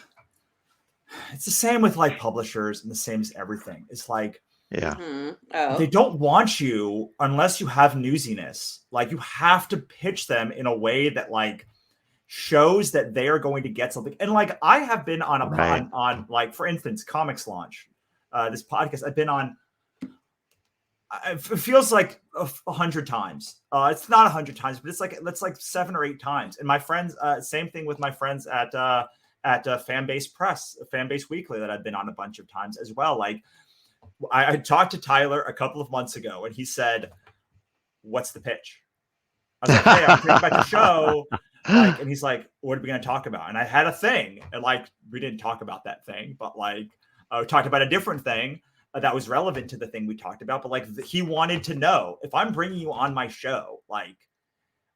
it's the same with like publishers and the same as everything. It's like, they don't want you unless you have newsiness. Like you have to pitch them in a way that like shows that they are going to get something. And like, I have been on on like, for instance, Comics Launch, this podcast I've been on. It feels like 100 times. It's not 100 times, but it's like 7 or 8 times. And my friends, same thing with my friends at Fanbase Press, Fanbase Weekly, that I've been on a bunch of times as well. Like I talked to Tyler a couple of months ago, and he said, "What's the pitch?" I was like, "Hey, I'm thinking about the show." Like, and he's like, "What are we going to talk about?" And I had a thing, and like we didn't talk about that thing, but like we talked about a different thing that was relevant to the thing we talked about. But like he wanted to know, if I'm bringing you on my show, like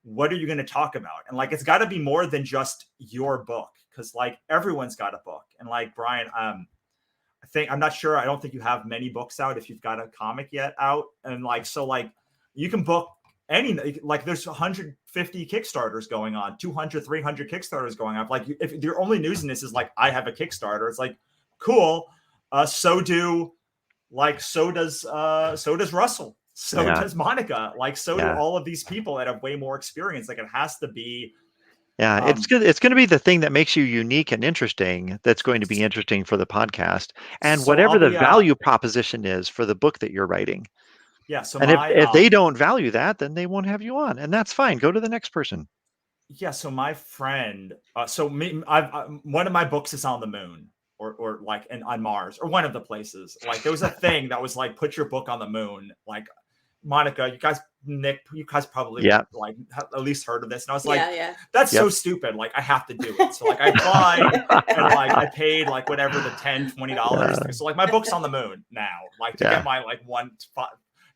what are you going to talk about? And like it's got to be more than just your book, because like everyone's got a book. And like Brian, I'm not sure, I don't think you have many books out if you've got a comic yet out. And like, so like you can book any, like there's 150 Kickstarters going on, 200, 300 Kickstarters going on. Like if your only news in this is like, I have a Kickstarter, it's like, cool. So does Russell. So does Monica. Like, so do all of these people that have way more experience. Like it has to be. Yeah, it's good. It's going to be the thing that makes you unique and interesting. That's going to be interesting for the podcast, and so whatever the value proposition is for the book that you're writing. Yeah. So and if they don't value that, then they won't have you on, and that's fine. Go to the next person. Yeah. So my friend, one of my books is on the moon, or like on Mars, or one of the places. Like there was a thing that was like, put your book on the moon. Like Monica, Nick, you guys probably like have at least heard of this. And I was like, that's so stupid. Like I have to do it. So like I applied and like I paid like whatever the $10-$20. So like my book's on the moon now, like to get my like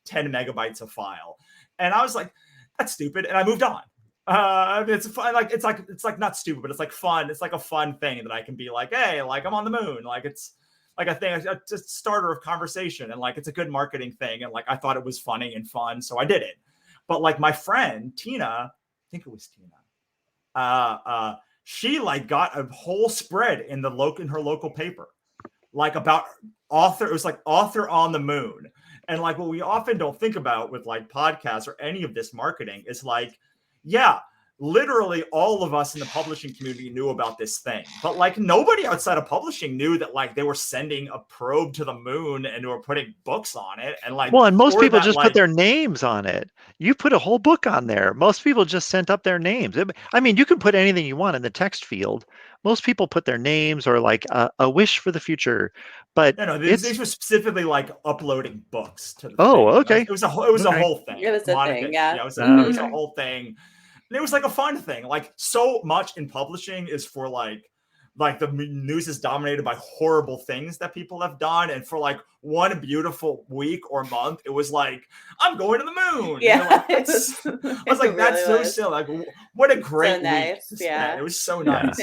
10 megabytes of file. And I was like, that's stupid. And I moved on. It's fun. Like, it's like not stupid, but it's like fun. It's like a fun thing that I can be like, hey, like I'm on the moon. Like it's like a thing, a starter of conversation, and like it's a good marketing thing, and like I thought it was funny and fun, so I did it. But like my friend Tina, I think it was Tina, she like got a whole spread in her local paper, like about author. It was like author on the moon. And like what we often don't think about with like podcasts or any of this marketing is like, yeah, literally all of us in the publishing community knew about this thing, but like nobody outside of publishing knew that like they were sending a probe to the moon and they were putting books on it. And like, well, and most people that, just like, put their names on it. You put a whole book on there. Most people just sent up their names. I mean, you can put anything you want in the text field. Most people put their names or like a wish for the future, but no, these were specifically like uploading books to the oh, thing. okay. It was a whole thing. It was a thing, yeah. It was a whole thing. And it was like a fun thing. Like so much in publishing is for like the news is dominated by horrible things that people have done. And for like one beautiful week or month, it was like, I'm going to the moon. Yeah. Like, I was like, that's so silly. Like, what a great so nice. week. Yeah. It was so nice.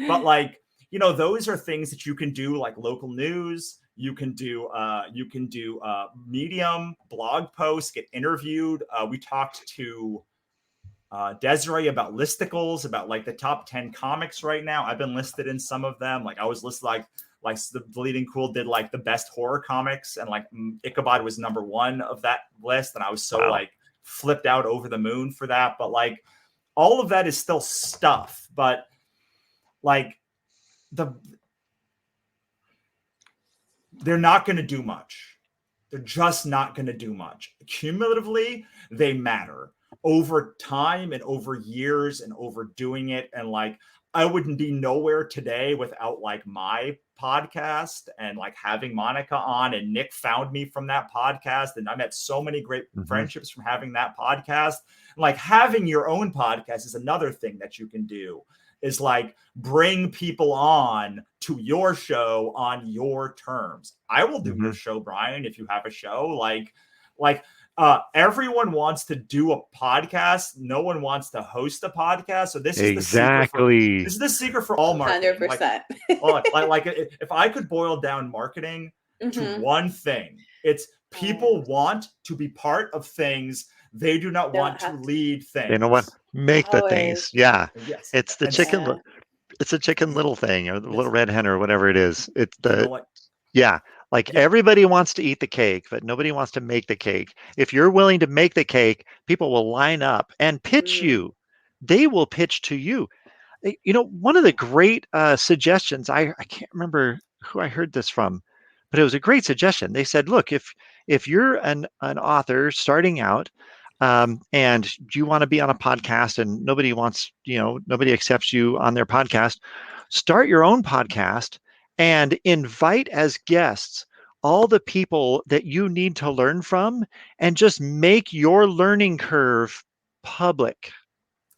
But like, you know, those are things that you can do, like local news. You can do Medium, blog posts, get interviewed. We talked to Desiree about listicles, about like the top 10 comics right now. I've been listed in some of them. Like I was listed like the Bleeding Cool did like the best horror comics, and like Ichabod was number 1 of that list, and I was so like flipped out over the moon for that. But like all of that is still stuff, but like they're not going to do much. They're just not going to do much. Cumulatively, they matter over time and over years and over doing it. And like, I wouldn't be nowhere today without like my podcast and like having Monica on, and Nick found me from that podcast. And I met so many great friendships from having that podcast. And like having your own podcast is another thing that you can do, is like bring people on to your show on your terms. I will do your show, Brian, if you have a show. Like everyone wants to do a podcast. No one wants to host a podcast. So this is the secret for all marketing. 100%. Like if I could boil down marketing to one thing, it's people want to be part of things. They do not want to lead things. They don't want to make the things. Yeah. Yes. It's the chicken. Yeah. It's a chicken little thing, or the little red hen, or whatever it is. It's the like everybody wants to eat the cake, but nobody wants to make the cake. If you're willing to make the cake, people will line up and pitch you. They will pitch to you. You know, one of the great suggestions, I can't remember who I heard this from, but it was a great suggestion. They said, look, if you're an author starting out, and you want to be on a podcast and nobody accepts you on their podcast, start your own podcast and invite as guests all the people that you need to learn from, and just make your learning curve public.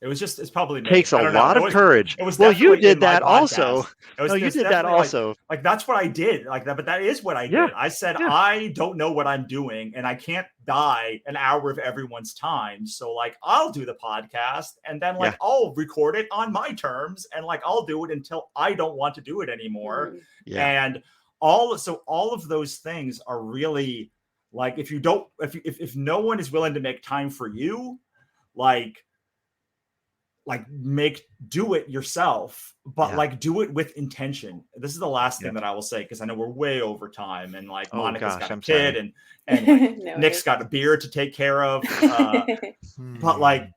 It's probably me. Takes a lot of courage. Well, you did that also. You did that also. Like that's what I did. Like that, but that is what I did. I said I don't know what I'm doing, and I can't buy an hour of everyone's time. So like I'll do the podcast, and then like I'll record it on my terms, and like I'll do it until I don't want to do it anymore. And all of those things are really like, if no one is willing to make time for you, do it yourself, but like do it with intention. This is the last thing that I will say, because I know we're way over time, and like Monica's got a kid, and like, No Nick's got a beer to take care of. But like,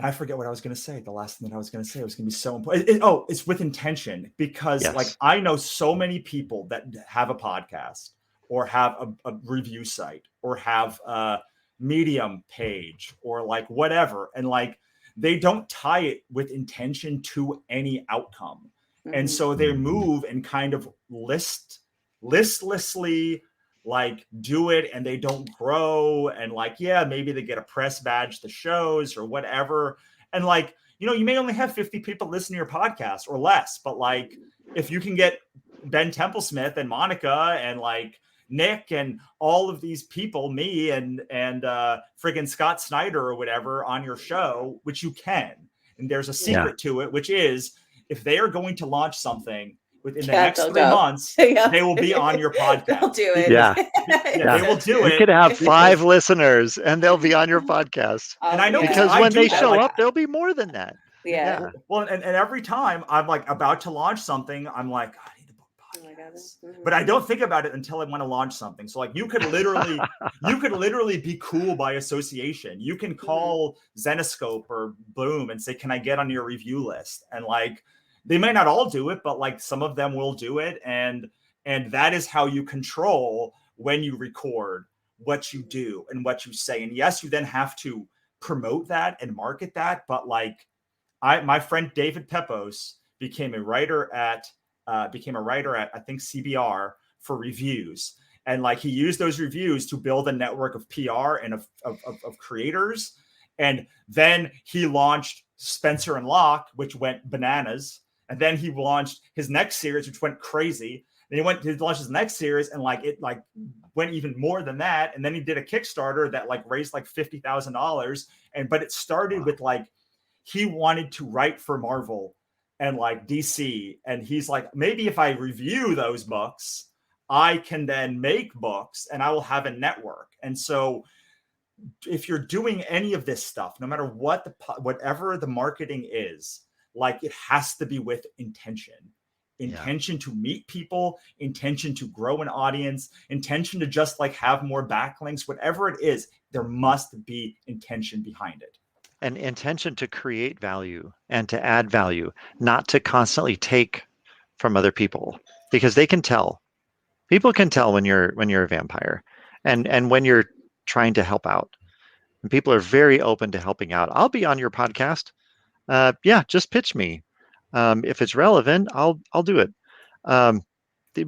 I forget what I was going to say. The last thing that I was going to say was going to be so important. It's with intention, because like I know so many people that have a podcast, or have a review site, or have Medium page, or like whatever, and like they don't tie it with intention to any outcome. And so they move and kind of listlessly like do it, and they don't grow, and like maybe they get a press badge to shows or whatever, and like, you know, you may only have 50 people listen to your podcast or less, but like if you can get Ben Templesmith and Monica and like Nick and all of these people, me and friggin' Scott Snyder or whatever on your show, which you can. And there's a secret to it, which is if they are going to launch something within the Yeah, next they'll 3 go. months, Yeah. they will be on your podcast. They'll do it. Yeah. They will do You it. could have because- 5 listeners and they'll be on your podcast. And I know Because I when do they that, show like- up, there'll be more than that. Yeah. Well, and every time I'm like about to launch something, I'm like, I need to book Oh my God. podcasts. Mhm. But I don't think about it until I want to launch something. So like you could literally be cool by association. You can call Zenoscope or Boom and say, can I get on your review list? And like they may not all do it, but like some of them will do it. And that is how you control when you record what you do and what you say. And yes, you then have to promote that and market that. But like my friend David Pepos became a writer at I think CBR for reviews. And like he used those reviews to build a network of PR and of creators. And then he launched Spencer and Locke, which went bananas. And then he launched his next series, which went crazy. Then he went to launch his next series, and like it like went even more than that. And then he did a Kickstarter that like raised like $50,000. But it started with like he wanted to write for Marvel and like DC, and he's like, maybe if I review those books, I can then make books, and I will have a network. And so, if you're doing any of this stuff, no matter whatever the marketing is, like it has to be with intention. Intention to meet people, intention to grow an audience, intention to just like have more backlinks, whatever it is, there must be intention behind it. An intention to create value and to add value, not to constantly take from other people, because they can tell. People can tell when you're a vampire, and when you're trying to help out. And people are very open to helping out. I'll be on your podcast. Yeah, just pitch me. If it's relevant, I'll do it.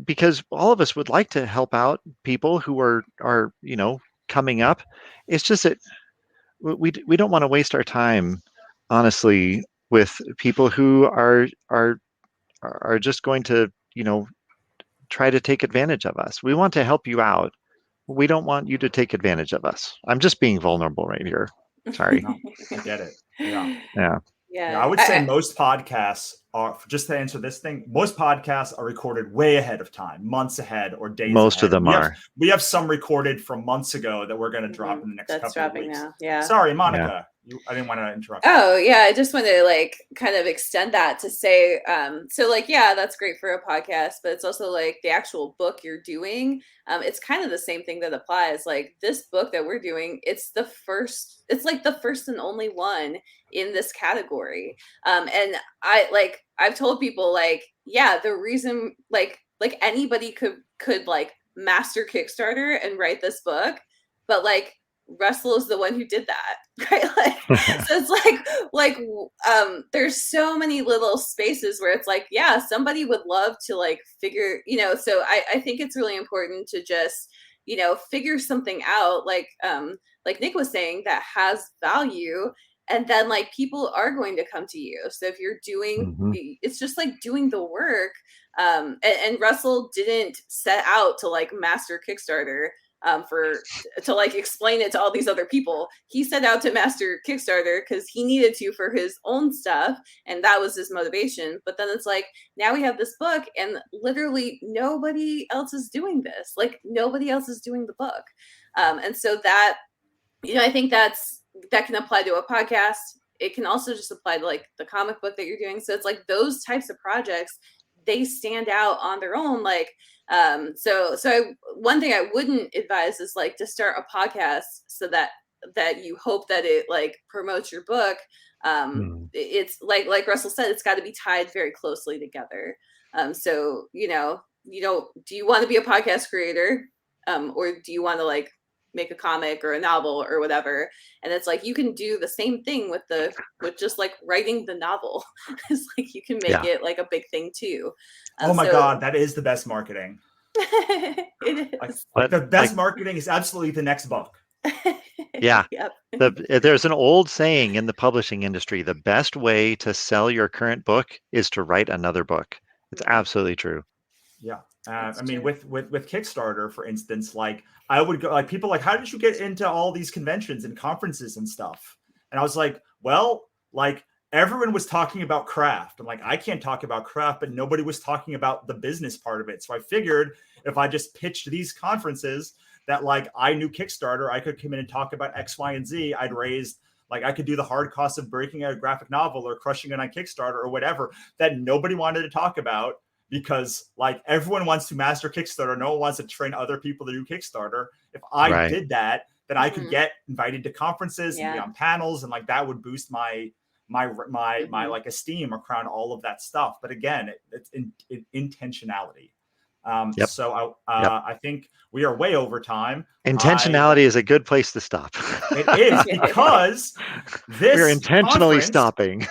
Because all of us would like to help out people who are coming up. It's just that we don't want to waste our time, honestly, with people who are just going to try to take advantage of us. We want to help you out. We don't want you to take advantage of us. I'm just being vulnerable right here. Sorry. No, I get it. Yeah. Yeah. Yeah. I would say most podcasts are, just to answer this thing, most podcasts are recorded way ahead of time, months ahead or days Most ahead. of them are. We have some recorded from months ago that we're going to drop in the next That's couple of dropping weeks. now. Yeah. Sorry, Monica. I didn't want to interrupt. Oh yeah, I just want to like kind of extend that to say, so like, yeah, that's great for a podcast, but it's also like the actual book you're doing. It's kind of the same thing that applies. Like this book that we're doing, it's like the first and only one in this category. And I've told people like, yeah, the reason like anybody could like master Kickstarter and write this book, but like Russell is the one who did that, right? Like, so it's like there's so many little spaces where it's like, yeah, somebody would love to like figure, so I think it's really important to just, figure something out, like Nick was saying, that has value. And then like people are going to come to you. So if you're doing, it's just like doing the work. And Russell didn't set out to like master Kickstarter to like explain it to all these other people. He set out to master Kickstarter because he needed to for his own stuff, and that was his motivation. But then it's like, now we have this book, and literally nobody else is doing this. Like nobody else is doing the book, and so that, I think that can apply to a podcast. It can also just apply to like the comic book that you're doing. So it's like those types of projects, they stand out on their own. Like, one thing I wouldn't advise is like to start a podcast so that you hope that it like promotes your book. It's like Russell said, it's got to be tied very closely together. So, do you want to be a podcast creator? Or do you want to like make a comic or a novel or whatever? And it's like, you can do the same thing with just like writing the novel. It's like, you can make it like a big thing too. Oh my God, that is the best marketing. It is. The best marketing is absolutely the next book. Yeah. Yep. There's an old saying in the publishing industry: the best way to sell your current book is to write another book. It's absolutely true. Yeah. I mean, with Kickstarter, for instance, like I would go, like people like, how did you get into all these conventions and conferences and stuff? And I was like, well, like everyone was talking about craft. I'm like, I can't talk about craft, but nobody was talking about the business part of it. So I figured if I just pitched these conferences that like I knew Kickstarter, I could come in and talk about X, Y, and Z. I'd raise, like, I could do the hard cost of breaking out a graphic novel or crushing it on Kickstarter or whatever that nobody wanted to talk about, because like everyone wants to master Kickstarter. No one wants to train other people to do Kickstarter. If I did that, then I could get invited to conferences and be on panels, and like that would boost my like esteem around all of that stuff. But again, it's intentionality. So I think we are way over time. Intentionality is a good place to stop. It is, because we're intentionally stopping.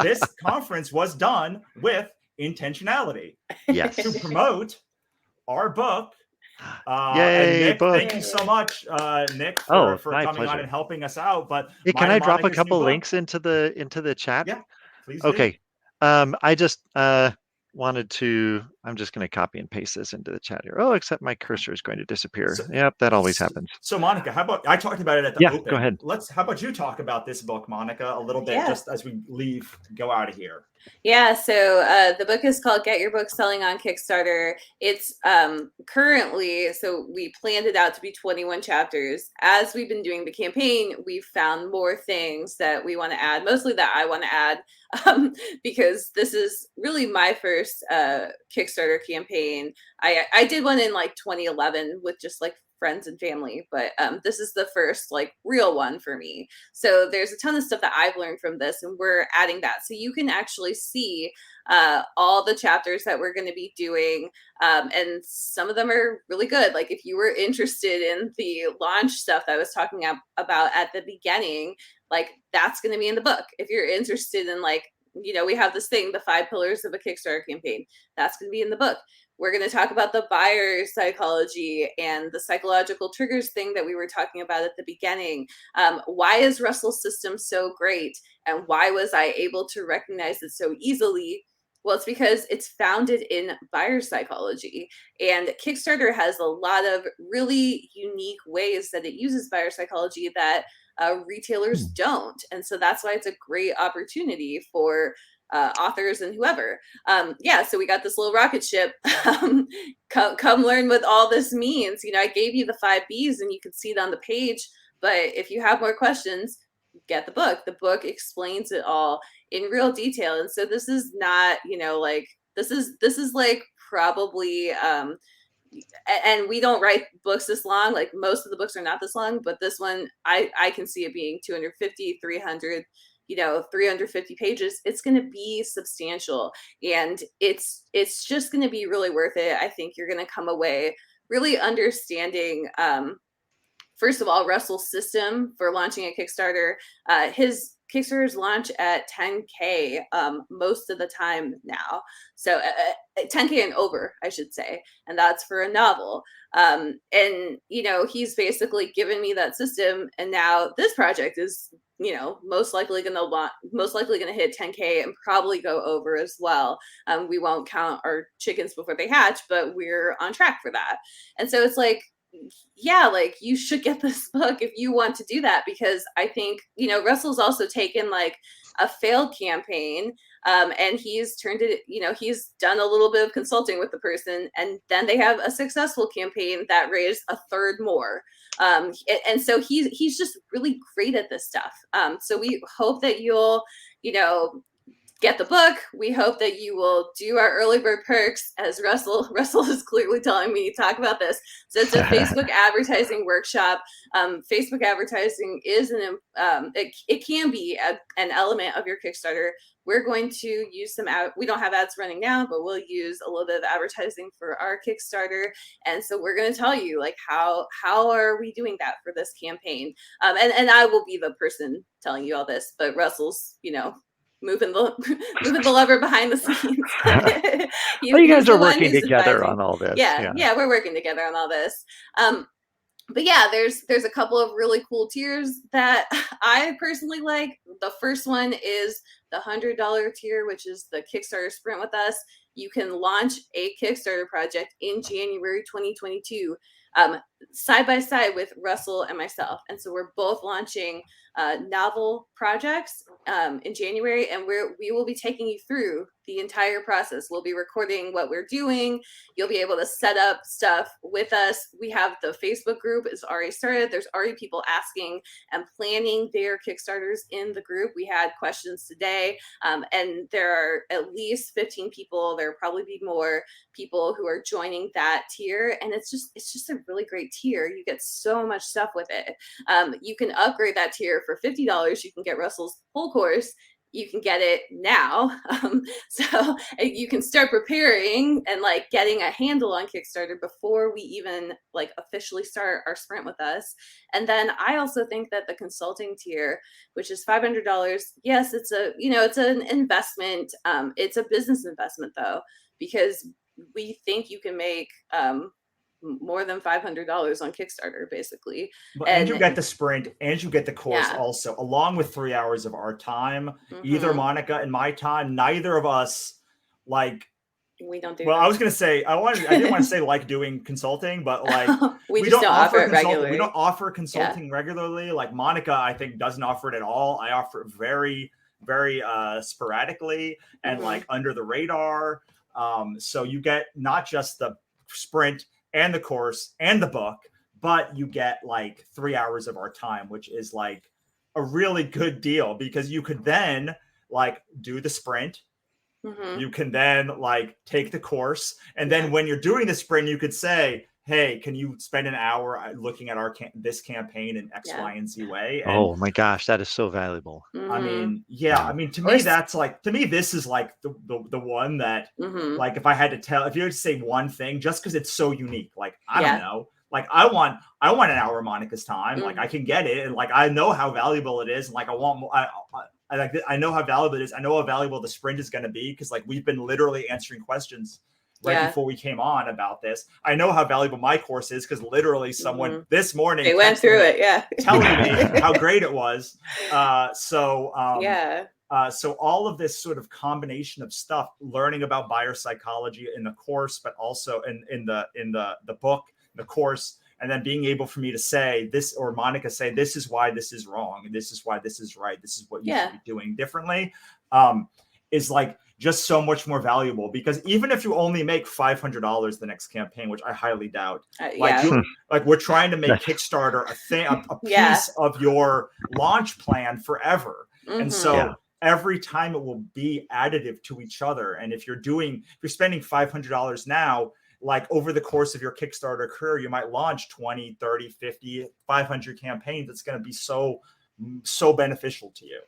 This conference was done with intentionality. Yes. To promote our book. Yay, and Nick, book. thank you so much, Nick, for coming pleasure. on and helping us out. But hey, can I drop a couple links into the chat? Yeah, please. Okay. I just wanted to, I'm just going to copy and paste this into the chat here. Oh, except my cursor is going to disappear. Yep, that always happens. So Monica, how about, I talked about it at the open. Go ahead. How about you talk about this book, Monica, a little bit, just as we go out of here. Yeah, so the book is called Get Your Book Selling on Kickstarter. It's currently, so we planned it out to be 21 chapters. As we've been doing the campaign, we've found more things that we want to add, mostly that I want to add, because this is really my first Kickstarter campaign. I did one in like 2011 with just like friends and family, but this is the first like real one for me. So there's a ton of stuff that I've learned from this, and we're adding that, so you can actually see all the chapters that we're going to be doing, and some of them are really good. Like if you were interested in the launch stuff that I was talking about at the beginning, like that's going to be in the book. If you're interested in, like, you know, we have this thing, the 5 pillars of a Kickstarter campaign, that's going to be in the book. We're going to talk about the buyer psychology and the psychological triggers thing that we were talking about at the beginning. Why is Russell's system so great? And why was I able to recognize it so easily? Well, it's because it's founded in buyer psychology. And Kickstarter has a lot of really unique ways that it uses buyer psychology that retailers don't. And so that's why it's a great opportunity for authors and whoever. So we got this little rocket ship. Come learn what all this means. You know, I gave you the 5 B's and you can see it on the page, but if you have more questions, get the book. The book explains it all in real detail. And so this is not, you know, like this is like probably and we don't write books this long. Like most of the books are not this long, but this one I can see it being 250, 300, 350 pages. It's going to be substantial, and it's just going to be really worth it. I think you're going to come away really understanding, first of all, Russell's system for launching a Kickstarter. His Kickstarters launch at 10K most of the time now. So 10K and over, I should say. And that's for a novel. And, you know, he's basically given me that system. And now this project is, you know, most likely going to hit 10K and probably go over as well. We won't count our chickens before they hatch, but we're on track for that. And so it's like, yeah, like you should get this book if you want to do that, because I think, you know, Russell's also taken like a failed campaign and he's turned it, you know, he's done a little bit of consulting with the person, and then they have a successful campaign that raised a third more. And so he's just really great at this stuff. So we hope that you'll, you know, get the book. We hope that you will do our early bird perks, as Russell is clearly telling me to talk about this. So it's a Facebook advertising workshop. Facebook advertising is it can be an element of your Kickstarter. We're going to use some we don't have ads running now, but we'll use a little bit of advertising for our Kickstarter. And so we're going to tell you like how are we doing that for this campaign. And I will be the person telling you all this, but Russell's, you know, moving the lever behind the scenes. You guys are working together on all this. Yeah, we're working together on all this. But yeah, there's a couple of really cool tiers that I personally like. The first one is the $100 tier, which is the Kickstarter Sprint with us. You can launch a Kickstarter project in January 2022, side by side with Russell and myself. And so we're both launching novel projects in January, and we will be taking you through the entire process. We'll be recording what we're doing. You'll be able to set up stuff with us. We have the Facebook group is already started. There's already people asking and planning their Kickstarters in the group. We had questions today, and there are at least 15 people. There'll probably be more people who are joining that tier, and it's just a really great tier. You get so much stuff with it. You can upgrade that tier for $50. You can get Russell's full course. You can get it now. So you can start preparing and like getting a handle on Kickstarter before we even like officially start our sprint with us. And then I also think that the consulting tier, which is $500, yes, it's an investment. It's a business investment though, because we think you can make more than $500 on Kickstarter, basically. And you get the sprint and you get the course also, along with 3 hours of our time. Either Monica and my time, neither of us like. We don't do. Well, that. I was gonna say I didn't want to say like doing consulting, but like we just don't offer it regularly. We don't offer consulting regularly. Like Monica, I think doesn't offer it at all. I offer it very, very sporadically and like under the radar. So you get not just the sprint and the course and the book, but you get like 3 hours of our time, which is like a really good deal because you could then like do the sprint. You can then like take the course. And then when you're doing the sprint, you could say, hey, can you spend an hour looking at this campaign in X, Y, and Z way? And, oh my gosh, that is so valuable. I mean, to me, that's like, to me, this is like the one that like, if you had to say one thing, just because it's so unique, like, I don't know, like I want an hour of Monica's time. Like I can get it. And like, I know how valuable it is. And like, I want more, I know how valuable it is. I know how valuable the sprint is going to be. Cause like, we've been literally answering questions before we came on about this. I know how valuable my course is because literally someone this morning they went through it, telling me how great it was. So all of this sort of combination of stuff, learning about buyer psychology in the course, but also in the book, the course, and then being able for me to say this, or Monica say, this is why this is wrong, and this is why this is right. This is what you should be doing differently. Is like just so much more valuable because even if you only make $500 the next campaign, which I highly doubt, like we're trying to make Kickstarter a piece of your launch plan forever. And so every time it will be additive to each other. And if you're spending $500 now, like over the course of your Kickstarter career, you might launch 20, 30, 50, 500 campaigns. That's going to be so beneficial to you.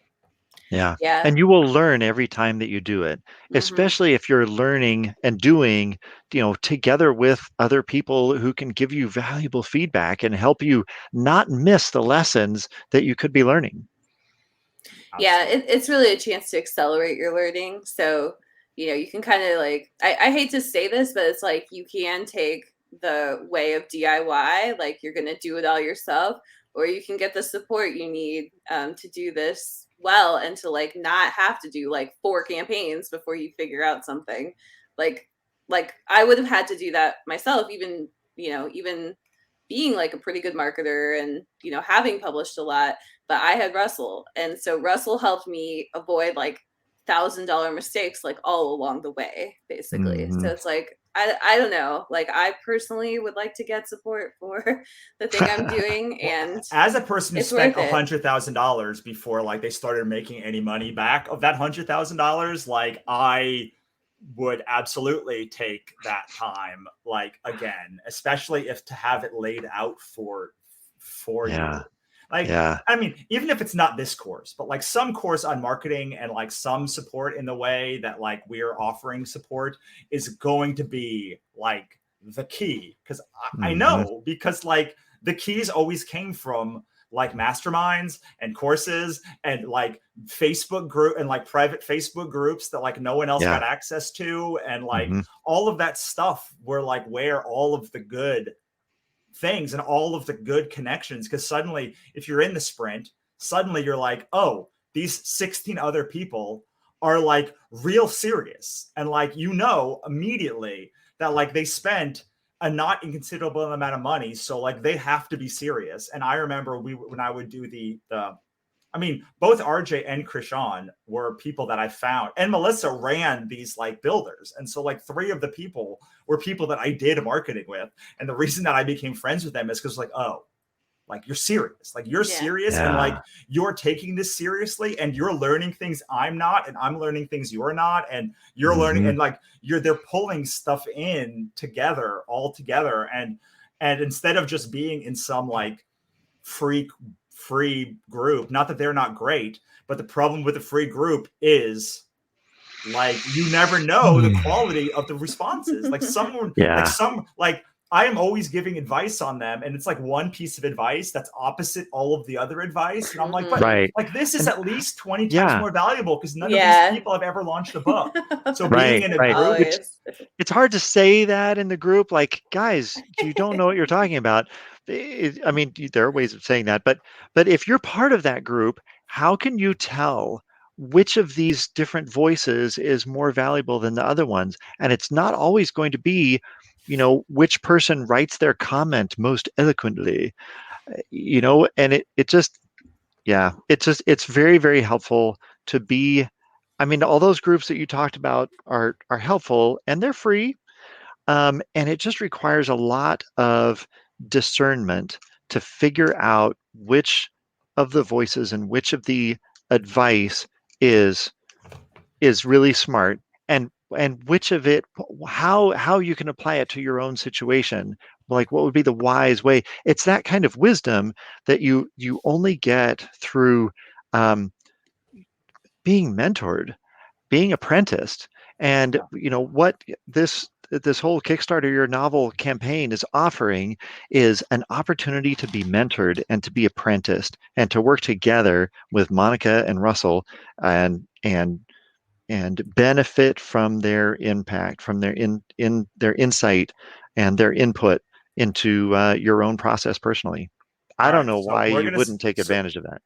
Yeah. And you will learn every time that you do it, especially if you're learning and doing, together with other people who can give you valuable feedback and help you not miss the lessons that you could be learning. Yeah, it's really a chance to accelerate your learning. So, you can kind of like, I hate to say this, but it's like you can take the way of DIY, like you're going to do it all yourself, or you can get the support you need to do this well and to like not have to do like 4 campaigns before you figure out something. Like I would have had to do that myself, even being like a pretty good marketer and having published a lot, but I had Russell, and so Russell helped me avoid like $1,000 mistakes like all along the way, basically. So it's like I don't know, like I personally would like to get support for the thing I'm doing. And as a person who spent $100,000 before like they started making any money back of that $100,000, like I would absolutely take that time like again, especially if to have it laid out for you. Like, I mean, even if it's not this course, but like some course on marketing and like some support in the way that like we're offering support is going to be like the key. Because I know, because like the keys always came from like masterminds and courses and like Facebook group and like private Facebook groups that like no one else got access to. And like all of that stuff were like where all of the good things and all of the good connections, because suddenly if you're in the sprint, suddenly you're like, oh, these 16 other people are like real serious, and like immediately that like they spent a not inconsiderable amount of money, so like they have to be serious. And I remember when I would do the I mean, both RJ and Krishan were people that I found, and Melissa ran these like builders. And so like 3 of the people were people that I did marketing with. And the reason that I became friends with them is because like, oh, like you're serious, like you're serious, and like you're taking this seriously, and you're learning things I'm not, and I'm learning things you're not, and you're learning, and like they're pulling stuff in together, all together, and instead of just being in some like free group, not that they're not great, but the problem with the free group is like you never know the quality of the responses. Like someone, like I am always giving advice on them, and it's like one piece of advice that's opposite all of the other advice. And I'm like, but like this is at least 20 times more valuable because none of these people have ever launched a book. So being in a group, it's hard to say that in the group, like, guys, you don't know what you're talking about. I mean, there are ways of saying that, but if you're part of that group, how can you tell which of these different voices is more valuable than the other ones? And it's not always going to be, you know, which person writes their comment most eloquently, you know, and it's very, very helpful to be, I mean, all those groups that you talked about are helpful, and they're free. And it just requires a lot of discernment to figure out which of the voices and which of the advice is really smart, and which of it, how you can apply it to your own situation. Like, what would be the wise way? It's that kind of wisdom that you only get through being mentored, being apprenticed. And you know what this whole Kickstarter Your Novel campaign is offering is an opportunity to be mentored and to be apprenticed and to work together with Monica and Russell and benefit from their impact, from their their insight and their input into your own process personally. I don't know why you wouldn't take advantage of that.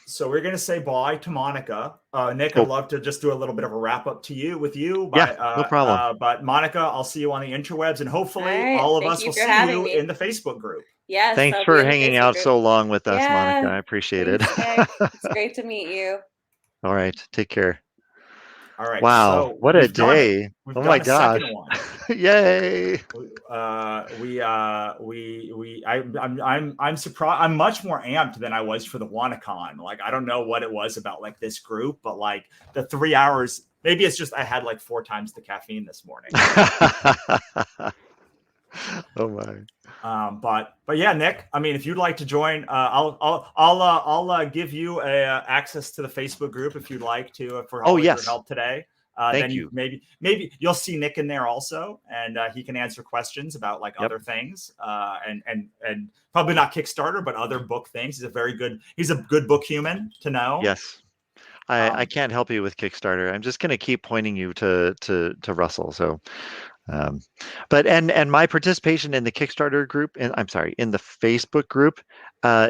So we're going to say bye to Monica. Nick, I'd love to just do a little bit of a wrap up with you. But, no problem. But Monica, I'll see you on the interwebs, and hopefully all of us will see you in the Facebook group. Yes. Thanks for hanging out so long with us, Monica. I appreciate it. It's great to meet you. All right. Take care. All right. Wow. So what a day. Oh my gosh. Yay. I'm surprised. I'm much more amped than I was for the WannaCon. Like, I don't know what it was about like this group, but like the 3 hours, maybe it's just I had like 4 times the caffeine this morning. Oh my. But yeah, Nick, I mean, if you'd like to join, I'll give you access to the Facebook group if you'd like to for all of your help today. Thank then you. Maybe you'll see Nick in there also, and he can answer questions about like other things, and probably not Kickstarter, but other book things. He's a good book human to know. Yes. I can't help you with Kickstarter. I'm just going to keep pointing you to Russell. So, but my participation in the Kickstarter group, and I'm sorry, in the Facebook group,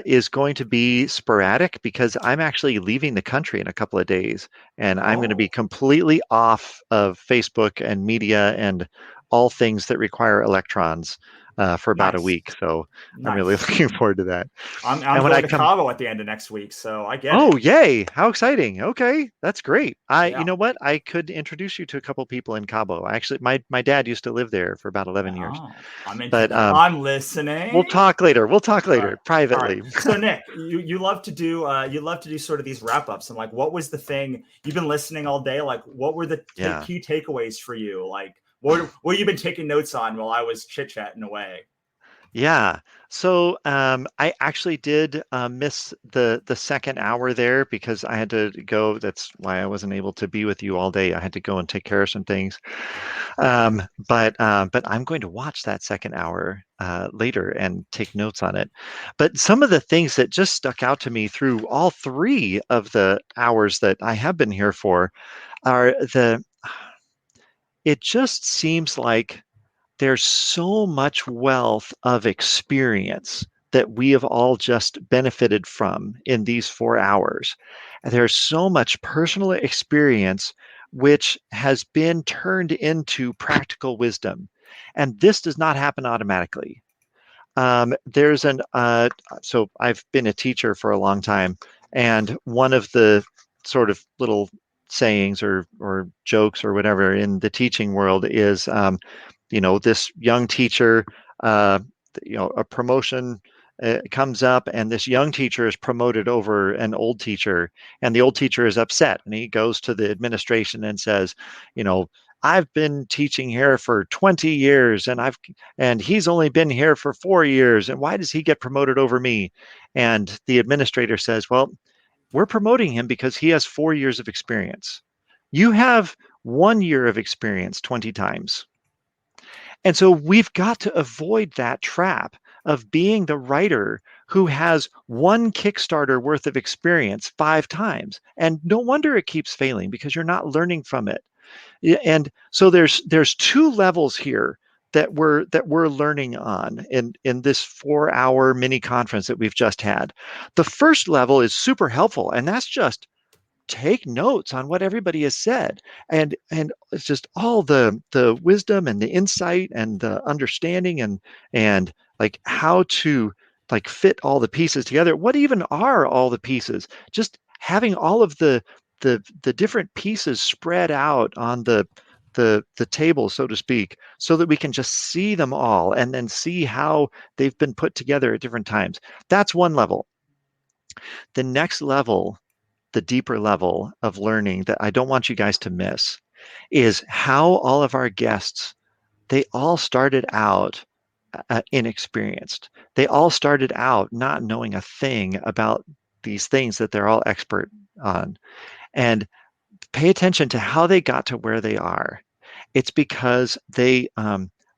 is going to be sporadic because I'm actually leaving the country in a couple of days, and I'm going to be completely off of Facebook and media and all things that require electrons for about a week. So I'm really looking forward to that. I'm going to Cabo at the end of next week, so I get it. Oh, yay. How exciting. Okay, that's great. You know what? I could introduce you to a couple people in Cabo. Actually, my dad used to live there for about 11 years. I'm listening. We'll talk later. Privately. Right. So Nick, you love to do sort of these wrap-ups, and like, what was the thing you've been listening all day? Like, what were the key takeaways for you? Like, what you been taking notes on while I was chit-chatting away? Yeah. So I actually did miss the second hour there because I had to go. That's why I wasn't able to be with you all day. I had to go and take care of some things. But I'm going to watch that second hour later and take notes on it. But some of the things that just stuck out to me through all 3 of the hours that I have been here for are it just seems like there's so much wealth of experience that we have all just benefited from in these 4 hours. And there's so much personal experience which has been turned into practical wisdom. And this does not happen automatically. So I've been a teacher for a long time, And one of the sort of little sayings or jokes or whatever in the teaching world is, this young teacher, a promotion comes up, and this young teacher is promoted over an old teacher, and the old teacher is upset, and he goes to the administration and says, I've been teaching here for 20 years, and he's only been here for 4 years, and why does he get promoted over me? And the administrator says, well, we're promoting him because he has 4 years of experience. You have 1 year of experience 20 times. And so we've got to avoid that trap of being the writer who has one Kickstarter worth of experience 5 times. And no wonder it keeps failing, because you're not learning from it. And so there's 2 levels here that we're learning on in this 4-hour mini conference that we've just had. The first level is super helpful, and that's just take notes on what everybody has said, and it's just all the wisdom and the insight and the understanding and like how to like fit all the pieces together. What even are all the pieces? Just having all of the different pieces spread out on the table, so to speak, so that we can just see them all and then see how they've been put together at different times. That's one level. The next level, the deeper level of learning that I don't want you guys to miss, is how all of our guests, they all started out inexperienced. They all started out not knowing a thing about these things that they're all expert on. And pay attention to how they got to where they are. It's because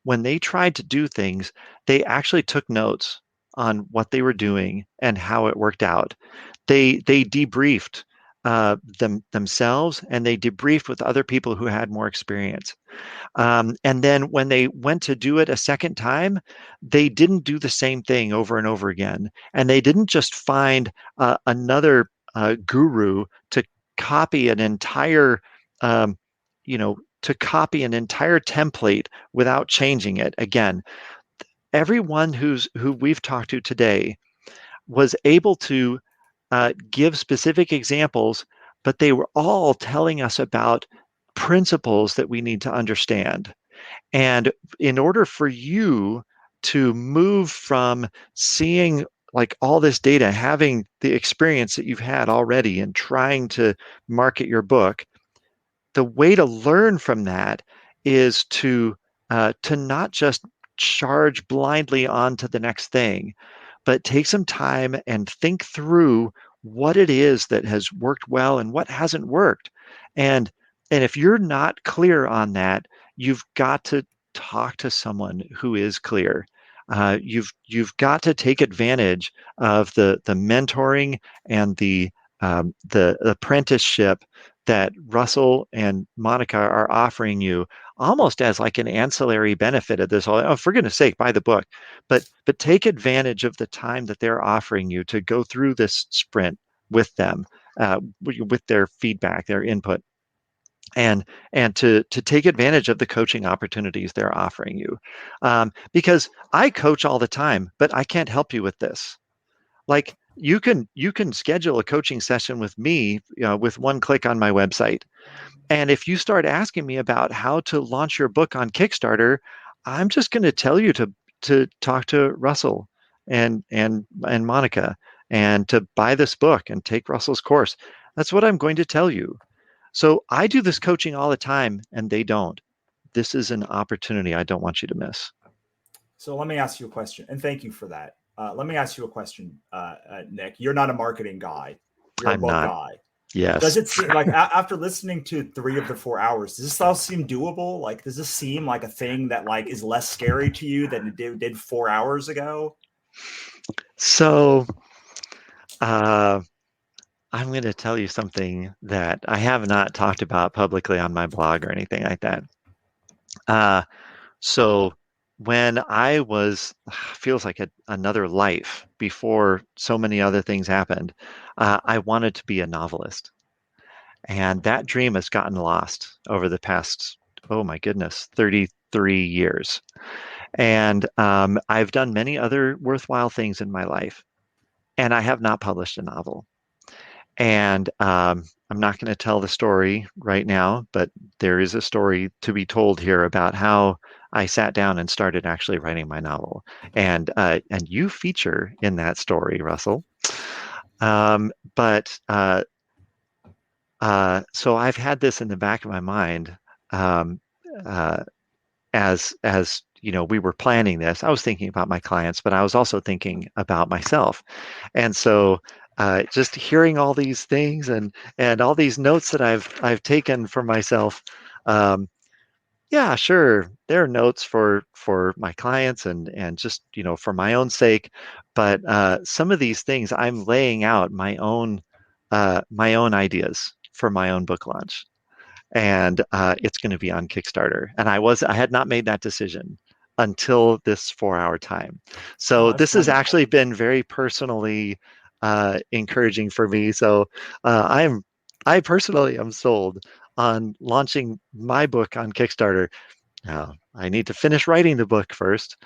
when they tried to do things, they actually took notes on what they were doing and how it worked out. They debriefed themselves, and they debriefed with other people who had more experience. And then when they went to do it a second time, they didn't do the same thing over and over again. And they didn't just find another guru to copy an entire, to copy an entire template without changing it. Again, everyone who we've talked to today was able to give specific examples, but they were all telling us about principles that we need to understand. And in order for you to move from seeing like all this data, having the experience that you've had already and trying to market your book, the way to learn from that is to not just charge blindly on to the next thing, but take some time and think through what it is that has worked well and what hasn't worked. And if you're not clear on that, you've got to talk to someone who is clear. You've got to take advantage of the mentoring and the apprenticeship that Russell and Monica are offering you, almost as like an ancillary benefit of this. Oh, for goodness sake, buy the book, but take advantage of the time that they're offering you to go through this sprint with them, with their feedback, their input, and to take advantage of the coaching opportunities they're offering you, because I coach all the time, but I can't help you with this. Like you can schedule a coaching session with me with one click on my website. And if you start asking me about how to launch your book on Kickstarter, I'm just going to tell you to talk to Russell and Monica, and to buy this book and take Russell's course. That's what I'm going to tell you. So I do this coaching all the time, and they don't. This is an opportunity I don't want you to miss. So let me ask you a question, and thank you for that. Let me ask you a question, Nick. You're not a marketing guy. You're a I'm book not. guy. Yes. Does it seem like after listening to 3 of the 4 hours, does this all seem doable? Like, does this seem like a thing that like is less scary to you than it did 4 hours ago? So I'm going to tell you something that I have not talked about publicly on my blog or anything like that. So when I was, feels like another life before so many other things happened, I wanted to be a novelist. And that dream has gotten lost over the past, oh my goodness, 33 years. And I've done many other worthwhile things in my life, and I have not published a novel. And I'm not going to tell the story right now, but there is a story to be told here about how I sat down and started actually writing my novel, and you feature in that story, Russell. But so I've had this in the back of my mind um, as we were planning this. I was thinking about my clients, but I was also thinking about myself, and so just hearing all these things and all these notes that I've taken for myself. Um, yeah, sure. There are notes for my clients and just for my own sake, but some of these things I'm laying out my own ideas for my own book launch, and it's going to be on Kickstarter. And I had not made that decision until this 4 hour time. So that's this has wonderful. actually been very personally encouraging for me. So I personally am sold on launching my book on Kickstarter. Now, I need to finish writing the book first,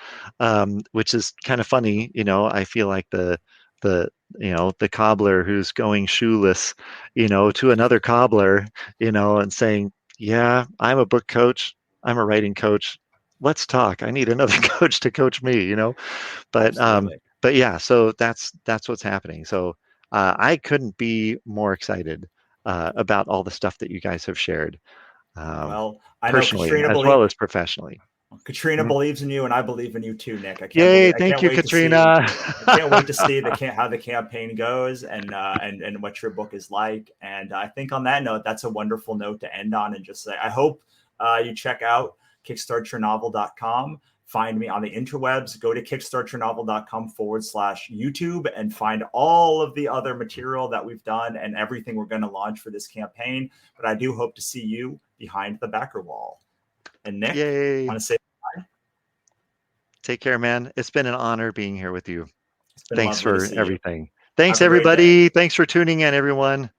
which is kind of funny. I feel like the the cobbler who's going shoeless, to another cobbler, and saying, "Yeah, I'm a book coach. I'm a writing coach. Let's talk. I need another coach to coach me." But Absolutely. but yeah, so that's what's happening. So I couldn't be more excited about all the stuff that you guys have shared, Well, I know personally as well as professionally. Katrina Mhm. believes in you, and I believe in you too, Nick. Yay! I Thank can't you, wait to see. Katrina. I can't wait to see how the campaign goes and what your book is like. And I think on that note, that's a wonderful note to end on. And just say, I hope you check out kickstartyournovel.com. Find me on the interwebs. Go to kickstartyournovel.com/YouTube and find all of the other material that we've done and everything we're going to launch for this campaign. But I do hope to see you behind the backer wall. And Nick, Yay! want to say Take care, man. It's been an honor being here with you. it's been Thanks lovely to for see you. everything. Thanks, Have a great day. everybody. Thanks for tuning in, everyone.